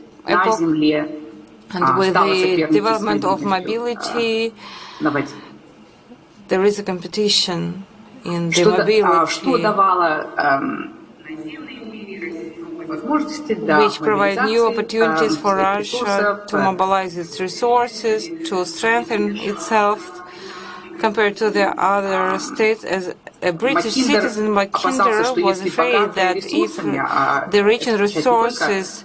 and with the development of mobility, there is a competition in the mobility, which provide new opportunities for Russia to mobilize its resources, to strengthen itself compared to the other states. As a British citizen, Mackinder was afraid that if the rich in resources,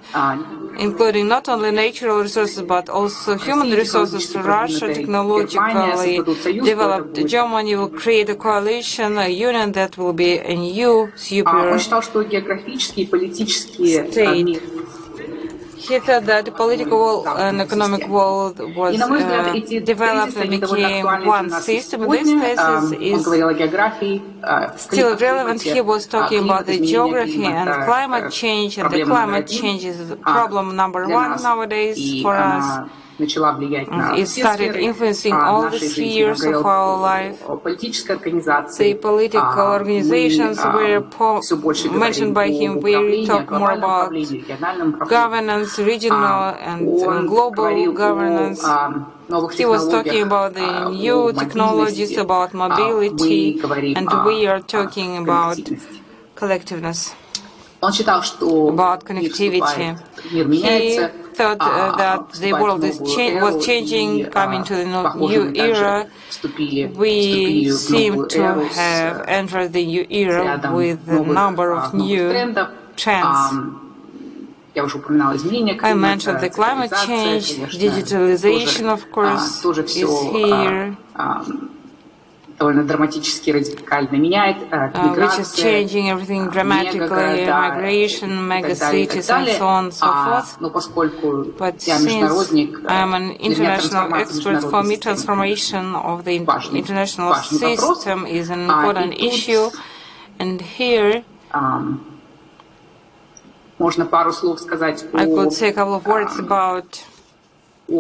including not only natural resources but also human resources, Russia technologically developed, Germany will create a coalition, a union that will be a new superior state. He thought that the political and economic world was developed and became one system. This thesis is still relevant. He was talking about the geography and climate change, and the climate change is problem number one nowadays for us. It started influencing all the spheres of our life. The political organizations were mentioned by him. We talk more about governance, regional and global governance. He was talking about the new technologies, about mobility, and we are talking about collectiveness, about connectivity. He thought that the world was changing, coming to the new era. We seem to have entered the new era with a number of new trends. I mentioned the climate change, digitalization, of course, is here. довольно драматически, радикально меняет, which is changing everything dramatically, migration, megacities, and so on and so forth. But since I'm an international expert, for me transformation of the international system is an important issue, and here можно пару слов сказать I could say a couple of words about the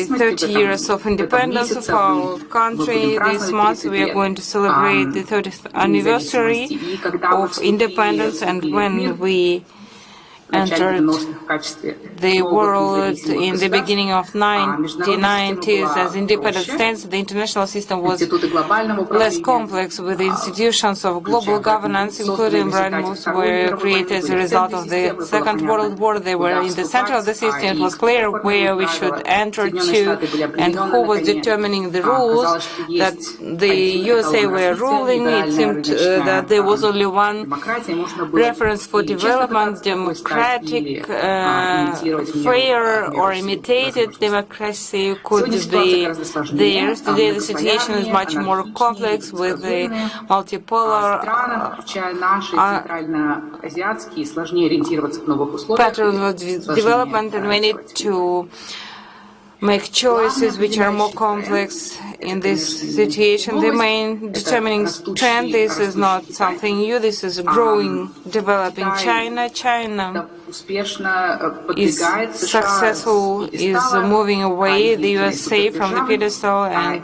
30 years of independence of our country. This month we are going to celebrate the 30th anniversary of independence, and when we entered the world in the beginning of 1990s as independent states, the international system was less complex, with the institutions of global governance, including Bretton Woods, were created as a result of the Second World War. They were in the center of the system. It was clear where we should enter to and who was determining the rules. That the USA were ruling. It seemed that there was only one reference for development: democratic, fair or imitated democracy could be theirs. Today the situation is much more complex, with the multipolar pattern of development, and we need to make choices which are more complex in this situation. The main determining trend, this is not something new, this is a growing, developing China. China is successful, is moving away, the USA, from the pedestal, and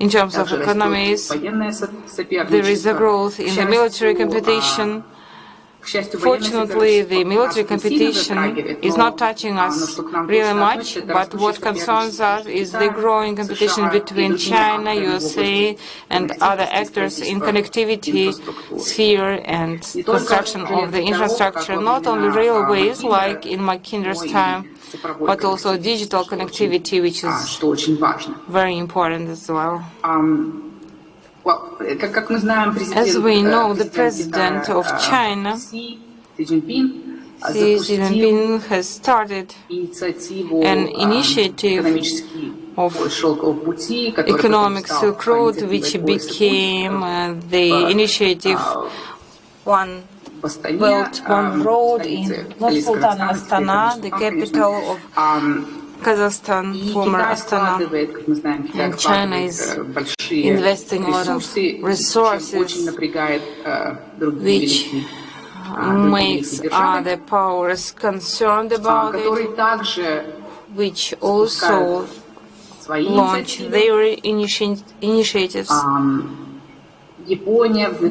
in terms of economies, there is a growth in the military competition. Fortunately, the military competition is not touching us really much, but what concerns us is the growing competition between China, USA, and other actors in connectivity sphere and construction of the infrastructure, not only railways, like in Mackinder's time, but also digital connectivity, which is very important as well. As we know, the president of China, Xi Jinping, has started an initiative of economic Silk Road, which became the initiative One Belt, One Road in Nur-Sultan and Astana, the capital of Kazakhstan, former Astana, and China is investing a lot of resources, which makes other powers concerned about it, which also launch their initiatives.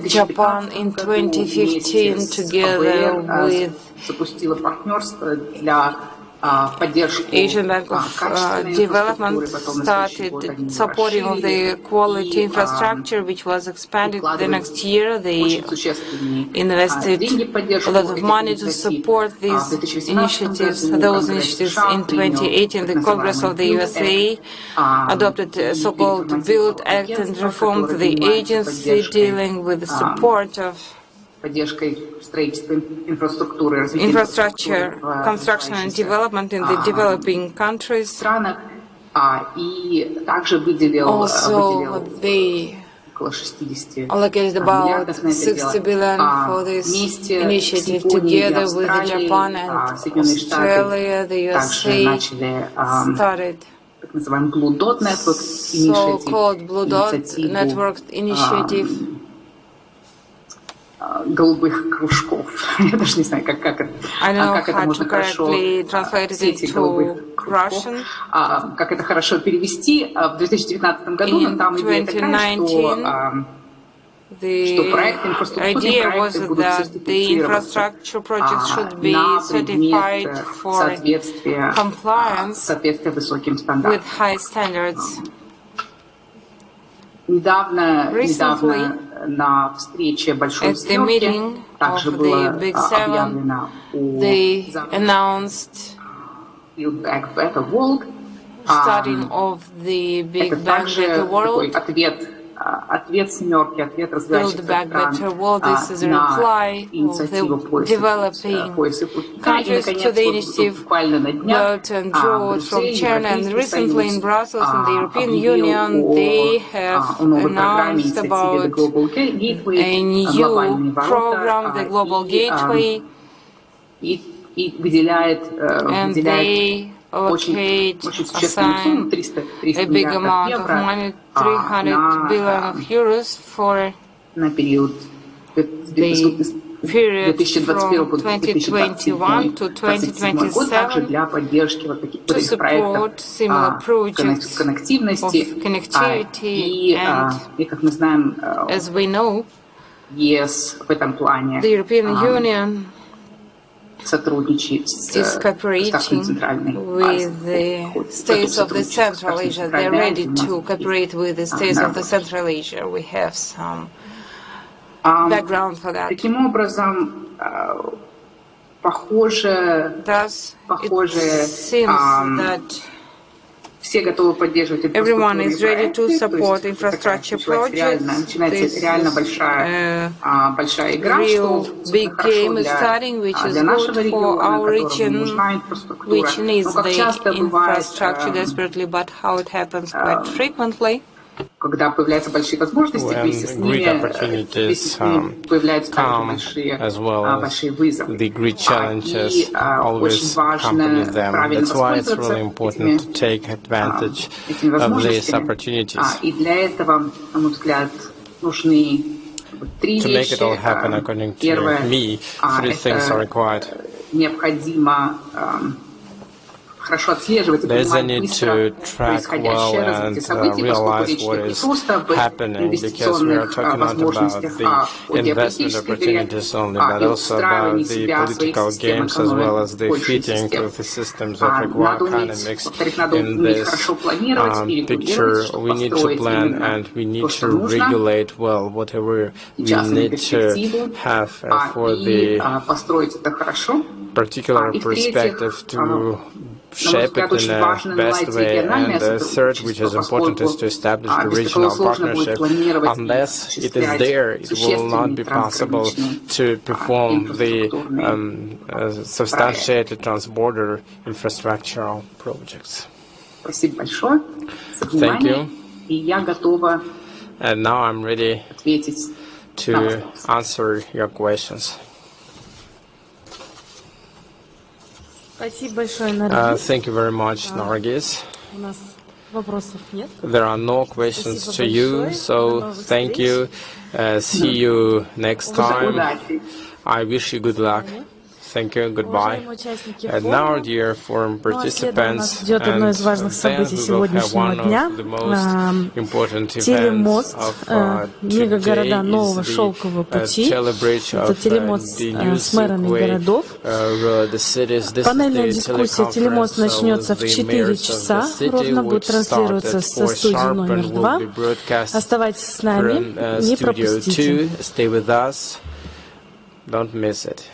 Japan in 2015, together with Asian Bank of Development, started supporting of the quality infrastructure, which was expanded the next year. They invested a lot of money to support these initiatives. Those initiatives in 2018, the Congress of the USA adopted a so-called BUILD Act and reformed the agency dealing with the support of infrastructure, construction and development in the developing countries. Also, they allocated about 60 billion for this initiative, together with Japan and Australia. The USA started so-called Blue Dot Network initiative. Голубых кружков. Я даже не знаю, как это хорошо Russian. Как это хорошо перевести в 2019 году, но там идея такая, что проект инфраструктурный проекты будут сертифицироваться на предмет соответствия высоким стандартам. Недавно на встрече большой съемки также было объявлено о Build Back Better World. Это также такой ответ ответ семерки, ответ развивающихся Build Back стран Better World. This is a на reply of инициативу the developing пояса пути. И, countries to наконец, the вот initiative буквально на днях Belt and в Road from Брюсселе China, and Европейский recently in Союз Brussels and the European объявил Union, they have о новой программе, announced инициативе The about Global Gateway, a глобальные new ворота, program, the Global Gateway, и выделяет and they allocate, assign a big amount of money, 300 billion of euros for на период the period from 2021 to 2027 для поддержки вот таких to support similar projects of connectivity. И как мы знаем, As we know, ЕС в этом плане the European Union сотрудничает is cooperating with the states of the Central Asia. They're ready to cooperate with the states of the Central Asia. We have some background for that. Таким образом, похоже, it seems that все готовы поддерживать everyone is ready to support infrastructure projects. Начинается реально большая игра, real big game is starting, which is good for our region, which needs the infrastructure desperately, but how it happens quite frequently. Когда появляются большие возможности, вместе с ними появляются также большие вызовы. И очень важно правильно воспользоваться этими возможностями. И для этого, на мой взгляд, нужны три вещи. Первое, это необходимо хорошо отслеживать и понимать быстро происходящее развитие событий, поскольку речь идет не просто об инвестиционных возможностях, а о геополитической игре, и о встраивании себя, своих систем экономик в большую систему. Надо уметь, во-вторых, надо уметь хорошо планировать и регулировать, чтобы построить именно то, что нужно, частную перспективу, и построить это хорошо. И в-третьих, shape it in the best way. And the third, which is important, is to establish the regional partnership. Unless it is there, it will not be possible to perform the substantiated transborder infrastructural projects. Thank you. And now I'm ready to answer your questions. Thank you very much, Nargis. There are no questions to you, so thank you. See you next time. I wish you good luck. Thank you. Goodbye. And now, dear forum participants, and then we will have one of the most important events of today is the celebration of the new Silkway Road. The cities. This is the teleconference of the mayors of the city, which started at 4 sharp and will be broadcast from Studio 2. Stay with us. Don't miss it.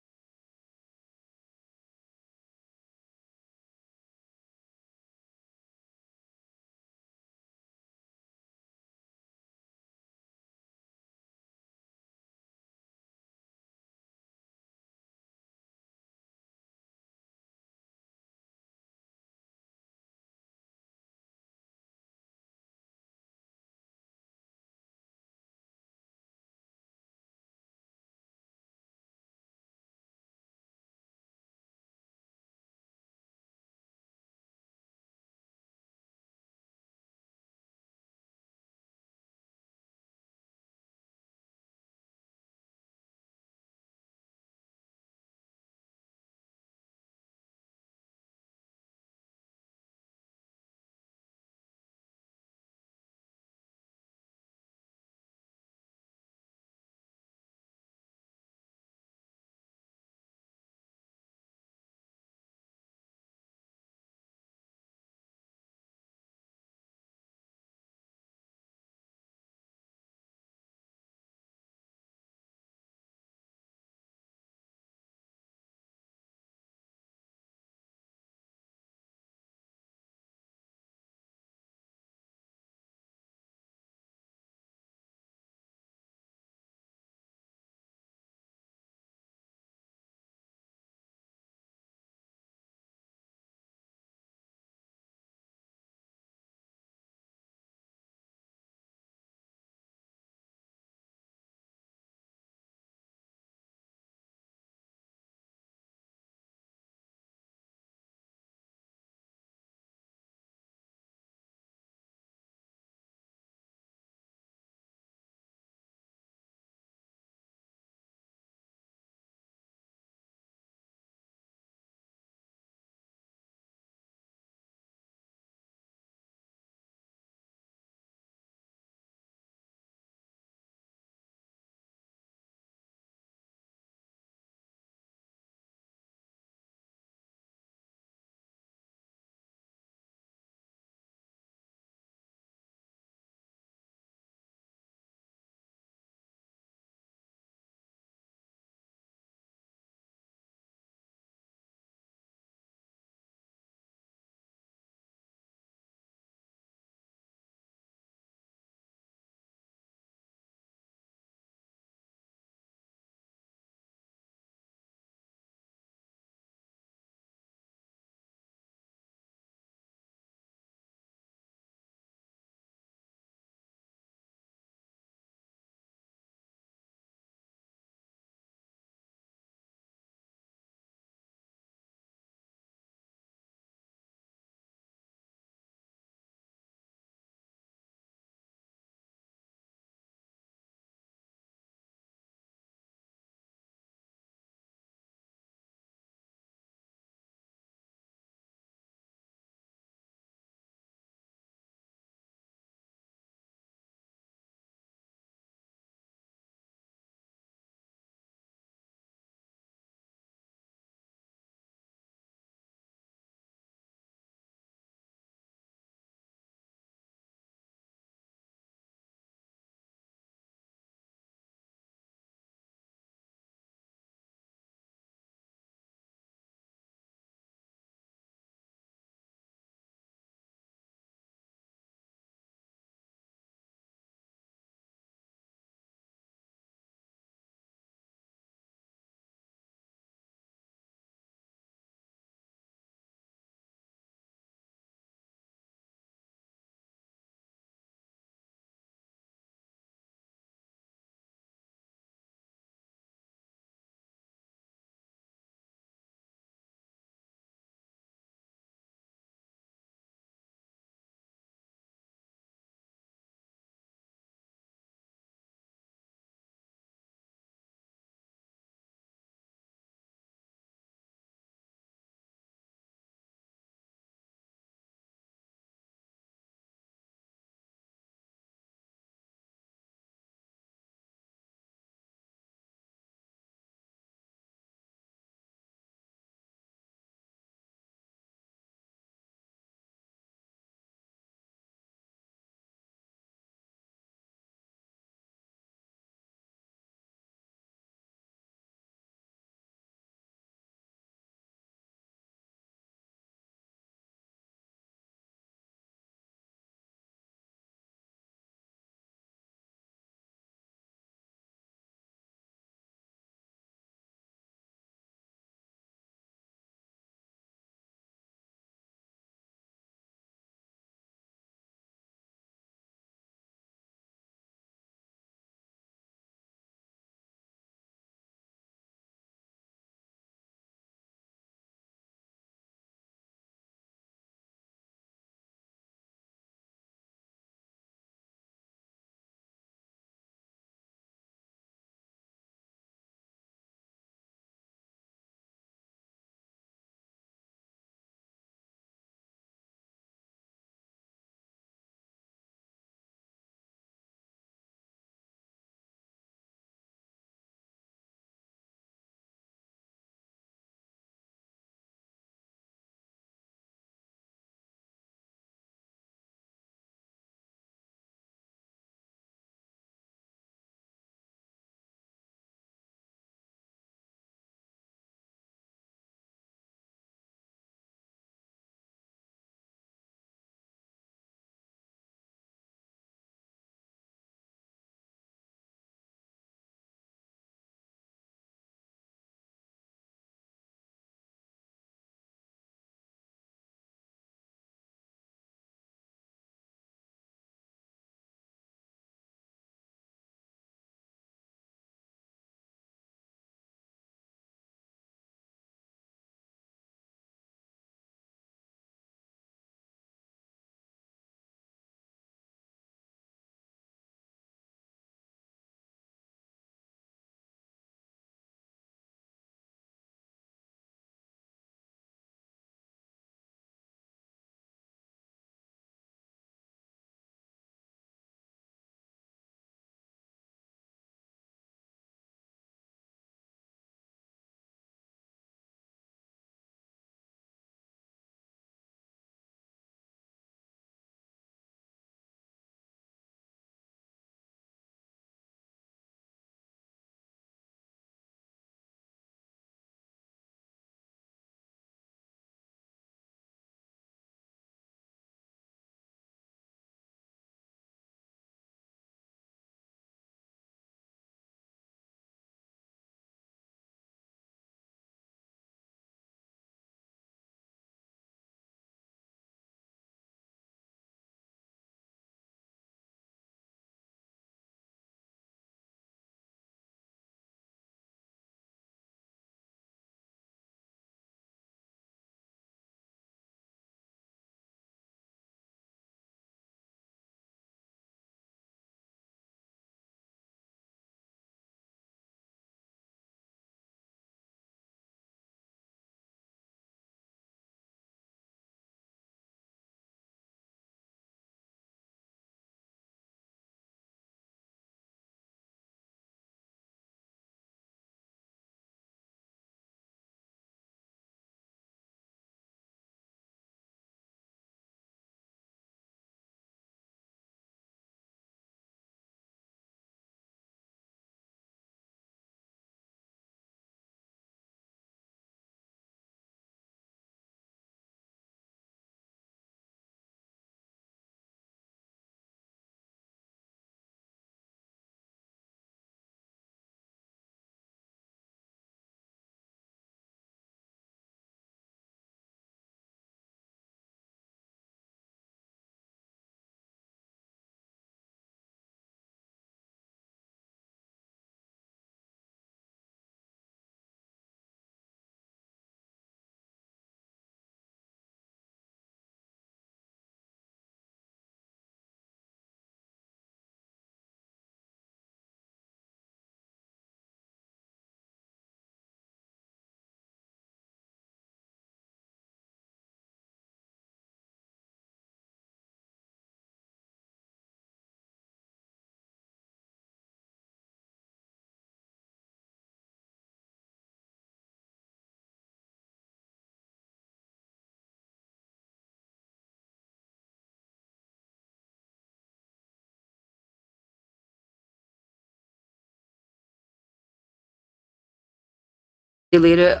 leader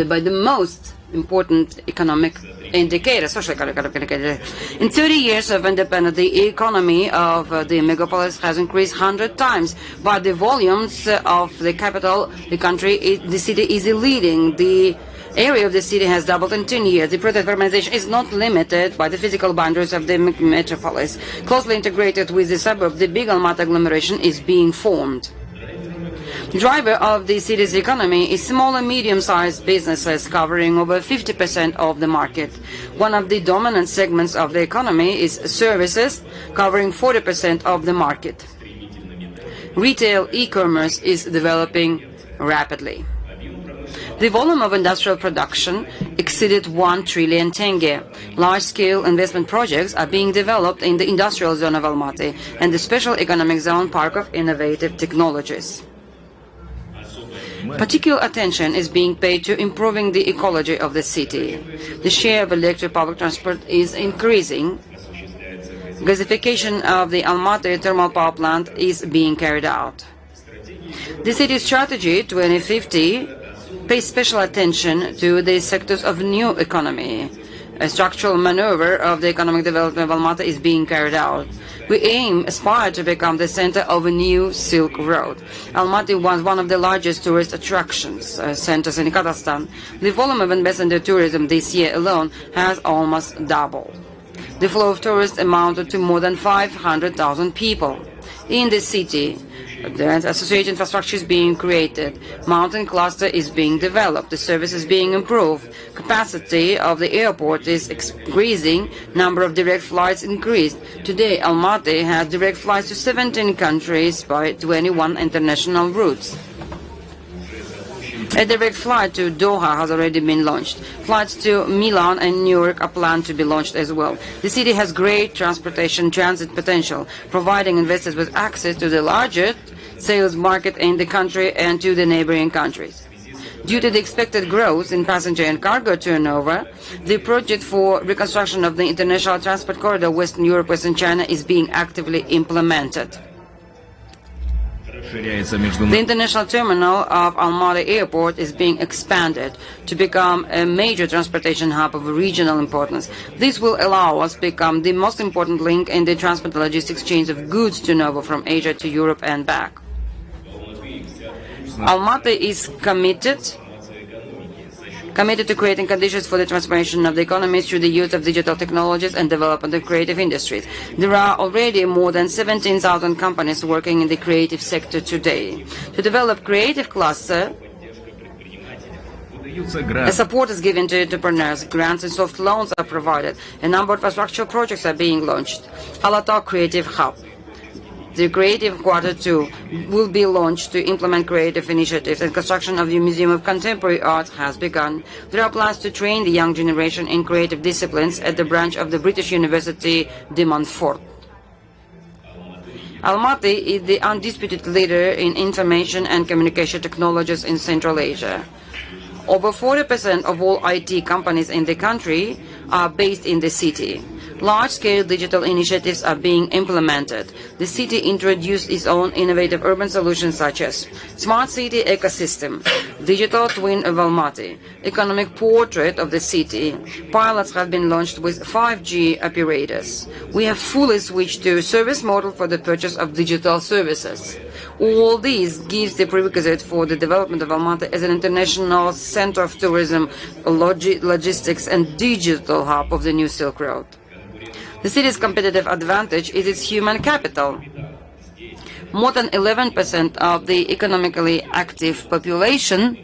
by the most important economic indicator, social economic indicator. In 30 years of independence, the economy of the megapolis has increased 100 times, but the volumes of the capital, the country, the city is leading. The area of the city has doubled in 10 years. The process of urbanization is not limited by the physical boundaries of the metropolis. Closely integrated with the suburb, the big Almaty agglomeration is being formed. The driver of the city's economy is small and medium-sized businesses covering over 50% of the market. One of the dominant segments of the economy is services, covering 40% of the market. Retail e-commerce is developing rapidly. The volume of industrial production exceeded 1 trillion tenge. Large-scale investment projects are being developed in the industrial zone of Almaty and the special economic zone Park of Innovative Technologies. Particular attention is being paid to improving the ecology of the city. The share of electric public transport is increasing. Gasification of the Almaty thermal power plant is being carried out. The city's strategy 2050 pays special attention to the sectors of new economy. A structural maneuver of the economic development of Almaty is being carried out. We aspire to become the center of a new Silk Road. Almaty was one of the largest tourist attractions centers in Kazakhstan. The volume of investment in tourism this year alone has almost doubled. The flow of tourists amounted to more than 500,000 people. In the city, the associated infrastructure is being created. Mountain cluster is being developed. The service is being improved. Capacity of the airport is increasing. Number of direct flights increased. Today, Almaty has direct flights to 17 countries by 21 international routes. A direct flight to Doha has already been launched. Flights to Milan and New York are planned to be launched as well. The city has great transportation transit potential, providing investors with access to the largest sales market in the country and to the neighboring countries. Due to the expected growth in passenger and cargo turnover, the project for reconstruction of the international transport corridor Western Europe, Western China is being actively implemented. The international terminal of Almaty Airport is being expanded to become a major transportation hub of regional importance. This will allow us to become the most important link in the transport and logistics chains of goods turnover from Asia to Europe and back. Almaty is committed to creating conditions for the transformation of the economy through the use of digital technologies and development of creative industries. There are already more than 17,000 companies working in the creative sector today. To develop creative cluster, support is given to entrepreneurs. Grants and soft loans are provided. A number of infrastructure projects are being launched. Alata Creative Hub. The Creative Quarter 2 will be launched to implement creative initiatives, and construction of the Museum of Contemporary Art has begun. There are plans to train the young generation in creative disciplines at the branch of the British University de Montfort. Almaty is the undisputed leader in information and communication technologies in Central Asia. Over 40% of all IT companies in the country are based in the city. Large-scale digital initiatives are being implemented. The city introduced its own innovative urban solutions such as Smart City Ecosystem, Digital Twin of Almaty, Economic Portrait of the City. Pilots have been launched with 5G operators. We have fully switched to a service model for the purchase of digital services. All these gives the prerequisite for the development of Almaty as an international center of tourism, logistics and digital hub of the new Silk Road. The city's competitive advantage is its human capital. More than 11% of the economically active population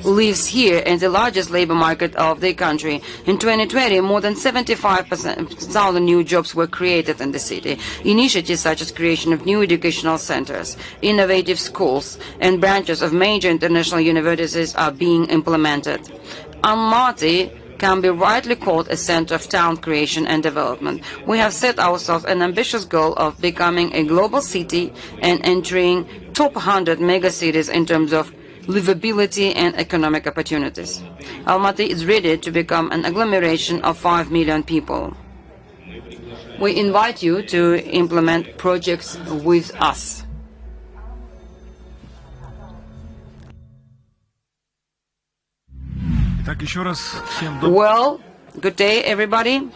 lives here in the largest labor market of the country. In 2020, more than 75,000 new jobs were created in the city. Initiatives such as creation of new educational centers, innovative schools, and branches of major international universities are being implemented. Almaty can be rightly called a center of town creation and development. We have set ourselves an ambitious goal of becoming a global city and entering top 100 megacities in terms of livability and economic opportunities. Almaty is ready to become an agglomeration of 5 million people. We invite you to implement projects with us. Well, good day, everybody.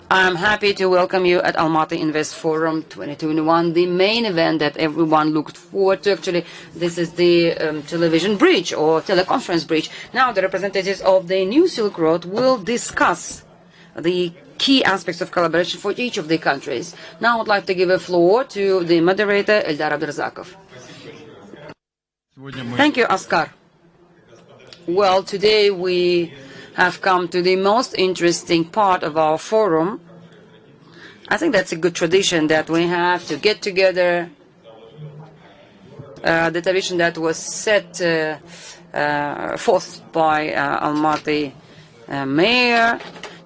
I'm happy to welcome you at Almaty Invest Forum 2021, the main event that everyone looked forward to. Actually, this is the television bridge or teleconference bridge. Now, the representatives of the New Silk Road will discuss the key aspects of collaboration for each of the countries. Now, I would like to give a floor to the moderator, Eldar Abdurazakov. Thank you, Oskar. Well, today we have come to the most interesting part of our forum. I think that's a good tradition that we have to get together. The tradition that was set forth by Almaty mayor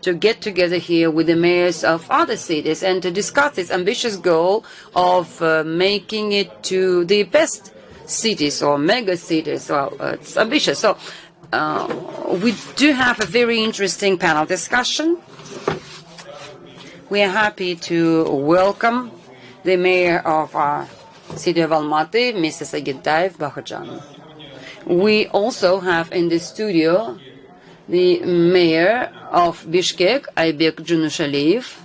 to get together here with the mayors of other cities and to discuss this ambitious goal of making it to the best cities or mega cities. Well, it's ambitious. So we do have a very interesting panel discussion. We are happy to welcome the mayor of our city of Almaty, Mrs. Agentayev Bahajan. We also have in the studio the mayor of Bishkek, Aybek Junushaliyev.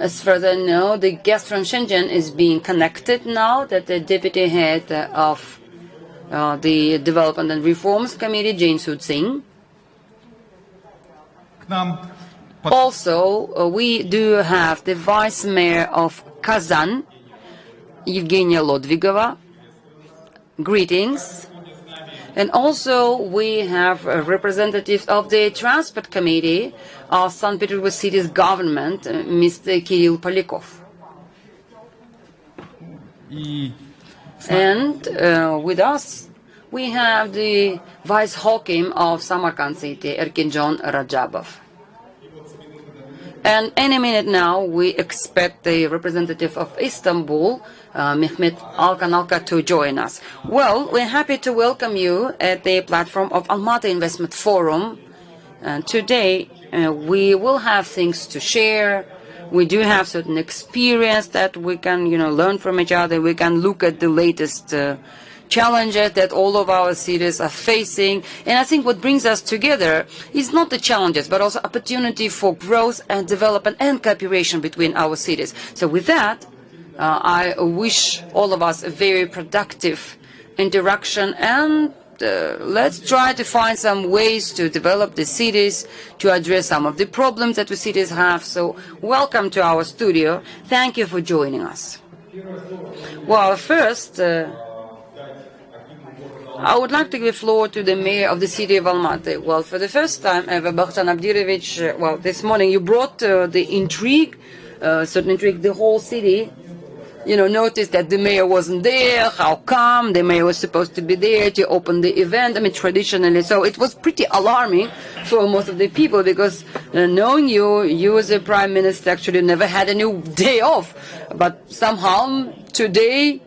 As far as I know, the guest from Shenzhen is being connected now, that the deputy head of the Development and Reforms Committee, Jane Soo-Sing. Also, we do have the vice mayor of Kazan, Evgenia Lodvigova. Greetings. And also, we have representatives of the Transport Committee of St. Petersburg City's government, Mr. Kirill Polyakov. And with us, we have the Vice Hakim of Samarkand City, Erkinjon Rajabov. And any minute now, we expect the representative of Istanbul, Mehmet Alkan to join us. Well, we're happy to welcome you at the platform of Almaty Investment Forum. Today, we will have things to share. We do have certain experience that we can, learn from each other. We can look at the latest challenges that all of our cities are facing. And I think what brings us together is not the challenges, but also opportunity for growth and development and cooperation between our cities. So with that, I wish all of us a very productive interaction, and let's try to find some ways to develop the cities, to address some of the problems that the cities have. So welcome to our studio. Thank you for joining us. Well, first, I would like to give the floor to the mayor of the city of Almaty. Well, for the first time ever, Bakhtan Abdirovich, well, this morning you brought the intrigue, certain intrigue, the whole city. Noticed that the mayor wasn't there. How come? The mayor was supposed to be there to open the event. I mean, traditionally. So it was pretty alarming for most of the people because knowing you as a prime minister actually never had any day off. But somehow today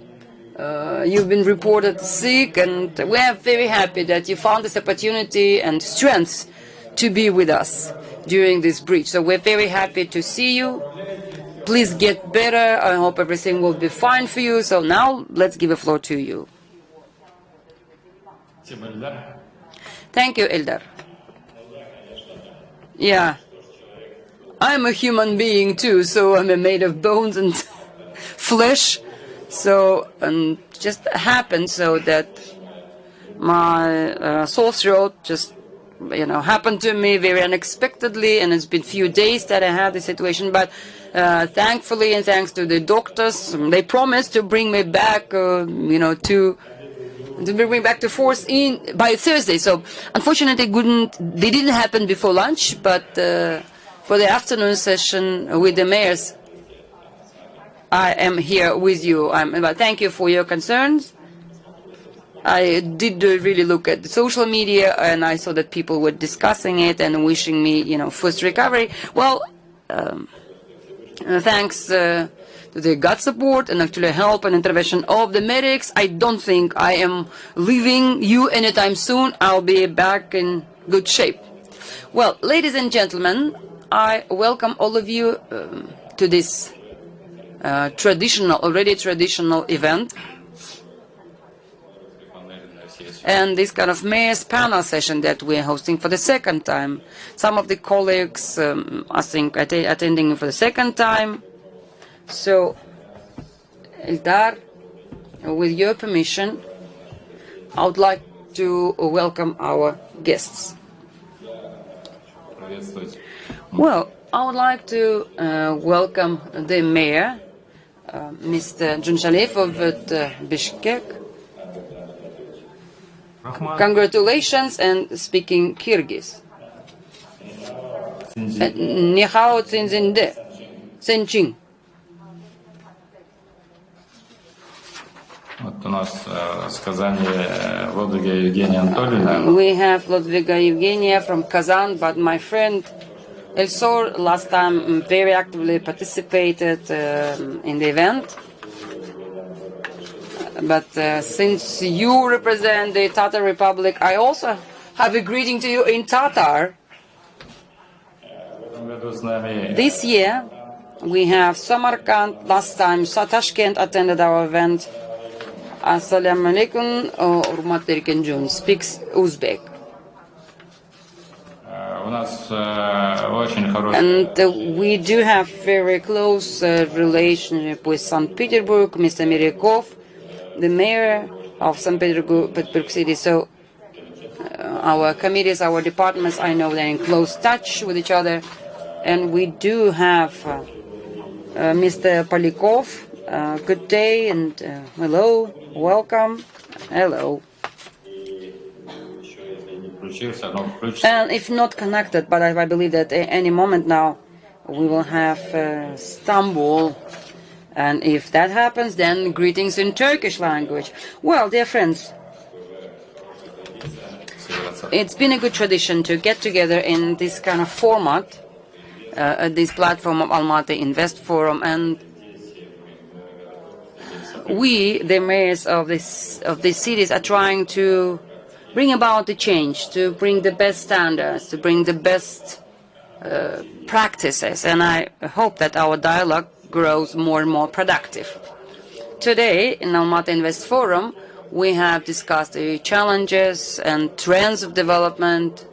you've been reported sick, and we are very happy that you found this opportunity and strength to be with us during this breach. So we're very happy to see you. Please get better. I hope everything will be fine for you. So now let's give the floor to you. Thank you, Eldar. Yeah. I'm a human being too, so I'm made of bones and flesh. So, just happened so that my sore throat just, happened to me very unexpectedly, and it's been a few days that I had this situation, but thankfully and thanks to the doctors, they promised to bring me back, to bring me back to force by Thursday. So, unfortunately, they didn't happen before lunch, but for the afternoon session with the mayors, I am here with you. Thank you for your concerns. I did really look at the social media, and I saw that people were discussing it and wishing me, first recovery. Well, thanks to the God support and actually help and intervention of the medics, I don't think I am leaving you anytime soon. I'll be back in good shape. Well, ladies and gentlemen, I welcome all of you to this already traditional event. and this kind of mayor's panel session that we are hosting for the second time. Some of the colleagues, I think, attending for the second time. So, Eldar, with your permission, I would like to welcome our guests. Well, I would like to welcome the mayor, Mr. Junshalev of Bishkek. Congratulations, and speaking Kyrgyz. Nihao Tsinzinde, Senching. We have Ludviga Evgenia from Kazan, but my friend Elsor last time very actively participated in the event. But since you represent the Tatar Republic, I also have a greeting to you in Tatar. This year, we have Samarkand. Last time, Tashkent attended our event. Assalamu alaikum, Urmat Erkenjun speaks Uzbek. And we do have very close relationship with St. Petersburg, Mr. Miryakov, the mayor of St. Petersburg City. So our committees, our departments, I know they're in close touch with each other. And we do have Mr. Polikov. Good day and hello, welcome, hello. And if not connected, but I believe that at any moment now we will have Istanbul. And if that happens, then greetings in Turkish language. Well, dear friends, it's been a good tradition to get together in this kind of format at this platform of Almaty Invest Forum, and we, the mayors of these cities, are trying to bring about the change, to bring the best standards, to bring the best practices, and I hope that our dialogue grows more and more productive. Today, in Almaty Invest Forum, we have discussed the challenges and trends of development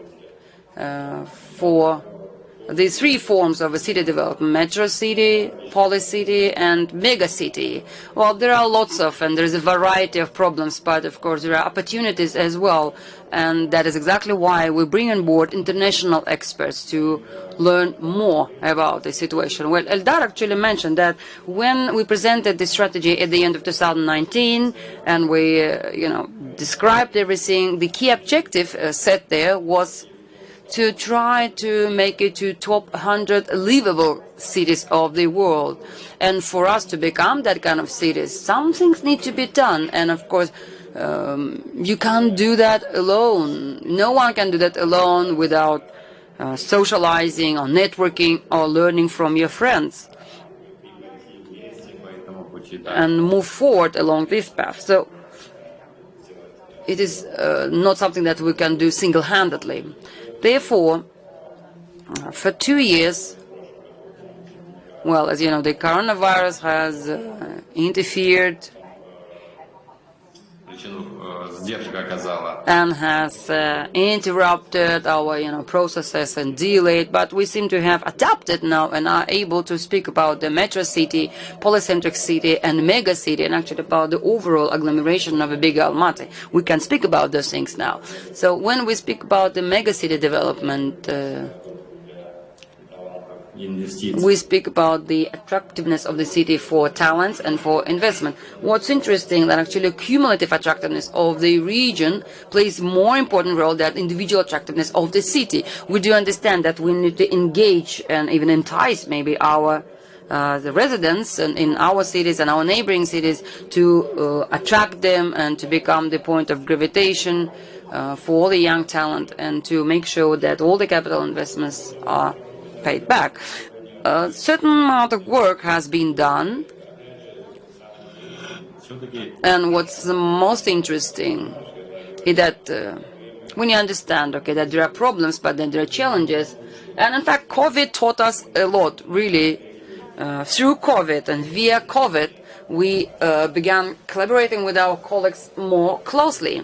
for the three forms of a city development: metro city, polis city, and mega city. Well, there are lots of, and there's a variety of problems, but of course there are opportunities as well. And that is exactly why we bring on board international experts to learn more about the situation. Well, Eldar actually mentioned that when we presented the strategy at the end of 2019, and we, described everything, the key objective set there was to try to make it to top 100 livable cities of the world. And for us to become that kind of cities, some things need to be done. And of course, you can't do that alone. No one can do that alone without socializing or networking or learning from your friends and move forward along this path. So it is not something that we can do single-handedly. Therefore, for 2 years, well, as you know, the coronavirus has interfered and has interrupted our processes and delayed, but we seem to have adapted now and are able to speak about the metro city, polycentric city, and mega city, and actually about the overall agglomeration of a big Almaty. We can speak about those things now. So when we speak about the mega city development, we speak about the attractiveness of the city for talents and for investment. What's interesting that actually cumulative attractiveness of the region plays more important role than individual attractiveness of the city. We do understand that we need to engage and even entice maybe our the residents in our cities and our neighboring cities to attract them and to become the point of gravitation for all the young talent, and to make sure that all the capital investments are paid back. A certain amount of work has been done, and what's the most interesting is that when you understand, that there are problems, but then there are challenges, and in fact COVID taught us a lot, really. Through COVID and via COVID, we began collaborating with our colleagues more closely.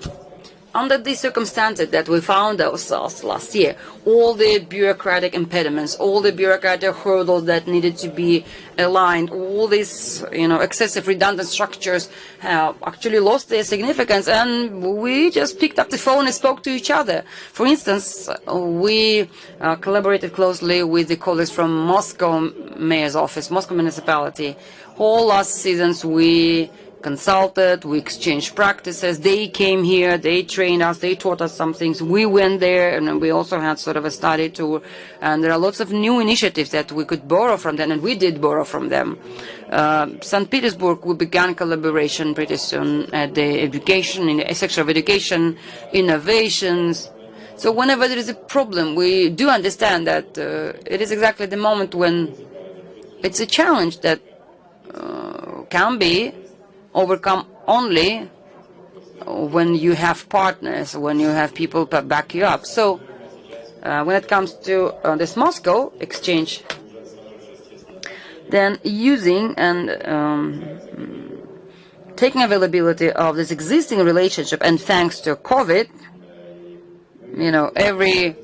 under these circumstances that we found ourselves last year, all the bureaucratic impediments, all the bureaucratic hurdles that needed to be aligned, all these, excessive redundant structures have actually lost their significance, and we just picked up the phone and spoke to each other. For instance, we collaborated closely with the colleagues from Moscow Mayor's Office, Moscow Municipality. All last seasons we consulted, we exchanged practices. They came here, they trained us, they taught us some things. We went there, and we also had sort of a study tour. And there are lots of new initiatives that we could borrow from them, and we did borrow from them. St. Petersburg, we began collaboration pretty soon at the education, in the section of education, innovations. So whenever there is a problem, we do understand that it is exactly the moment when it's a challenge that can be overcome only when you have partners, when you have people to back you up. So when it comes to this Moscow exchange, then using and taking availability of this existing relationship, and thanks to COVID, every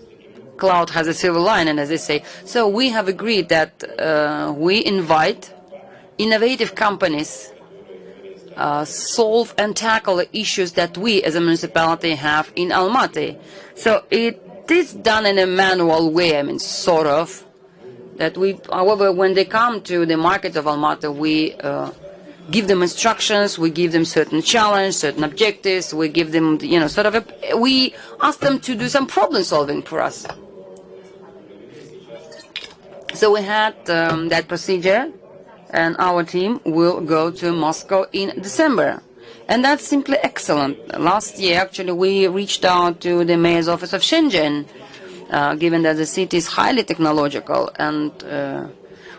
cloud has a silver lining, as they say. So we have agreed that we invite innovative companies solve and tackle the issues that we as a municipality have in Almaty. So it is done in a manual way, sort of, that we, however, when they come to the market of Almaty, we give them instructions, we give them certain challenge, certain objectives, we give them, we ask them to do some problem solving for us. So we had that procedure, and our team will go to Moscow in December. And that's simply excellent. Last year, actually, we reached out to the mayor's office of Shenzhen, given that the city is highly technological, and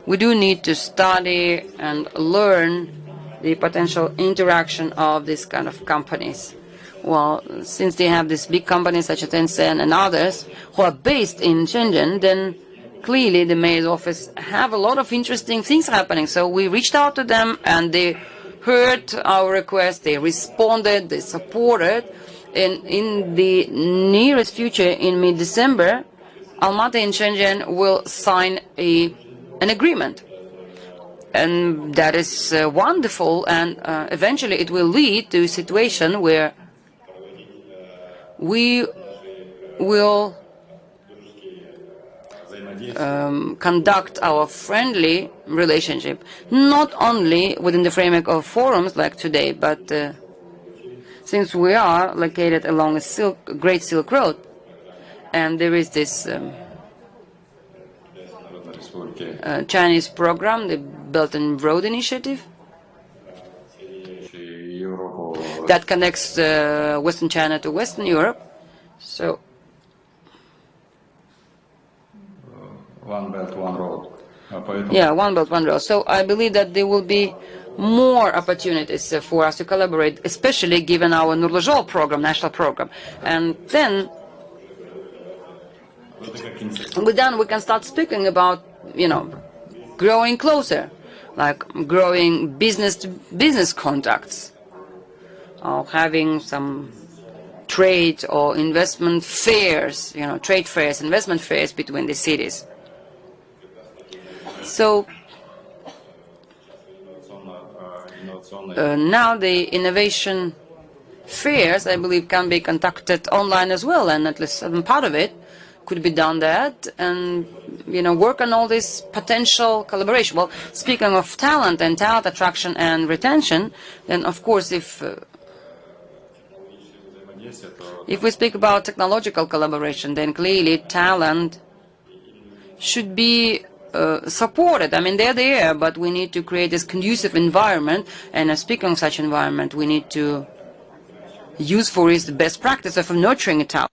we do need to study and learn the potential interaction of these kind of companies. Well, since they have these big companies such as Tencent and others who are based in Shenzhen, then clearly the mayor's office have a lot of interesting things happening. So we reached out to them, and they heard our request, they responded, they supported. And in the nearest future, in mid-December, Almaty and Shenzhen will sign an agreement. And that is wonderful, and eventually it will lead to a situation where we will conduct our friendly relationship, not only within the framework of forums like today, but since we are located along a Great Silk Road, and there is this Chinese program, the Belt and Road Initiative, that connects Western China to Western Europe. So One Belt, One Road. Yeah, One Belt, One Road. So I believe that there will be more opportunities for us to collaborate, especially given our Nurlazhol program, national program. And then with that, we can start speaking about, growing closer, like growing business-to-business contacts, or having some trade or investment fairs, trade fairs, investment fairs between the cities. So now the innovation fairs, I believe, can be conducted online as well, and at least some part of it could be done that, and work on all this potential collaboration. Well, speaking of talent and talent attraction and retention, then of course if we speak about technological collaboration, then clearly talent should be supported. They're there, but we need to create this conducive environment, and speaking of such environment, we need to use for it the best practice of nurturing a talent.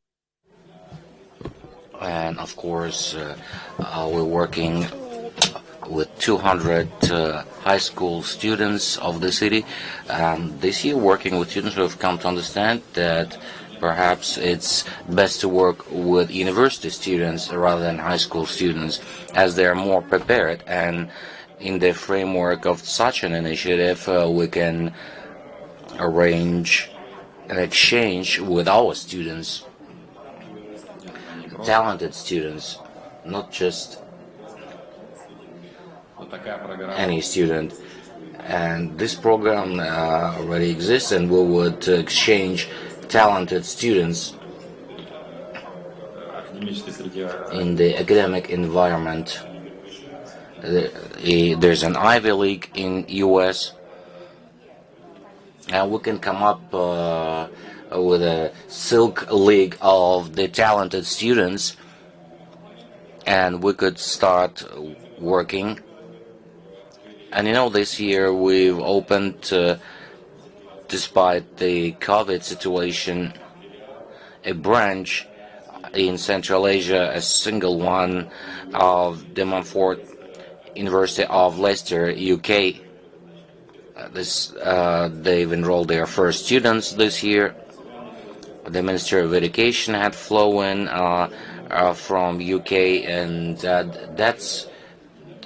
And of course, we're working with 200 high school students of the city. This year, working with students who have come to understand that perhaps it's best to work with university students rather than high school students, as they're more prepared. And in the framework of such an initiative, we can arrange an exchange with our students, talented students, not just any student. And this program already exists, and we would exchange talented students in the academic environment. There's an Ivy League in US, and we can come up with a Silk League of the talented students, and we could start working. And you know, this year we've opened, despite the COVID situation, a branch in Central Asia, a single one, of De Montfort University of Leicester, UK. They've enrolled their first students this year. The Minister of Education had flown from UK, and that's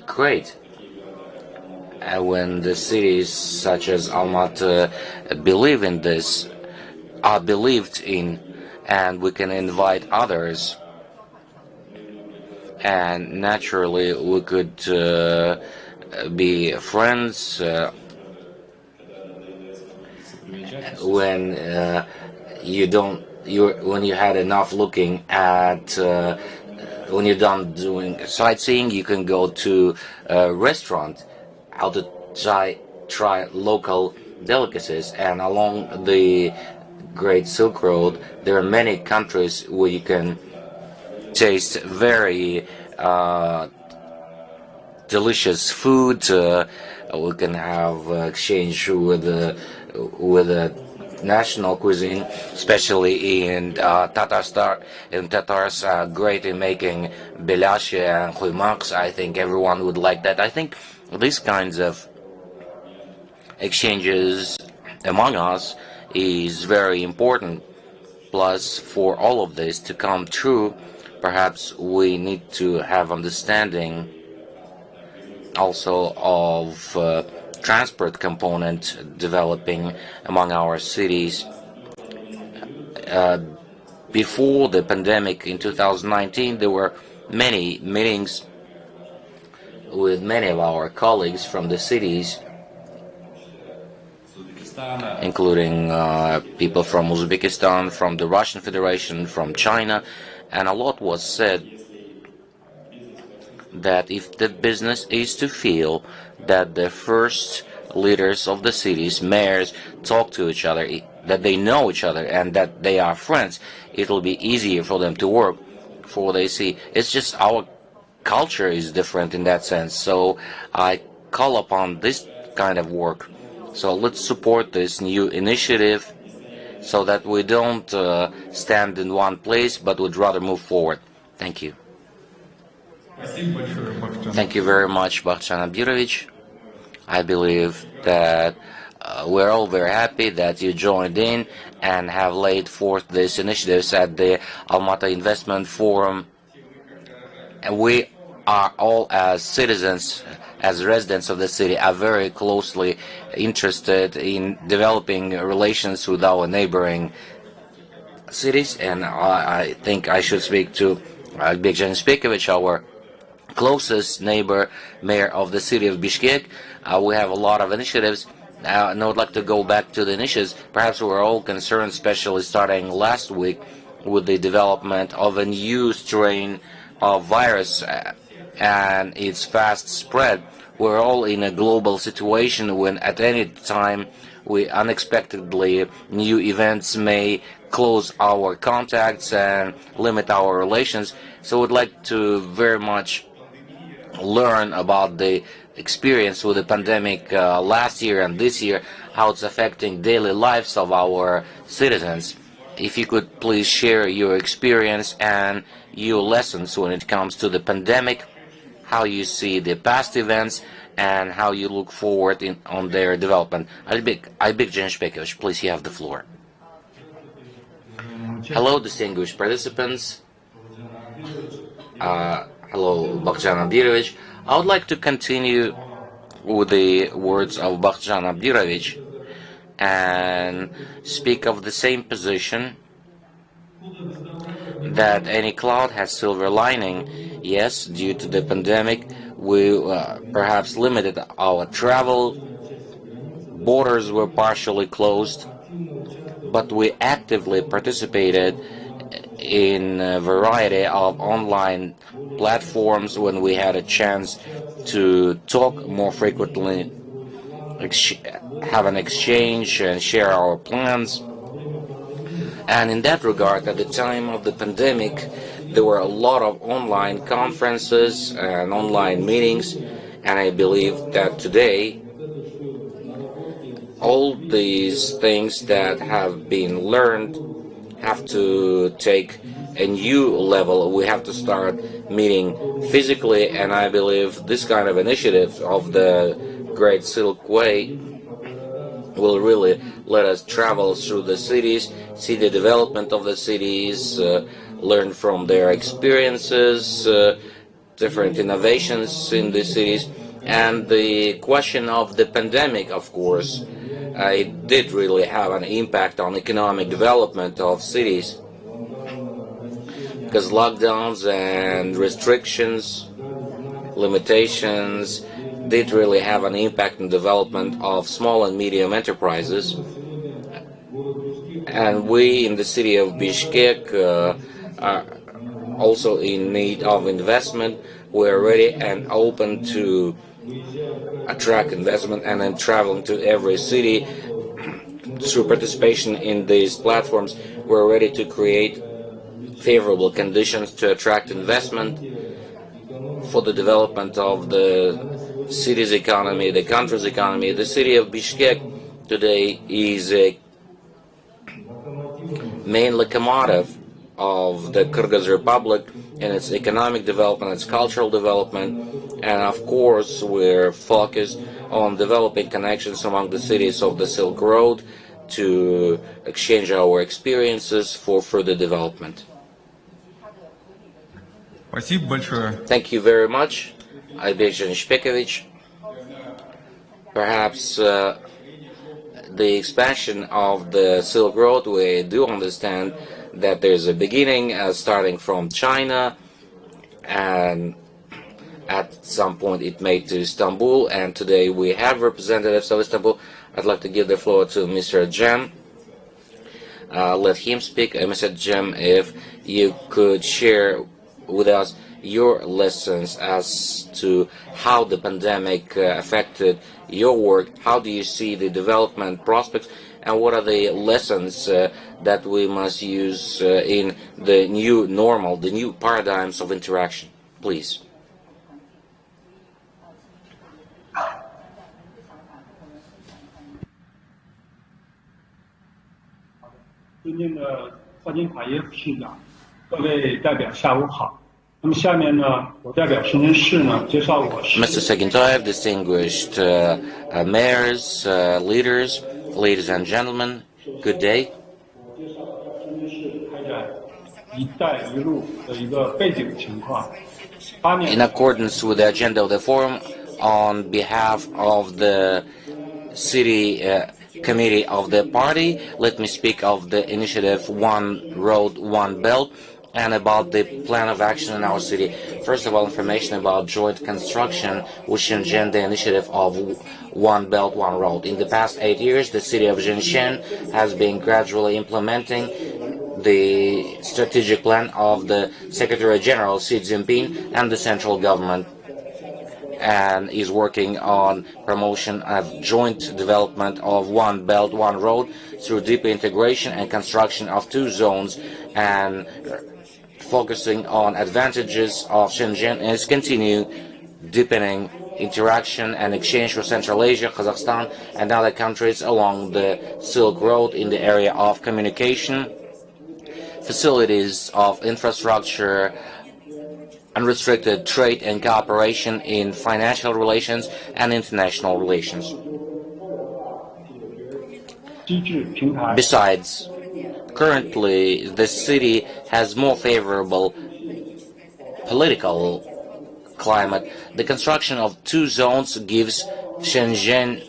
great. When the cities such as Almaty believe in this, are believed in, and we can invite others, and naturally we could be friends when when you had enough looking at when you're done doing sightseeing, you can go to a restaurant how to try local delicacies. And along the Great Silk Road, there are many countries where you can taste very delicious food. We can have exchange with the national cuisine, especially in Tatarstan. In Tatars are great in making belashi and khuymaks. I think everyone would like that. I think these kinds of exchanges among us is very important. Plus, for all of this to come true, perhaps we need to have understanding also of transport component developing among our cities. Before the pandemic in 2019, there were many meetings with many of our colleagues from the cities, including people from Uzbekistan, from the Russian Federation, from China, and a lot was said that if the business is to feel that the first leaders of the cities, mayors, talk to each other, that they know each other and that they are friends, it'll be easier for them to work. For they see, it's just our culture is different in that sense. So I call upon this kind of work. So let's support this new initiative so that we don't stand in one place, but would rather move forward. Thank you. Thank you very much, Bakhchan Abdirovich. I believe that we're all very happy that you joined in and have laid forth these initiatives at the Almaty Investment Forum. And we are all, as citizens, as residents of the city, are very closely interested in developing relations with our neighboring cities. And I think I should speak to Albekjan Spekovic, our closest neighbor, mayor of the city of Bishkek. We have a lot of initiatives, and I would like to go back to the initiatives. Perhaps we're all concerned, especially starting last week, with the development of a new strain of virus and its fast spread. We're all in a global situation when at any time we unexpectedly new events may close our contacts and limit our relations. So we'd like to very much learn about the experience with the pandemic last year and this year, how it's affecting daily lives of our citizens. If you could please share your experience and your lessons when it comes to the pandemic, how you see the past events, and how you look forward on their development. Albekjan Spekovic, please, you have the floor. Hello, distinguished participants. Hello, Bakhchan Abdirovich. I would like to continue with the words of Bakhchan Abdirovich and speak of the same position that any cloud has silver lining. Yes, due to the pandemic, we perhaps limited our travel, borders were partially closed, but we actively participated in a variety of online platforms when we had a chance to talk more frequently, have an exchange and share our plans. And in that regard, at the time of the pandemic, there were a lot of online conferences and online meetings, and I believe that today all these things that have been learned have to take a new level. We have to start meeting physically, and I believe this kind of initiative of the Great Silk Way will really let us travel through the cities, see the development of the cities, learn from their experiences, different innovations in the cities. And the question of the pandemic, of course, it did really have an impact on economic development of cities, because lockdowns and restrictions, limitations, did really have an impact on development of small and medium enterprises. And we in the city of Bishkek are also in need of investment. We're ready and open to attract investment and then traveling to every city through participation in these platforms. We're ready to create favorable conditions to attract investment for the development of the city's economy, the country's economy. The city of Bishkek today is a main locomotive of the Kyrgyz Republic in its economic development, its cultural development, and of course we're focused on developing connections among the cities of the Silk Road to exchange our experiences for further development. Thank you very much, Aybekjan Shpekovich. Perhaps the expansion of the Silk Road, we do understand that there's a beginning starting from China, and at some point it made to Istanbul, and today we have representatives of Istanbul. I'd like to give the floor to Mr. Cem. Let him speak. Mr. Cem, if you could share with us your lessons as to how the pandemic affected your work. How do you see the development prospects, and what are the lessons that we must use in the new normal, the new paradigms of interaction? Please. Mr. Sagintoyev, distinguished mayors, leaders, ladies and gentlemen, good day. In accordance with the agenda of the forum, on behalf of the city committee of the party, let me speak of the initiative One Road, One Belt, and about the plan of action in our city. First of all, information about joint construction with Shenzhen, the initiative of One Belt, One Road. In the past 8 years, the city of Shenzhen has been gradually implementing the strategic plan of the Secretary General Xi Jinping and the central government, and is working on promotion of joint development of One Belt, One Road through deeper integration and construction of 2 zones, and focusing on advantages of Shenzhen, and is continue deepening interaction and exchange with Central Asia, Kazakhstan, and other countries along the Silk Road in the area of communication, facilities of infrastructure, unrestricted trade and cooperation in financial relations and international relations. Besides, currently the city has more favorable political climate. The construction of 2 zones gives Shenzhen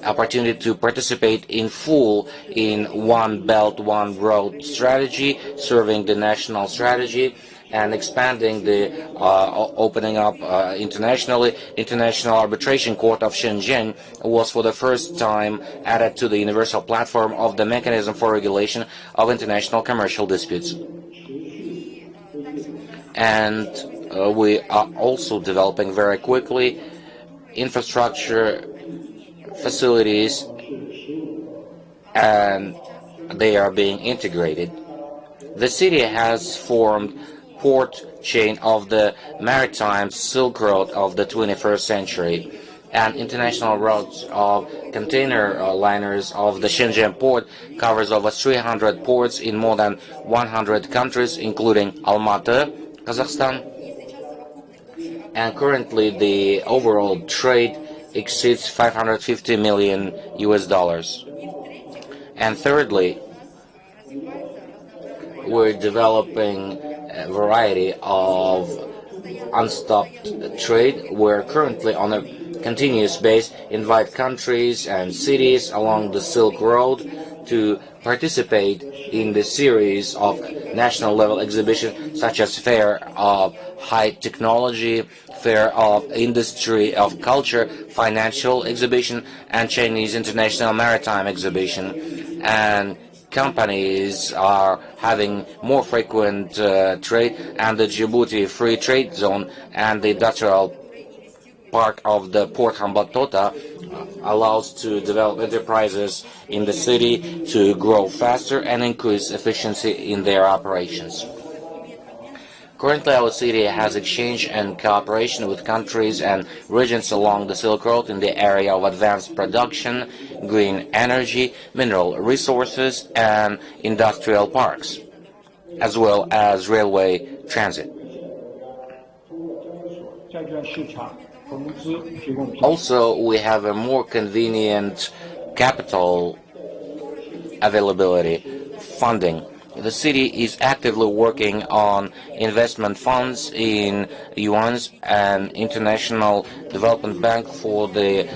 opportunity to participate in full in One Belt, One Road strategy, serving the national strategy and expanding the opening up internationally. International Arbitration Court of Shenzhen was for the first time added to the universal platform of the mechanism for regulation of international commercial disputes. And we are also developing very quickly infrastructure facilities, and they are being integrated. The city has formed port chain of the maritime Silk Road of the 21st century, and international routes of container liners of the Shenzhen port covers over 300 ports in more than 100 countries, including Almaty, Kazakhstan. And currently the overall trade exceeds $550 million US. And thirdly, we're developing a variety of unstopped trade. We're currently on a continuous base invite countries and cities along the Silk Road to participate in the series of national level exhibitions such as Fair of High Technology, Fair of Industry of Culture, Financial Exhibition, and Chinese International Maritime Exhibition. And companies are having more frequent trade, and the Djibouti Free Trade Zone and the industrial park of the Port Hambantota allows to develop enterprises in the city to grow faster and increase efficiency in their operations. Currently, our city has exchange and cooperation with countries and regions along the Silk Road in the area of advanced production, green energy, mineral resources, and industrial parks, as well as railway transit. Also, we have a more convenient capital availability, funding. The city is actively working on investment funds in yuans and International Development Bank for the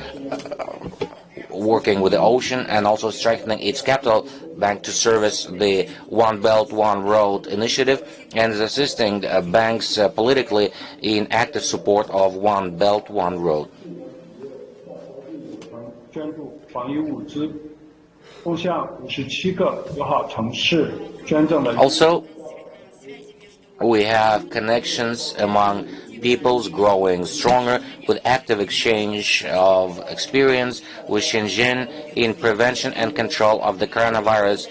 working with the ocean, and also strengthening its capital bank to service the One Belt, One Road initiative, and is assisting banks politically in active support of One Belt, One Road. Also, we have connections among peoples growing stronger with active exchange of experience with Shenzhen in prevention and control of the coronavirus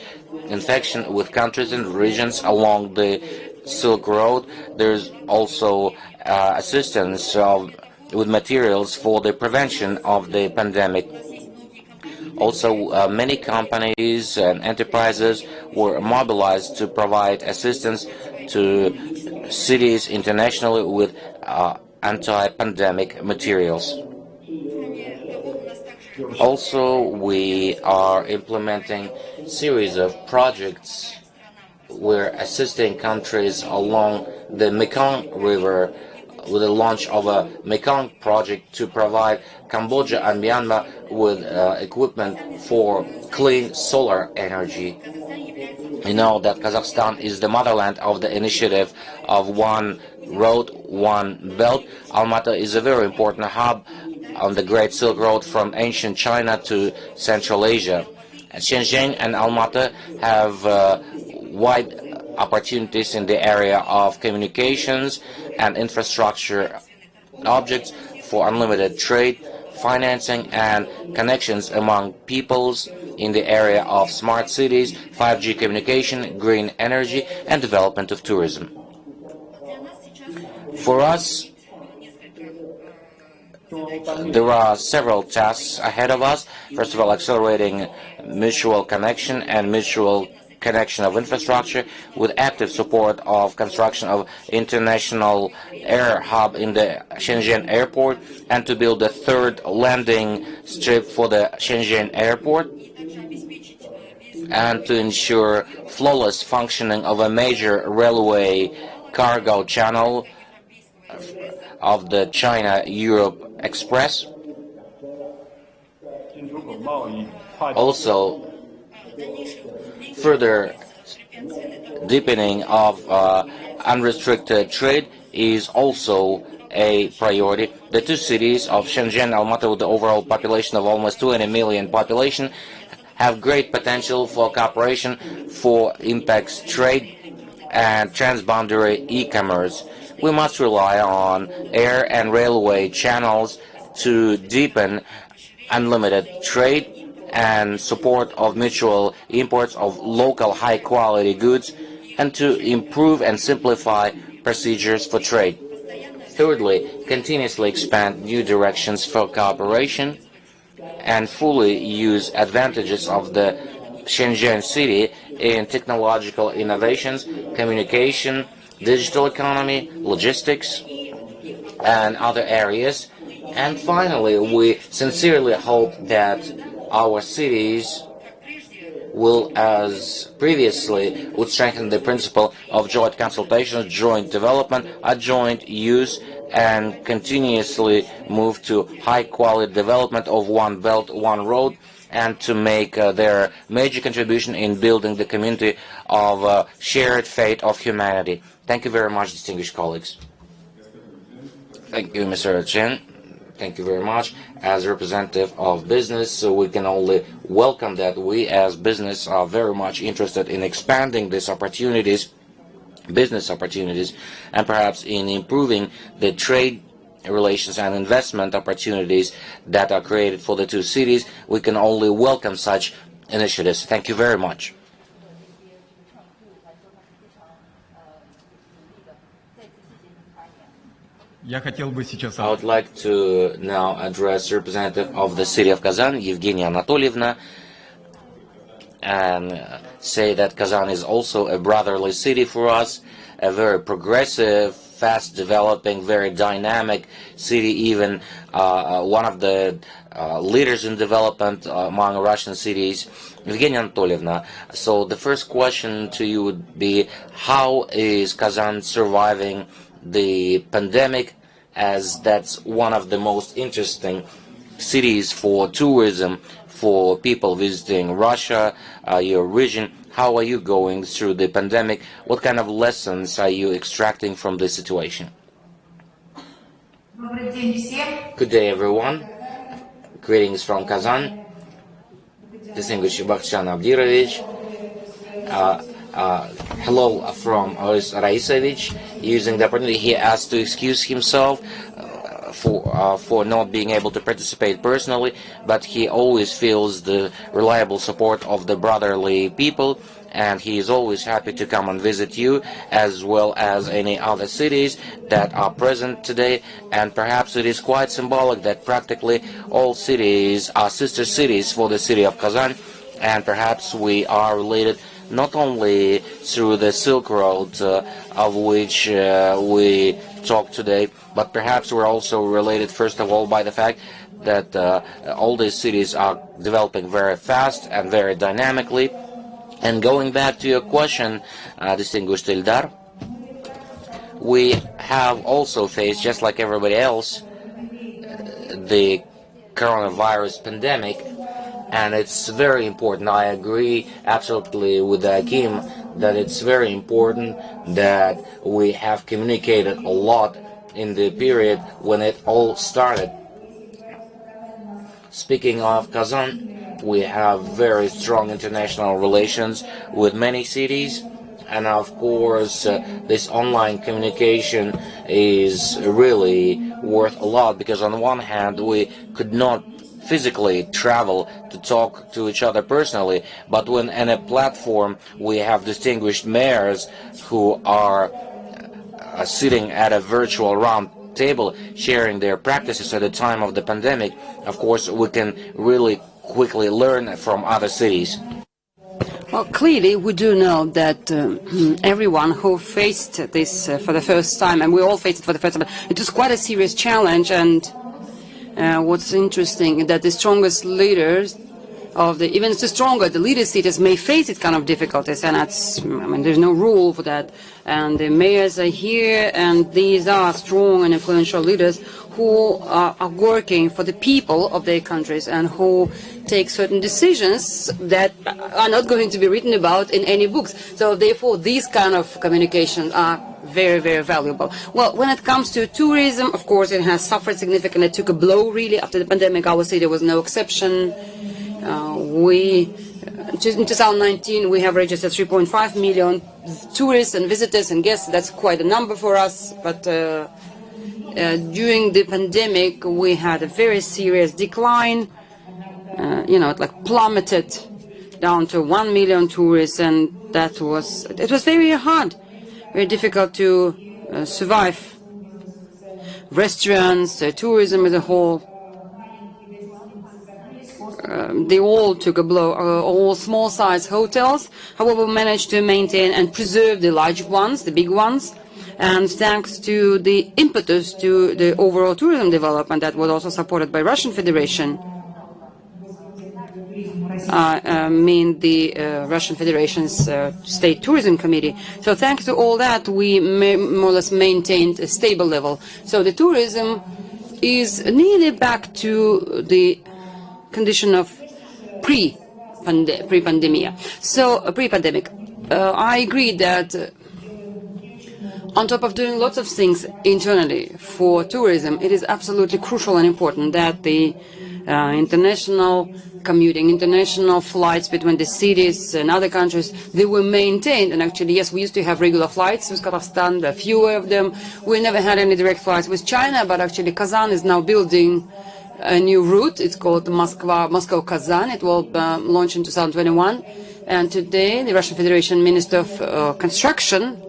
infection with countries and regions along the Silk Road. There's also assistance with materials for the prevention of the pandemic. Also, many companies and enterprises were mobilized to provide assistance to cities internationally with anti-pandemic materials. Also, we are implementing a series of projects. We're assisting countries along the Mekong River with the launch of a Mekong project to provide Cambodia and Myanmar with equipment for clean solar energy. You know that Kazakhstan is the motherland of the initiative of One Road, One Belt. Almaty is a very important hub on the Great Silk Road from ancient China to Central Asia. Shenzhen and Almaty have wide opportunities in the area of communications and infrastructure objects for unlimited trade, financing, and connections among peoples in the area of smart cities, 5G communication, green energy, and development of tourism. For us, there are several tasks ahead of us. First of all, accelerating mutual connection and mutual connection of infrastructure with active support of construction of international air hub in the Shenzhen airport, and to build a third landing strip for the Shenzhen airport, and to ensure flawless functioning of a major railway cargo channel of the China-Europe Express. Also, further deepening of unrestricted trade is also a priority. The two cities of Shenzhen and Almaty, with the overall population of almost 20 million population, have great potential for cooperation for impacts trade and transboundary e-commerce. We must rely on air and railway channels to deepen unlimited trade and support of mutual imports of local high-quality goods, and to improve and simplify procedures for trade. Thirdly, continuously expand new directions for cooperation and fully use advantages of the Shenzhen city in technological innovations, communication, digital economy, logistics, and other areas. And finally, we sincerely hope that our cities will, as previously, would strengthen the principle of joint consultations, joint development, a joint use, and continuously move to high-quality development of One Belt, One Road, and to make their major contribution in building the community of shared fate of humanity. Thank you very much, distinguished colleagues. Thank you, Mr. Chen. Thank you very much. As a representative of business, so we can only welcome that. We as business are very much interested in expanding these opportunities, business opportunities, and perhaps in improving the trade relations and investment opportunities that are created for the two cities. We can only welcome such initiatives. Thank you very much. I would like to now address the representative of the city of Kazan, Evgenia Anatolievna, and say that Kazan is also a brotherly city for us, a very progressive, fast developing, very dynamic city, even one of the leaders in development among Russian cities. Evgenia Anatolievna, so the first question to you would be, how is Kazan surviving the pandemic, as that's one of the most interesting cities for tourism, for people visiting Russia, your region? How are you going through the pandemic? What kind of lessons are you extracting from this situation? Good day, everyone. Greetings from Kazan. Distinguished Bakhtian Abdirovich. Hello from Raisovich. Using the opportunity, he asked to excuse himself for not being able to participate personally, but he always feels the reliable support of the brotherly people, and he is always happy to come and visit you, as well as any other cities that are present today. And perhaps it is quite symbolic that practically all cities are sister cities for the city of Kazan, and perhaps we are related not only through the Silk Road, of which we talk today, but perhaps we're also related, first of all, by the fact that all these cities are developing very fast and very dynamically. And going back to your question, distinguished Ildar, we have also faced, just like everybody else, the coronavirus pandemic. And it's very important. I agree absolutely with Akim that it's very important that we have communicated a lot in the period when it all started. Speaking of Kazan, we have very strong international relations with many cities. And of course, this online communication is really worth a lot, because on one hand, we could not physically travel to talk to each other personally, but when in a platform we have distinguished mayors who are sitting at a virtual round table sharing their practices at the time of the pandemic, of course we can really quickly learn from other cities. Well, clearly we do know that everyone who faced this for the first time, and we all faced it for the first time, it was quite a serious challenge. And what's interesting is that the strongest leaders of the, even the stronger, the leader cities may face it kind of difficulties, and that's, I mean, there's no rule for that. And the mayors are here, and these are strong and influential leaders who are working for the people of their countries and who take certain decisions that are not going to be written about in any books. So therefore, these kind of communications are very, very valuable. Well, when it comes to tourism, of course, it has suffered significantly. It took a blow, really, after the pandemic. Our city was no exception. In 2019, we have registered 3.5 million tourists and visitors and guests. That's quite a number for us. But during the pandemic, we had a very serious decline. It like plummeted down to 1 million tourists, and it was very hard, very difficult to survive. Restaurants, tourism as a whole, they all took a blow. All small-sized hotels, however, managed to maintain and preserve the large ones, the big ones, and thanks to the impetus to the overall tourism development that was also supported by Russian Federation. I mean the Russian Federation's State Tourism Committee. So thanks to all that, we more or less maintained a stable level. So the tourism is nearly back to the condition of pre-pandemic. So pre-pandemic, I agree that on top of doing lots of things internally for tourism, it is absolutely crucial and important that the international commuting, international flights between the cities and other countries, they were maintained. And actually, yes, we used to have regular flights with Kazakhstan, a few of them. We never had any direct flights with China, but actually Kazan is now building a new route. It's called Moscow-Kazan. It will launch in 2021. And today, the Russian Federation Minister of Construction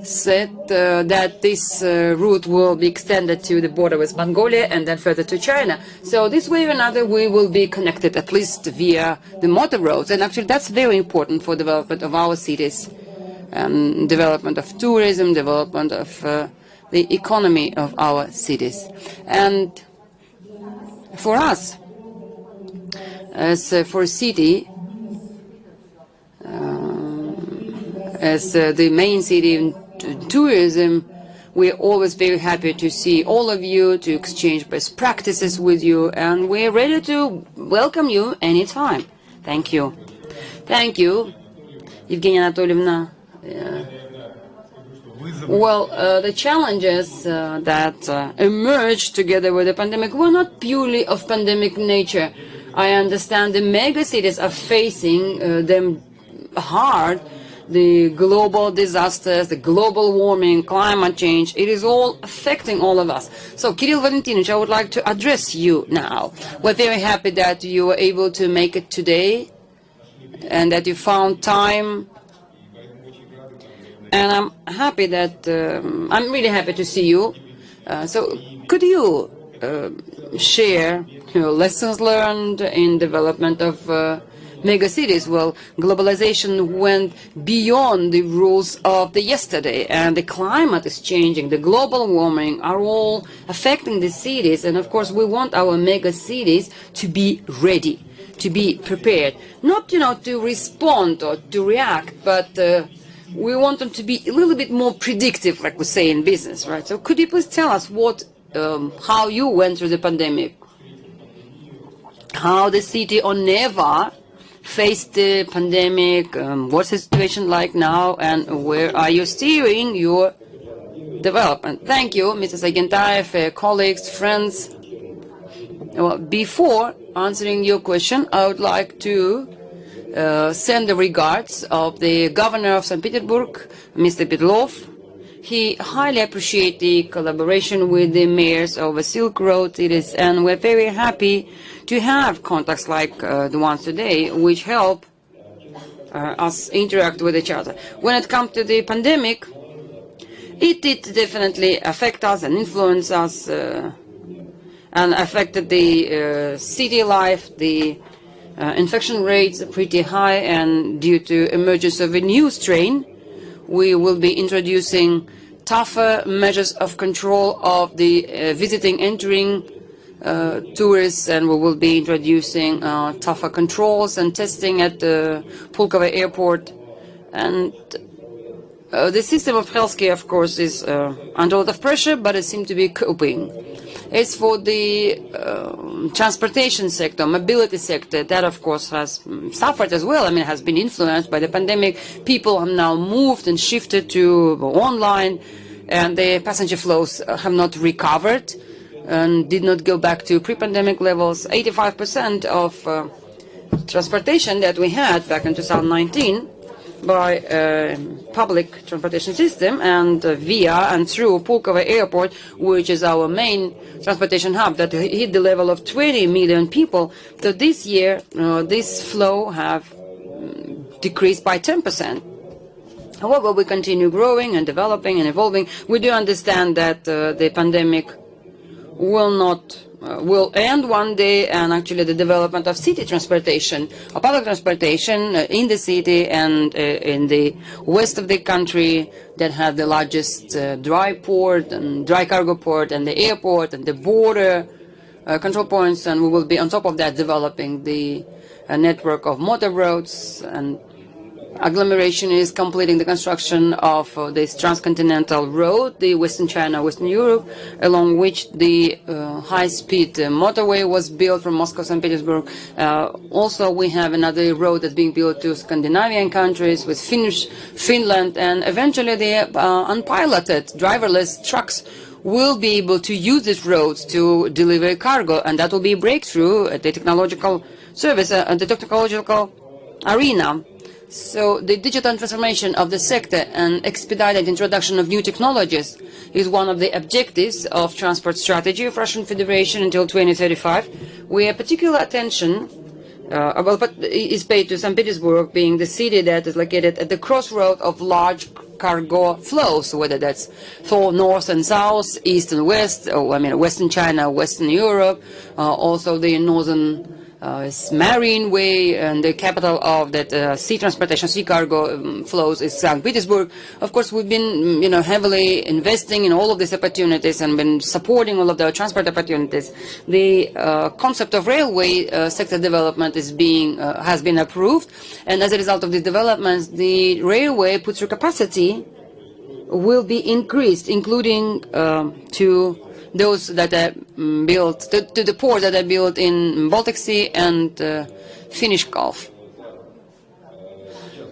said that this route will be extended to the border with Mongolia and then further to China. So this way or another, we will be connected, at least via the motor roads. And actually, that's very important for development of our cities, development of tourism, development of the economy of our cities. And for us, as for a city, as the main city in tourism, we're always very happy to see all of you, to exchange best practices with you, and we're ready to welcome you anytime. Thank you. Thank you, Evgenia Anatolievna. Well, the challenges that emerged together with the pandemic were not purely of pandemic nature. I understand the mega cities are facing them hard. The global disasters, the global warming, climate change, it is all affecting all of us. So, Kirill Valentinovich, I would like to address you now. We're very happy that you were able to make it today and that you found time. And I'm happy that, I'm really happy to see you. So, could you share your lessons learned in development of mega cities? Well, globalization went beyond the rules of the yesterday, and the climate is changing. The global warming are all affecting the cities, and of course we want our mega cities to be ready, to be prepared. Not, to respond or to react, but we want them to be a little bit more predictive, like we say in business, right? So could you please tell us how you went through the pandemic? How the city of Neva faced the pandemic, what's the situation like now, and where are you steering your development? Thank you, Mrs. Agentaev, colleagues, friends. Well, before answering your question, I would like to send the regards of the governor of St. Petersburg, Mr. Petlov. He highly appreciates the collaboration with the mayors of the Silk Road cities, and we're very happy to have contacts like the ones today, which help us interact with each other. When it comes to the pandemic, it did definitely affect us and influence us and affected the city life. The infection rates are pretty high, and due to emergence of a new strain, we will be introducing tougher measures of control of the visiting, entering tourists, and we will be introducing tougher controls and testing at the Pulkovo airport. And the system of healthcare, of course, is under a lot of pressure, but it seems to be coping. As for the transportation sector, mobility sector, that of course has suffered as well. I mean, it has been influenced by the pandemic. People have now moved and shifted to online, and the passenger flows have not recovered and did not go back to pre-pandemic levels. 85% of transportation that we had back in 2019 by public transportation system and via and through Pulkovo Airport, which is our main transportation hub, that hit the level of 20 million people. So this year, this flow have decreased by 10%. However, we continue growing and developing and evolving. We do understand that the pandemic will end one day, and actually the development of city transportation, or public transportation in the city and in the west of the country that have the largest dry port and dry cargo port and the airport and the border control points, and we will be on top of that developing the network of motor roads. And agglomeration is completing the construction of this transcontinental road, the Western China, Western Europe, along which the high-speed motorway was built from Moscow, St. Petersburg. Also, we have another road that's being built to Scandinavian countries with Finland, and eventually the unpiloted, driverless trucks will be able to use these roads to deliver cargo, and that will be a breakthrough at the technological service, the technological arena. So the digital transformation of the sector and expedited introduction of new technologies is one of the objectives of transport strategy of Russian Federation until 2035, where particular attention is paid to St. Petersburg, being the city that is located at the crossroad of large cargo flows, whether that's for north and south, east and west, or, I mean, Western China, Western Europe, also the northern marine way, and the capital of that sea transportation, sea cargo flows is St. Petersburg. Of course, we've been, heavily investing in all of these opportunities and been supporting all of the transport opportunities. The concept of railway sector development is has been approved, and as a result of these developments, the railway put through capacity will be increased, including to those that are built, to the ports that are built in Baltic Sea and Finnish Gulf.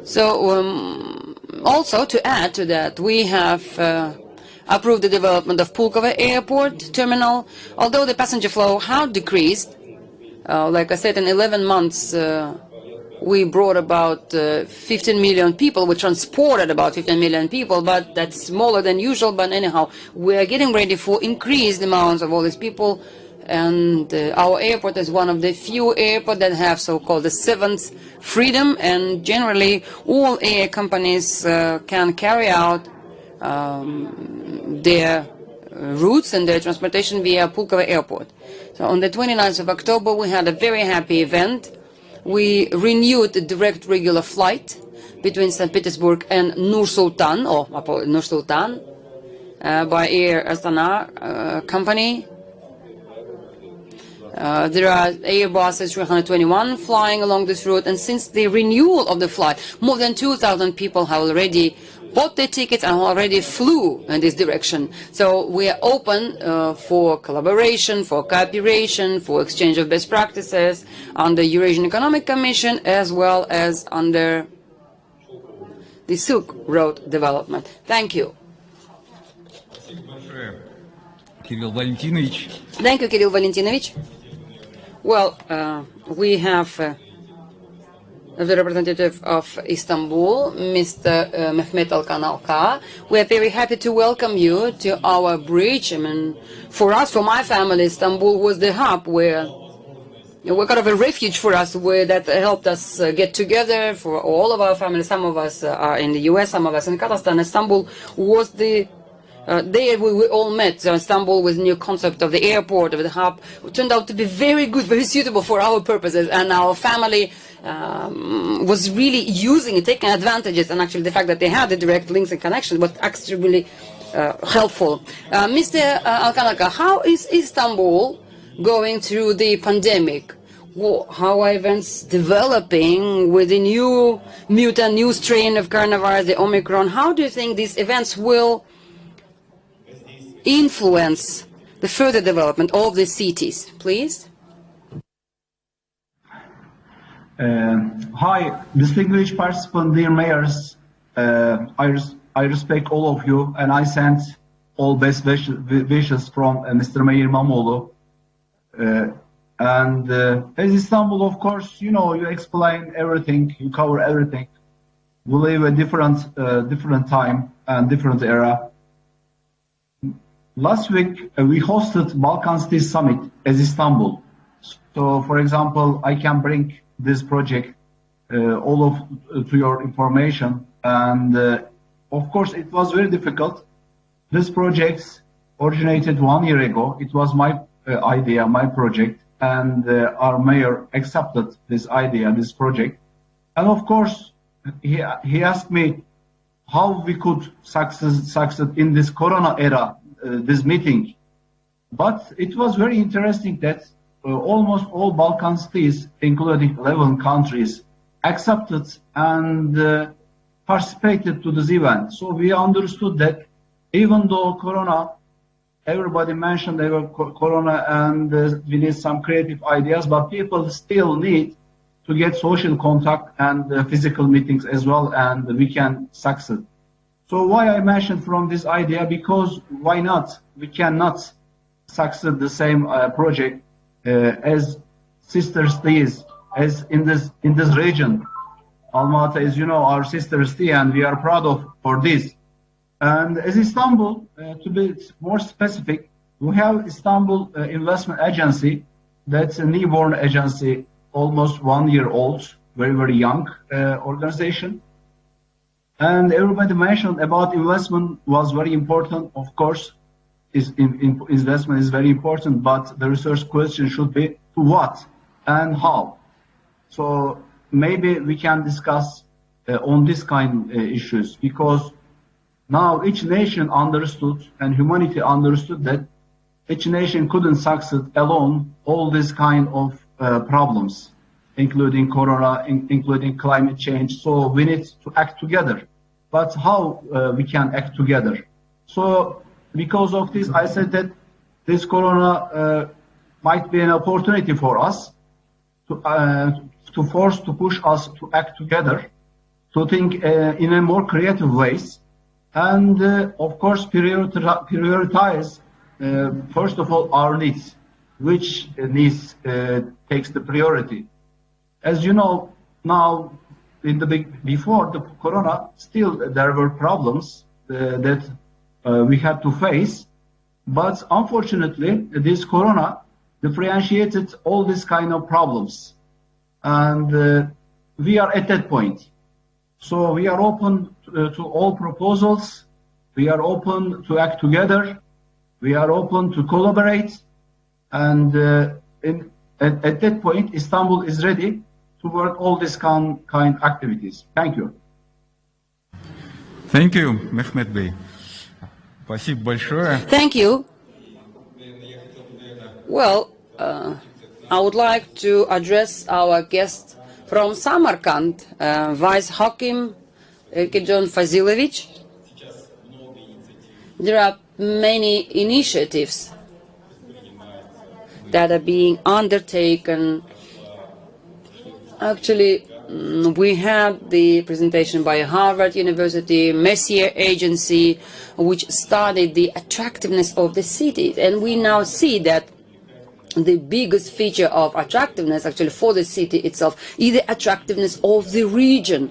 So also to add to that, we have approved the development of Pulkovo Airport terminal. Although the passenger flow had decreased, like I said, in 11 months, we brought about 15 million people. We transported about 15 million people, but that's smaller than usual. But anyhow, we are getting ready for increased amounts of all these people. And our airport is one of the few airports that have so-called the seventh freedom. And generally, all air companies can carry out their routes and their transportation via Pulkovo Airport. So on the 29th of October, we had a very happy event. We renewed the direct regular flight between St. Petersburg and Nur-Sultan, by Air Astana company. There are Airbuses 321 flying along this route, and since the renewal of the flight, more than 2,000 people have already bought their tickets and already flew in this direction. So we are open for collaboration, for cooperation, for exchange of best practices under Eurasian Economic Commission, as well as under the Silk Road development. Thank you. Thank you, Kirill Valentinovich. Well, we have the representative of Istanbul, Mr. Mehmet Alkan Alka. We are very happy to welcome you to our bridge. I mean, for us, for my family, Istanbul was the hub where we're kind of a refuge for us, where that helped us get together for all of our families. Some of us are in the US, some of us in Kazakhstan. Istanbul was the there we all met. So Istanbul with the new concept of the airport, of the hub, turned out to be very good, very suitable for our purposes, and our family was really using it, taking advantages, and actually the fact that they had the direct links and connections was extremely helpful. Mr. Alkanaka, how is Istanbul going through the pandemic? How are events developing with the new mutant, new strain of coronavirus, the Omicron? How do you think these events will influence the further development of the cities, please? Hi, distinguished participants, dear mayors. I respect all of you, and I send all best wishes from Mr. Mayor Mamoğlu. As Istanbul, of course, you know, you explain everything, you cover everything. We live a different time and different era. Last week, we hosted Balkan Cities Summit as Istanbul. So, for example, I can bring this project to your information. And of course, it was very difficult. This project originated 1 year ago. It was my idea, my project. And our mayor accepted this idea, this project. And of course, he asked me how we could succeed in this Corona era, this meeting. But it was very interesting that almost all Balkan states, including 11 countries, accepted and participated to this event. So we understood that even though Corona, everybody mentioned they were Corona and we need some creative ideas, but people still need to get social contact and physical meetings as well, and we can succeed. So why I mentioned from this idea, because why not? We cannot succeed the same project as sister cities, as in this region. Almaty is, you know, our sister city, and we are proud for this. And as Istanbul, to be more specific, we have Istanbul Investment Agency. That's a newborn agency, almost 1 year old, very, very young organization. And everybody mentioned about investment was very important. Of course, investment is very important, but the research question should be to what and how. So maybe we can discuss on this kind of issues, because now each nation understood and humanity understood that each nation couldn't succeed alone all this kind of problems, including Corona, including climate change. So we need to act together. But how we can act together? So because of this, I said that this Corona might be an opportunity for us to push us to act together, to think in a more creative ways, and of course prioritize first of all our needs, which needs takes the priority. As you know, now before the Corona, still there were problems that we had to face, but unfortunately this Corona differentiated all these kind of problems, and we are at that point. So we are open to all proposals. We are open to act together. We are open to collaborate. And at that point, Istanbul is ready to work all these kind of activities. Thank you. Thank you, Mehmet Bey. Спасибо большое. Thank you. Well, I would like to address our guest from Samarkand, Vice Hakim Erkecan Fazilovich. There are many initiatives that are being undertaken. Actually, we had the presentation by Harvard University, Messier Agency, which studied the attractiveness of the city. And we now see that the biggest feature of attractiveness actually for the city itself is the attractiveness of the region.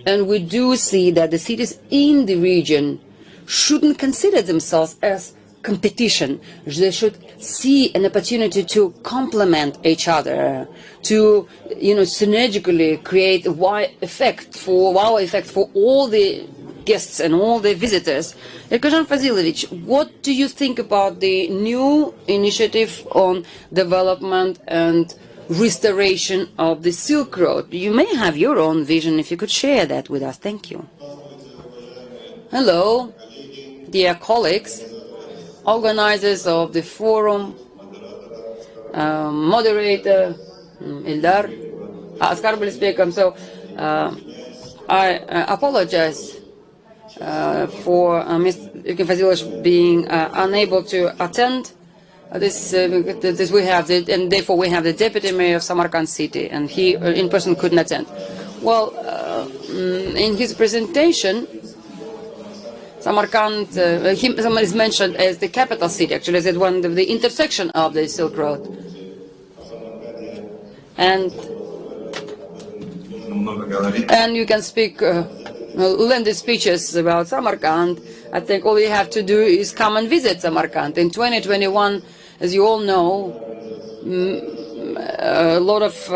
And we do see that the cities in the region shouldn't consider themselves as competition. They should see an opportunity to complement each other, to, synergically create a wow effect for all the guests and all the visitors. Erkecan Fazilovich, what do you think about the new initiative on development and restoration of the Silk Road? You may have your own vision. If you could share that with us. Thank you. Hello, dear colleagues, organizers of the forum, moderator, Ildar, Askar will speak. So I apologize for Mr. Ilkin Fazilovich being unable to attend. This we have, and therefore we have the deputy mayor of Samarkand city, and he in person couldn't attend. Well, in his presentation, Samarkand is mentioned as the capital city, actually, as one of the intersection of the Silk Road. And you can speak lengthy speeches about Samarkand. I think all you have to do is come and visit Samarkand. In 2021, as you all know, a lot of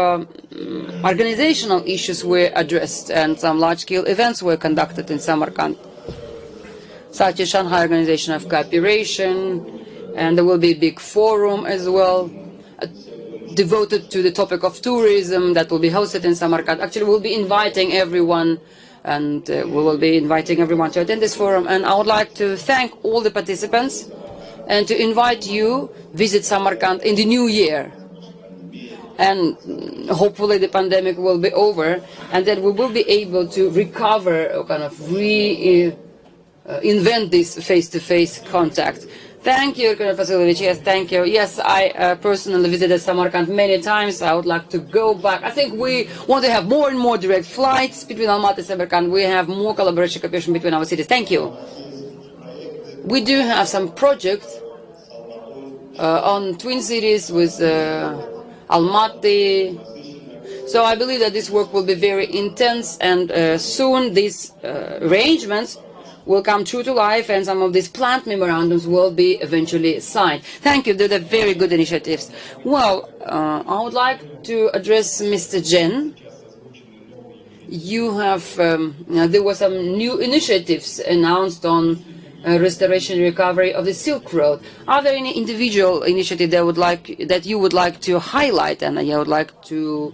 organizational issues were addressed, and some large-scale events were conducted in Samarkand, such as Shanghai Organization of Cooperation, and there will be a big forum as well devoted to the topic of tourism that will be hosted in Samarkand. Actually, we'll be inviting everyone, and we will be inviting everyone to attend this forum. And I would like to thank all the participants and to invite you visit Samarkand in the new year. And hopefully the pandemic will be over, and then we will be able to recover, or kind of invent this face-to-face contact. Thank you, Ilkin Fazilovich. Yes, thank you. Yes, I personally visited Samarkand many times. I would like to go back. I think we want to have more and more direct flights between Almaty and Samarkand. We have more cooperation between our cities. Thank you. We do have some projects on twin cities with Almaty. So I believe that this work will be very intense, and soon these arrangements will come true to life, and some of these plant memorandums will be eventually signed. Thank you. They're very good initiatives. Well, I would like to address Mr. Jen. You have, there were some new initiatives announced on restoration and recovery of the Silk Road. Are there any individual initiative that you would like to highlight and you would like to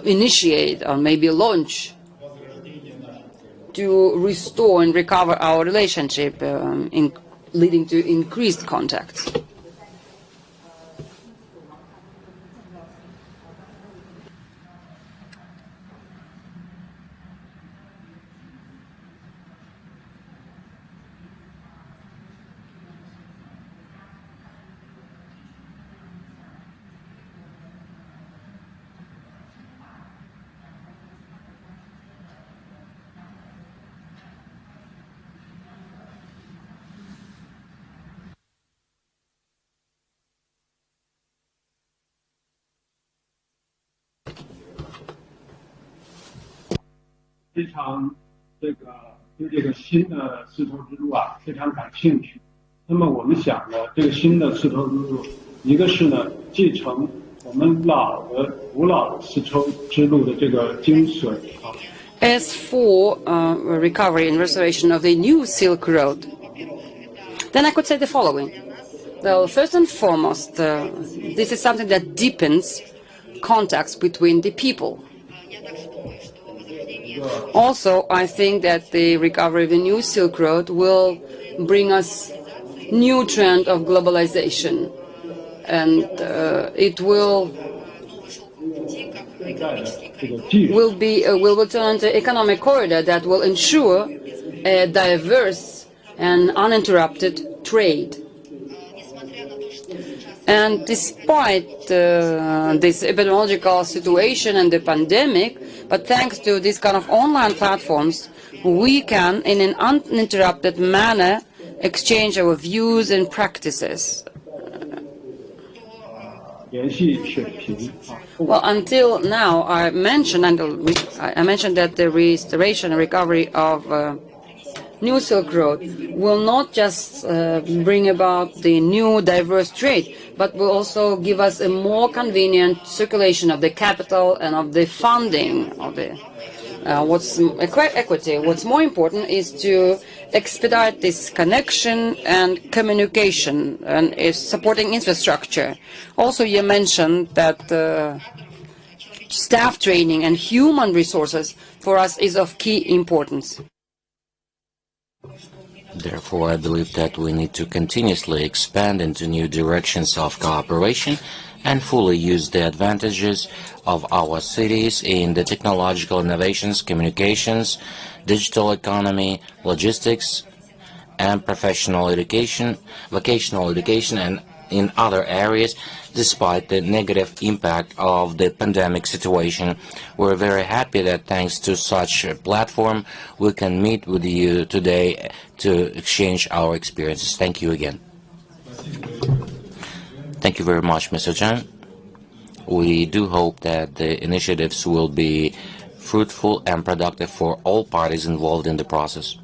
initiate or maybe launch to restore and recover our relationship, leading to increased contacts?非常对这个新的丝绸之路啊非常感兴趣。那么我们想呢，这个新的丝绸之路，一个是呢继承我们古老的丝绸之路的这个精髓啊。As for recovery and restoration of the new Silk Road, then I could say the following. Well, first and foremost, this is something that deepens contacts between the people. Also, I think that the recovery of the new Silk Road will bring us new trend of globalization, and it will turn into economic corridor that will ensure a diverse and uninterrupted trade. And despite this epidemiological situation and the pandemic, but thanks to this kind of online platforms, we can, in an uninterrupted manner, exchange our views and practices. Well, until now, I mentioned that the restoration and recovery of New Silk Road will not just bring about the new diverse trade, but will also give us a more convenient circulation of the capital and of the funding of the equity. What's more important is to expedite this connection and communication and supporting infrastructure. Also, you mentioned that staff training and human resources for us is of key importance. Therefore, I believe that we need to continuously expand into new directions of cooperation and fully use the advantages of our cities in the technological innovations, communications, digital economy, logistics, and professional education, vocational education, and in other areas, despite the negative impact of the pandemic situation. We're very happy that thanks to such a platform, we can meet with you today to exchange our experiences. Thank you again. Thank you very much, Mr. Jan. We do hope that the initiatives will be fruitful and productive for all parties involved in the process.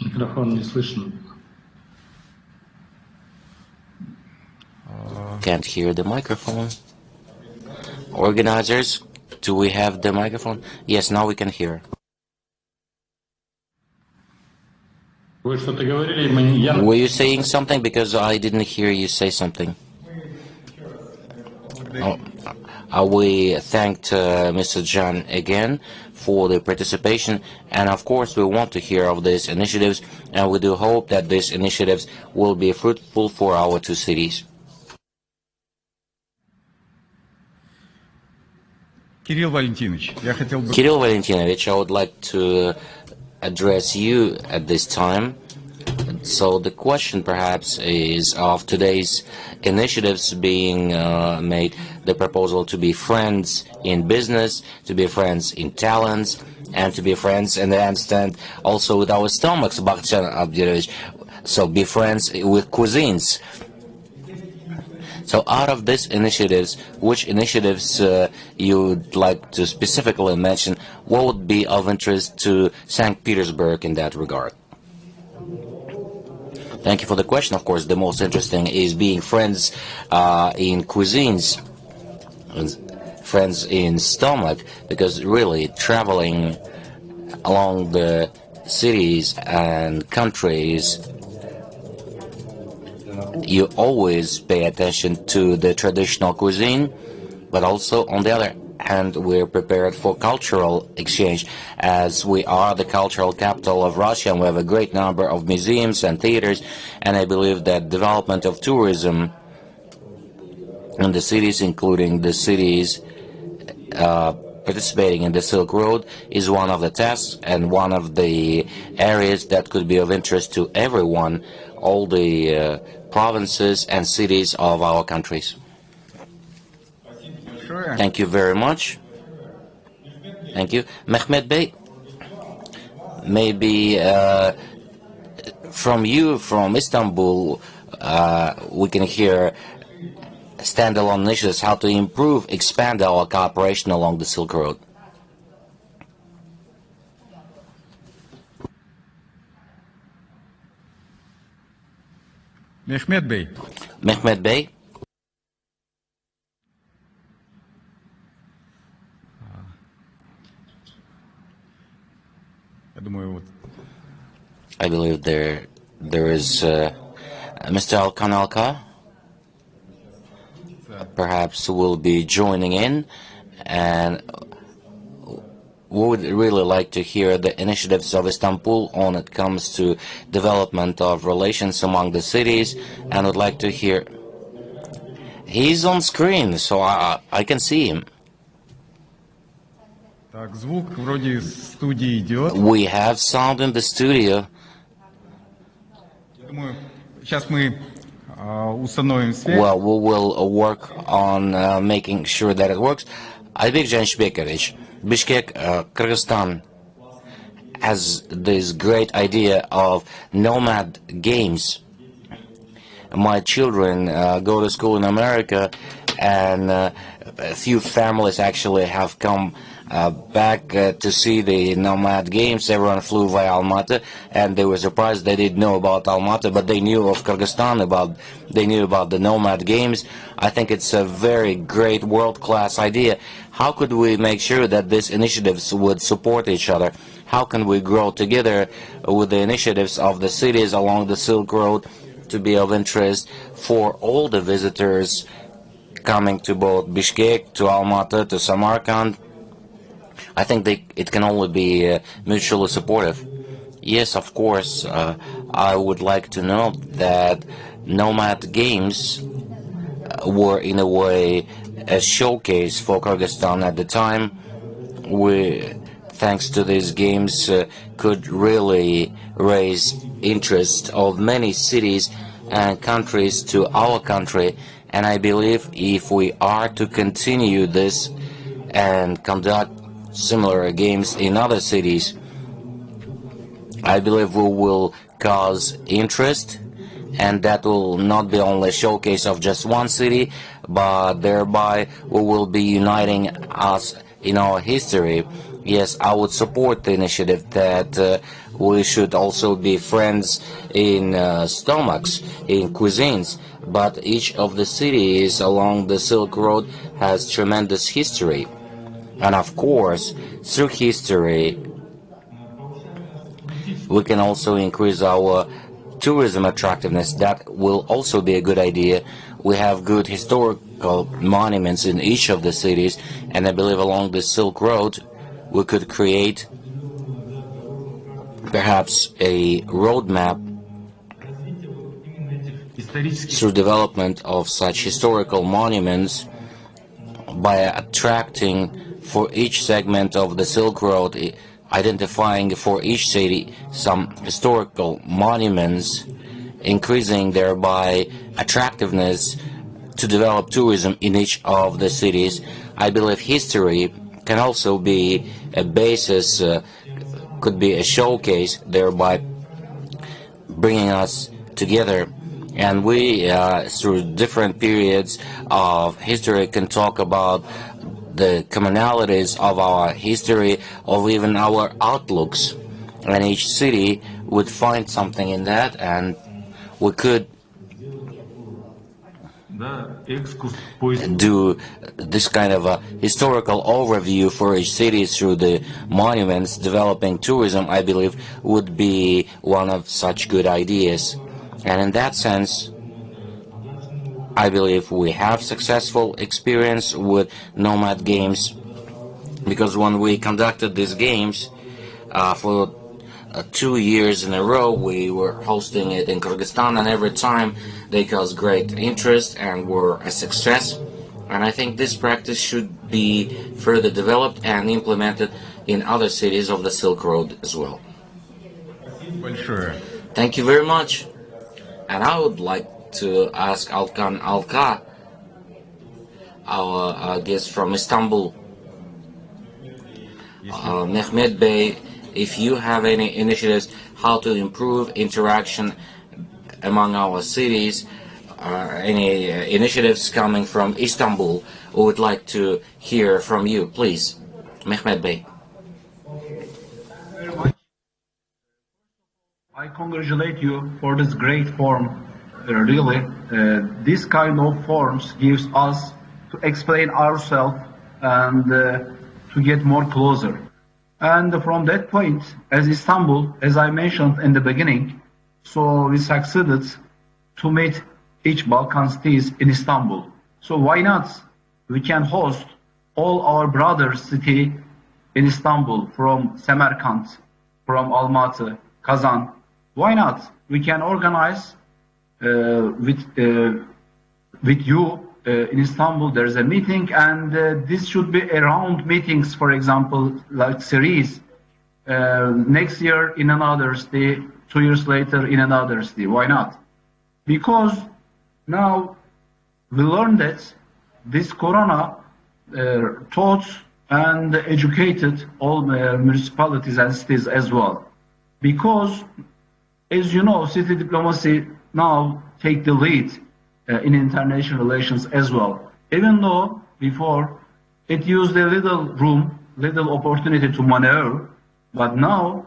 Микрофон не слышно. Can't hear the microphone. Organizers, do we have the microphone? Yes, now we can hear. Were you saying something? Because I didn't hear you say something. We thanked Mr. Jan again for the participation, and of course we want to hear of these initiatives, and we do hope that these initiatives will be fruitful for our two cities. Кирилл Валентинович, I would like to address you at this time. So the question perhaps is of today's initiatives being made, the proposal to be friends in business, to be friends in talents, and to be friends, and I understand, also with our stomachs, Bakhtian Abdirovich, so be friends with cuisines. So out of these initiatives, which initiatives you'd like to specifically mention? What would be of interest to St. Petersburg in that regard? Thank you for the question. Of course, the most interesting is being friends in cuisines, friends in stomach, because really traveling along the cities and countries, you always pay attention to the traditional cuisine, but also on the other hand, we're prepared for cultural exchange, as we are the cultural capital of Russia, and we have a great number of museums and theaters, and I believe that development of tourism in the cities, including the cities participating in the Silk Road, is one of the tasks and one of the areas that could be of interest to everyone, all the provinces and cities of our countries. Thank you very much. Thank you. Mehmet Bey, maybe from you, from Istanbul, we can hear standalone initiatives, how to improve, expand our cooperation along the Silk Road. Mehmet Bey. Mehmet Bey. I believe there is Mr. Alkan perhaps will be joining in, and we would really like to hear the initiatives of Istanbul when it comes to development of relations among the cities, and would like to hear. He's on screen, so I can see him. We have sound in the studio. Well, we will work on making sure that it works. Aybek Janshbekovich, Bishkek, Kyrgyzstan, has this great idea of nomad games. My children go to school in America, and a few families actually have come back to see the nomad games. Everyone flew via Almaty, and they were surprised they didn't know about Almaty, but they knew of Kyrgyzstan, they knew about the nomad games. I think it's a very great world-class idea. How could we make sure that these initiatives would support each other? How can we grow together with the initiatives of the cities along the Silk Road to be of interest for all the visitors coming to both Bishkek, to Almaty, to Samarkand? I think it can only be mutually supportive. Yes, of course. I would like to know that Nomad Games were in a way a showcase for Kyrgyzstan at the time. We, thanks to these games, could really raise interest of many cities and countries to our country. And I believe if we are to continue this and conduct similar games in other cities, I believe we will cause interest, and that will not be only a showcase of just one city, but thereby we will be uniting us in our history. Yes, I would support the initiative that we should also be friends in stomachs, in cuisines, but each of the cities along the Silk Road has tremendous history. And of course, through history, we can also increase our tourism attractiveness. That will also be a good idea. We have good historical monuments in each of the cities, and I believe along the Silk Road we could create perhaps a roadmap through development of such historical monuments by attracting for each segment of the Silk Road, identifying for each city some historical monuments, increasing thereby attractiveness to develop tourism in each of the cities. I believe history can also be a basis, could be a showcase, thereby bringing us together. And we, through different periods of history, can talk about the commonalities of our history, or even our outlooks, and each city would find something in that, and we could do this kind of a historical overview for each city through the monuments. Developing tourism, I believe, would be one of such good ideas. And in that sense, I believe we have successful experience with Nomad Games, because when we conducted these games for 2 years in a row, we were hosting it in Kyrgyzstan, and every time they caused great interest and were a success. And I think this practice should be further developed and implemented in other cities of the Silk Road as well. Thank you very much. And I would like to ask Alkan Alka, our guest from Istanbul, Mehmet Bey, if you have any initiatives how to improve interaction among our cities, any initiatives coming from Istanbul, we would like to hear from you, please. Mehmet Bey. Very much. I congratulate you for this great forum. Really, this kind of forums gives us to explain ourselves and to get more closer. And from that point, as Istanbul, as I mentioned in the beginning, so we succeeded to meet each Balkan cities in Istanbul. So why not? We can host all our brother city in Istanbul, from Samarkand, from Almaty, Kazan. Why not? We can organize with you in Istanbul. There's a meeting, and this should be around meetings, for example, like series. Next year in another city, 2 years later in another city. Why not? Because now we learned that this corona taught and educated all municipalities and cities as well. Because, as you know, city diplomacy now take the lead in international relations as well. Even though before it used a little room, little opportunity to maneuver, but now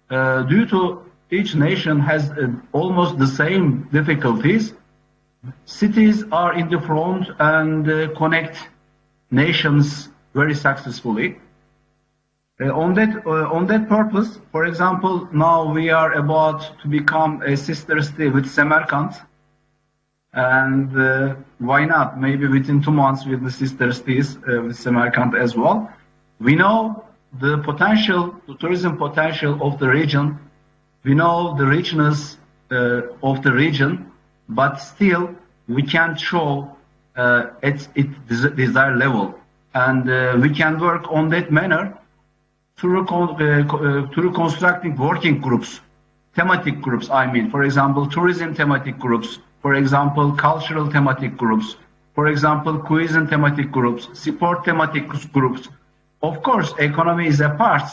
due to each nation has almost the same difficulties, cities are in the front and connect nations very successfully. On that purpose, for example, now we are about to become a sister city with Samarkand, and why not? Maybe within 2 months with the sister cities with Samarkand as well. We know the potential, the tourism potential of the region We know the richness of the region, but still we can't show at its desired level. And we can work on that manner through constructing working groups, thematic groups, I mean. For example, tourism thematic groups, for example, cultural thematic groups, for example, cuisine thematic groups, sport thematic groups. Of course, economy is a part,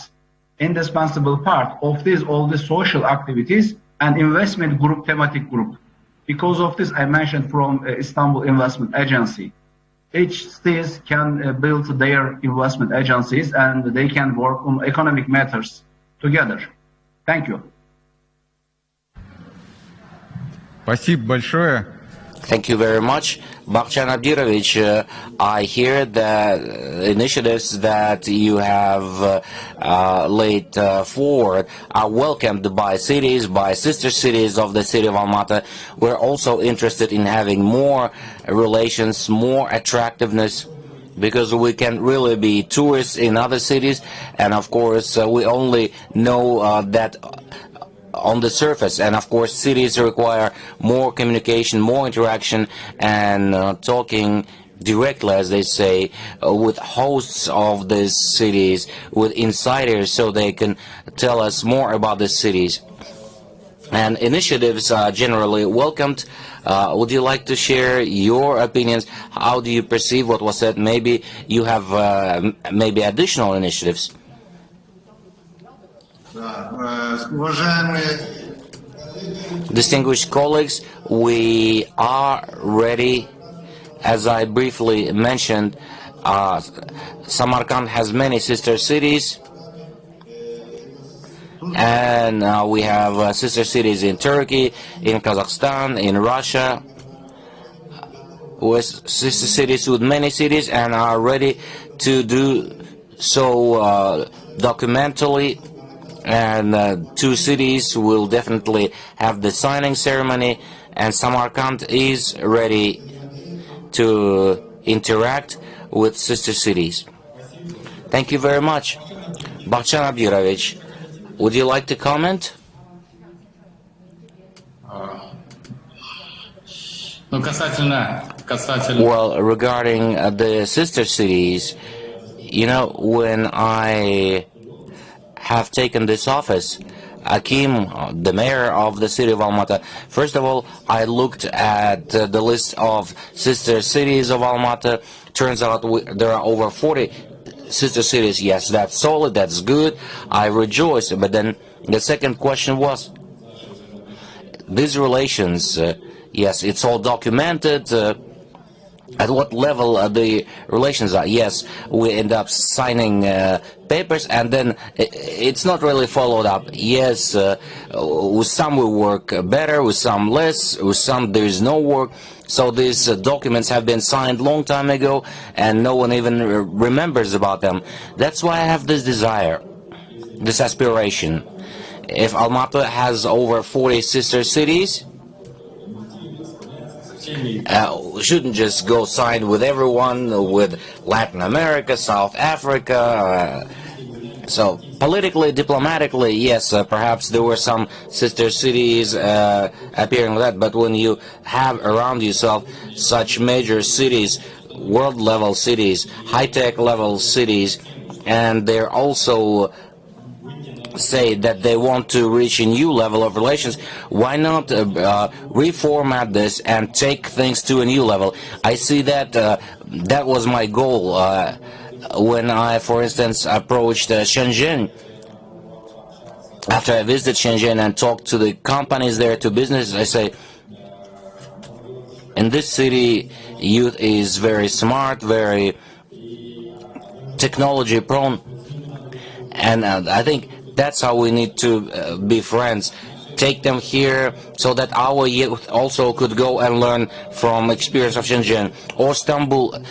indispensable part of all the social activities and investment group, thematic group. Because of this, I mentioned from Istanbul Investment Agency. Each state can build their investment agencies and they can work on economic matters together. Thank you. Спасибо большое. Thank you very much. Bakhchan Abdirovich, I hear the initiatives that you have laid forward are welcomed by cities, by sister cities of the city of Almaty. We're also interested in having more relations, more attractiveness, because we can really be tourists in other cities, and of course we only know that on the surface, and of course cities require more communication, more interaction, and talking directly, as they say, with hosts of these cities, with insiders, so they can tell us more about the cities. And initiatives are generally welcomed. Would you like to share your opinions? How do you perceive what was said? Maybe you have maybe additional initiatives. Distinguished colleagues, we are ready. As I briefly mentioned, Samarkand has many sister cities, and we have sister cities in Turkey, in Kazakhstan, in Russia, with sister cities with many cities, and are ready to do so documentally. And 2 cities will definitely have the signing ceremony, and Samarkand is ready to interact with sister cities. Thank you very much. Bakhchan Abdirovich, would you like to comment? Well, regarding the sister cities, you know, when I have taken this office, Akim, the mayor of the city of Almaty, first of all, I looked at the list of sister cities of Almaty. Turns out there are over 40 sister cities. Yes, that's solid, that's good, I rejoice. But then the second question was, these relations, yes, it's all documented. At what level the relations are? Yes, we end up signing papers, and then it's not really followed up. Yes, with some we work better, with some less, with some there is no work. So these documents have been signed long time ago, and no one even remembers about them. That's why I have this desire, this aspiration. If Almaty has over 40 sister cities, shouldn't just go sign with everyone, with Latin America, South Africa. So politically, diplomatically, yes, perhaps there were some sister cities appearing with that, but when you have around yourself such major cities, world-level cities, high-tech level cities, and they're also say that they want to reach a new level of relations, why not reformat this and take things to a new level? I see that that was my goal when I, for instance, approached Shenzhen. After I visited Shenzhen and talked to the companies there, to business, I say, in this city, youth is very smart, very technology prone, and I think that's how we need to be friends. Take them here so that our youth also could go and learn from experience of Shenzhen. Or Istanbul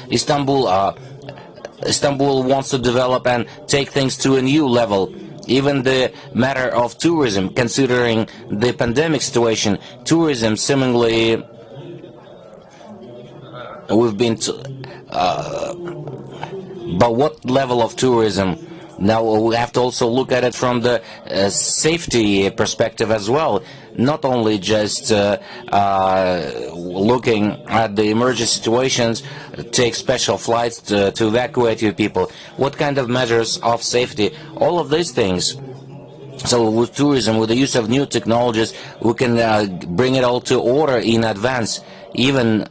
wants to develop and take things to a new level. Even the matter of tourism, considering the pandemic situation, tourism seemingly we've been but what level of tourism? Now we have to also look at it from the safety perspective as well, not only just looking at the emergency situations, take special flights to evacuate you people. What kind of measures of safety? All of these things. So with tourism, with the use of new technologies, we can bring it all to order in advance. Even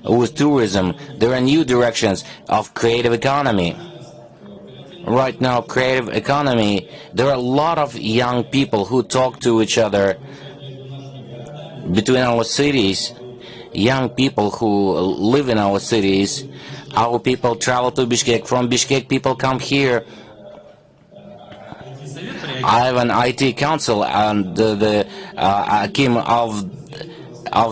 with tourism, there are new directions of creative economy. Right now, creative economy, there are a lot of young people who talk to each other between our cities, young people who live in our cities. Our people travel to Bishkek. From Bishkek, people come here. I have an IT council and the Akim of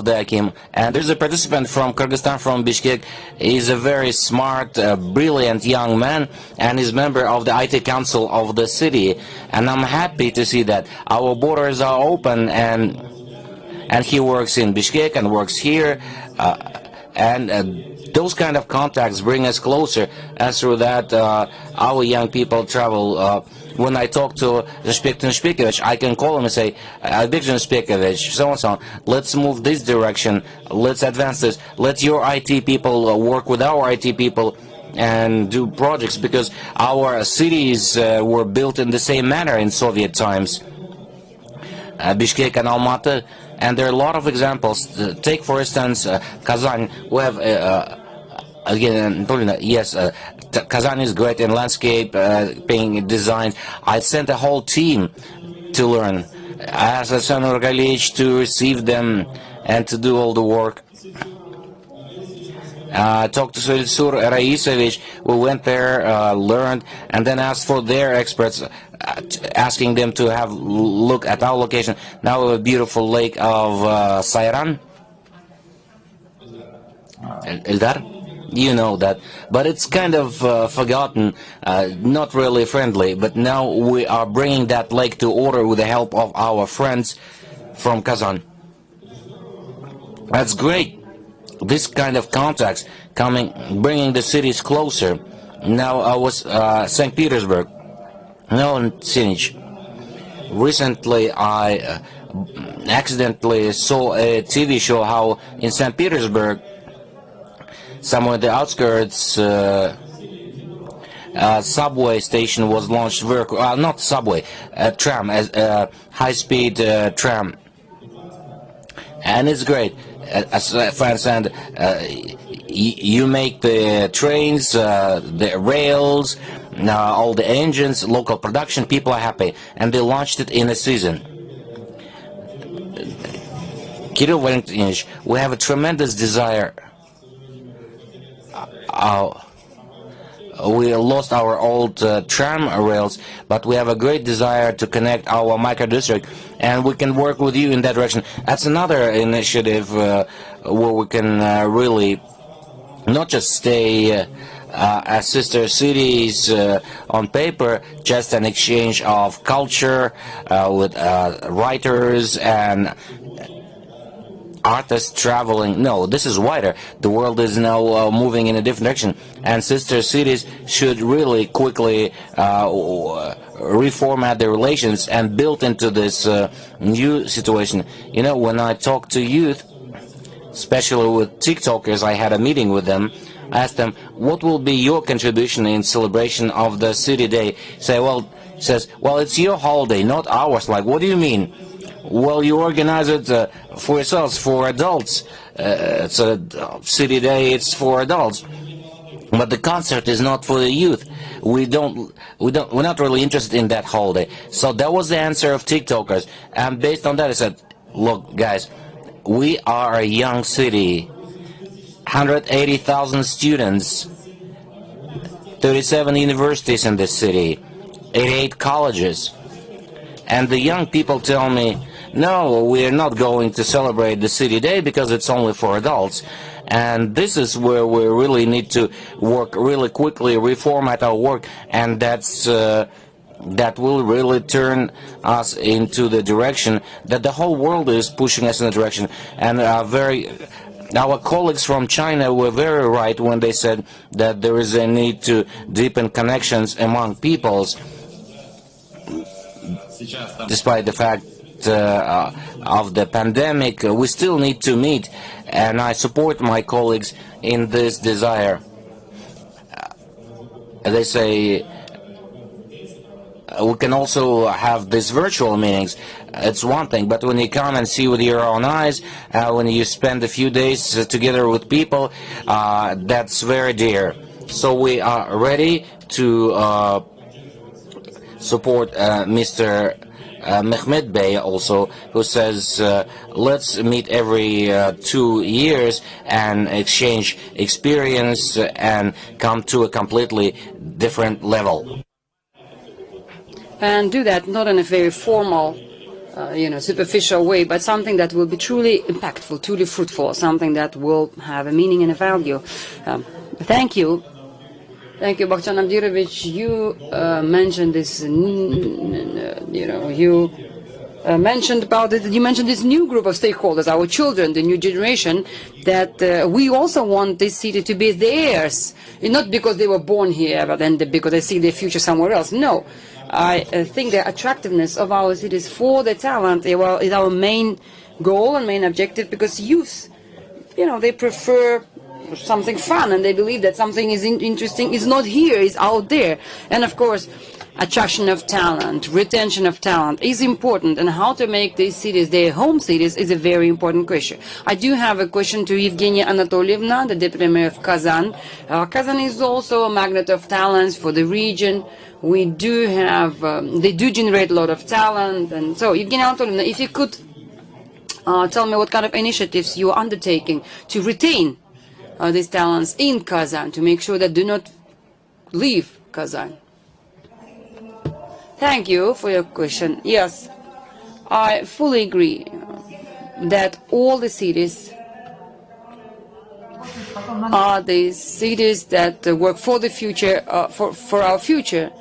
the Akim, and there's a participant from Kyrgyzstan, from Bishkek. He's a very smart, brilliant young man, and is member of the IT council of the city. And I'm happy to see that our borders are open, and he works in Bishkek and works here, and those kind of contacts bring us closer. As through that, our young people travel. When I talk to Respectin Spekovich, I can call him and say, Albekjan Spekovich, so and so, let's move this direction, let's advance this, let your IT people work with our IT people and do projects, because our cities were built in the same manner in Soviet times. Bishkek and Almaty, and there are a lot of examples. Take, for instance, Kazan. We have, again, yes, Kazan is great in landscape, being designed. I sent a whole team to learn. I asked Alexander Galich to receive them and to do all the work. Talked to Solisur Raisovich. We went there, learned, and then asked for their experts, asking them to have look at our location. Now we have a beautiful lake of Sayran. Eldar? You know that, but it's kind of forgotten, not really friendly. But now we are bringing that lake to order with the help of our friends from Kazan. That's great. This kind of contacts bringing the cities closer. Now I was St. Petersburg. No, Sinich. Recently I accidentally saw a TV show how in St. Petersburg, somewhere in the outskirts, subway station was launched. Not subway, a tram, a high-speed tram, and it's great. As I understand, you make the trains, the rails, all the engines, local production. People are happy, and they launched it in a season. Kirill Valentinovich, we have a tremendous desire. We lost our old tram rails, but we have a great desire to connect our micro-district, and we can work with you in that direction. That's another initiative where we can really not just stay as sister cities on paper, just an exchange of culture with writers and artists traveling. No, this is wider. The world is now moving in a different direction, and sister cities should really quickly reformat their relations and build into this new situation. You know, when I talk to youth, especially with TikTokers, I had a meeting with them. I asked them, what will be your contribution in celebration of the city day? Says, well, it's your holiday, not ours. Like, what do you mean? Well, you organize it for yourselves, for adults. It's a city day, it's for adults. But the concert is not for the youth. We're not really interested in that holiday. So that was the answer of TikTokers. And based on that, I said, look, guys, we are a young city, 180,000 students, 37 universities in this city, 88 colleges. And the young people tell me, no, we're not going to celebrate the city day because it's only for adults. And this is where we really need to work really quickly, reformat our work, and that will really turn us into the direction that the whole world is pushing us in the direction. And very Our colleagues from China were very right when they said that there is a need to deepen connections among peoples, despite the fact of the pandemic. We still need to meet, and I support my colleagues in this desire. They say we can also have these virtual meetings. It's one thing, but when you come and see with your own eyes, when you spend a few days together with people, that's very dear. So we are ready to support Mr. Mehmet Bey also, who says let's meet every 2 years and exchange experience and come to a completely different level. And do that not in a very formal, superficial way, but something that will be truly impactful, truly fruitful, something that will have a meaning and a value. Thank you. Thank you, Bakhtan Abdirovich. You mentioned this, you mentioned this new group of stakeholders, our children, the new generation, that we also want this city to be theirs, not because they were born here, but then because they see their future somewhere else. No, I think the attractiveness of our cities for the talent is our main goal and main objective, because youth, they prefer something fun, and they believe that something is interesting is not here, is out there. And of course, attraction of talent, retention of talent is important, and how to make these cities their home cities is a very important question. I do have a question to Evgenia Anatolievna, the Deputy Mayor of Kazan. Kazan is also a magnet of talents for the region. We do have, they do generate a lot of talent, and so Evgenia Anatolievna, if you could tell me what kind of initiatives you are undertaking to retain these talents in Kazan, to make sure that do not leave Kazan. Thank you for your question. Yes, I fully agree that all the cities are the cities that work for the future, for our future.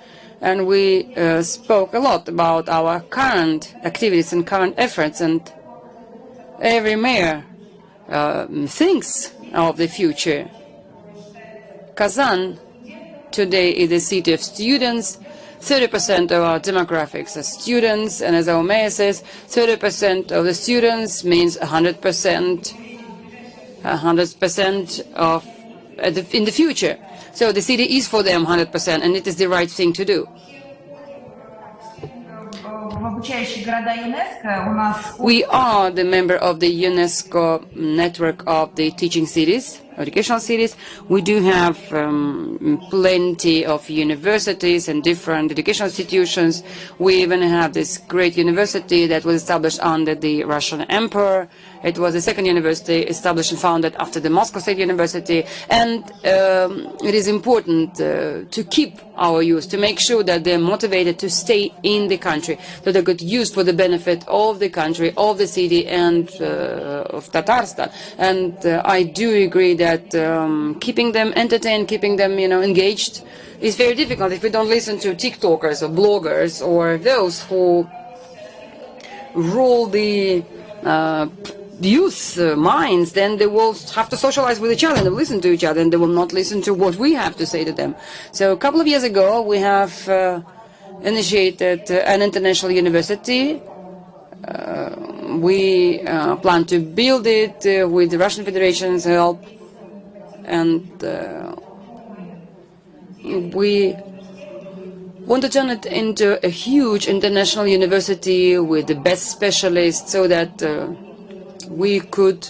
And we spoke a lot about our current activities and current efforts, and every mayor thinks of the future. Kazan today is a city of students. 30% of our demographics are students, and as our mayor says, 30% of the students means 100% of in the future. So the city is for them 100%, and it is the right thing to do. We are the member of the UNESCO network of the teaching cities, educational cities. We do have plenty of universities and different educational institutions. We even have this great university that was established under the Russian Emperor. It was the second university established and founded after the Moscow State University. And it is important to keep our youth, to make sure that they're motivated to stay in the country, that they get used for the benefit of the country, of the city, and of Tatarstan. And I do agree that keeping them entertained, keeping them, engaged, is very difficult if we don't listen to TikTokers or bloggers or those who rule the youth minds. Then they will have to socialize with each other, and they will listen to each other, and they will not listen to what we have to say to them. So a couple of years ago, we have initiated an international university. We plan to build it with the Russian Federation's help, and we want to turn it into a huge international university with the best specialists, so that we could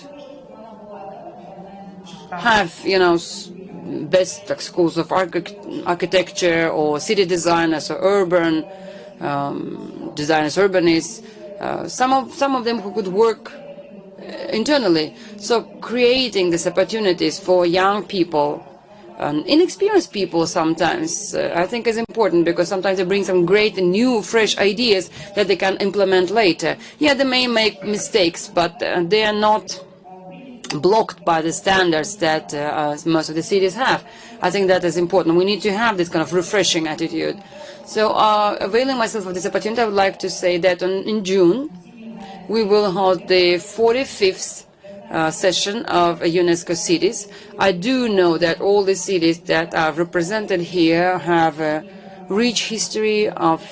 have, best schools of architecture or city designers or urban designers, urbanists, some of them who could work internally. So creating these opportunities for young people, inexperienced people sometimes, I think is important, because sometimes they bring some great new fresh ideas that they can implement later. Yeah, they may make mistakes, but they are not blocked by the standards that most of the cities have. I think that is important. We need to have this kind of refreshing attitude. So availing myself of this opportunity, I would like to say that in June we will hold the 45th session of UNESCO cities. I do know that all the cities that are represented here have a rich history of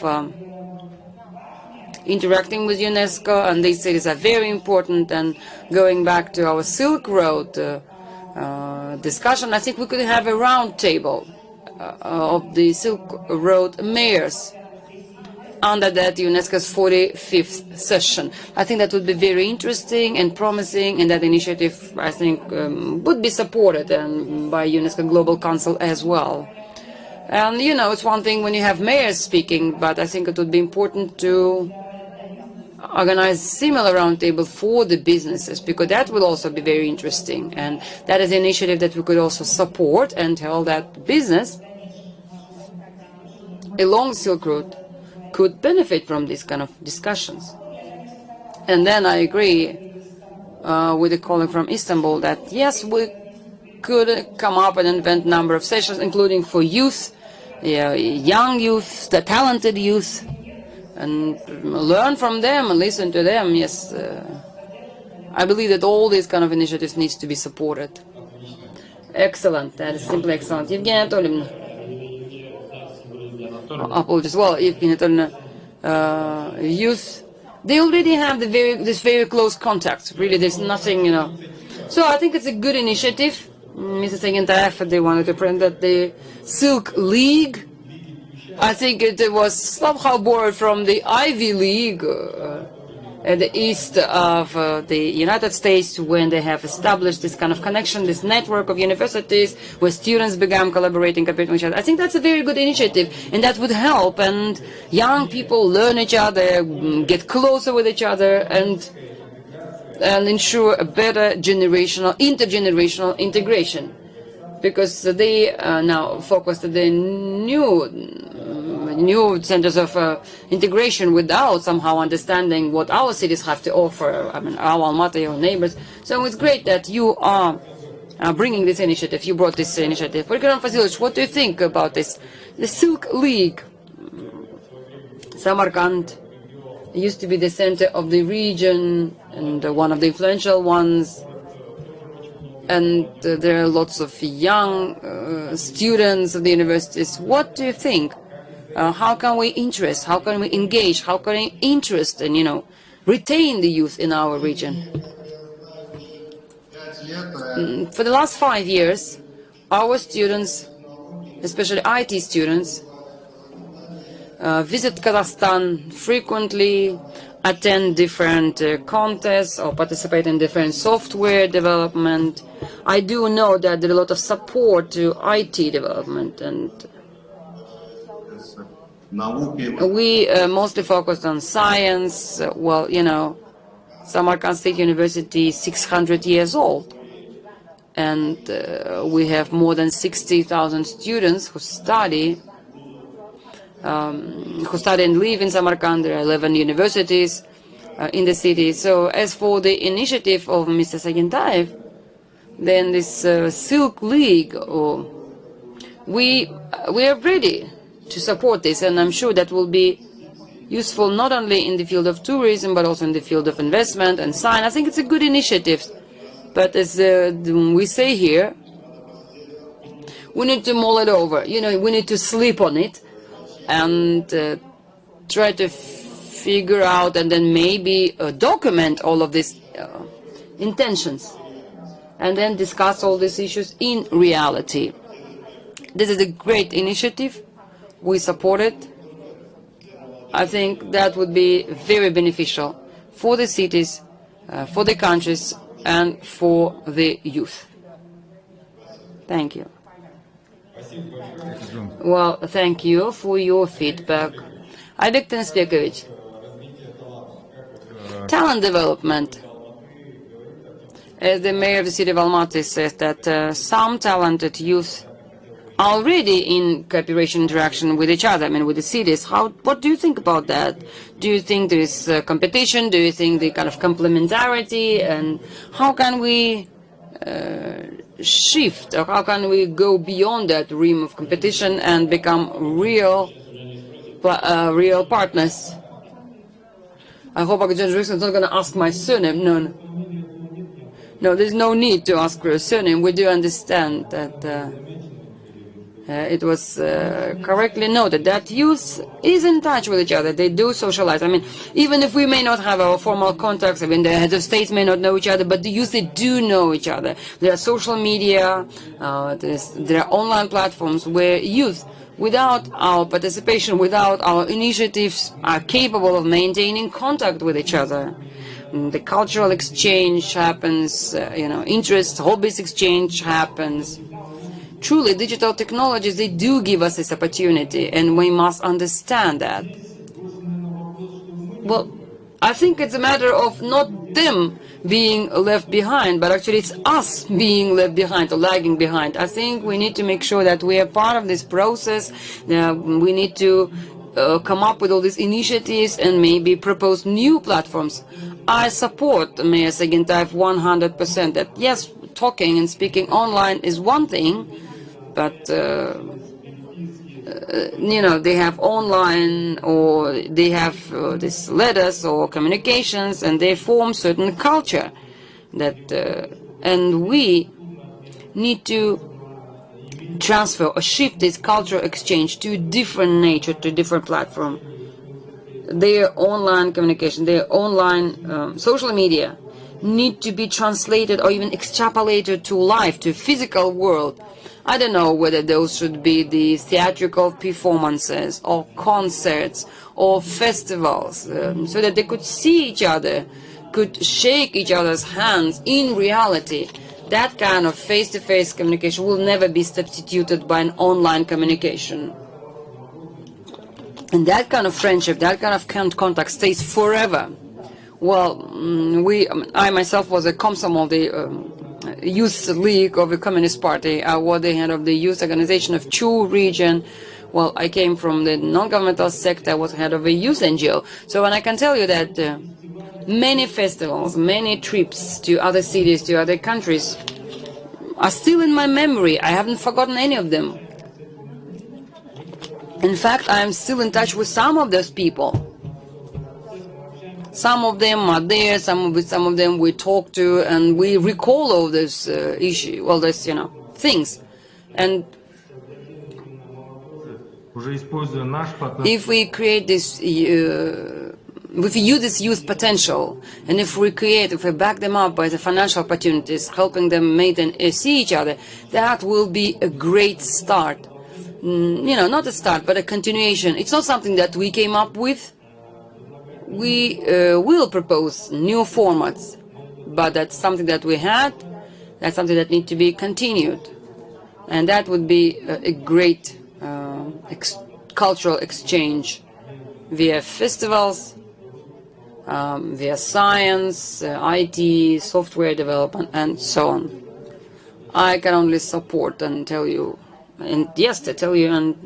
interacting with UNESCO, and these cities are very important. And going back to our Silk Road discussion, I think we could have a round table of the Silk Road mayors under that UNESCO's 45th session. I think that would be very interesting and promising, and that initiative, I think, would be supported by UNESCO Global Council as well. And, you know, it's one thing when you have mayors speaking, but I think it would be important to organize similar roundtable for the businesses, because that will also be very interesting. And that is an initiative that we could also support and tell that business along Silk Road could benefit from these kind of discussions. And then I agree with a colleague from Istanbul that yes, we could come up and invent a number of sessions, including for youth, young youth, the talented youth, and learn from them and listen to them. Yes, I believe that all these kind of initiatives needs to be supported. Excellent. That is simply excellent. Evgenia Anatolievna. Apologies. Well, Evgenia Anatolievna, youth, they already have this very close contact. Really, there's nothing, you know. So I think it's a good initiative. Mr. Sagentayev, they wanted to present that the Silk League. I think it was somehow borrowed from the Ivy League at the east of the United States, when they have established this kind of connection, this network of universities where students began collaborating, competing with each other. I think that's a very good initiative, and that would help, and young people learn each other, get closer with each other, and ensure a better intergenerational integration, because they now focus on the new centers of integration without somehow understanding what our cities have to offer. I mean, our Almaty, our neighbors. So it's great that you are bringing this initiative. You brought this initiative. Vikram Vasilovich, what do you think about this? The Silk League. Samarkand used to be the center of the region and one of the influential ones. And there are lots of young students of the universities. What do you think? How can we interest? How can we engage? How can we interest and, you know, retain the youth in our region? For the last 5 years, our students, especially IT students, visit Kazakhstan frequently, attend different contests or participate in different software development. I do know that there is a lot of support to IT development, and we mostly focused on science. Well, you know, Samarkand State University is 600 years old, and we have more than 60,000 students who study and live in Samarkand. There are 11 universities in the city. So as for the initiative of Mr. Sagentayev, then this Silk League, we are ready to support this, and I'm sure that will be useful not only in the field of tourism, but also in the field of investment and science. I think it's a good initiative, but as we say here, we need to mull it over. You know, we need to sleep on it and try to figure out and then maybe document all of these intentions, and then discuss all these issues in reality. This is a great initiative. We support it. I think that would be very beneficial for the cities, for the countries, and for the youth. Thank you. Well, thank you for your feedback. Aybek Tanisbekovich, talent development. As the mayor of the city of Almaty says that some talented youth are already in cooperation, interaction with each other, I mean with the cities. What do you think about that? Do you think there is competition? Do you think the kind of complementarity? And how can we shift, or how can we go beyond that realm of competition and become real partners? I hope Agent Jackson is not going to ask my surname. No. No, there's no need to ask for a surname. We do understand that it was correctly noted that youth is in touch with each other. They do socialize. I mean, even if we may not have our formal contacts, I mean, the heads of states may not know each other, but the youth, they do know each other. There are social media, there are online platforms where youth, without our participation, without our initiatives, are capable of maintaining contact with each other. The cultural exchange happens, interest, hobbies exchange happens. Truly, digital technologies, they do give us this opportunity, and we must understand that. Well, I think it's a matter of not them being left behind, but actually it's us being left behind or lagging behind. I think we need to make sure that we are part of this process. We need to come up with all these initiatives and maybe propose new platforms. I support Mayor Sagintayev 100% that yes, talking and speaking online is one thing, but they have online, or they have these letters or communications, and they form certain culture that and we need to transfer or shift this cultural exchange to a different nature, to a different platform. Their online communication, their online social media need to be translated or even extrapolated to life, to physical world. I don't know whether those should be the theatrical performances or concerts or festivals, so that they could see each other, could shake each other's hands in reality. That kind of face-to-face communication will never be substituted by an online communication. And that kind of friendship, that kind of contact stays forever. Well, I myself was a Komsomol, the youth league of the Communist Party. I was the head of the youth organization of Chu region. Well, I came from the non-governmental sector. I was head of a youth NGO. So, and I can tell you that many festivals, many trips to other cities, to other countries are still in my memory. I haven't forgotten any of them. In fact, I am still in touch with some of those people. Some of them are there, some of them we talk to, and we recall all this issue, all this, things. And if we create this, if we use this youth potential, and if we back them up by the financial opportunities, helping them meet and see each other, that will be a great start. Not a start, but a continuation. It's not something that we came up with. We will propose new formats, but that's something that we had, that's something that needs to be continued. And that would be a great cultural exchange via festivals, via science, IT, software development, and so on. I can only support and tell you, and yes, to tell you, and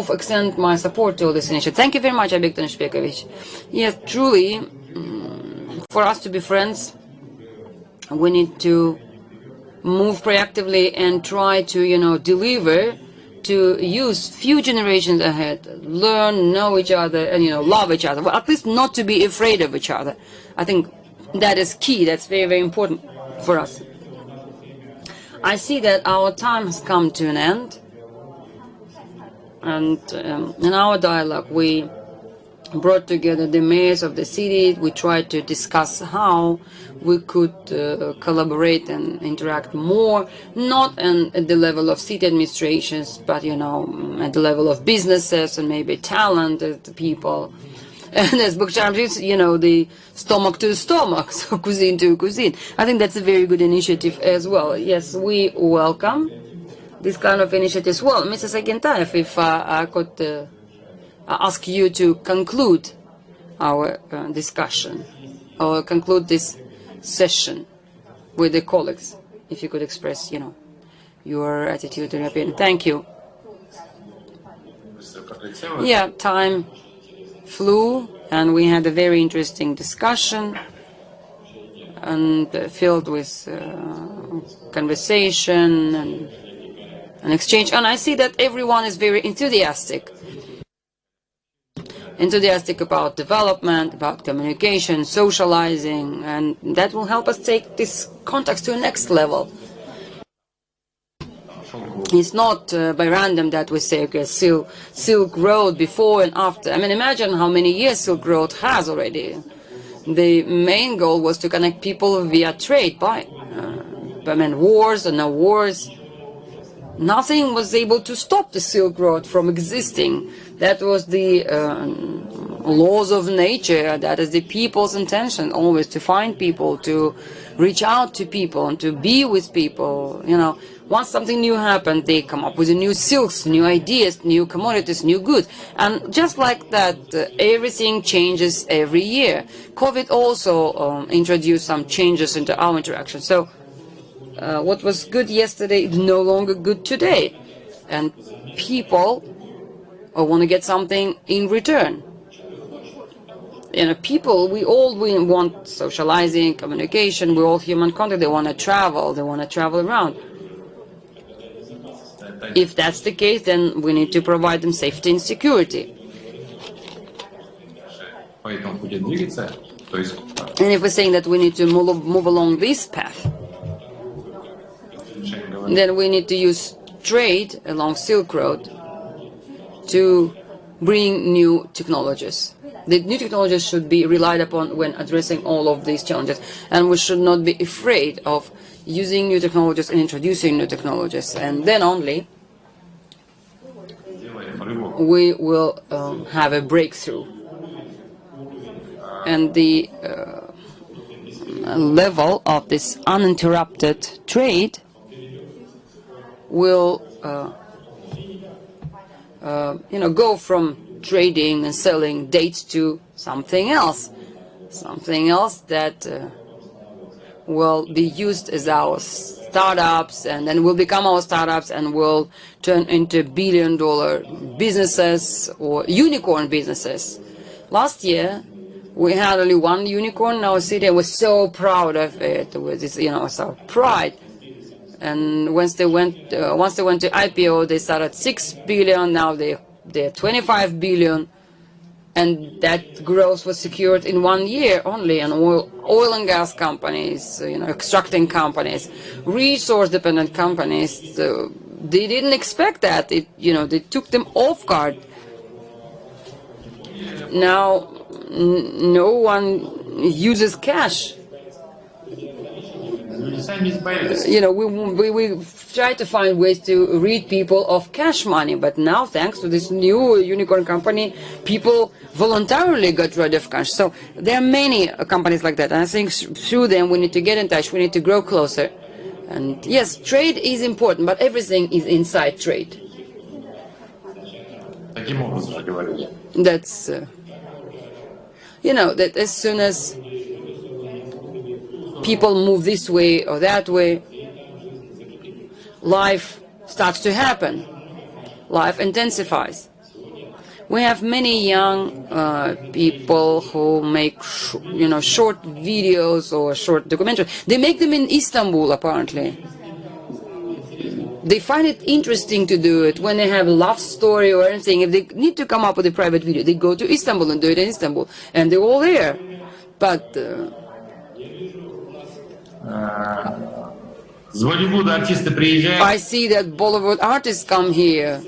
extend my support to this initiative. Thank you very much, Viktor Shpekovich. Yes, truly, for us to be friends, we need to move proactively and try to, deliver to use few generations ahead, learn, know each other, and, love each other. Well, at least not to be afraid of each other. I think that is key. That's very, very important for us. I see that our time has come to an end. And in our dialogue, we brought together the mayors of the city. We tried to discuss how we could collaborate and interact more, not at the level of city administrations, but, at the level of businesses and maybe talented people. And as Bukcharm says, the stomach to stomach, so cuisine to cuisine. I think that's a very good initiative as well. Yes, we welcome this kind of initiatives. Well, Mr. Sagintayev, if I could ask you to conclude our discussion, or conclude this session with the colleagues, if you could express, your attitude and opinion. Thank you. Yeah, time flew, and we had a very interesting discussion, and filled with conversation and exchange. And I see that everyone is very enthusiastic. enthusiastic about development, about communication, socializing, and that will help us take this context to the next level. It's not by random that we say, okay, Silk Road before and after. I mean, imagine how many years Silk Road has already. The main goal was to connect people via trade, by wars and no wars. Nothing was able to stop the Silk Road from existing. That was the laws of nature. That is the people's intention, always to find people, to reach out to people, and to be with people. You know, once something new happened, they come up with new silks, new ideas, new commodities, new goods. And just like that, everything changes every year. COVID also introduced some changes into our interaction. So what was good yesterday is no longer good today. And people want to get something in return. You know, people, we want socializing, communication, we're all human contact, they want to travel around. If that's the case, then we need to provide them safety and security. And if we're saying that we need to move along this path, then we need to use trade along Silk Road to bring new technologies. The new technologies should be relied upon when addressing all of these challenges, and we should not be afraid of using new technologies and introducing new technologies, and then only we will have a breakthrough. And the level of this uninterrupted trade will go from trading and selling dates to something else that will be used as our startups, and then will become our startups and will turn into billion-dollar businesses or unicorn businesses. Last year, we had only one unicorn in our city. I was so proud of it, with this, so pride. And once they went to IPO, they started 6 billion. Now they're 25 billion, and that growth was secured in 1 year only. And oil and gas companies, extracting companies, resource-dependent companies, they didn't expect that. They took them off guard. Now, no one uses cash. We try to find ways to rid people of cash money, but now, thanks to this new unicorn company, people voluntarily got rid of cash. So there are many companies like that, and I think through them we need to get in touch, we need to grow closer. And yes, trade is important, but everything is inside trade. That's, that as soon as people move this way or that way, life starts to happen. Life intensifies. We have many young people who make, short videos or short documentaries. They make them in Istanbul, apparently. They find it interesting to do it when they have a love story or anything. If they need to come up with a private video, they go to Istanbul and do it in Istanbul, and they're all there. But I see that Bollywood artists come here,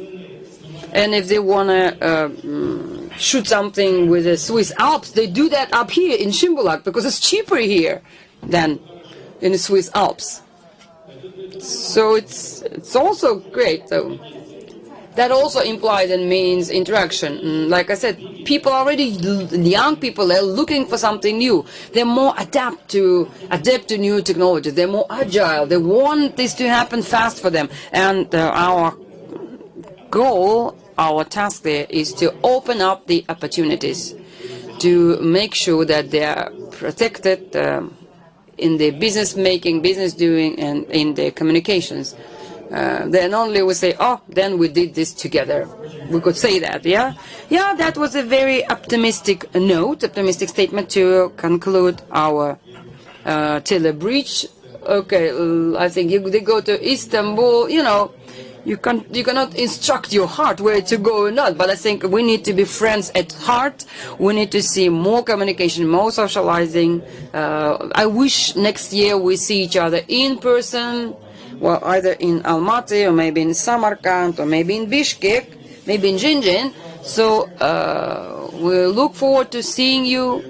and if they want to shoot something with the Swiss Alps, they do that up here in Shimbulak because it's cheaper here than in the Swiss Alps. So it's also great, though. That also implies and means interaction. Like I said, people already, young people, are looking for something new. They're more adapt to new technologies. They're more agile. They want this to happen fast for them. And our goal, our task there is to open up the opportunities, to make sure that they are protected in their business making, business doing, and in their communications. Then only we say, oh, then we did this together. We could say that, yeah? Yeah, that was a very optimistic note, optimistic statement to conclude our telebridge. Okay, I think they go to Istanbul, You cannot instruct your heart where to go or not, but I think we need to be friends at heart. We need to see more communication, more socializing. I wish next year we see each other in person, well, either in Almaty or maybe in Samarkand or maybe in Bishkek, maybe in Xinjiang. So we look forward to seeing you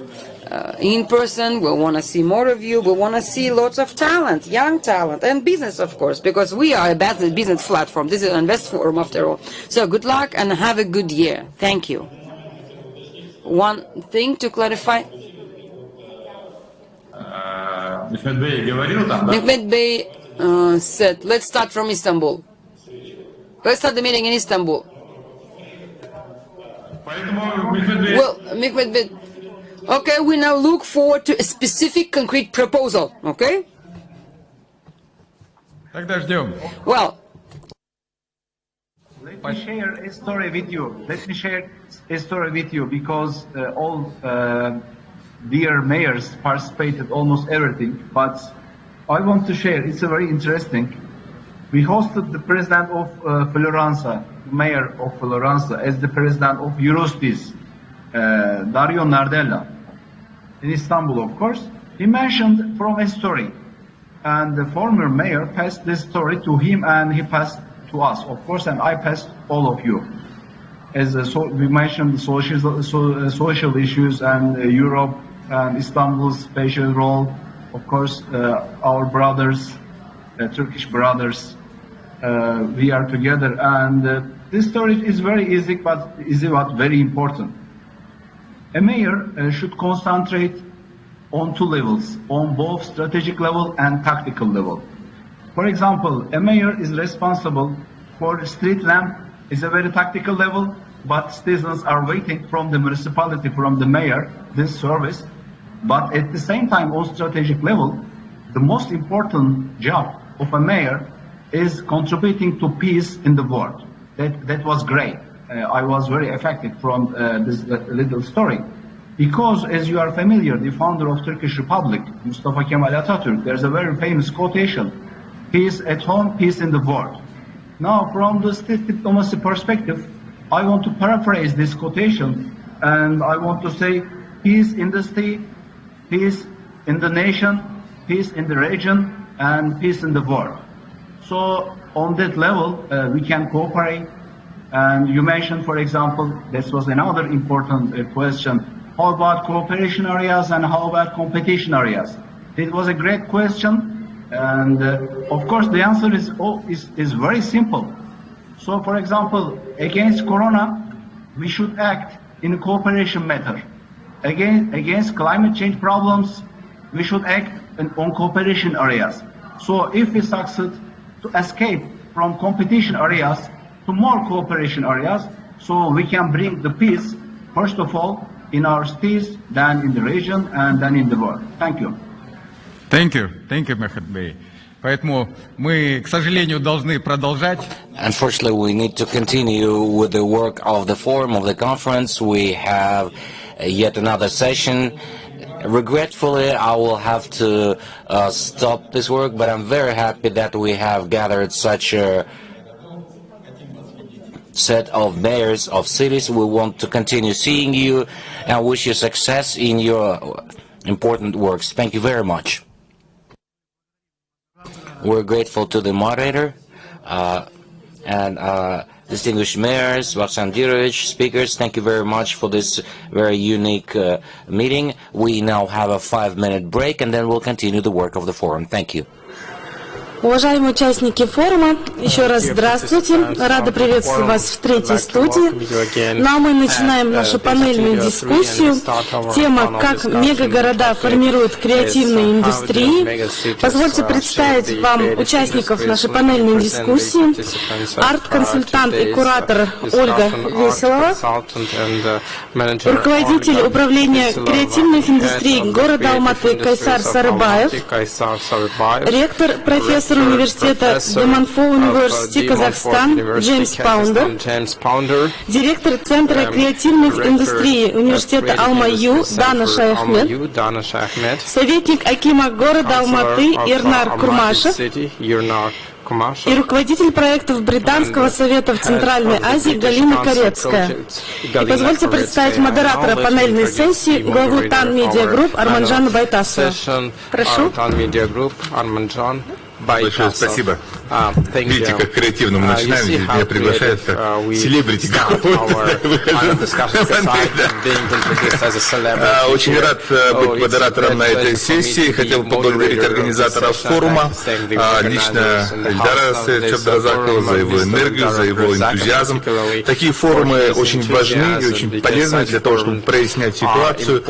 in person. We want to see more of you. We want to see lots of talent, young talent, and business, of course, because we are a business platform. This is an Invest Forum, after all. So good luck and have a good year. Thank you. One thing to clarify. Mehmet Bey said, let's start from Istanbul. Let's start the meeting in Istanbul. Well, Mehmet Bey, okay, we now look forward to a specific, concrete proposal, okay? Well, let me share a story with you. Because all dear mayors participated almost everything, but I want to share, it's a very interesting. We hosted the president of Floransa, mayor of Floransa, as the president of Eurostis, Dario Nardella, in Istanbul, of course. He mentioned from a story, and the former mayor passed this story to him, and he passed to us, of course, and I passed all of you. As we mentioned social issues and Europe and Istanbul's special role, of course, our brothers, Turkish brothers, we are together, and this story is very easy, but very important. A mayor should concentrate on two levels, on both strategic level and tactical level. For example, a mayor is responsible for street lamp, is a very tactical level, but citizens are waiting from the municipality, from the mayor, this service. But at the same time, on strategic level, the most important job of a mayor is contributing to peace in the world. That was great. I was very affected from this little story. Because, as you are familiar, the founder of Turkish Republic, Mustafa Kemal Atatürk, there's a very famous quotation, peace at home, peace in the world. Now, from the state diplomacy perspective, I want to paraphrase this quotation, and I want to say, peace in the state, peace in the nation, peace in the region, and peace in the world. So, on that level, we can cooperate. And you mentioned, for example, this was another important question. How about cooperation areas and how about competition areas? It was a great question, and of course the answer is very simple. So, for example, against Corona, we should act in a cooperation matter. Against climate change problems, we should act on cooperation areas. So, if we succeed to escape from competition areas to more cooperation areas, so we can bring the peace, first of all, in our cities, then in the region, and then in the world. Thank you. Thank you, Mehmet Bey. Поэтому мы, к сожалению, должны продолжать. Unfortunately, we need to continue with the work of the forum, of the conference. We have yet another session. Regretfully, I will have to stop this work, but I'm very happy that we have gathered such a set of mayors of cities. We want to continue seeing you and wish you success in your important works. Thank you very much. We're grateful to the moderator and distinguished mayors, Vaksandirovich, speakers. Thank you very much for this very unique meeting. We now have a 5-minute break, and then we'll continue the work of the forum. Thank you. Уважаемые участники форума, еще раз здравствуйте. Рада приветствовать вас в третьей студии. Ну а мы начинаем нашу панельную дискуссию. Тема «Как мегагорода формируют креативные индустрии». Позвольте представить вам участников нашей панельной дискуссии. Арт-консультант и куратор Ольга Веселова, руководитель управления креативных индустрий города Алматы Кайсар Сарыбаев, ректор, профессор университета Деманфо Университи Казахстан Джеймс Паундер, директор Центра креативных индустрий университета Алма-Ю Дана Шаяхмед, советник акима города Алматы Ирнар Курмашев, и руководитель проектов Британского совета в Центральной Азии Галина Корецкая. И позвольте представить модератора панельной сессии, главу ТАН Медиа Групп Арманджана Байтасова. Прошу. Большое спасибо. Видите, как креативно мы начинаем. Здесь меня приглашают как селебрити. Очень рад быть модератором на этой сессии. Хотел поблагодарить организаторов форума, лично Эльдара Чабдразакова за его энергию, за его энтузиазм. Такие форумы очень важны и очень полезны для того, чтобы прояснять ситуацию,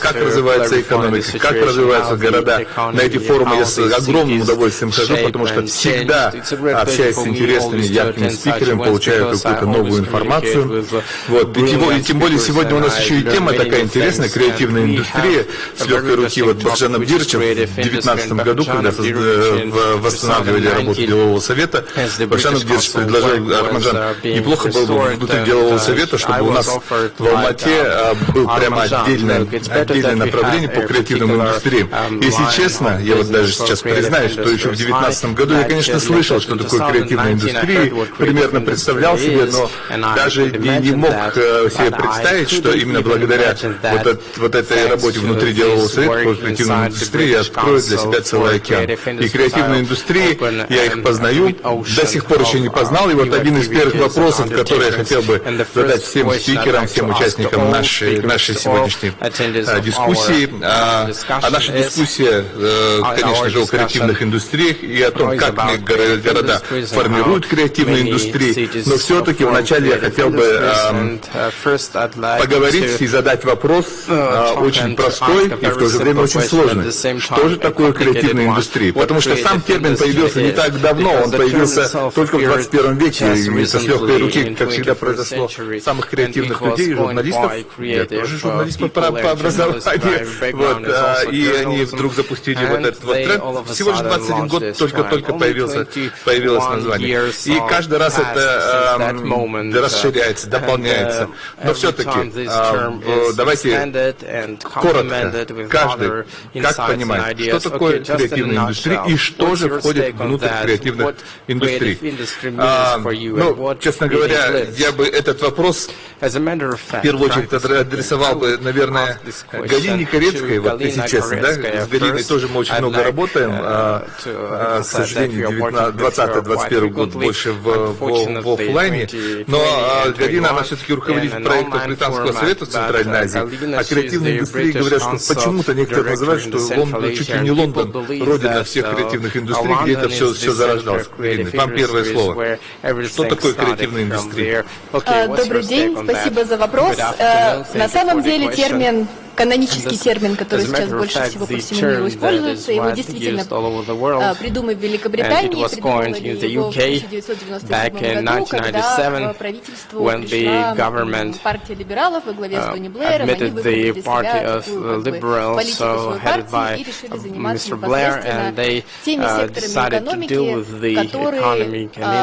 как развивается экономика, как развиваются города. На эти форумы я с огромным удовольствием хожу, потому что всегда, общаясь с интересными, яркими спикерами, получаю какую-то новую информацию. Вот. И тем более сегодня у нас еще и тема такая интересная, креативная индустрия, с легкой руки вот Бахджан Абдировича в 2019 году, когда восстанавливали работу делового совета, Бахджан Абдирович предложил, Арманджан, неплохо было бы внутри делового совета, чтобы у нас в Алмате был прямо отдельное направление по креативным индустриям. Если честно, я вот даже сейчас признаюсь, что еще в 2019 году я, конечно, слышал, что такое креативная индустрия, примерно представлял себе, но даже не мог себе представить, что именно благодаря вот этой работе внутри делового совета по креативной индустрии я открою для себя целый океан. И креативные индустрии, я их познаю, до сих пор еще не познал. И вот один из первых вопросов, который я хотел бы задать всем спикерам, всем участникам нашей сегодняшней дискуссии. А наша дискуссия, конечно же, о креативных индустриях и о том, как города формируют креативные индустрии. Но все-таки вначале я хотел бы поговорить и задать вопрос очень простой и в то же время очень сложный. Что же такое креативная индустрия? Потому что сам термин появился не так давно, он появился только в 21 веке, и это с легкой руки, как всегда произошло, самых креативных людей, журналистов. Я тоже журналист по образованию. Вот, и они вдруг запустили вот этот вот тренд. Всего лишь 21 год только появилось название. И каждый раз это расширяется, дополняется. Но все-таки давайте коротко, каждый, как понимает, что такое креативная индустрия и что же входит внутрь креативных индустрий. Ну, честно говоря, я бы этот вопрос в первую очередь адресовал бы, наверное, Галине Корецкой, вот если честно, да, с Галиной тоже мы очень много работаем, к сожалению, 20-21 год больше в офлайне, но Галина, она все-таки руководитель проекта Британского совета в Центральной Азии, а креативные индустрии говорят, что почему-то некоторые называют, что Лондон, чуть ли не Лондон, родина всех креативных индустрий, где это все зарождалось. Галина, вам первое слово. Что такое креативная индустрия? Добрый день, спасибо за вопрос. На самом деле термин, канонический термин, который сейчас больше всего по всему миру используется, его действительно придумали в Великобритании, придумали его в 1997 году, когда правительству пришла партия либералов во главе с Тони Блэером, они выбрали для себя такую политику своей партии и решили заниматься непосредственно теми секторами экономики, которые,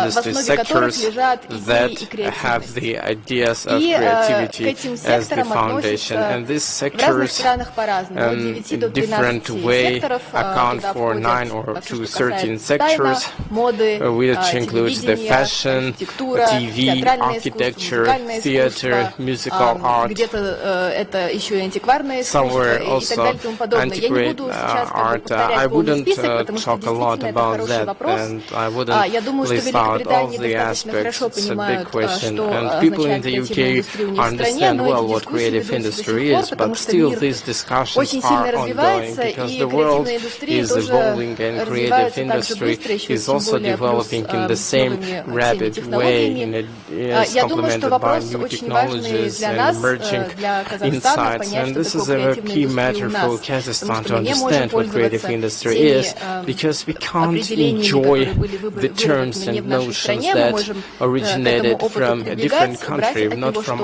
в основе которых лежат идеи и креативность. И к этим секторам относятся в разных странах по-разному, от 9 до 13 секторов, туда входят все, что касается дизайна, моды, телевидения, архитектура, театральное искусство, музыкальное искусство, где-то это еще и антикварное искусство и так далее и тому подобное. Я не буду сейчас повторять полный список, потому что действительно это хороший вопрос. Я думаю, что в Великобритании достаточно хорошо понимают, что означает креативная индустрия у них в стране, но эти дискуссии ведутся до сих пор, потому что мир очень сильно развивается, и креативная индустрия тоже развивается так же быстро, еще тем более плюс с новыми технологиями. Я думаю, что вопрос очень важный для нас, для Казахстана, понять, что такое креативная индустрия у нас, потому что мы не можем пользоваться теми определениями, которые были выбраны не в нашей стране, мы можем к этому опыту прибегать, брать от него что-то,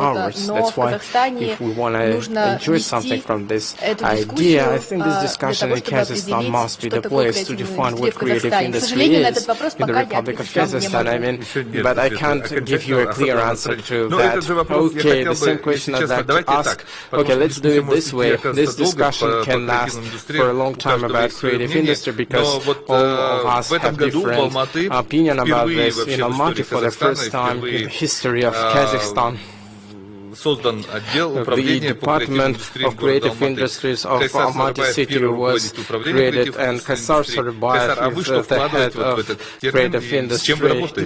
но в Казахстане нужно нести something from this idea. I think this discussion in Kazakhstan must be the place to define what creative industry is in the Republic of Kazakhstan. I mean, but I can't give you a clear answer to that. Okay, the same question I'd like to ask. Okay, let's do it this way. This discussion can last for a long time about creative industry because all of us have different opinion about this. In Almaty, for the first time in the history of Kazakhstan, the Department of Creative Industries of Almaty city was created, and Kaysar Sarıbayev is the head of Creative Industry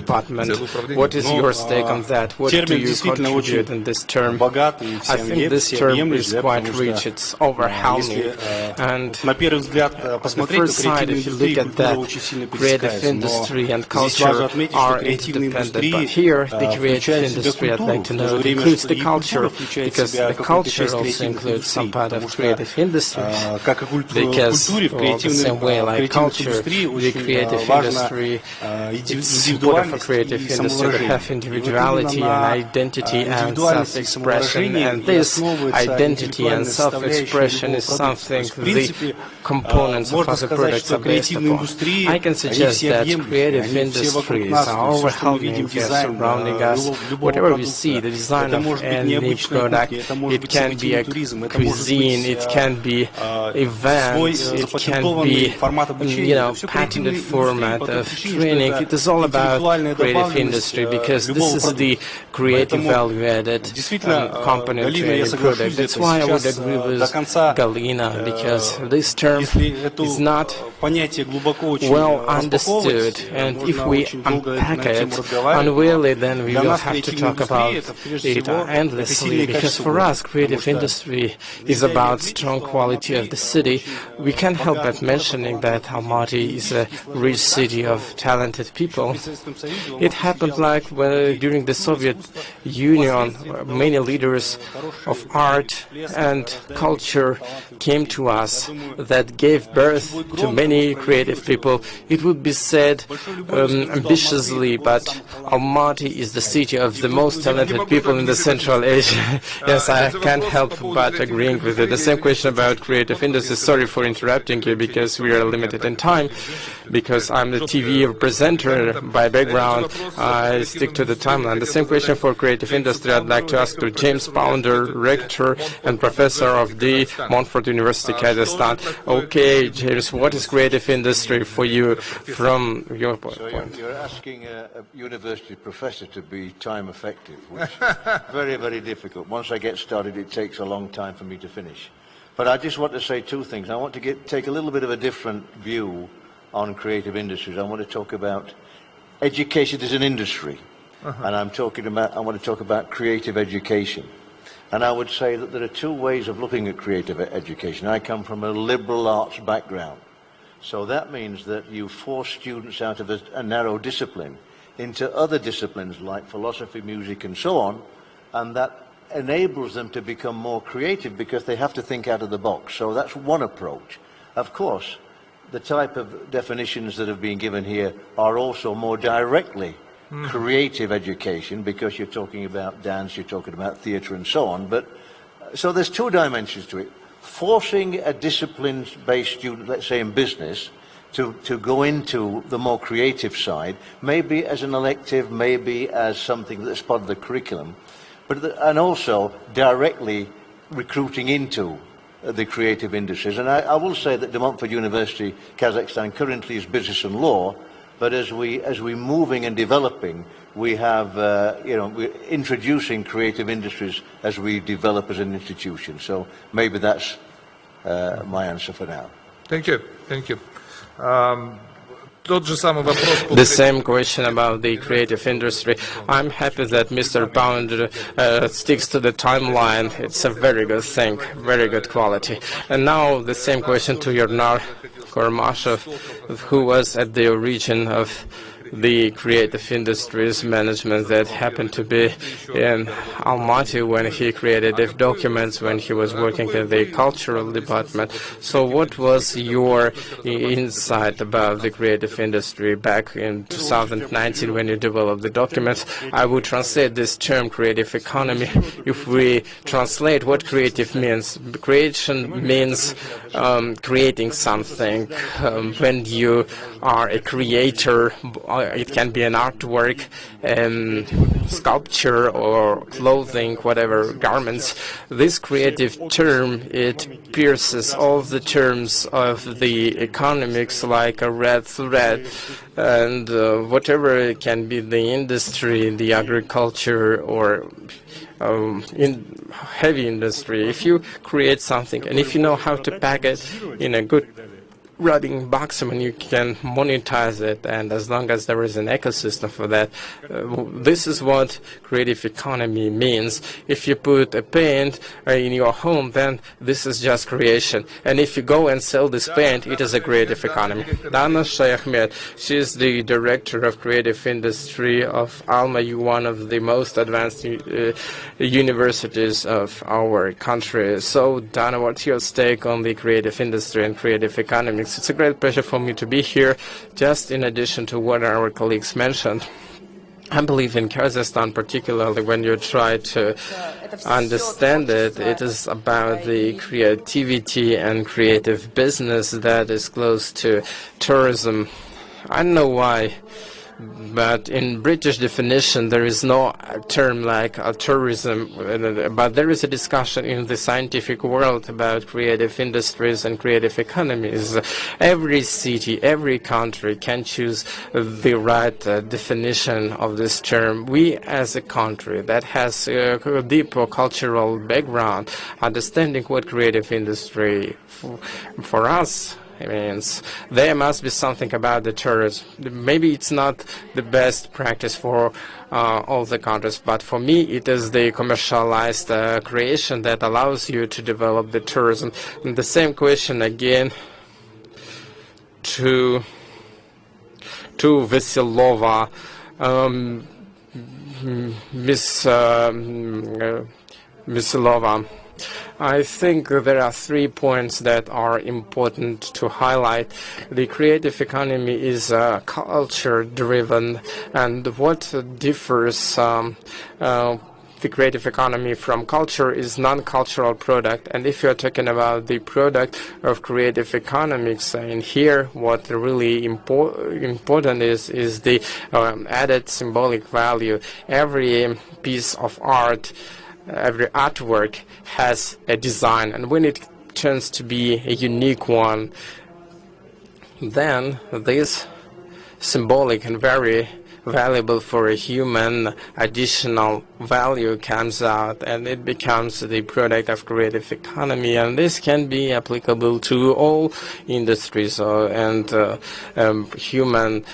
Department. What is your take on that? What do you contribute in this term? I think this term is quite rich, it's overwhelming, and on the first side, if you look at that, creative industry and culture are interdependent, but here, the creative industry, I'd like to know, includes the culture, because the culture also includes some part of creative industry, because the same way like culture, the creative industry, it's important for creative industry to have individuality and identity and self-expression, and this identity and self-expression is something the components of other products are based upon. I can suggest that creative industries are overwhelming surrounding us. Whatever we see, the design of any product, it can be a cuisine, it can be events, it can be, patented format of training. It is all about creative industry because this is the creative value added component to any product. That's why I would agree with Galina, because this term is not well understood, and if we unpack it unwillingly, then we will have to talk about it endlessly, because for us creative industry is about strong quality of the city. We can't help but mentioning that Almaty is a rich city of talented people. It happened like during the Soviet Union, many leaders of art and culture came to us that gave birth to many creative people. It would be said ambitiously, but Almaty is the city of the most talented people in the Central Asia. Yes, I can't help but agreeing with it. The same question about creative industry. Sorry for interrupting you because we are limited in time. Because I'm the TV presenter by background, I stick to the timeline. The same question for creative industry I'd like to ask to James Pounder, rector and professor of the Montfort University, Kazakhstan. Okay, James, what is creative industry for you from your point? You're asking a university professor to be time effective, which is very, very difficult. Once I get started, it takes a long time for me to finish. But I just want to say two things. I want to take a little bit of a different view on creative industries. I want to talk about education as an industry, and I want to talk about creative education. And I would say that there are two ways of looking at creative education. I come from a liberal arts background, so that means that you force students out of a narrow discipline into other disciplines like philosophy, music, and so on, and that enables them to become more creative because they have to think out of the box. So that's one approach. Of course, the type of definitions that have been given here are also more directly creative education, because you're talking about dance, you're talking about theatre and so on. But so there's two dimensions to it. Forcing a discipline-based student, let's say in business, to go into the more creative side, maybe as an elective, maybe as something that's part of the curriculum, and also directly recruiting into the creative industries. And I will say that De Montfort University, Kazakhstan, currently is business and law, but as we're moving and developing, we have, we're introducing creative industries as we develop as an institution. So maybe that's my answer for now. Thank you. Thank you. The same question about the creative industry. I'm happy that Mr. Pounder sticks to the timeline. It's a very good thing, very good quality. And now the same question to Yernar Kormashev, who was at the origin of the creative industries management that happened to be in Almaty when he created the documents when he was working in the cultural department. So what was your insight about the creative industry back in 2019 when you developed the documents? I would translate this term creative economy. If we translate what creative means, creation means creating something. When you are a creator, it can be an artwork, sculpture or clothing, whatever, garments. This creative term, it pierces all the terms of the economics like a red thread, and whatever it can be, the industry, the agriculture, or in heavy industry. If you create something and if you know how to pack it in a good running box, I mean, you can monetize it, and as long as there is an ecosystem for that, this is what creative economy means. If you put a paint in your home, then this is just creation, and if you go and sell this paint, it is a creative economy. Dana Shaykhmed, she is the director of creative industry of Almaty, one of the most advanced universities of our country. So, Dana, what's your take on the creative industry and creative economics? It's a great pleasure for me to be here. Just in addition to what our colleagues mentioned, I believe in Kazakhstan, particularly when you try to understand it, it is about the creativity and creative business that is close to tourism. I don't know why, but in British definition there is no term like tourism, but there is a discussion in the scientific world about creative industries and creative economies. Every city, every country can choose the right definition of this term. We as a country that has a deep cultural background, understanding what creative industry for us means, there must be something about the tourism. Maybe it's not the best practice for all the countries, but for me it is the commercialized creation that allows you to develop the tourism. And the same question again to Veselova. Miss Veselova, I think there are 3 points that are important to highlight. The creative economy is culture-driven, and what differs the creative economy from culture is non-cultural product. And if you're talking about the product of creative economics, in here what really important is the added symbolic value. Every piece of art, every artwork has a design, and when it turns to be a unique one, then this symbolic and very valuable for a human additional value comes out, and it becomes the product of creative economy. And this can be applicable to all industries and human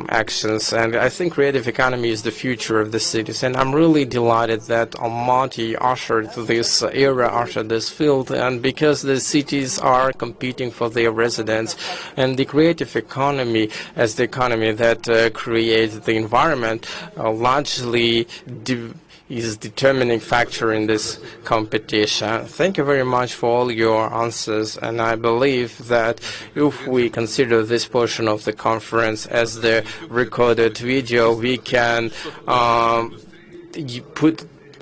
actions. And I think creative economy is the future of the cities, and I'm really delighted that Almaty ushered this era, ushered this field, and because the cities are competing for their residents, and the creative economy as the economy that creates the environment largely is determining factor in this competition. Thank you very much for all your answers, and I believe that if we consider this portion of the conference as the recorded video, we can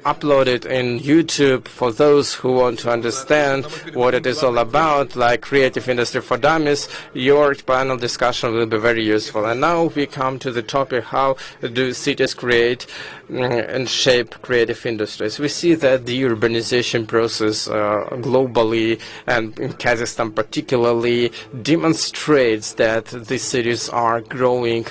upload it in YouTube for those who want to understand what it is all about, like Creative Industry for Dummies. Your panel discussion will be very useful. And now we come to the topic, how do cities create and shape creative industries. We see that the urbanization process globally and in Kazakhstan particularly demonstrates that the cities are growing.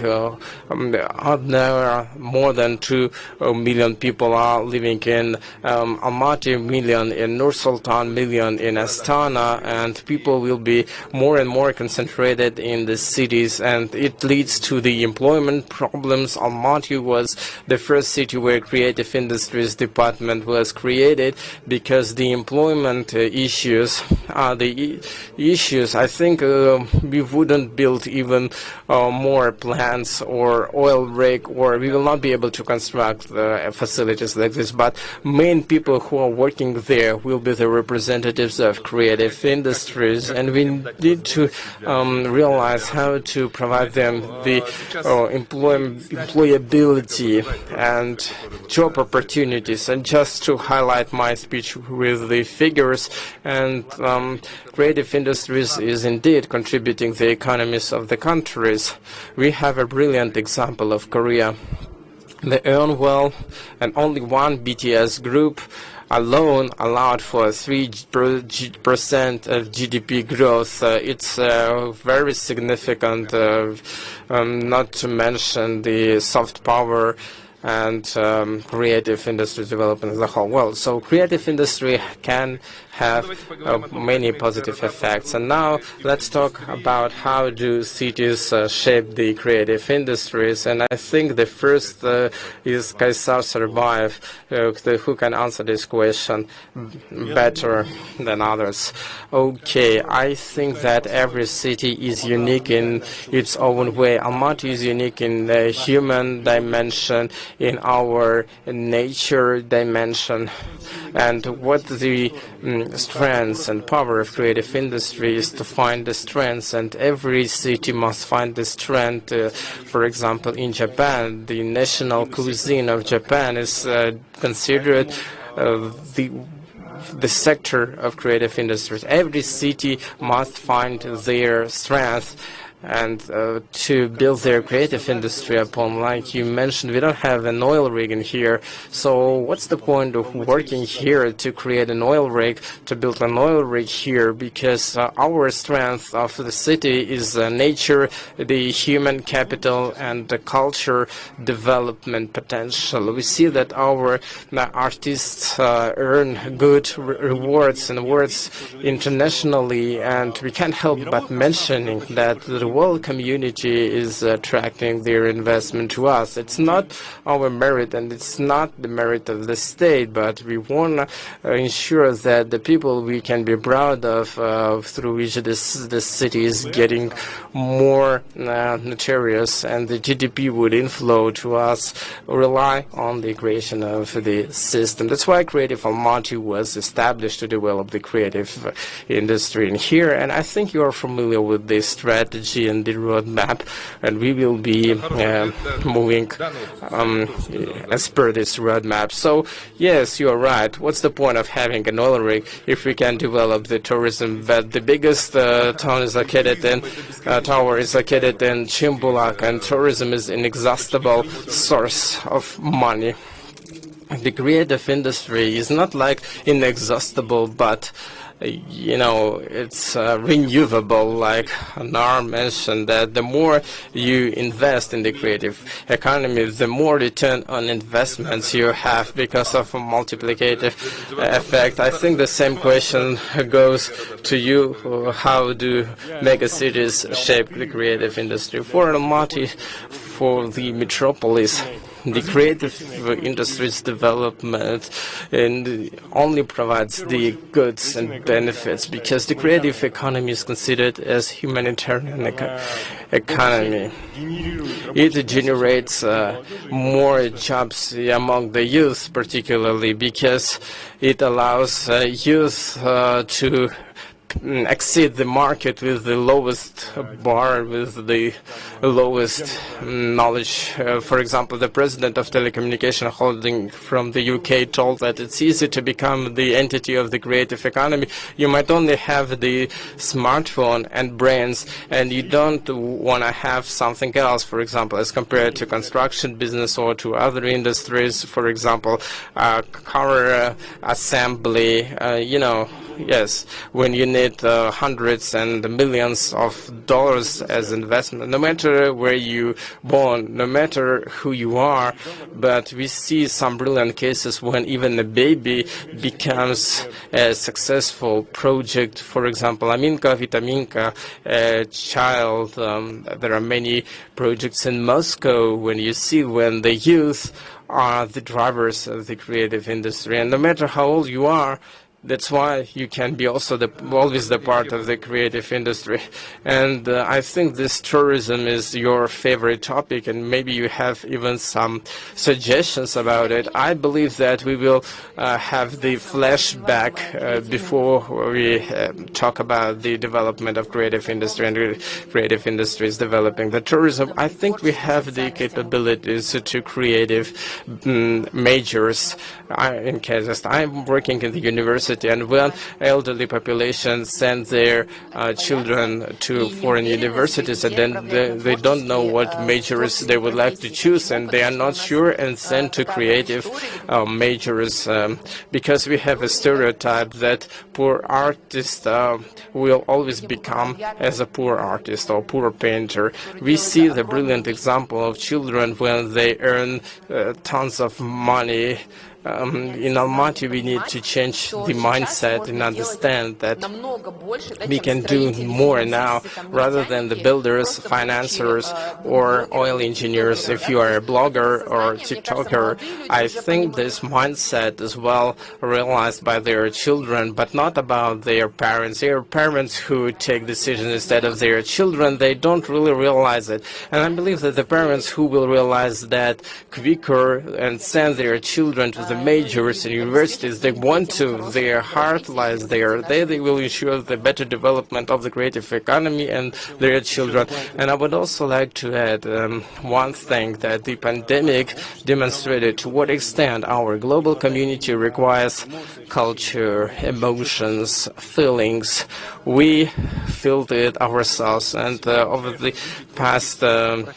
More than 2 million people are living in Almaty, million in Nur Sultan, million in Astana, and people will be more and more concentrated in the cities, and it leads to the employment problems. Almaty was the first city city where Creative Industries Department was created, because the employment issues are the issues. I think we wouldn't build even more plants or oil rig, or we will not be able to construct facilities like this, but main people who are working there will be the representatives of creative industries, and we need to realize how to provide them the employability and job opportunities. And just to highlight my speech with the figures, and creative industries is indeed contributing the economies of the countries. We have a brilliant example of Korea. They earn well, and only one BTS group alone allowed for 3% of GDP growth. It's very significant, not to mention the soft power and creative industry development as a whole. Well, so creative industry can have many positive effects. And now let's talk about how do cities shape the creative industries. And I think the first is Kaysar Sarbayev, who can answer this question better than others. Okay, I think that every city is unique in its own way. Almaty is unique in the human dimension, in our nature dimension, and what the strengths and power of creative industry is to find the strengths, and every city must find the strength. For example, in Japan, the national cuisine of Japan is considered the sector of creative industries. Every city must find their strength and to build their creative industry upon. Like you mentioned, we don't have an oil rig in here, so what's the point of working here to create an oil rig, to build an oil rig here? Because our strength of the city is nature, the human capital, and the culture development potential. We see that our artists earn good rewards and awards internationally, and we can't help but mentioning that the world community is attracting their investment to us. It's not our merit, and it's not the merit of the state, but we want to ensure that the people we can be proud of, through which this city is getting more notorious, and the GDP would inflow to us, rely on the creation of the system. That's why Creative Almaty was established to develop the creative industry in here, and I think you are familiar with this strategy and the roadmap, and we will be moving as per this roadmap. So yes, you are right. What's the point of having an oil rig if we can develop the tourism? But the biggest tower is located in Chimbulak, and tourism is an inexhaustible source of money. The creative industry is not like inexhaustible, but it's renewable. Like Nar mentioned, that the more you invest in the creative economy, the more return on investments you have because of a multiplicative effect. I think the same question goes to you. How do mega cities shape the creative industry? For Almaty, for the metropolis, the creative industries development only provides the goods and benefits, because the creative economy is considered as humanitarian economy. It generates more jobs among the youth, particularly because it allows youth to exceed the market with the lowest bar, with the lowest knowledge. For example, the president of telecommunication holding from the UK told that it's easy to become the entity of the creative economy. You might only have the smartphone and brains, and you don't want to have something else, for example, as compared to construction business or to other industries, for example, car assembly, yes, when you need hundreds and millions of dollars as investment, no matter where you born, no matter who you are. But we see some brilliant cases when even a baby becomes a successful project. For example, Aminka, Vitaminka, a child. There are many projects in Moscow when you see when the youth are the drivers of the creative industry. And no matter how old you are, that's why you can be also always the part of the creative industry. And I think this tourism is your favorite topic, and maybe you have even some suggestions about it. I believe that we will have the flashback before we talk about the development of creative industry and creative industries developing the tourism. I think we have the capabilities to creative majors in Kazakhstan. I'm working in the university, and when elderly populations send their children to foreign universities, and then they don't know what majors they would like to choose, and they are not sure, and send to creative majors, because we have a stereotype that poor artists will always become as a poor artist or poor painter. We see the brilliant example of children when they earn tons of money. In Almaty, we need to change the mindset and understand that we can do more now, rather than the builders, financiers, or oil engineers. If you are a blogger or a TikToker, I think this mindset is well realized by their children, but not about their parents. Their parents who take decisions instead of their children, they don't really realize it. And I believe that the parents who will realize that quicker and send their children to the majors and universities they want to, their heart lies there. They will ensure the better development of the creative economy and their children. And I would also like to add one thing, that the pandemic demonstrated to what extent our global community requires culture, emotions, feelings. We felt it ourselves, and over the past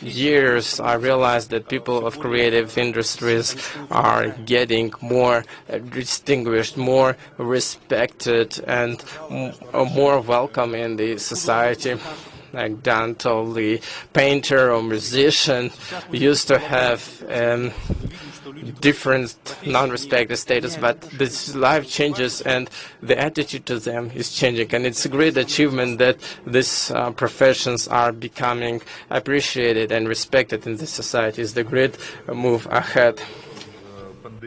years I realized that people of creative industries are getting more distinguished, more respected, and more welcome in the society. Like Dante, the painter or musician, used to have different non-respected status, but this life changes and the attitude to them is changing, and it's a great achievement that these professions are becoming appreciated and respected in the society. It's the great move ahead.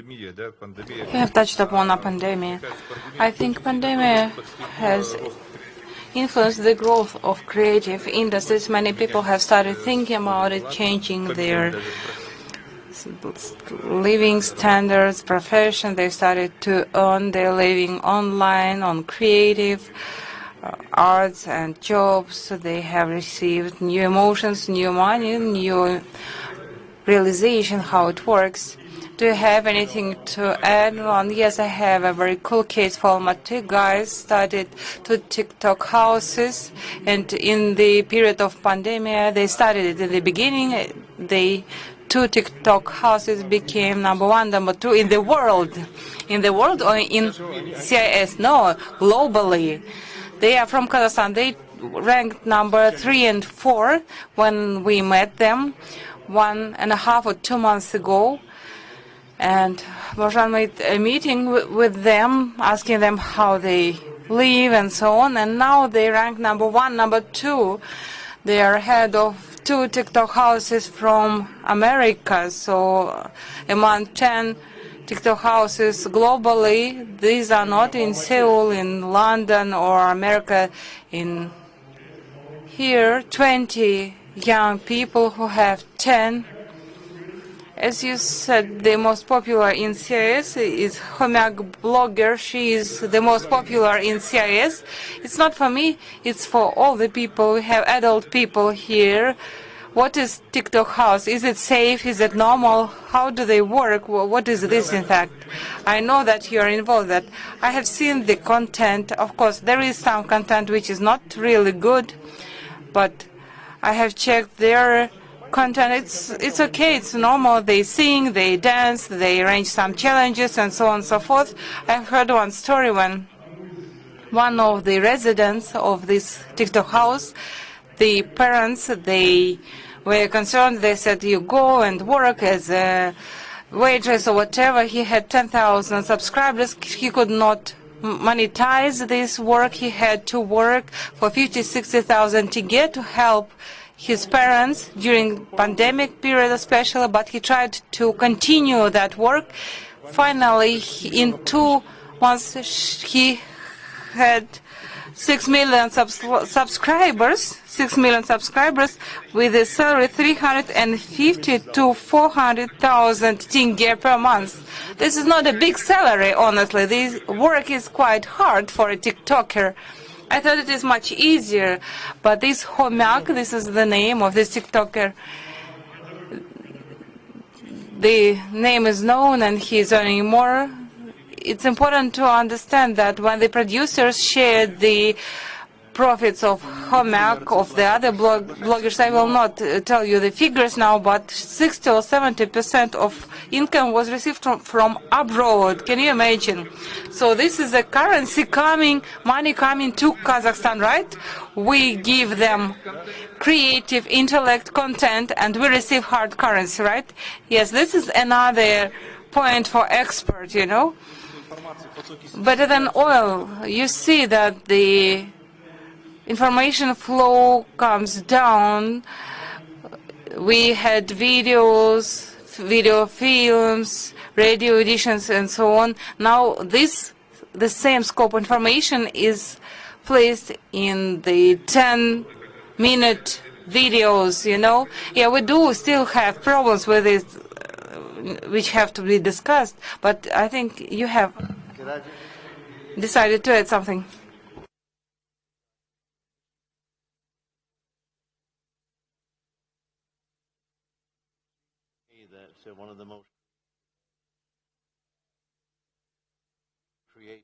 You have touched upon a pandemic. I think pandemic has influenced the growth of creative industries. Many people have started thinking about it, changing their living standards, profession. They started to earn their living online on creative arts and jobs. They have received new emotions, new money, new realization how it works. Do you have anything to add on? Yes, I have a very cool case for Almaty. Guys started 2 TikTok houses, and in the period of pandemic, they started it in the beginning. They 2 TikTok houses became #1, #2 in the world. In the world or in CIS? No, globally. They are from Kazakhstan. They ranked #3 and 4 when we met them 1.5 or 2 months ago. And Bojan made a meeting with them, asking them how they live and so on. And now they rank #1, #2. They are head of 2 TikTok houses from America. So among 10 TikTok houses globally, these are not in Seoul, in London, or America. In here, 20 young people who have 10. As you said, the most popular in CIS is Homyak blogger. She is the most popular in CIS. It's not for me, it's for all the people. We have adult people here. What is TikTok house? Is it safe? Is it normal? How do they work? What is this, in fact? I know that you are involved. That I have seen the content. Of course, there is some content which is not really good, but I have checked their content. It's okay, it's normal. They sing, they dance, they arrange some challenges and so on and so forth. I've heard one story when one of the residents of this TikTok house, the parents, they were concerned. They said, you go and work as a waitress or whatever. He had 10,000 subscribers. He could not monetize this work. He had to work for 50,000, 60,000 to get to help his parents during pandemic period especially, but he tried to continue that work. Finally, in 2 months, he had 6 million subscribers, with a salary 350 to 400,000 tenge per month. This is not a big salary, honestly. This work is quite hard for a TikToker. I thought it is much easier, but this Homyak, this is the name of this TikToker. The name is known and he is earning more. It's important to understand that when the producers shared the profits of Homyak, of the other bloggers, I will not tell you the figures now, but 60 or 70% of income was received from abroad. Can you imagine? So this is a currency money coming to Kazakhstan, right? We give them creative intellect, content, and we receive hard currency, right? Yes, this is another point for export, you know. Better than oil. You see that the information flow comes down. We had videos, video films, radio editions, and so on. Now the same scope of information is placed in the 10-minute videos, you know. Yeah, we do still have problems with it, which have to be discussed, but I think you have decided to add something. That's one of the most creative.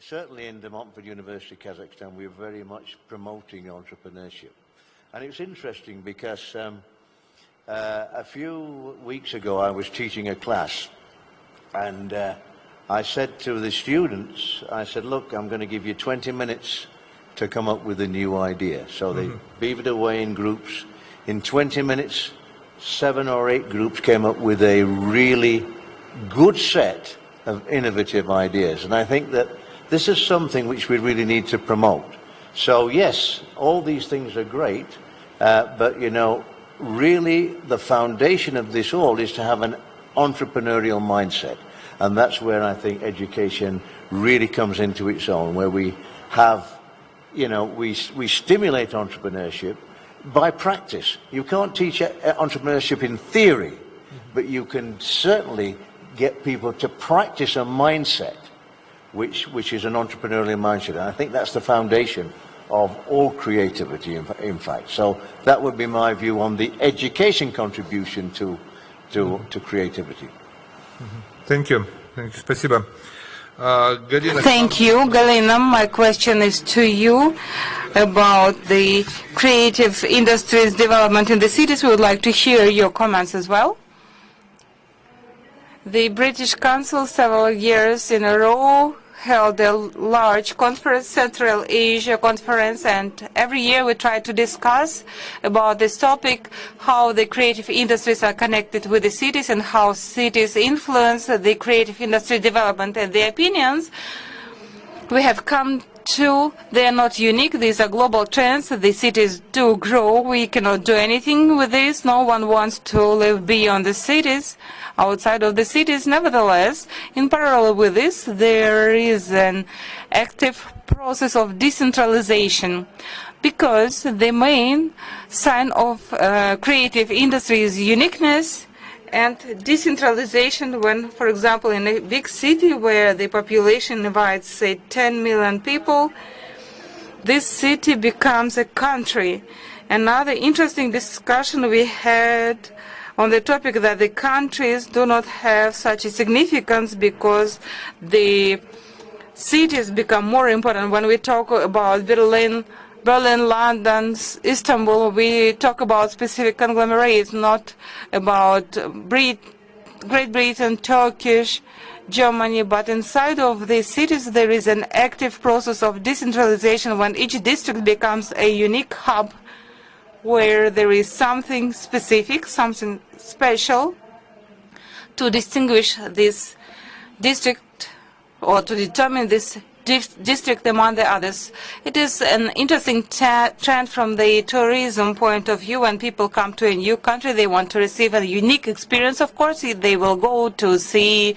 Certainly in De Montfort University, Kazakhstan, we're very much promoting entrepreneurship. And it's interesting because a few weeks ago I was teaching a class, and I said to the students, I said, look, I'm going to give you 20 minutes to come up with a new idea. So they beavered away in groups. In 20 minutes, 7 or 8 groups came up with a really good set of innovative ideas. And I think that this is something which we really need to promote. So yes, all these things are great, but you know, really the foundation of this all is to have an entrepreneurial mindset. And that's where I think education really comes into its own, where we have, you know, we stimulate entrepreneurship by practice. You can't teach entrepreneurship in theory, but you can certainly get people to practice a mindset which is an entrepreneurial mindset. And I think that's the foundation of all creativity, in fact. So that would be my view on the education contribution to creativity. Thank you. Спасибо. Thank you, Galina. My question is to you about the creative industries development in the cities. We would like to hear your comments as well. The British Council several years in a row held a large conference, Central Asia Conference, and every year we try to discuss about this topic, how the creative industries are connected with the cities and how cities influence the creative industry development. And the opinions we have come to, they are not unique. These are global trends. The cities do grow. We cannot do anything with this. No one wants to live beyond the cities, outside of the cities. Nevertheless, in parallel with this, there is an active process of decentralization, because the main sign of creative industry is uniqueness and decentralization. When, for example, in a big city where the population divides, say, 10 million people, this city becomes a country. Another interesting discussion we had on the topic that the countries do not have such a significance because the cities become more important. When we talk about Berlin, London, Istanbul, we talk about specific conglomerates, not about Great Britain, Turkish, Germany, but inside of the cities there is an active process of decentralization when each district becomes a unique hub where there is something specific, something special to distinguish this district or to determine this district among the others. It is an interesting trend from the tourism point of view. When people come to a new country, they want to receive a unique experience. Of course, they will go to see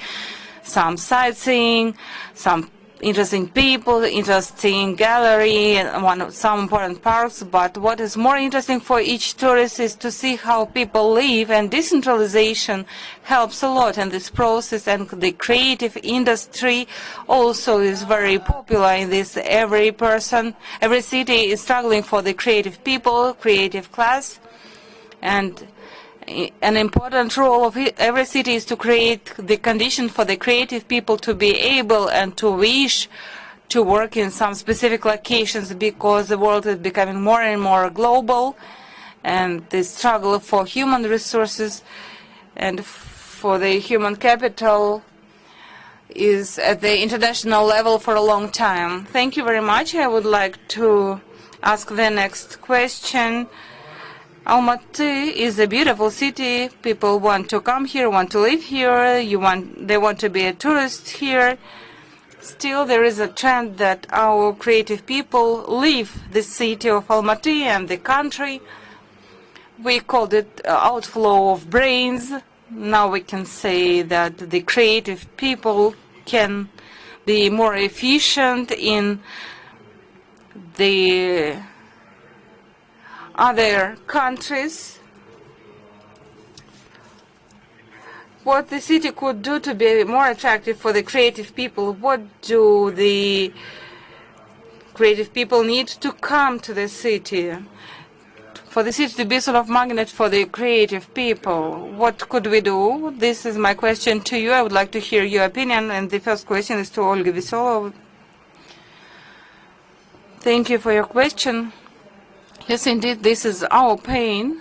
some sightseeing, some interesting people, interesting gallery, and some important parks. But what is more interesting for each tourist is to see how people live, and decentralization helps a lot in this process. And the creative industry also is very popular in this. Every city is struggling for the creative people, creative class, and an important role of every city is to create the condition for the creative people to be able and to wish to work in some specific locations, because the world is becoming more and more global, and the struggle for human resources and for the human capital is at the international level for a long time. Thank you very much. I would like to ask the next question. Almaty is a beautiful city. People want to come here, want to live here. They want to be a tourist here. Still, there is a trend that our creative people leave the city of Almaty and the country. We called it outflow of brains. Now we can say that the creative people can be more efficient in the other countries. What the city could do to be more attractive for the creative people? What do the creative people need to come to the city? For the city to be sort of magnet for the creative people, what could we do? This is my question to you. I would like to hear your opinion. And the first question is to Olga Veselova. Thank you for your question. Yes, indeed, this is our pain.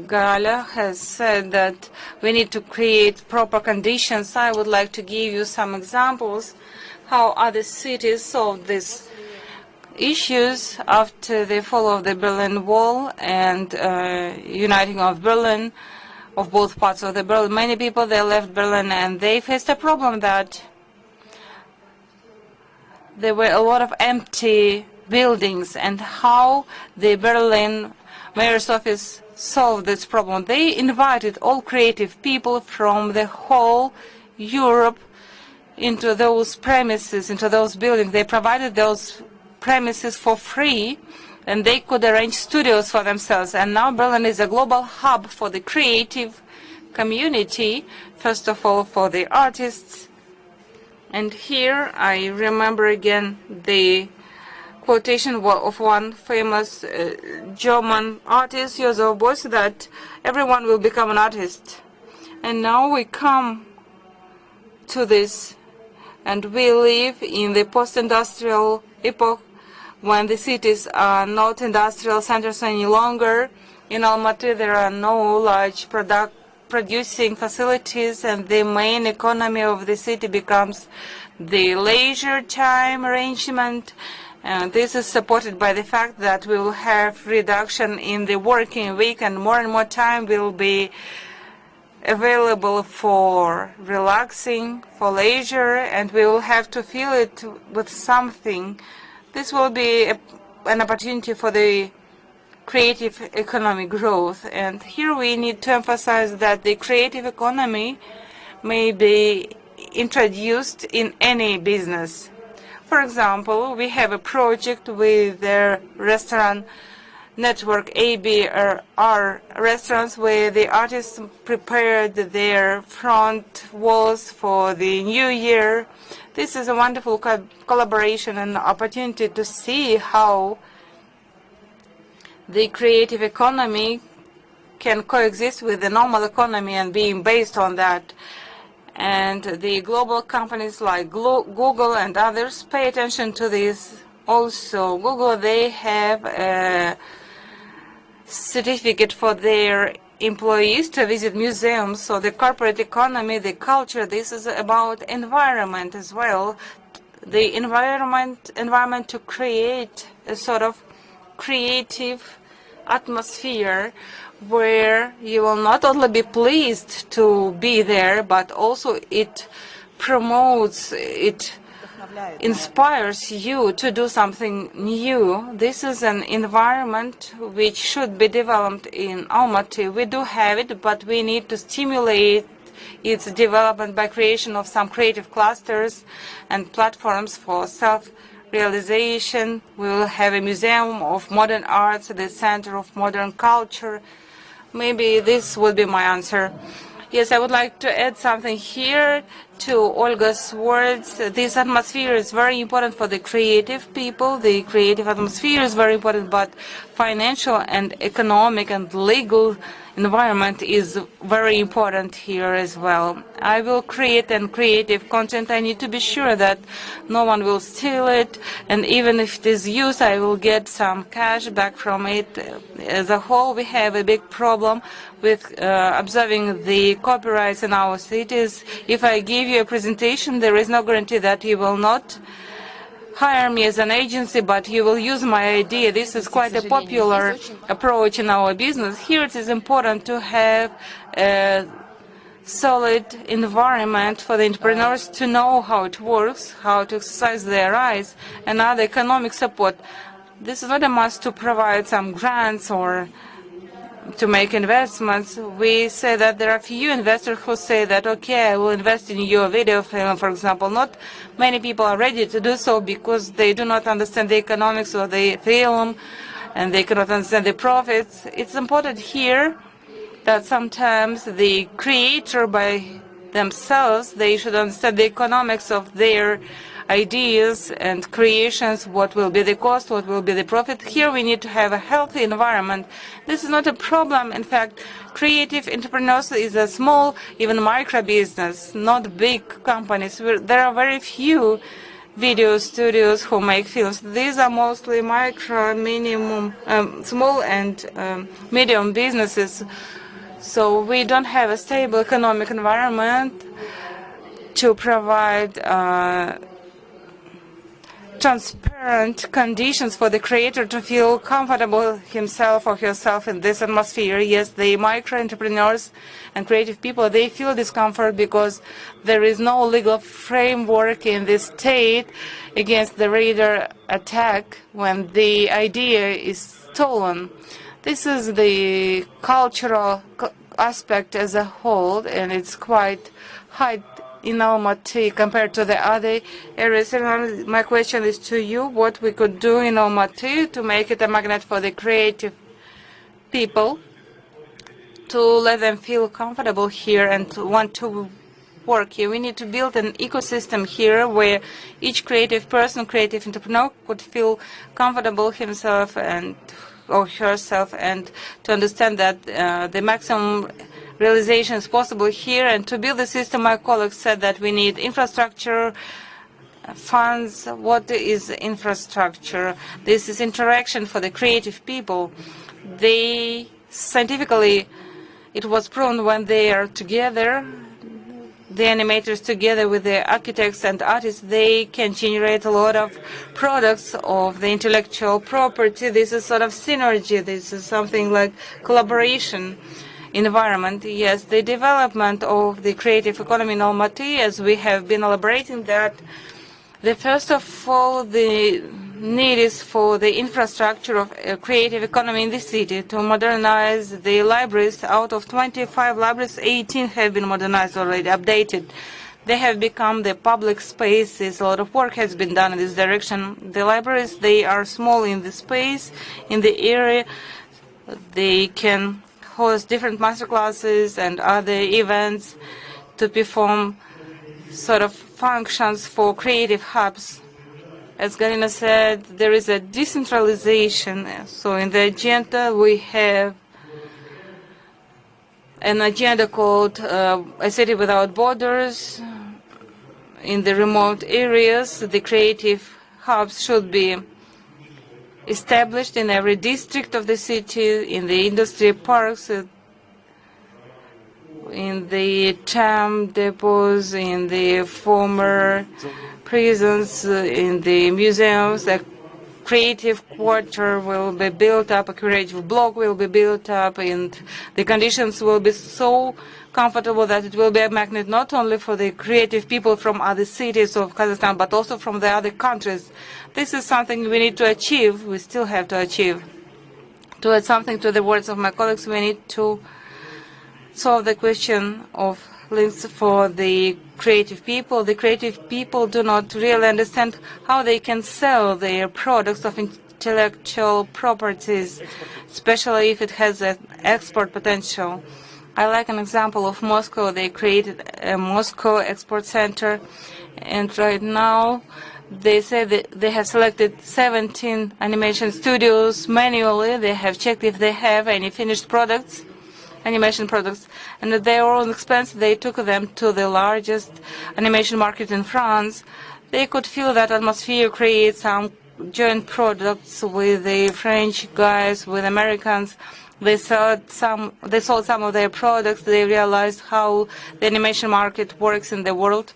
Gala has said that we need to create proper conditions. I would like to give you some examples how other cities solved these issues after the fall of the Berlin Wall and uniting of Berlin, of both parts of the Berlin. Many people, they left Berlin and they faced a problem that there were a lot of empty buildings, and how the Berlin mayor's office solved this problem. They invited all creative people from the whole Europe into those premises, into those buildings. They provided those premises for free, and they could arrange studios for themselves. And now Berlin is a global hub for the creative community, first of all for the artists. And here I remember again the quotation of one famous German artist, Joseph Beuys, that everyone will become an artist. And now we come to this, and we live in the post-industrial epoch when the cities are not industrial centers any longer. In Almaty there are no large producing facilities, and the main economy of the city becomes the leisure time arrangement. And this is supported by the fact that we will have reduction in the working week, and more time will be available for relaxing, for leisure, and we will have to fill it with something. This will be an opportunity for the creative economic growth. And here we need to emphasize that the creative economy may be introduced in any business. For example, we have a project with the restaurant network ABR restaurants, where the artists prepared their front walls for the new year. This is a wonderful collaboration and opportunity to see how the creative economy can coexist with the normal economy and being based on that. And the global companies like Google and others pay attention to this. Also, Google, they have a certificate for their employees to visit museums. So the corporate economy, the culture, this is about environment as well. The environment to create a sort of creative atmosphere where you will not only be pleased to be there, but also it promotes, it inspires you to do something new. This is an environment which should be developed in Almaty. We do have it, but we need to stimulate its development by creation of some creative clusters and platforms for self-realization. We will have a museum of modern arts, the center of modern culture. Maybe this would be my answer. Yes, I would like to add something here to Olga's words. This atmosphere is very important for the creative people. The creative atmosphere is very important, but financial and economic and legal environment is very important here as well. I will create creative content. I need to be sure that no one will steal it, and even if it is used, I will get some cash back from it. As a whole, we have a big problem with observing the copyrights in our cities. If I give you a presentation, there is no guarantee that you will not hire me as an agency, but you will use my idea. This is quite a popular approach in our business. Here it is important to have a solid environment for the entrepreneurs to know how it works, how to exercise their rights, and other economic support. This is not a must to provide some grants or to make investments. We say that there are few investors who say that, okay, I will invest in your video film, for example. Not many people are ready to do so because they do not understand the economics of the film and they cannot understand the profits. It's important here that sometimes the creator by themselves, they should understand the economics of their ideas and creations, what will be the cost, what will be the profit. Here we need to have a healthy environment. This is not a problem. In fact, creative entrepreneurs is a small, even micro business, not big companies. There are very few video studios who make films. These are mostly micro, small and medium businesses. So we don't have a stable economic environment to provide transparent conditions for the creator to feel comfortable himself or herself in this atmosphere. Yes, the micro-entrepreneurs and creative people, they feel discomfort because there is no legal framework in the state against the raider attack when the idea is stolen. This is the cultural aspect as a whole, and it's quite high in Almaty compared to the other areas. And my question is to you, what we could do in Almaty to make it a magnet for the creative people, to let them feel comfortable here and to want to work here. We need to build an ecosystem here where each creative person, creative entrepreneur could feel comfortable himself and or herself, and to understand that the maximum realization is possible here. And to build the system, my colleagues said that we need infrastructure, funds. What is infrastructure? This is interaction for the creative people. They scientifically, it was proven when they are together, the animators together with the architects and artists, they can generate a lot of products of the intellectual property. This is sort of synergy. This is something like collaboration environment. Yes, the development of the creative economy in Almaty, as we have been elaborating that, the first of all, the need is for the infrastructure of a creative economy in the city to modernize the libraries. Out of 25 libraries, 18 have been modernized already, updated. They have become the public spaces. A lot of work has been done in this direction. The libraries, they are small in the space, in the area. They can host different master classes and other events to perform sort of functions for creative hubs. As Galina said, there is a decentralization. So in the agenda, we have an agenda called A City Without Borders. In the remote areas, the creative hubs should be established in every district of the city, in the industry parks, in the tram depots, in the former prisons, in the museums. The creative quarter will be built up, a creative block will be built up, and the conditions will be so comfortable that it will be a magnet not only for the creative people from other cities of Kazakhstan, but also from the other countries. This is something we need to achieve, we still have to achieve. To add something to the words of my colleagues, we need to solve the question of links for the creative people. The creative people do not really understand how they can sell their products of intellectual properties, especially if it has an export potential. I like an example of Moscow. They created a Moscow export center, and right now they say that they have selected 17 animation studios manually. They have checked if they have any finished products, animation products, and at their own expense they took them to the largest animation market in France. They could feel that atmosphere, create some joint products with the French guys, with Americans. They sold some of their products. They realized how the animation market works in the world.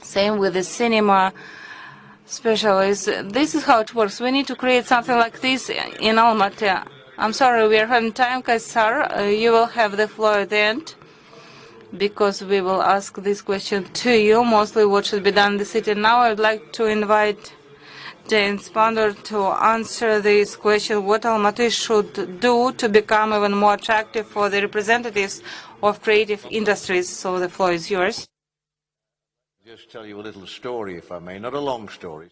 Same with the cinema specialists. This is how it works. We need to create something like this in Almaty. I'm sorry, we are having time, Kaysar. You will have the floor at the end, because we will ask this question to you, mostly what should be done in the city. Now I would like to invite James Ponder to answer this question, what Almaty should do to become even more attractive for the representatives of creative industries. So the floor is yours. Just tell you a little story, if I may, not a long story.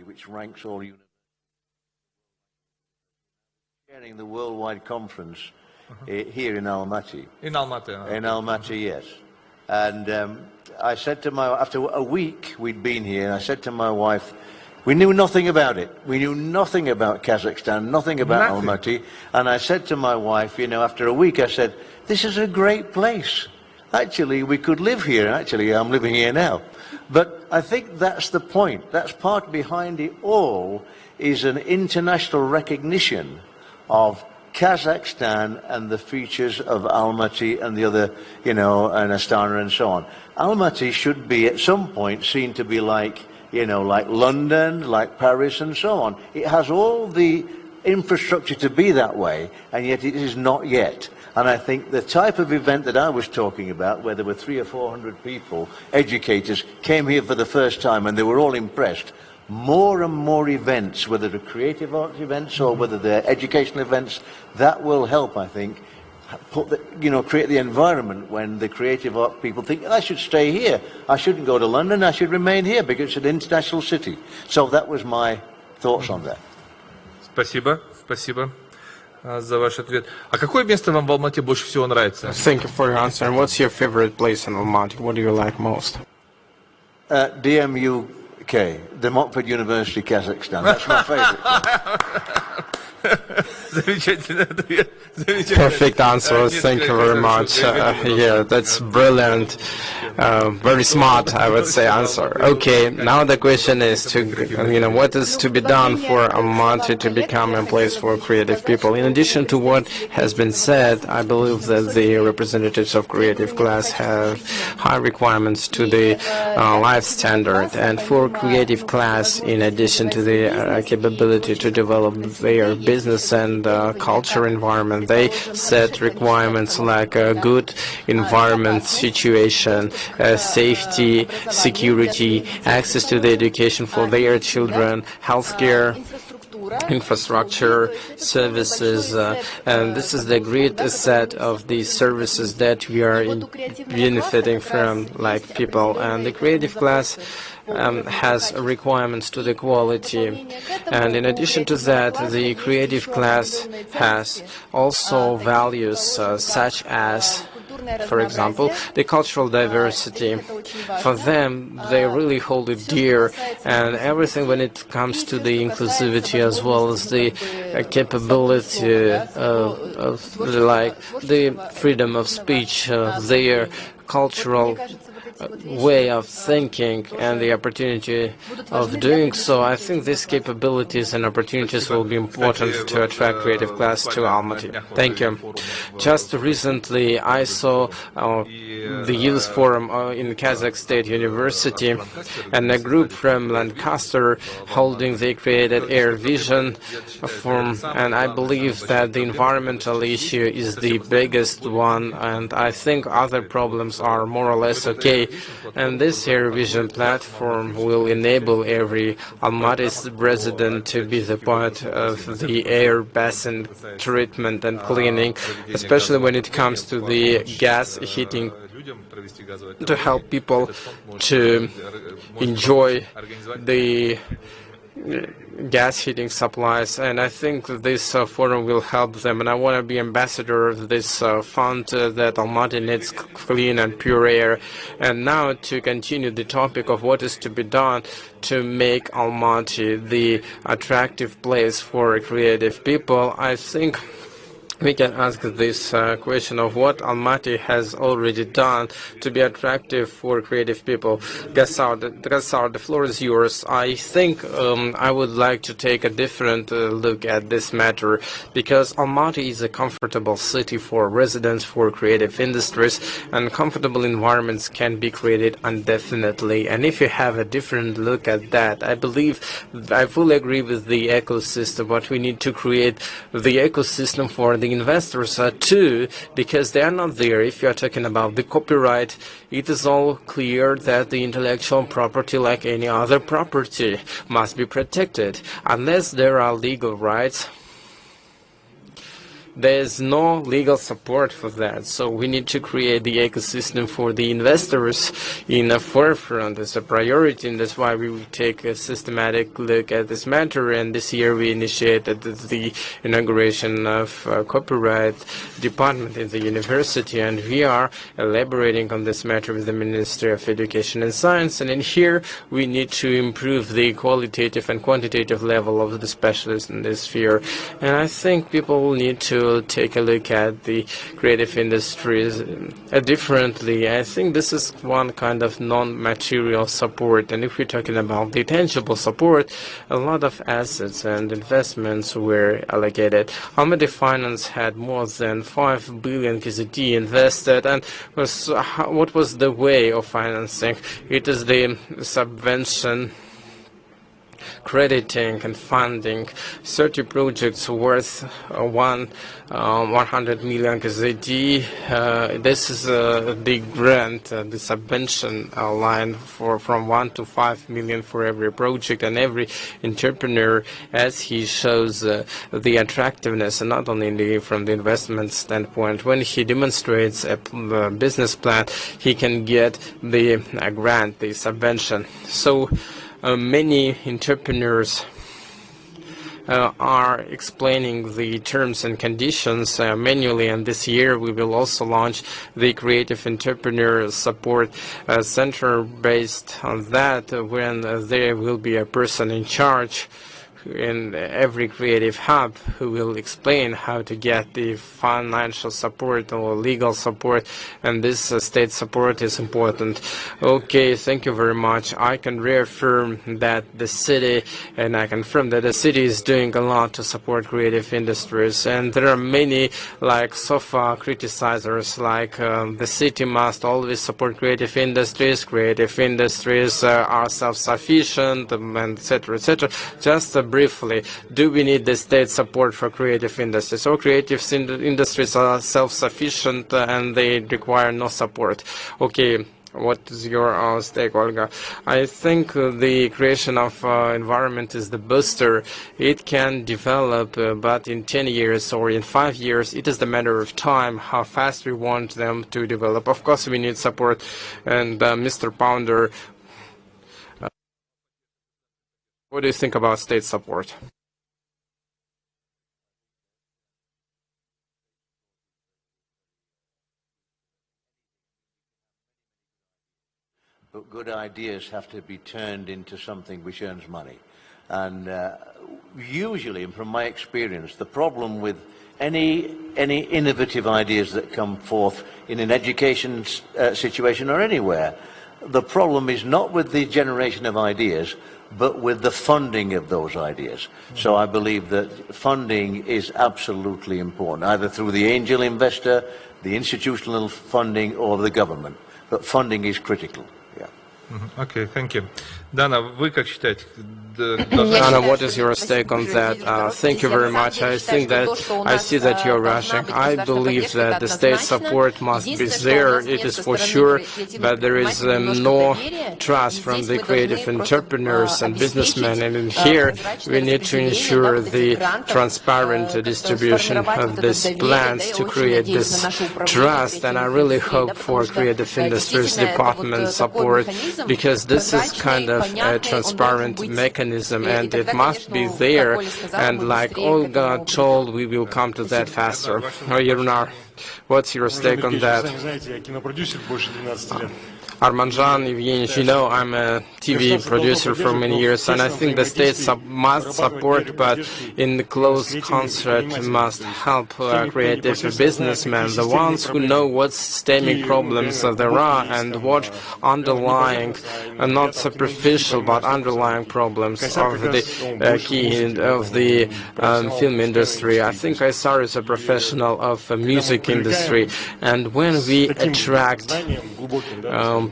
Which ranks all universities. Chairing the worldwide conference here in Almaty. In Almaty. In Almaty, yes. And I said to my, after a week we'd been here, and I said to my wife, we knew nothing about it. We knew nothing about Kazakhstan, nothing about Almaty. And I said to my wife, you know, after a week, I said, this is a great place. Actually, we could live here. Actually, I'm living here now. But I think that's the point. That's part behind it all, is an international recognition of Kazakhstan and the features of Almaty and the other, you know, and Astana and so on. Almaty should be at some point seen to be like, you know, like London, like Paris and so on. It has all the infrastructure to be that way, and yet it is not yet. And I think the type of event that I was talking about, where there were 300 or 400 people, educators, came here for the first time and they were all impressed. More and more events, whether they're creative arts events or whether they're educational events, that will help, I think, create the environment when the creative art people think, I should stay here. I shouldn't go to London. I should remain here because it's an international city. So that was my thoughts on that. Спасибо, спасибо за ваш ответ. А какое место вам в Алмате больше всего нравится? Thank you for your answer. And what's your favorite place in Almaty? What do you like most? DMUK, Demokrat University, Kazakhstan. That's my favorite. Perfect answer. Thank you very much. Yeah, that's brilliant. Very smart, I would say, answer. Okay, now the question is what is to be done for Almaty to become a place for creative people? In addition to what has been said, I believe that the representatives of creative class have high requirements to the life standard, and for creative class, in addition to the capability to develop their business and culture environment, they set requirements like a good environment situation, safety, security, access to the education for their children, healthcare, infrastructure, services, and this is the great set of these services that we are benefiting from, like people. And the creative class has requirements to the quality, and in addition to that, the creative class has also values such as, for example, the cultural diversity. For them, they really hold it dear, and everything when it comes to the inclusivity as well as the capability of like the freedom of speech, their cultural way of thinking and the opportunity of doing so, I think these capabilities and opportunities will be important to attract creative class to Almaty. Thank you. Just recently, I saw the youth forum in Kazakh State University, and a group from Lancaster holding the Created Air Vision forum, and I believe that the environmental issue is the biggest one, and I think other problems are more or less okay. And this Air Vision platform will enable every Almaty resident to be the part of the air basin treatment and cleaning, especially when it comes to the gas heating, to help people to enjoy the gas heating supplies, and I think this forum will help them, and I want to be ambassador of this fund that Almaty needs clean and pure air. And now to continue the topic of what is to be done to make Almaty the attractive place for creative people, I think we can ask this question of what Almaty has already done to be attractive for creative people. Gasar, the floor is yours. I think I would like to take a different look at this matter, because Almaty is a comfortable city for residents, for creative industries, and comfortable environments can be created indefinitely. And if you have a different look at that, I believe I fully agree with the ecosystem, but we need to create the ecosystem for the investors too, because they are not there. If you are talking about the copyright, it is all clear that the intellectual property, like any other property, must be protected. Unless there are legal rights, there is no legal support for that. So we need to create the ecosystem for the investors in the forefront as a priority, and that's why we will take a systematic look at this matter. And this year we initiated the inauguration of copyright department in the university, and we are elaborating on this matter with the Ministry of Education and Science. And in here we need to improve the qualitative and quantitative level of the specialists in this sphere. And I think people need to take a look at the creative industries differently. I think this is one kind of non-material support, and if we're talking about the tangible support, a lot of assets and investments were allocated. Almaty Finance had more than 5 billion KZT invested, and what was the way of financing? It is the subvention, crediting and funding 30 projects worth 100 million KZT. This is the grant, the subvention line from 1 to 5 million for every project, and every entrepreneur, as he shows the attractiveness, and not only from the investment standpoint, when he demonstrates a business plan, he can get the grant, the subvention. So many entrepreneurs are explaining the terms and conditions manually, and this year we will also launch the Creative Entrepreneur Support Center based on that, when there will be a person in charge in every creative hub who will explain how to get the financial support or legal support, and this state support is important. Okay, thank you very much. I can reaffirm that the city, and I confirm that the city is doing a lot to support creative industries, and there are many like SOFA criticizers, like the city must always support creative industries are self-sufficient, etc., etc. Just briefly, do we need the state support for creative industries? So creative industries are self-sufficient and they require no support. Okay, what is your stake, Olga? I think the creation of environment is the booster. It can develop, but in 10 years or in 5 years, it is the matter of time how fast we want them to develop. Of course, we need support. And Mr. Pounder, what do you think about state support? But good ideas have to be turned into something which earns money. And usually, and from my experience, the problem with any innovative ideas that come forth in an education situation or anywhere, the problem is not with the generation of ideas, but with the funding of those ideas. So I believe that funding is absolutely important, either through the angel investor, the institutional funding, or the government. But funding is critical. Yeah. Okay, thank you. Dana, вы как считаете? Anna, what is your take on that? Thank you very much. I think that I see that you're rushing. I believe that the state support must be there. It is for sure, but there is no trust from the creative entrepreneurs and businessmen. And here we need to ensure the transparent distribution of these plans to create this trust. And I really hope for creative industries department support, because this is kind of a transparent mechanism, and it must be there, and like Olga told, we will come to that faster. Irina, what's your take on that? Armanjan, Evgeny, you know, I'm a TV producer for many years, and I think the state must support, but in the close concert must help creative businessmen, the ones who know what systemic problems there are and what underlying, not superficial, but underlying problems of the key of the film industry. I think Kaysar is a professional of the music industry, and when we attract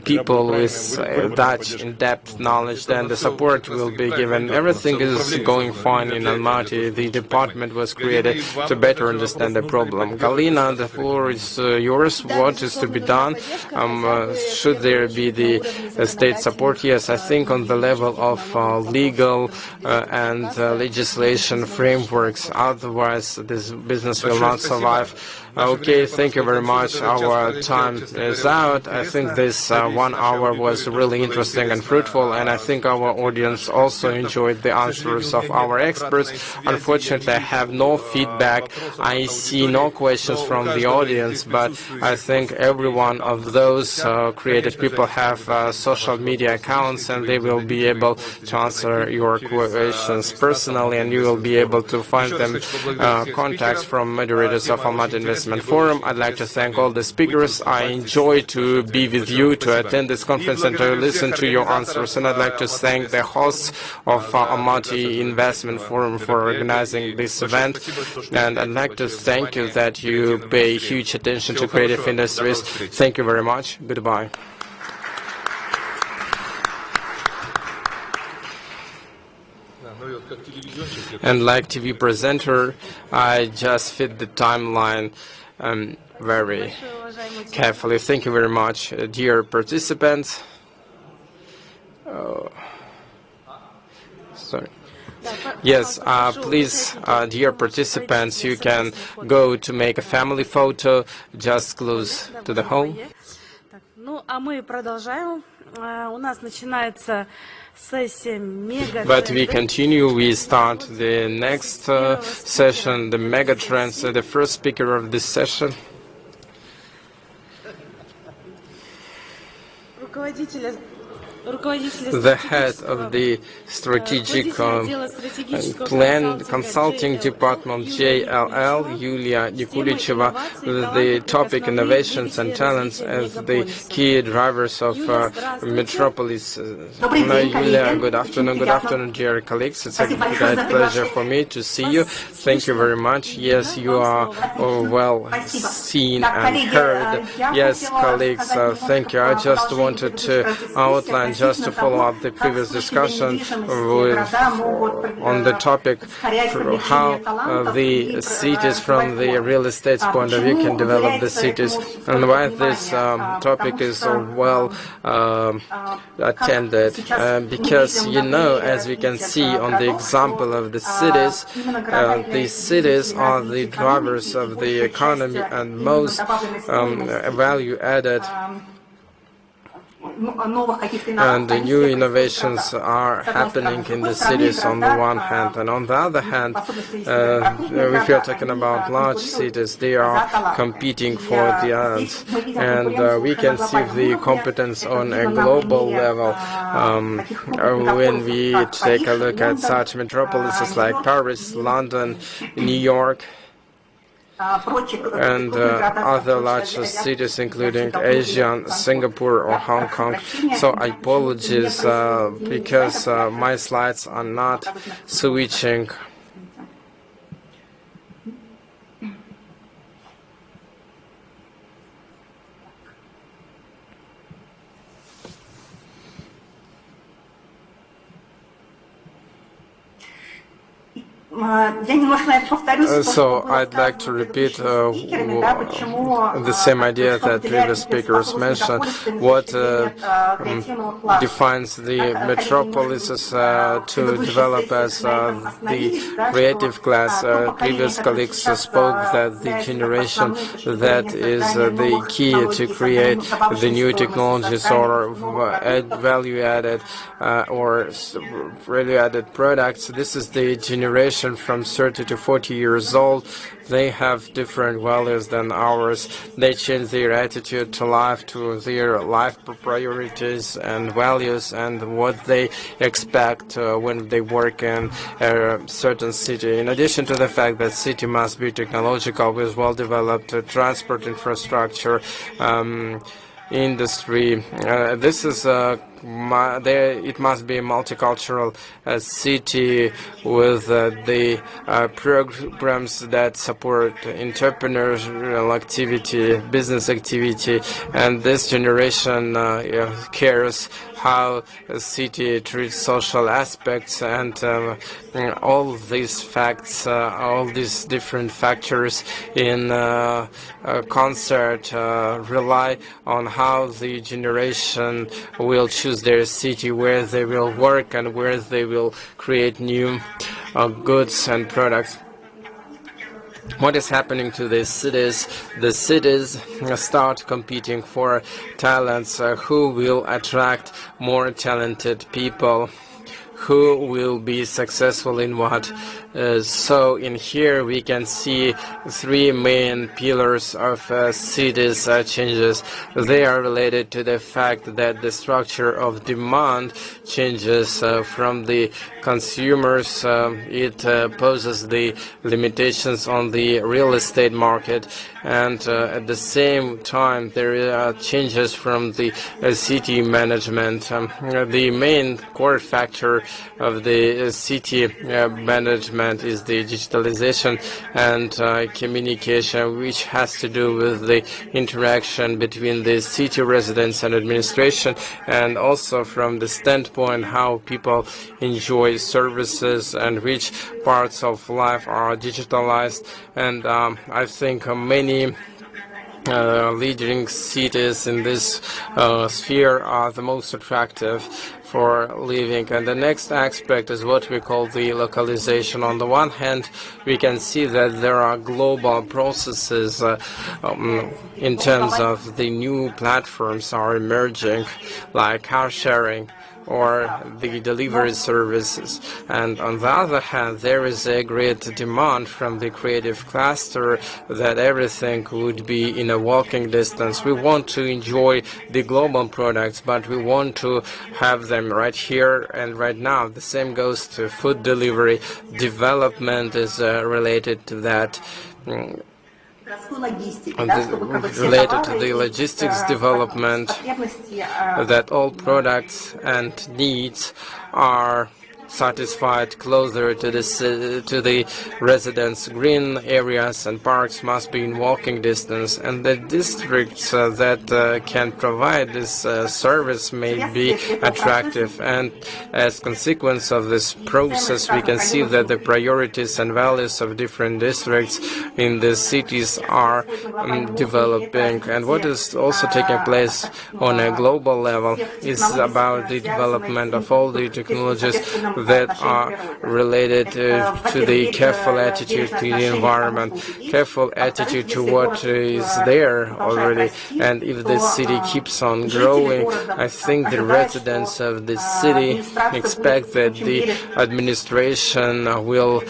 people with Dutch in-depth knowledge, then the support will be given. Everything is going fine in Almaty. The department was created to better understand the problem. Galina, the floor is yours. What is to be done? Should there be the state support? Yes, I think on the level of legal and legislation frameworks. Otherwise, this business will not survive. Okay, thank you very much. Our time is out. I think this 1 hour was really interesting and fruitful, and I think our audience also enjoyed the answers of our experts. Unfortunately, I have no feedback. I see no questions from the audience, but I think every one of those creative people have social media accounts, and they will be able to answer your questions personally, and you will be able to find them contacts from moderators of Almaty Investment Forum. I'd like to thank all the speakers. I enjoy to be with you, to attend this conference and to listen to your answers. And I'd like to thank the hosts of Almaty Investment Forum for organizing this event. And I'd like to thank you that you pay huge attention to creative industries. Thank you very much. Goodbye. And like TV presenter, I just fit the timeline very carefully. Thank you very much, dear participants. Sorry. Yes, please, dear participants, you can go to make a family photo just close to the home. But we continue, we start the next session, the mega trends. The first speaker of this session. The head of the strategic plan consulting department, JLL, Yulia Nikulicheva, the topic innovations and talents as the key drivers of metropolis. Yulia, good afternoon, dear colleagues. It's a great pleasure for me to see you. Thank you very much. Yes, you are well seen and heard. Yes, colleagues, thank you. I just wanted to outline, just to follow up the previous discussion on the topic how the cities from the real estate point of view can develop the cities, and why this topic is well attended. Because, you know, as we can see on the example of the cities are the drivers of the economy and most value added. And the new innovations are happening in the cities on the one hand, and on the other hand, if you're talking about large cities, they are competing for the others, and we can see the competence on a global level when we take a look at such metropolises like Paris, London, New York. and other larger cities, including Asia, Singapore, or Hong Kong. So I apologize because my slides are not switching. So I'd like to repeat the same idea that previous speakers mentioned. What defines the metropolises to develop as the creative class? Previous colleagues spoke that the generation that is the key to create the new technologies or value-added or value-added products. This is the generation from 30 to 40 years old. They have different values than ours. They change their attitude to life, to their life priorities and values, and what they expect when they work in a certain city. In addition to the fact that city must be technological with well-developed transport infrastructure, industry. This is it must be a multicultural city with the programs that support entrepreneurial activity, business activity, and this generation cares how a city treats social aspects, and all these facts, all these different factors in concert rely on how the generation will choose their city, where they will work and where they will create new goods and products. What is happening to these cities? The cities start competing for talents. Who will attract more talented people? Who will be successful in what? So in here we can see three main pillars of cities changes. They are related to the fact that the structure of demand changes from the consumers. It poses the limitations on the real estate market, and at the same time there are changes from the city management. The main core factor of the city management is the digitalization and communication, which has to do with the interaction between the city residents and administration, and also from the standpoint how people enjoy services and which parts of life are digitalized. And I think many leading cities in this sphere are the most attractive for living. And the next aspect is what we call the localization. On the one hand, we can see that there are global processes in terms of the new platforms are emerging, like car sharing or the delivery services. And on the other hand, there is a great demand from the creative cluster that everything would be in a walking distance. We want to enjoy the global products, but we want to have them right here and right now. The same goes to food delivery. Development is related to that. Related to the logistics development, that all products and needs are satisfied closer to the residents. Green areas and parks must be in walking distance, and the districts that can provide this service may be attractive. And as consequence of this process, we can see that the priorities and values of different districts in the cities are developing. And what is also taking place on a global level is about the development of all the technologies that are related to the careful attitude to the environment, careful attitude to what is there already. And if the city keeps on growing, I think the residents of the city expect that the administration will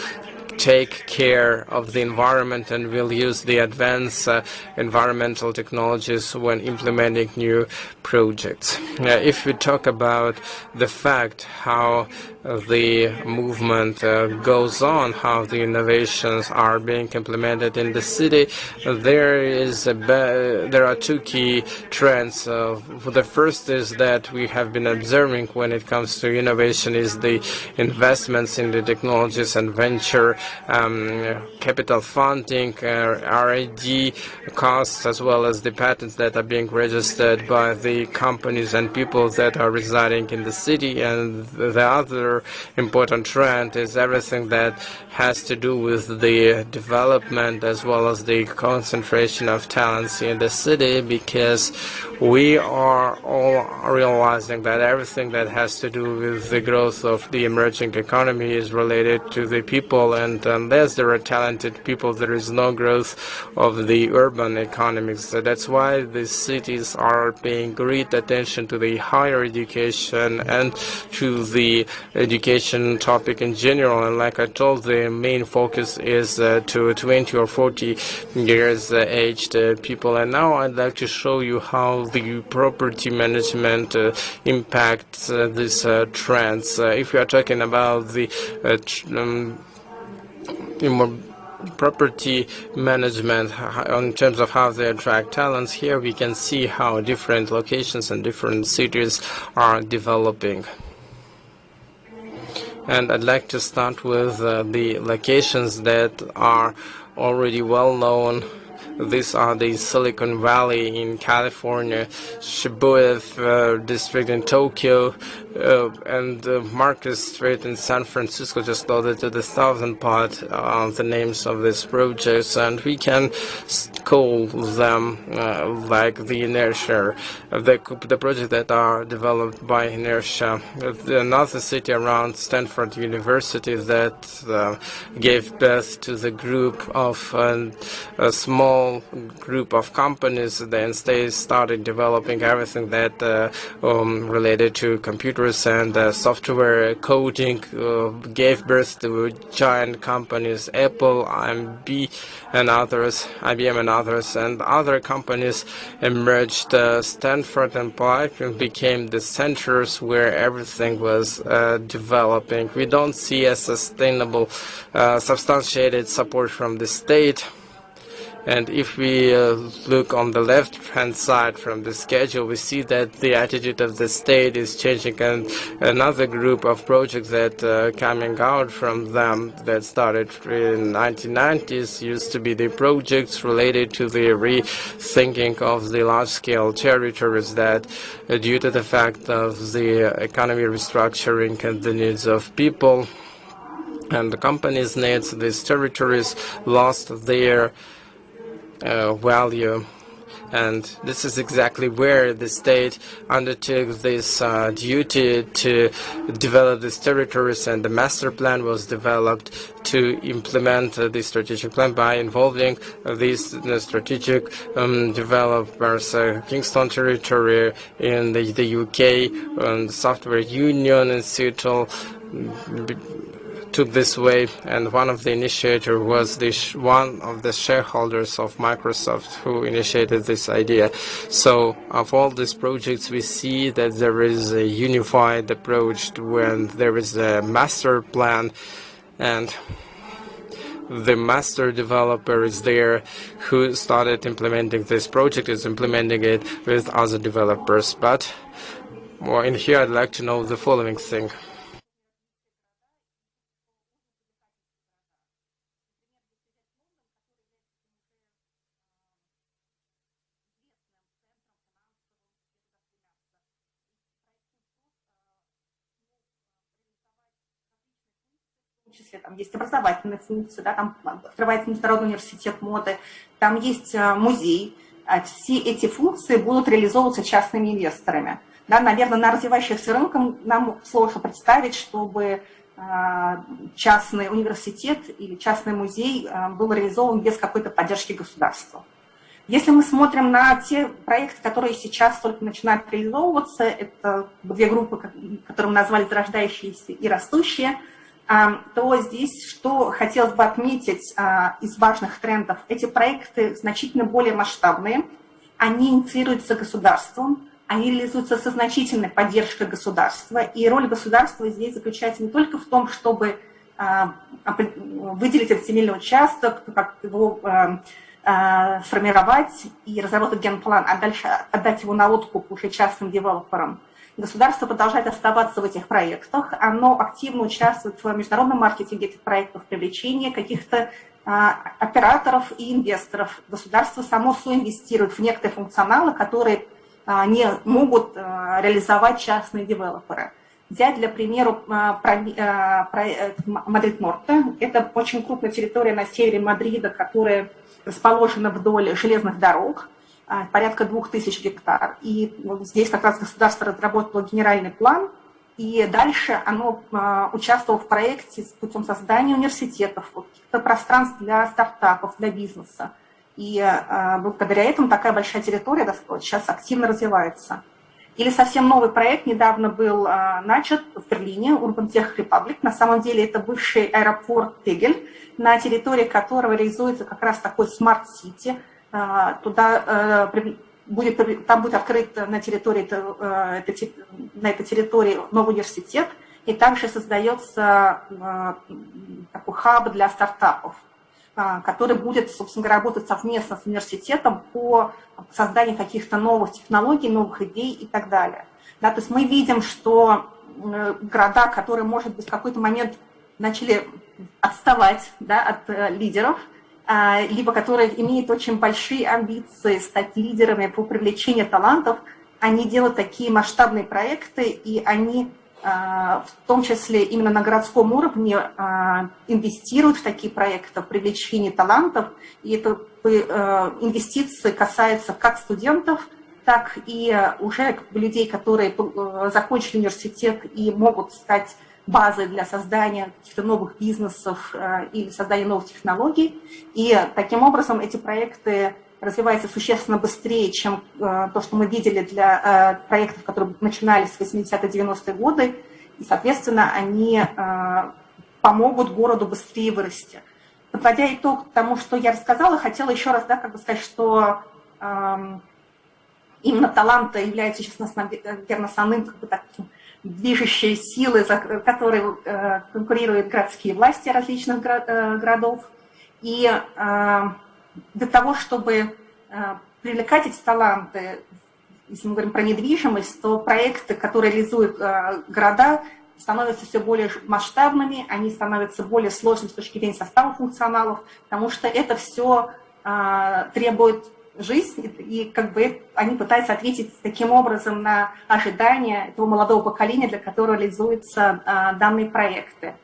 take care of the environment and will use the advanced environmental technologies when implementing new projects. If we talk about the fact how the movement goes on, how the innovations are being implemented in the city, there are two key trends. The first is that we have been observing when it comes to innovation is the investments in the technologies and venture capital funding, R&D costs, as well as the patents that are being registered by the companies and people that are residing in the city. And the other important trend is everything that has to do with the development as well as the concentration of talents in the city, because we are all realizing that everything that has to do with the growth of the emerging economy is related to the people, and unless there are talented people, there is no growth of the urban economies. So that's why the cities are paying great attention to the higher education and to the education topic in general. And like I told, the main focus is to 20 or 40 years aged people. And now I'd like to show you how the property management impacts these trends. If we are talking about the property management in terms of how they attract talents, here we can see how different locations and different cities are developing. And I'd like to start with the locations that are already well known. These are the Silicon Valley in California, Shibuya district in Tokyo, and Marcus Street in San Francisco, just loaded to the 1000 part the names of these projects, and we can call them like the inertia, the projects that are developed by inertia. Another city around Stanford University that gave birth to the group of a small group of companies, then they started developing everything that related to computers and software coding, gave birth to giant companies, Apple, IBM and others, and other companies emerged. Stanford and Pike became the centers where everything was developing. We don't see a sustainable, substantiated support from the state. And if we look on the left-hand side from the schedule, we see that the attitude of the state is changing, and another group of projects that coming out from them that started in 1990s used to be the projects related to the rethinking of the large-scale territories that, due to the fact of the economy restructuring and the needs of people and the companies' needs, these territories lost their value, and this is exactly where the state undertook this duty to develop these territories, and the master plan was developed to implement the strategic plan by involving these strategic developers. Kingston territory in the UK, and the Software Union in Seattle took this way, and one of the initiators was one of the shareholders of Microsoft who initiated this idea. So of all these projects, we see that there is a unified approach when there is a master plan, and the master developer is there who started implementing this project, is implementing it with other developers. But in here I'd like to know the following thing. Там есть образовательные функции, да, там открывается Международный университет моды, там есть музей. Все эти функции будут реализовываться частными инвесторами. Да, наверное, на развивающихся рынках нам сложно представить, чтобы частный университет или частный музей был реализован без какой-то поддержки государства. Если мы смотрим на те проекты, которые сейчас только начинают реализовываться, это две группы, которые мы назвали зарождающиеся и растущие. то здесь, что хотелось бы отметить из важных трендов, эти проекты значительно более масштабные, они инициируются государством, они реализуются со значительной поддержкой государства, и роль государства здесь заключается не только в том, чтобы выделить этот земельный участок, как его сформировать и разработать генплан, а дальше отдать его на откуп уже частным девелоперам. Государство продолжает оставаться в этих проектах, оно активно участвует в международном маркетинге этих проектов, привлечении каких-то операторов и инвесторов. Государство само соинвестирует в некоторые функционалы, которые не могут реализовать частные девелоперы. Взять, для примера, проект Мадрид-Норте. Это очень крупная территория на севере Мадрида, которая расположена вдоль железных дорог, порядка 2000 гектар. И вот здесь как раз государство разработало генеральный план, и дальше оно участвовало в проекте путем создания университетов, каких-то пространств для стартапов, для бизнеса. И благодаря этому такая большая территория сейчас активно развивается. Или совсем новый проект недавно был начат в Берлине, Urban Tech Republic. На самом деле это бывший аэропорт Тегель, на территории которого реализуется как раз такой смарт-сити. Там будет открыт на этой территории новый университет, и также создается такой хаб для стартапов, который будет, собственно говоря, работать совместно с университетом по созданию каких-то новых технологий, новых идей и так далее. Да, то есть мы видим, что города, которые, может быть, в какой-то момент начали отставать, да, от лидеров, либо которые имеют очень большие амбиции стать лидерами по привлечению талантов, они делают такие масштабные проекты, и они в том числе именно на городском уровне инвестируют в такие проекты, в привлечение талантов, и это инвестиции касаются как студентов, так и уже людей, которые закончили университет и могут стать базой для создания каких-то новых бизнесов или создания новых технологий. И таким образом эти проекты развиваются существенно быстрее, чем то, что мы видели для проектов, которые начинались в 80-е, 90-е годы. И, соответственно, они помогут городу быстрее вырасти. Подводя итог тому, что я рассказала, хотела еще раз, да, как бы сказать, что именно талант является сейчас, наверное, самым как бы, таким движущей силой, за которой конкурируют городские власти различных городов. И для того, чтобы привлекать эти таланты, если мы говорим про недвижимость, то проекты, которые реализуют города, становятся все более масштабными, они становятся более сложными с точки зрения состава функционалов, потому что это все требует жизнь, и как бы они пытаются ответить таким образом на ожидания этого молодого поколения, для которого реализуются данные проекты.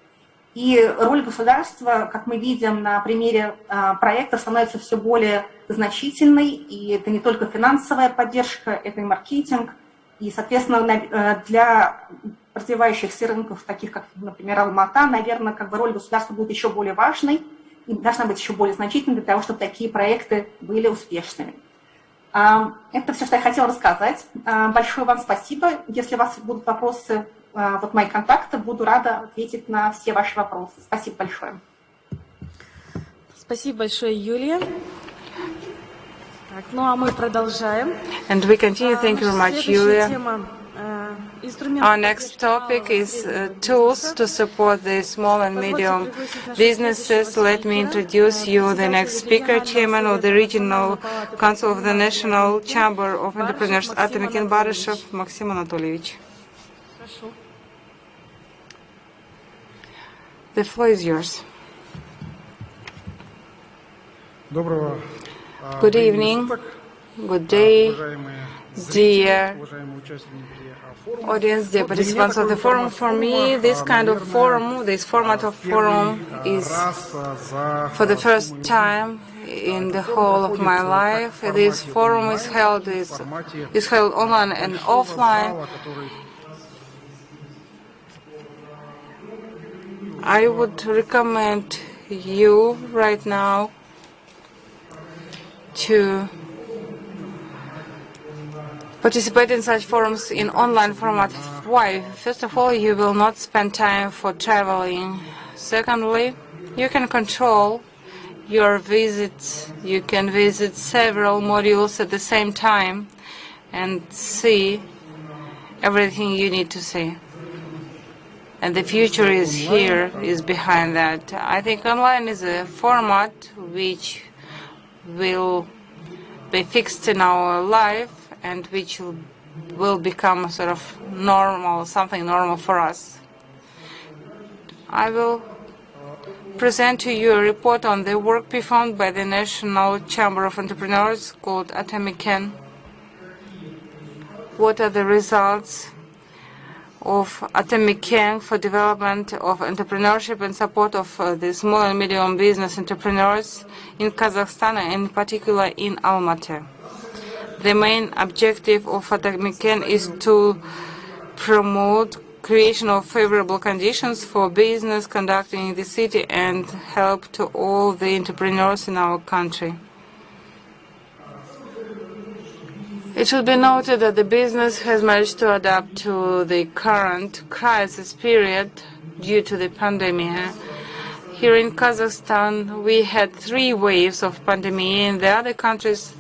И роль государства, как мы видим на примере проекта, становится все более значительной, и это не только финансовая поддержка, это и маркетинг, и, соответственно, для развивающихся рынков, таких как, например, Алмата, наверное, как бы роль государства будет еще более важной, и должна быть еще более значительной для того, чтобы такие проекты были успешными. Это все, что я хотела рассказать. Большое вам спасибо. Если у вас будут вопросы, вот мои контакты, буду рада ответить на все ваши вопросы. Спасибо большое. Spasibo большое, Юлия. Так, ну а мы продолжаем. And we continue. Thank you very much, Julia. Our next topic is tools to support the small and medium businesses. Let me introduce you the next speaker, Chairman of the Regional Council of the National Chamber of Entrepreneurs, Atomikin Baryshev, Maxim Anatольевич. The floor is yours. Good evening, good day, dear audience, dear participants of the forum. For me, this kind of forum, this format of forum is for the first time in the whole of my life. This forum is held online and offline. I would recommend you right now to participate in such forums in online format. Why? First of all, you will not spend time for traveling. Secondly, you can control your visits. You can visit several modules at the same time and see everything you need to see. And the future is here, is behind that. I think online is a format which will be fixed in our life and which will become sort of normal, something normal for us. I will present to you a report on the work performed by the National Chamber of Entrepreneurs called Atomic ENG. What are the results of Atomic ENG for development of entrepreneurship and support of the small and medium business entrepreneurs in Kazakhstan, and in particular in Almaty? The main objective of Atomic ENG is to promote creation of favorable conditions for business conducting in the city and help to all the entrepreneurs in our country. It should be noted that the business has managed to adapt to the current crisis period due to the pandemic. Here in Kazakhstan, we had 3 waves of pandemic. In the other countries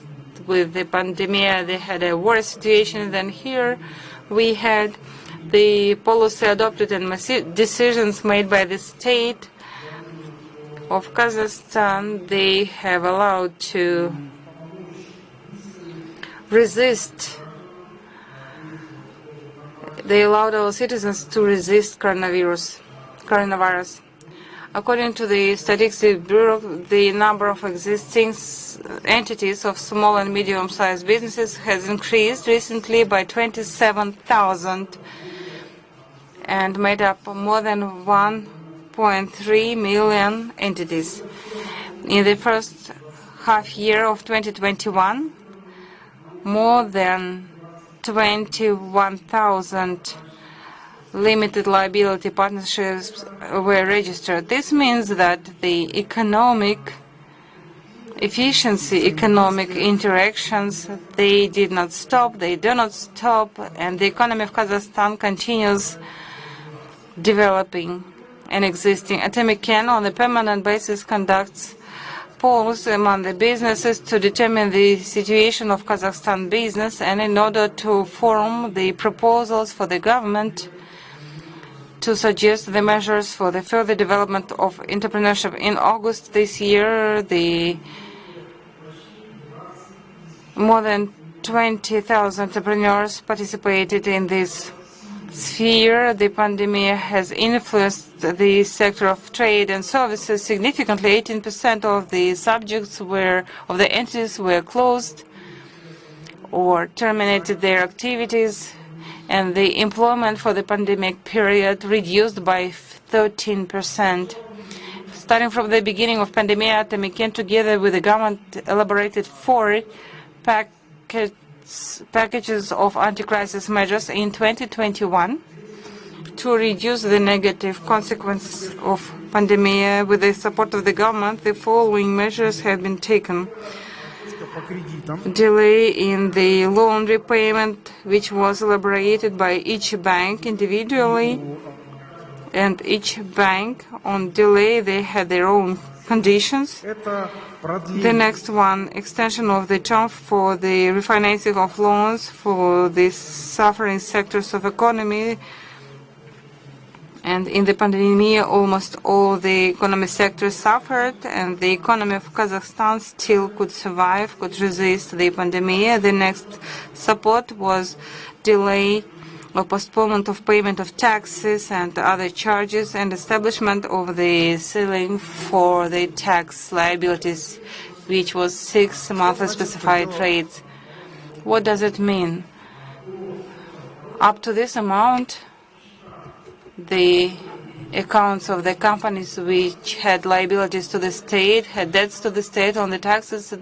with the pandemic, they had a worse situation than here. We had the policy adopted and decisions made by the state of Kazakhstan. They have allowed to resist. They allowed our citizens to resist coronavirus. According to the Statistics Bureau, the number of existing entities of small and medium-sized businesses has increased recently by 27,000 and made up more than 1.3 million entities. In the first half year of 2021, more than 21,000 limited liability partnerships were registered. This means that the economic efficiency, economic interactions, they did not stop, they do not stop, and the economy of Kazakhstan continues developing and existing. Atomic ENG on a permanent basis conducts polls among the businesses to determine the situation of Kazakhstan business and in order to form the proposals for the government to suggest the measures for the further development of entrepreneurship. In August this year, more than 20,000 entrepreneurs participated in this sphere. The pandemic has influenced the sector of trade and services significantly. 18% of the of the entities were closed or terminated their activities, and the employment for the pandemic period reduced by 13%. Starting from the beginning of pandemic, Atomic ENG, together with the government, elaborated 4 packages of anti-crisis measures in 2021 to reduce the negative consequences of pandemic. With the support of the government, the following measures have been taken. Delay in the loan repayment, which was elaborated by each bank individually, and each bank on delay, they had their own conditions. The next one, extension of the term for the refinancing of loans for the suffering sectors of economy. And in the pandemic, almost all the economic sectors suffered, and the economy of Kazakhstan still could survive, could resist the pandemic. The next support was delay or postponement of payment of taxes and other charges, and establishment of the ceiling for the tax liabilities, which was 6 monthly specified rates. What does it mean? Up to this amount, the accounts of the companies which had liabilities to the state, had debts to the state on the taxes,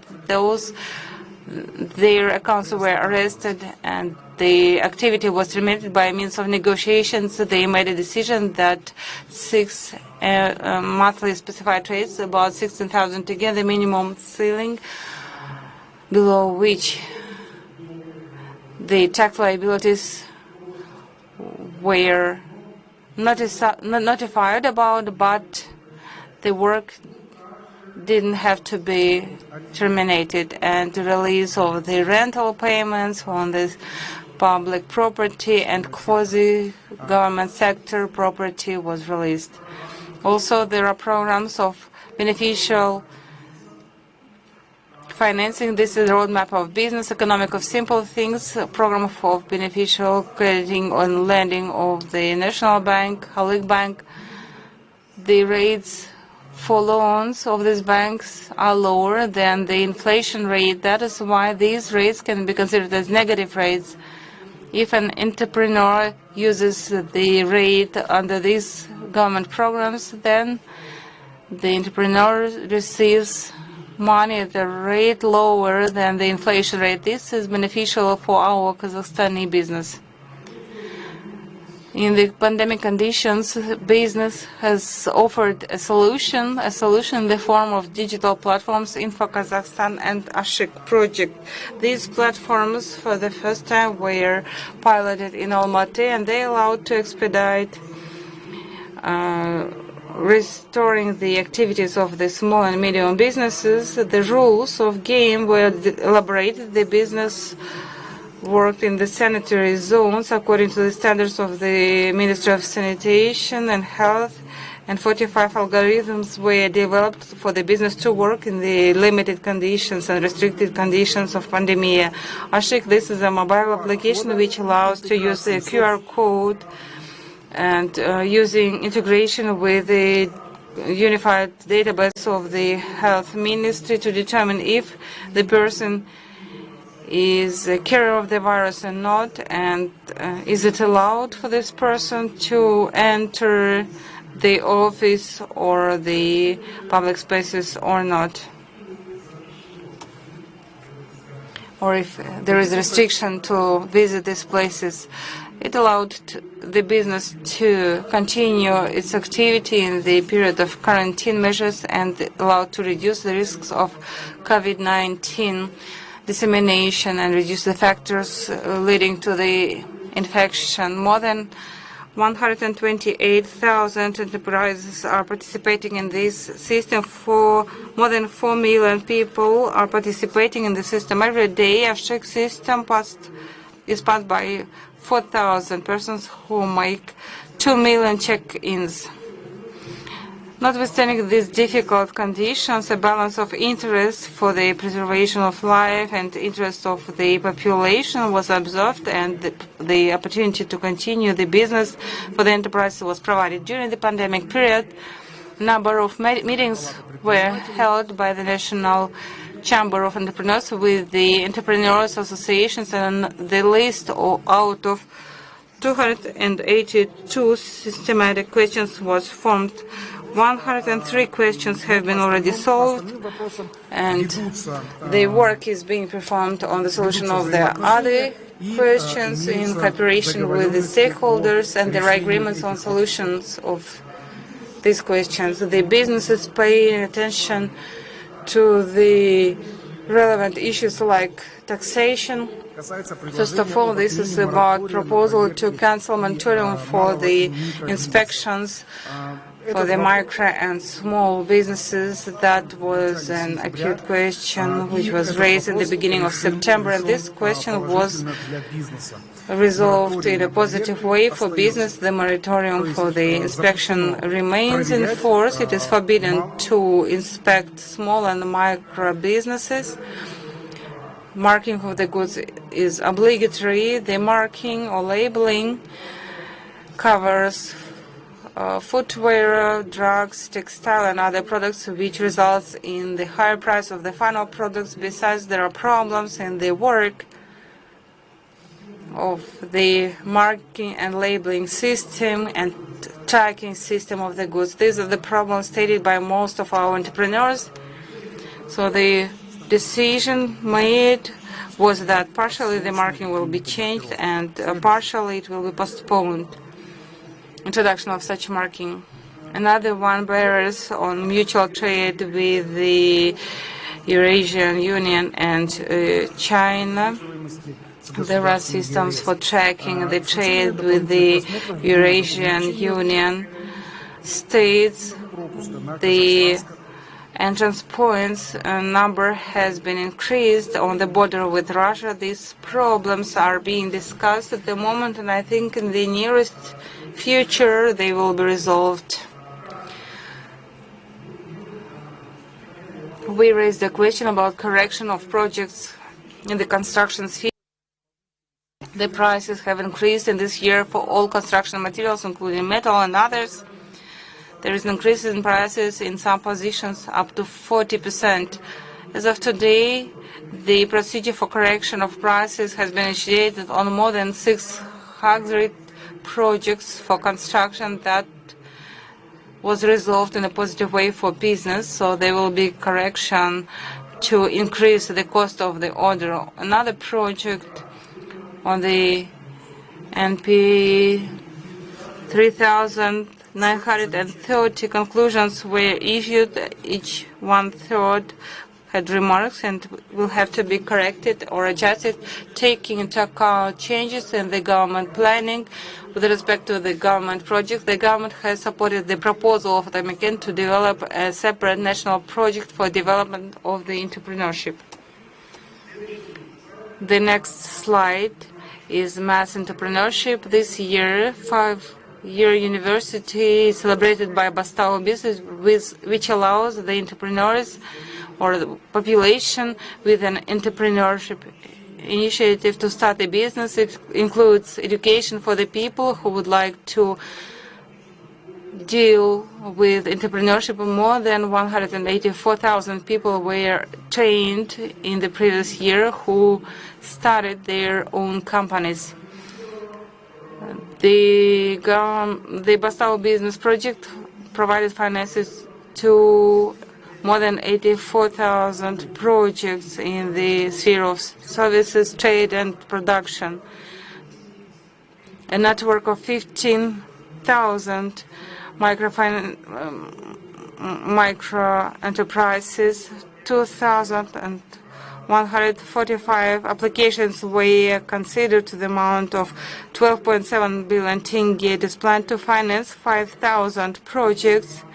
their accounts were arrested and the activity was terminated by means of negotiations. They made a decision that 6 monthly specified rates, about 16,000 again, the minimum ceiling, below which the tax liabilities were notified about, but the work didn't have to be terminated, and the release of the rental payments on this public property and quasi-government sector property was released. Also, there are programs of beneficial financing. This is a roadmap of business, economic of simple things, a program of beneficial crediting and lending of the National Bank, Halyk Bank. The rates for loans of these banks are lower than the inflation rate. That is why these rates can be considered as negative rates. If an entrepreneur uses the rate under these government programs, then the entrepreneur receives money at a rate lower than the inflation rate. This is beneficial for our Kazakhstani business. In the pandemic conditions, business has offered a solution in the form of digital platforms, Info Kazakhstan and Ashik project. These platforms, for the first time, were piloted in Almaty, and they allowed to expedite restoring the activities of the small and medium businesses. The rules of game were elaborated. The business worked in the sanitary zones according to the standards of the Ministry of Sanitation and Health, and 45 algorithms were developed for the business to work in the limited conditions and restricted conditions of pandemic. Ashik, this is a mobile application which allows to use the QR code and using integration with the unified database of the Health Ministry to determine if the person is a carrier of the virus or not, and is it allowed for this person to enter the office or the public spaces or not, or if there is a restriction to visit these places. It allowed the business to continue its activity in the period of quarantine measures and allowed to reduce the risks of COVID-19 dissemination and reduce the factors leading to the infection. More than 128,000 enterprises are participating in this system. More than 4 million people are participating in the system. Every day, a Ashik system is passed by 4,000 persons who make 2 million check-ins. Notwithstanding these difficult conditions, a balance of interest for the preservation of life and interest of the population was observed, and the opportunity to continue the business for the enterprise was provided. During the pandemic period, a number of meetings were held by the National Chamber of Entrepreneurs with the entrepreneurs associations, and the list out of 282 systematic questions was formed. 103 questions have been already solved, and the work is being performed on the solution of the other questions in cooperation with the stakeholders, and there are agreements on solutions of these questions. The business is paying attention to the relevant issues like taxation. First of all, this is about proposal to cancel moratorium for the inspections for the micro and small businesses. That was an acute question which was raised in the beginning of September, and this question was resolved in a positive way for business. The moratorium for the inspection remains in force. It is forbidden to inspect small and micro businesses. Marking of the goods is obligatory. The marking or labeling covers footwear, drugs, textile, and other products, which results in the higher price of the final products. Besides, there are problems in the work of the marking and labeling system and tracking system of the goods. These are the problems stated by most of our entrepreneurs. So the decision made was that partially the marking will be changed and partially it will be postponed. Introduction of such marking. Another one, barriers on mutual trade with the Eurasian Union and China. There are systems for tracking the trade with the Eurasian Union states. The entrance points number has been increased on the border with Russia. These problems are being discussed at the moment, and I think in the nearest future they will be resolved. We raised the question about correction of projects in the construction sphere. The prices have increased in this year for all construction materials, including metal and others. There is an increase in prices in some positions up to 40%. As of today, the procedure for correction of prices has been initiated on more than 600 projects for construction. That was resolved in a positive way for business, so there will be correction to increase the cost of the order. Another project on the NP 3,930 conclusions were issued. Each 1/3 had remarks and will have to be corrected or adjusted, taking into account changes in the government planning. With respect to the government project, the government has supported the proposal of the McKinsey to develop a separate national project for development of the entrepreneurship. The next slide is mass entrepreneurship. This year, 5-year university is celebrated by Bastavo business, which allows the entrepreneurs or the population with an entrepreneurship initiative to start a business. It includes education for the people who would like to deal with entrepreneurship. More than 184,000 people were trained in the previous year who started their own companies. The Bastavo Business Project provided finances to more than 84,000 projects in the sphere of services, trade, and production. A network of 15,000 micro enterprises, 2,145 applications were considered to the amount of 12.7 billion tenge. It is planned to finance 5,000 projects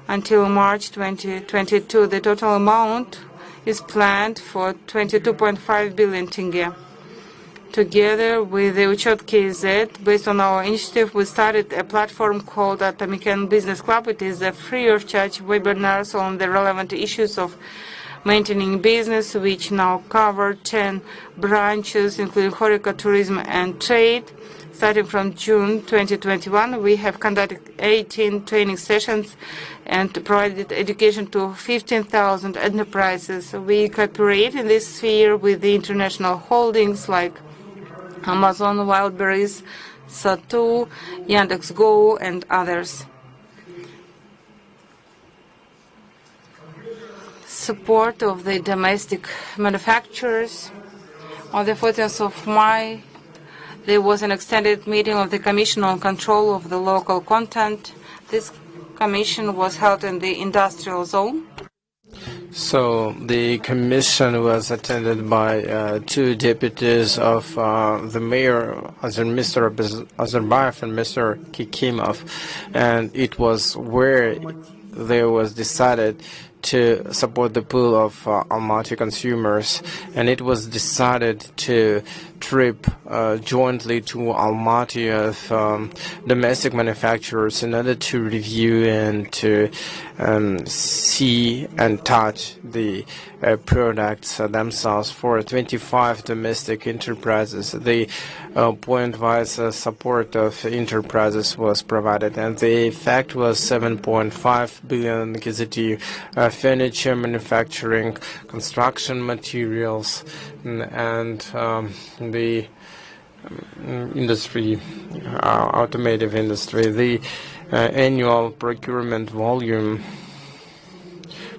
until March 2022. The total amount is planned for 22.5 billion tenge. Together with the Uchot KZ, based on our initiative, we started a platform called Atomican Business Club. It is a free of charge webinars on the relevant issues of maintaining business, which now cover 10 branches, including HoReCa, tourism, and trade. Starting from June 2021, we have conducted 18 training sessions and provided education to 15,000 enterprises. We cooperate in this sphere with the international holdings like Amazon, Wildberries, Satu, Yandex.Go, and others. Support of the domestic manufacturers. On the 14th of May, there was an extended meeting of the Commission on Control of the Local Content. This commission was held in the industrial zone. So the commission was attended by two deputies of the mayor, Mr. Azarbayev and Mr. Kikimov, and it was where there was decided to support the pool of Almaty consumers, and it was decided to trip jointly to Almaty of domestic manufacturers in order to review and to see and touch the products themselves for 25 domestic enterprises. The point-wise support of enterprises was provided, and the effect was 7.5 billion KZT, furniture manufacturing, construction materials, and the industry, automotive industry. The annual procurement volume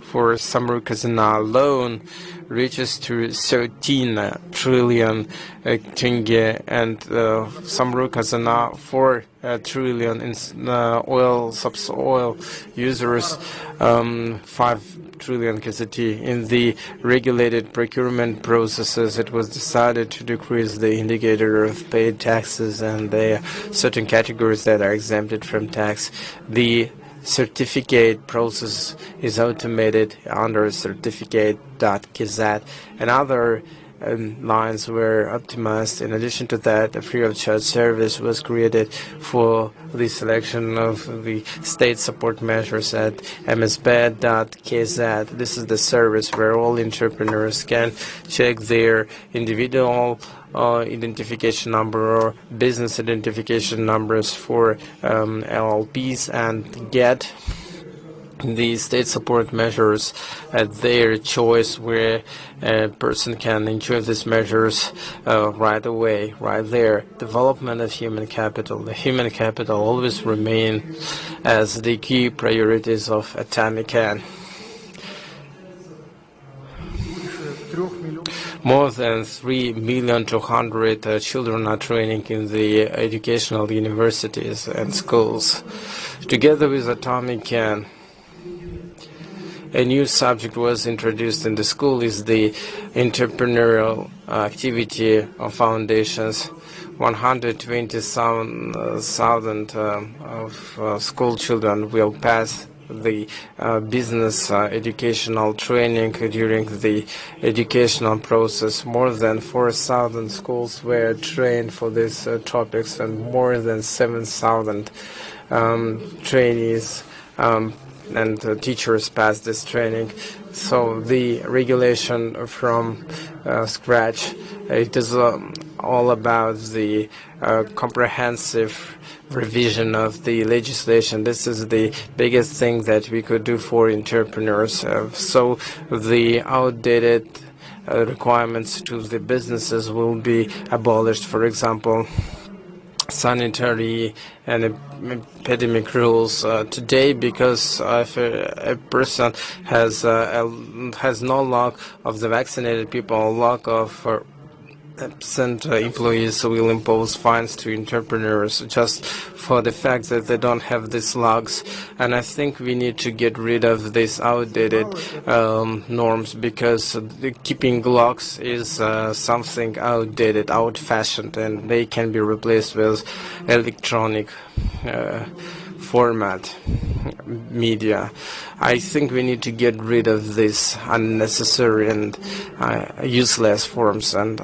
for Samruk Kazana alone reaches to 13 trillion tenge, and Samruk has now 4 trillion in oil, subsoil users, 5 trillion KZT. In the regulated procurement processes, it was decided to decrease the indicator of paid taxes, and there are certain categories that are exempted from tax. The certificate process is automated under certificate.kz, and other lines were optimized. In addition to that, a free of charge service was created for the selection of the state support measures at msbed.kz. This is the service where all entrepreneurs can check their individual identification number or business identification numbers for LLPs and get the state support measures at their choice, where a person can enjoy these measures right away, right there. Development of human capital. The human capital always remain as the key priorities of Atomic ENG. More than 3,200,000 children are training in the educational universities and schools. Together with Atomic ENG, a new subject was introduced in the school is the entrepreneurial activity of foundations. 120,000 of school children will pass the business educational training during the educational process. More than 4,000 schools were trained for these topics, and more than 7,000 trainees and teachers passed this training. So the regulation from scratch, it is all about the comprehensive revision of the legislation. This is the biggest thing that we could do for entrepreneurs. So the outdated requirements to the businesses will be abolished. For example, sanitary and epidemic rules today, because if a person has no luck of the vaccinated people, luck of absent employees will impose fines to entrepreneurs just for the fact that they don't have these logs. And I think we need to get rid of these outdated norms, because keeping logs is something outdated, old-fashioned, and they can be replaced with electronic format media. I think we need to get rid of these unnecessary and useless forms, and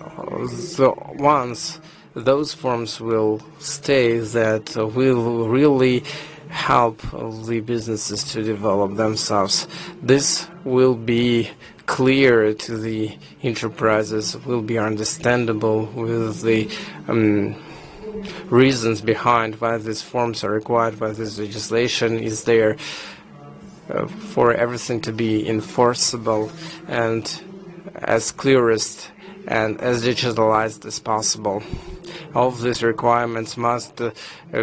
those forms will stay, that will really help the businesses to develop themselves. This will be clear to the enterprises, will be understandable with the reasons behind why these forms are required, why this legislation is there, for everything to be enforceable and as clearest and as digitalized as possible. All of these requirements must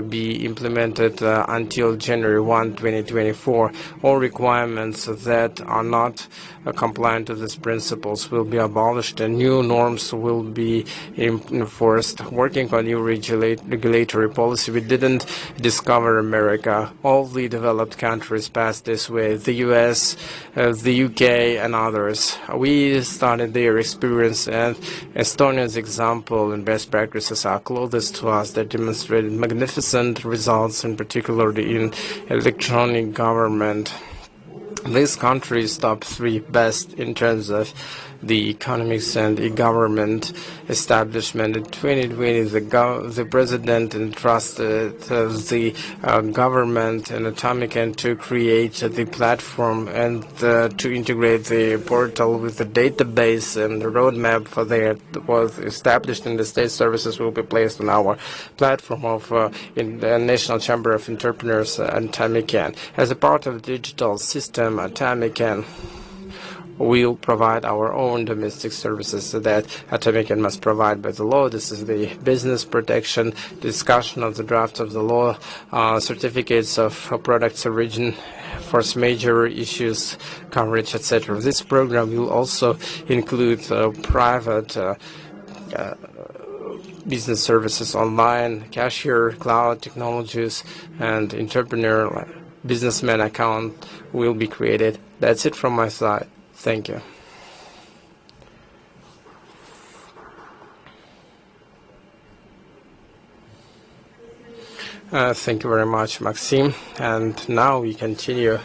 be implemented until January 1, 2024. All requirements that are not compliant to these principles will be abolished, and new norms will be enforced. Working on new regulatory policy, we didn't discover America. All the developed countries passed this way: the US, the UK, and others. We started their experience, and Estonia's example and best practices are closest to us, that demonstrated magnificent results, in particular in electronic government. This country is top 3 best in terms of the economics and e-government establishment. In 2020, the president entrusted the government and Atomic ENG to create the platform and to integrate the portal with the database, and the roadmap for that was established, and the state services will be placed on our platform of in the National Chamber of Entrepreneurs and Atomic ENG. As a part of the digital system, Atomic ENG we'll provide our own domestic services that Atomic must provide by the law. This is the business protection, discussion of the draft of the law, certificates of products origin, force major issues, coverage, etc. This program will also include private business services online, cashier, cloud technologies, and entrepreneur businessman account will be created. That's it from my side. Thank you. Thank you very much, Maxim. And now we continue.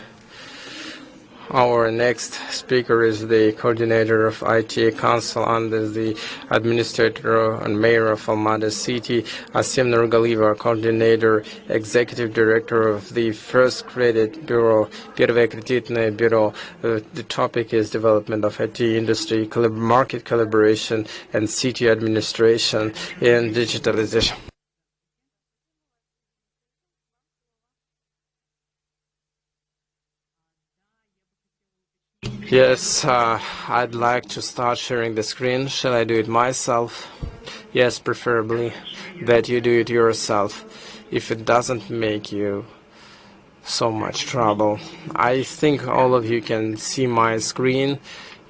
Our next speaker is the coordinator of IT Council under the administrator and mayor of Almaty City, Asim Nurgalieva, coordinator, executive director of the First Credit Bureau, Первое кредитное бюро. The topic is development of IT industry, market collaboration, and city administration and digitalization. Yes, I'd like to start sharing the screen. Shall I do it myself? Yes, preferably that you do it yourself, if it doesn't make you so much trouble. I think all of you can see my screen.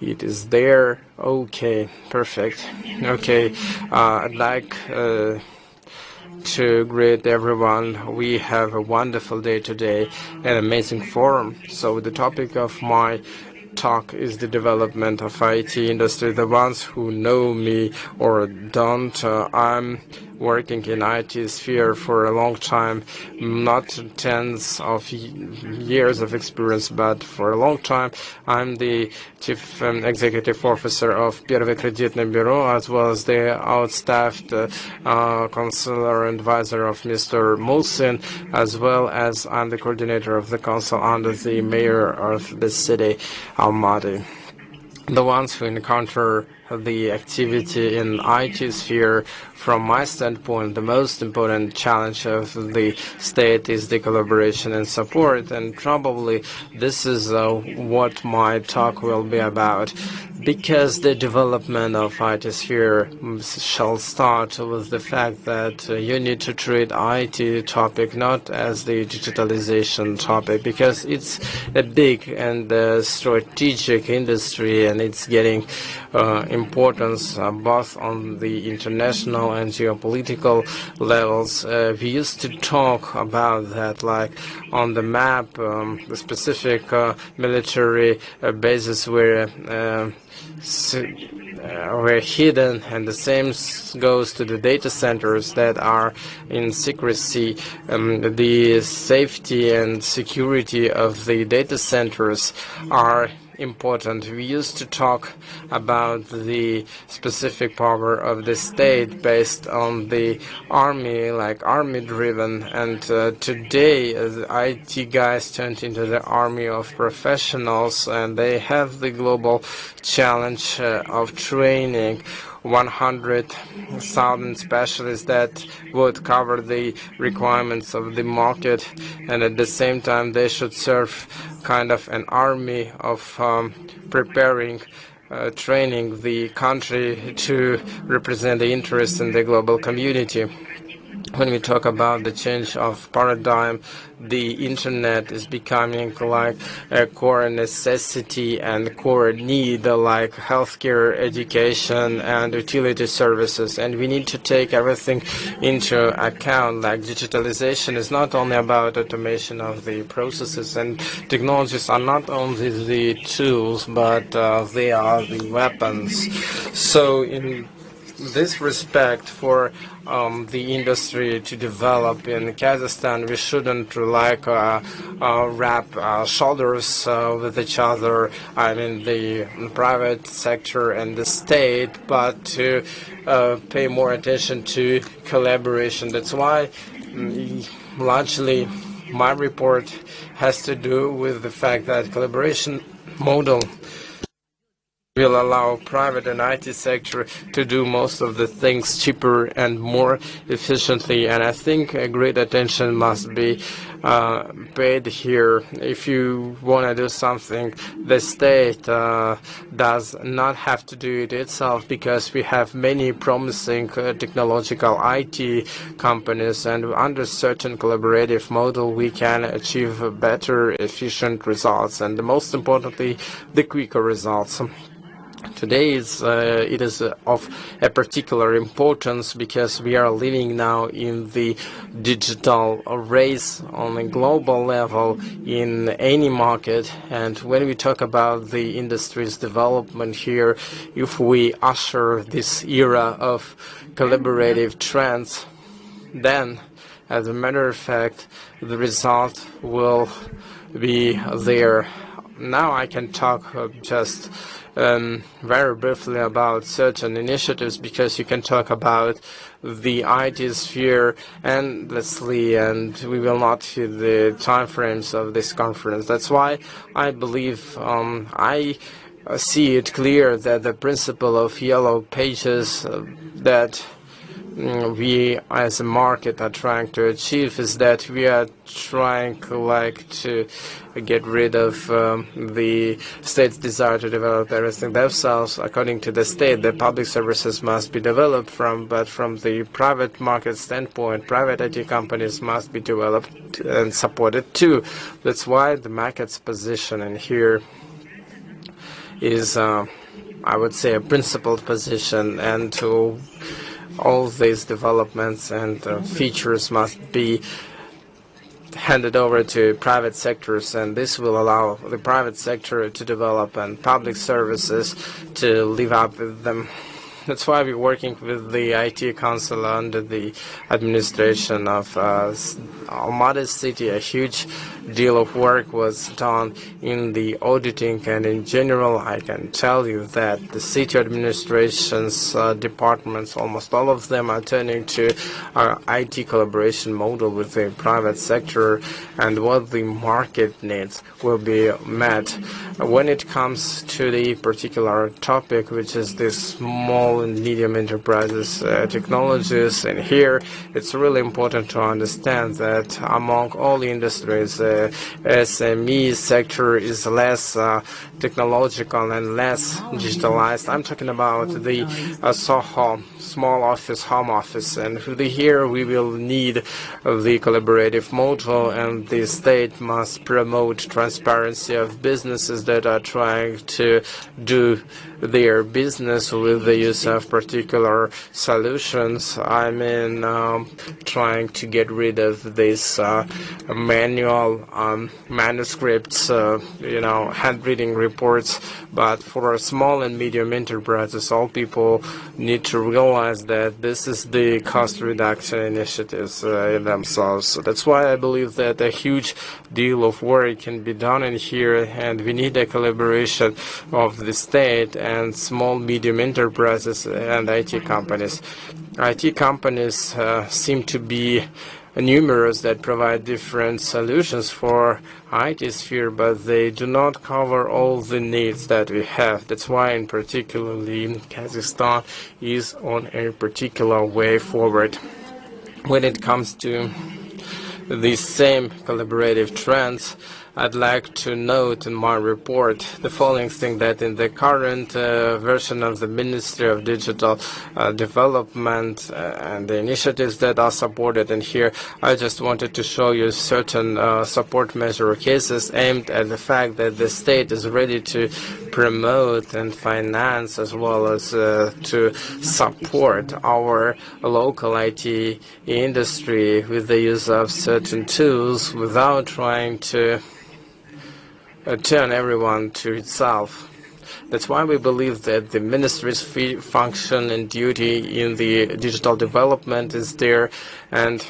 It is there. Okay, perfect. Okay, I'd like to greet everyone. We have a wonderful day today, an amazing forum. So the topic of my talk is the development of IT industry. The ones who know me or don't, I'm working in IT sphere for a long time, not tens of years of experience, but for a long time. I'm the chief executive officer of Первое кредитное бюро, as well as the outstaffed consular advisor of Mr. Musin, as well as I'm the coordinator of the council under the mayor of the city, Almaty. The ones who encounter the activity in IT sphere, from my standpoint, the most important challenge of the state is the collaboration and support, and probably this is what my talk will be about, because the development of IT sphere shall start with the fact that you need to treat IT topic not as the digitalization topic, because it's a big and strategic industry, and it's getting importance both on the international and geopolitical levels. We used to talk about that, like on the map, the specific military bases were hidden, and the same goes to the data centers that are in secrecy. The safety and security of the data centers are important. We used to talk about the specific power of the state based on the army, like army-driven, and today the IT guys turned into the army of professionals, and they have the global challenge of training 100,000 specialists that would cover the requirements of the market, and at the same time they should serve kind of an army of preparing, training the country to represent the interests in the global community. When we talk about the change of paradigm, the internet is becoming like a core necessity and core need, like healthcare, education, and utility services. And we need to take everything into account. Like digitalization is not only about automation of the processes, and technologies are not only the tools, but they are the weapons. So in this respect, for the industry to develop in Kazakhstan, we shouldn't wrap shoulders with each other, I mean the private sector and the state, but to pay more attention to collaboration. That's why largely my report has to do with the fact that collaboration model will allow private and IT sector to do most of the things cheaper and more efficiently. And I think a great attention must be paid here. If you want to do something, the state does not have to do it itself, because we have many promising technological IT companies, and under certain collaborative model we can achieve better, efficient results, and most importantly, the quicker results. Today it is of a particular importance because we are living now in the digital race on a global level in any market. And when we talk about the industry's development here, if we usher this era of collaborative trends, then, as a matter of fact, the result will be there. Now I can talk just very briefly about certain initiatives, because you can talk about the IT sphere endlessly, and we will not hit the time frames of this conference. That's why I believe I see it clear that the principle of yellow pages that we as a market are trying to achieve is that we are trying to get rid of the state's desire to develop everything themselves. According to the state, the public services must be developed but from the private market standpoint, private IT companies must be developed and supported too. That's why the market's position in here is, I would say, a principled position, and to all these developments and features must be handed over to private sectors, and this will allow the private sector to develop and public services to live up with them. That's why we're working with the IT Council under the administration of Almaty city. A huge deal of work was done in the auditing, and in general I can tell you that the city administration's departments, almost all of them, are turning to our IT collaboration model with the private sector, and what the market needs will be met. When it comes to the particular topic, which is this small and medium enterprises technologies, and here it's really important to understand that among all industries, SME sector is less technological and less digitalized. I'm talking about the SOHO, small office, home office, and here we will need the collaborative model, and the state must promote transparency of businesses that are trying to do their business with the use of particular solutions. I mean, trying to get rid of these manual manuscripts, handwritten reports. But for small and medium enterprises, all people need to realize that this is the cost reduction initiatives in themselves. So that's why I believe that a huge deal of work can be done in here, and we need a collaboration of the state and small, medium enterprises and IT companies. IT companies seem to be numerous that provide different solutions for IT sphere, but they do not cover all the needs that we have. That's why, in particularly, Kazakhstan is on a particular way forward. When it comes to these same collaborative trends, I'd like to note in my report the following thing, that in the current version of the Ministry of Digital Development and the initiatives that are supported in here, I just wanted to show you certain support measure cases aimed at the fact that the state is ready to promote and finance, as well as to support our local IT industry with the use of certain tools without trying to turn everyone to itself. That's why we believe that the ministry's function and duty in the digital development is there, and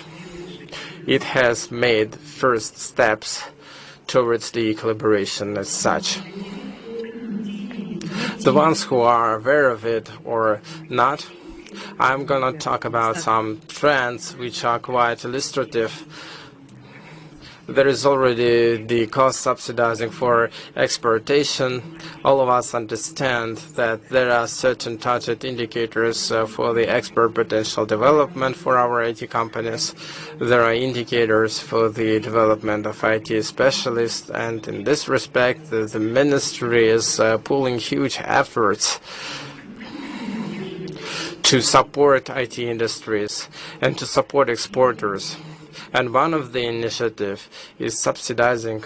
it has made first steps towards the collaboration as such. The ones who are aware of it or not, I'm going to talk about some trends which are quite illustrative. there is already the cost subsidizing for exportation. All of us understand that there are certain target indicators for the export potential development for our IT companies. There are indicators for the development of IT specialists, and in this respect, the ministry is pulling huge efforts to support IT industries and to support exporters. And one of the initiatives is subsidizing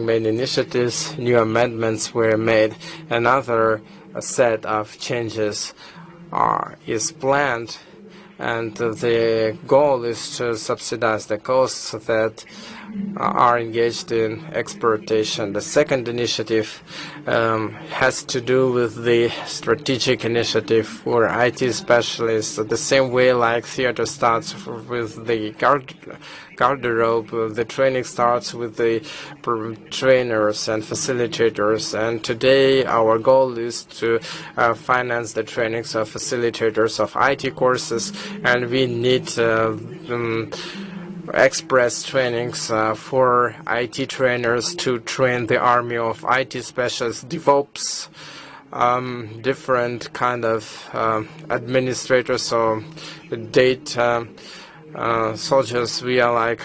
many initiatives. New amendments were made. Another set of changes is planned, and the goal is to subsidize the costs that are engaged in exportation. The second initiative has to do with the strategic initiative for IT specialists. The same way like theater starts with the garderobe, the training starts with the trainers and facilitators. And today our goal is to finance the trainings of facilitators of IT courses, and we need express trainings for IT trainers to train the army of IT specialists, DevOps, different kind of administrators or data soldiers. We are like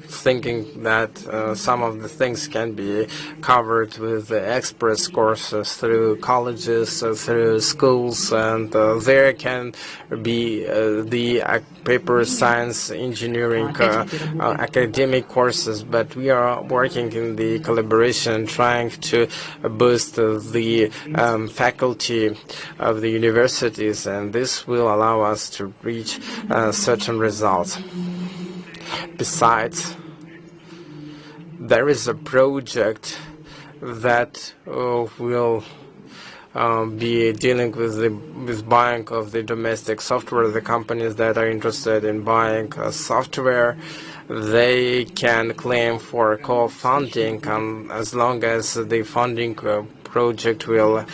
thinking that some of the things can be covered with the express courses through colleges, through schools, and there can be the paper science, engineering, academic courses. But we are working in the collaboration, trying to boost the faculty of the universities, and this will allow us to reach certain results. Besides, there is a project that will be dealing with buying of the domestic software. The companies that are interested in buying software, they can claim for co-funding, as long as the funding project will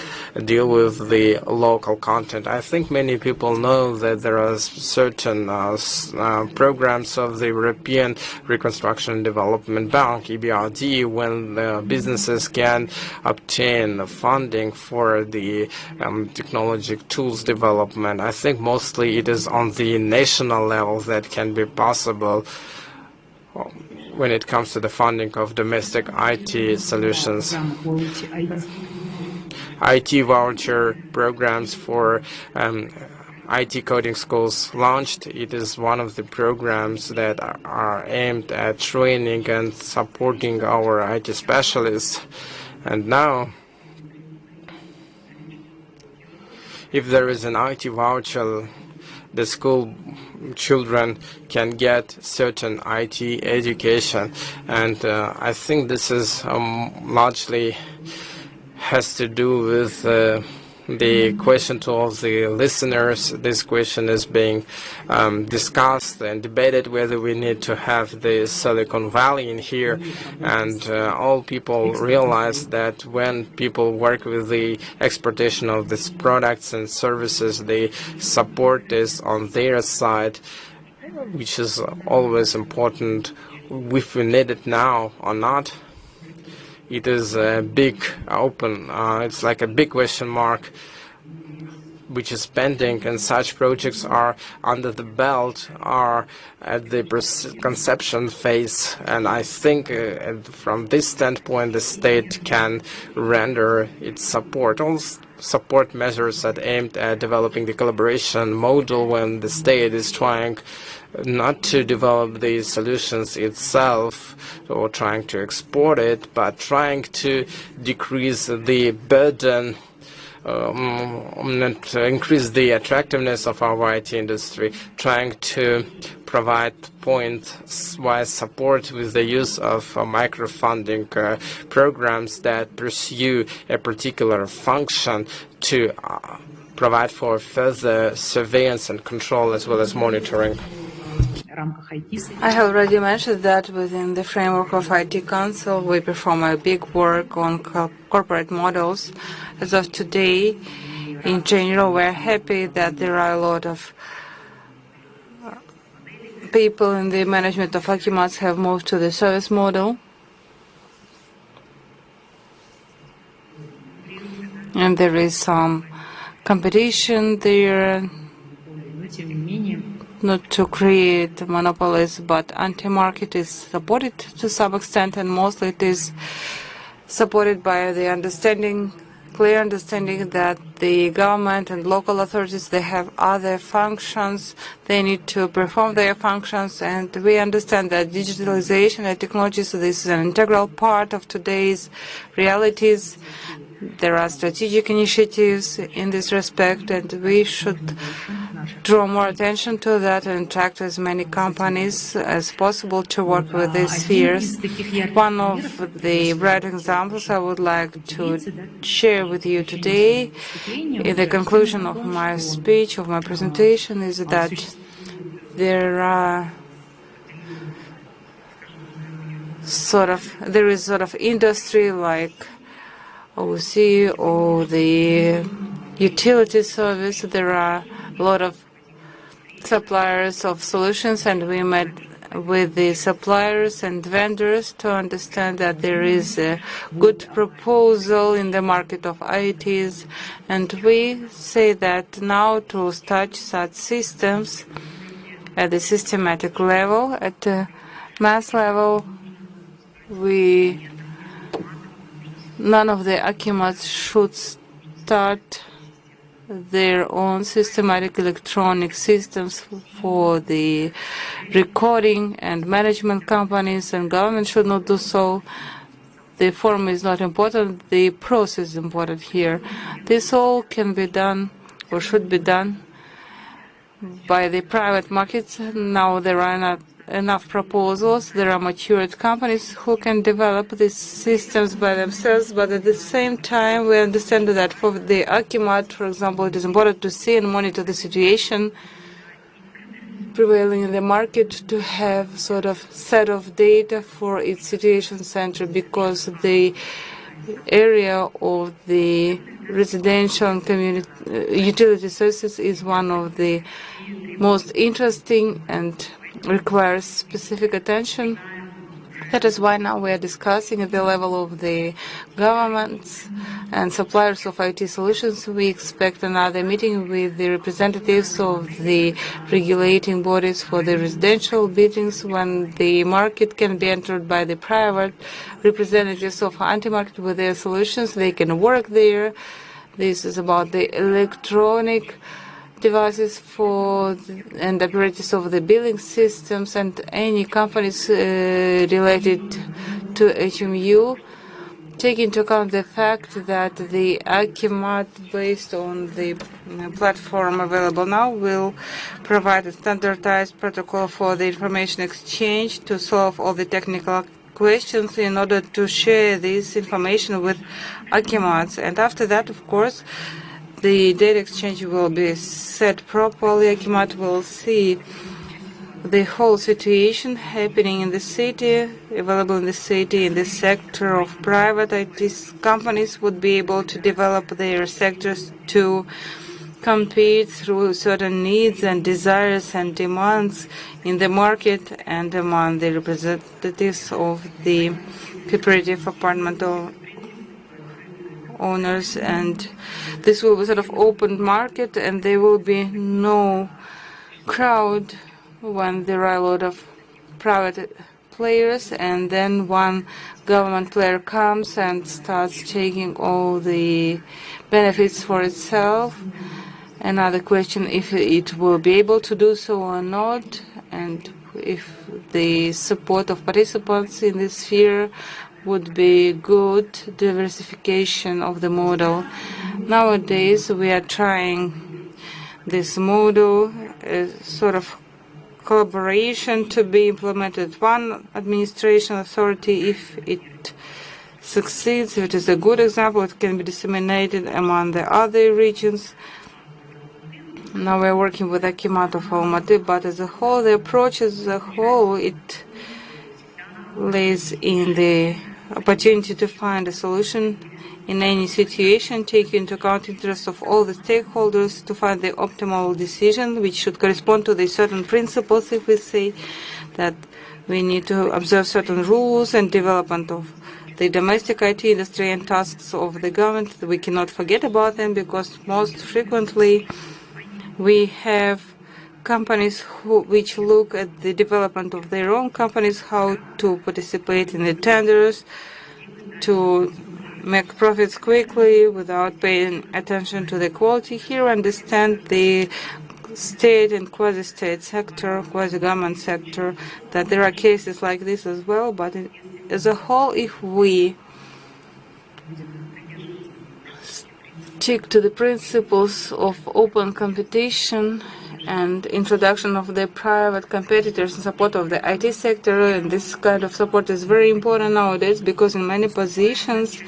deal with the local content. I think many people know that there are certain programs of the European Reconstruction and Development Bank, EBRD, when businesses can obtain funding for the technology tools development. I think mostly it is on the national level that can be possible when it comes to the funding of domestic IT solutions. IT voucher programs for IT coding schools launched. It is one of the programs that are aimed at training and supporting our IT specialists. And now, if there is an IT voucher, the school children can get certain IT education, and I think this is largely has to do with the question to all the listeners. This question is being discussed and debated whether we need to have the Silicon Valley in here, and all people realize that when people work with the exportation of these products and services, the support is on their side, which is always important. If we need it now or not, it is a big open, it's like a big question mark which is pending, and such projects are under the belt, are at the conception phase, and I think from this standpoint the state can render its support. All support measures that aimed at developing the collaboration model when the state is trying not to develop the solutions itself or trying to export it, but trying to decrease the burden, to increase the attractiveness of our IT industry, trying to provide point-wise support with the use of microfunding programs that pursue a particular function to provide for further surveillance and control as well as monitoring. I have already mentioned that within the framework of IT Council, we perform a big work on corporate models. As of today, In general, we're happy that there are a lot of people in the management of Akimats have moved to the service model. And there is some competition there, not to create monopolies, but anti-market is supported to some extent, and mostly it is supported by the understanding, clear understanding that the government and local authorities, they have other functions, they need to perform their functions, and we understand that digitalization and technology, so this is an integral part of today's realities. There are strategic initiatives in this respect, and we should draw more attention to that and attract as many companies as possible to work with these spheres. One of the bright examples I would like to share with you today in the conclusion of my speech, of my presentation, is that there is sort of industry like OC or the utility service. There are a lot of suppliers of solutions, and we met with the suppliers and vendors to understand that there is a good proposal in the market of IoTs, and we say that now to start such systems at the systematic level, at the mass level, none of the Akimats should start their own systematic electronic systems for the recording, and management companies and government should not do so. The form is not important, the process is important here. This all can be done or should be done by the private markets. Now there are not enough proposals. There are matured companies who can develop these systems by themselves, but at the same time we understand that for the Akimat, for example, it is important to see and monitor the situation prevailing in the market, to have sort of set of data for its situation center, because the area of the residential and community utility services is one of the most interesting and requires specific attention. That is why now we are discussing at the level of the governments and suppliers of IT solutions. We expect another meeting with the representatives of the regulating bodies for the residential buildings, when the market can be entered by the private representatives of anti-market with their solutions. They can work there. This is about the electronic devices and operators of the billing systems, and any companies related to HMU. Take into account the fact that the Akimat, based on the platform available now, will provide a standardized protocol for the information exchange to solve all the technical questions in order to share this information with Akimats. And after that, of course, the data exchange will be set properly. Akimat will see the whole situation happening in the city, available in the city, in the sector of private IT companies would be able to develop their sectors to compete through certain needs and desires and demands in the market and among the representatives of the cooperative apartment owners. And this will be sort of open market, and there will be no crowd when there are a lot of private players, and then one government player comes and starts taking all the benefits for itself. Another question, if it will be able to do so or not, and if the support of participants in this sphere would be good diversification of the model. Nowadays we are trying this model, sort of collaboration to be implemented. One administration authority, if it succeeds, if it is a good example, it can be disseminated among the other regions. Now we're working with Akimat of Almaty, but as a whole, the approach as a whole, it lays in the opportunity to find a solution in any situation, take into account interests of all the stakeholders to find the optimal decision, which should correspond to the certain principles. If we say that we need to observe certain rules and development of the domestic IT industry and tasks of the government, we cannot forget about them, because most frequently we have companies which look at the development of their own companies, how to participate in the tenders, to make profits quickly without paying attention to the quality. Here, understand the state and quasi-state sector, quasi-government sector, that there are cases like this as well, but as a whole, if we stick to the principles of open competition and introduction of the private competitors in support of the IT sector, and this kind of support is very important nowadays, because in many positions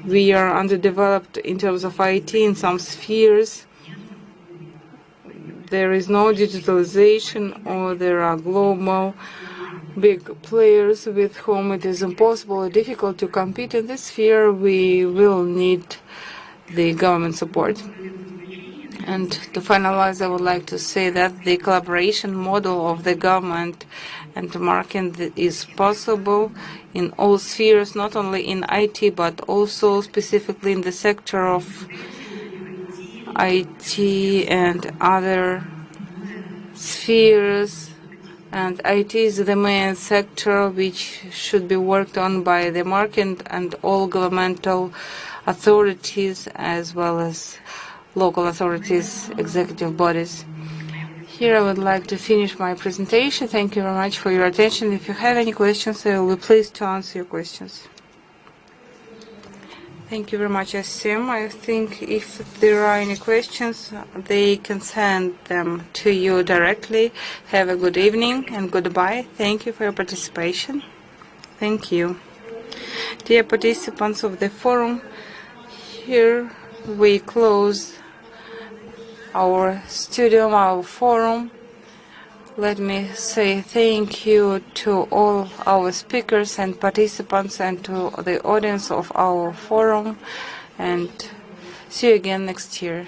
we are underdeveloped in terms of IT in some spheres. There is no digitalization, or there are global big players with whom it is impossible or difficult to compete. In this sphere, we will need the government support. And to finalize, I would like to say that the collaboration model of the government and the market is possible in all spheres, not only in IT, but also specifically in the sector of IT and other spheres. And IT is the main sector which should be worked on by the market and all governmental authorities, as well as local authorities, executive bodies. Here I would like to finish my presentation. Thank you very much for your attention. If you have any questions, I will be pleased to answer your questions. Thank you very much, Asim. I think if there are any questions, they can send them to you directly. Have a good evening and goodbye. Thank you for your participation. Thank you. Dear participants of the forum, here we close our studio, our forum. Let me say thank you to all our speakers and participants, and to the audience of our forum, and see you again next year.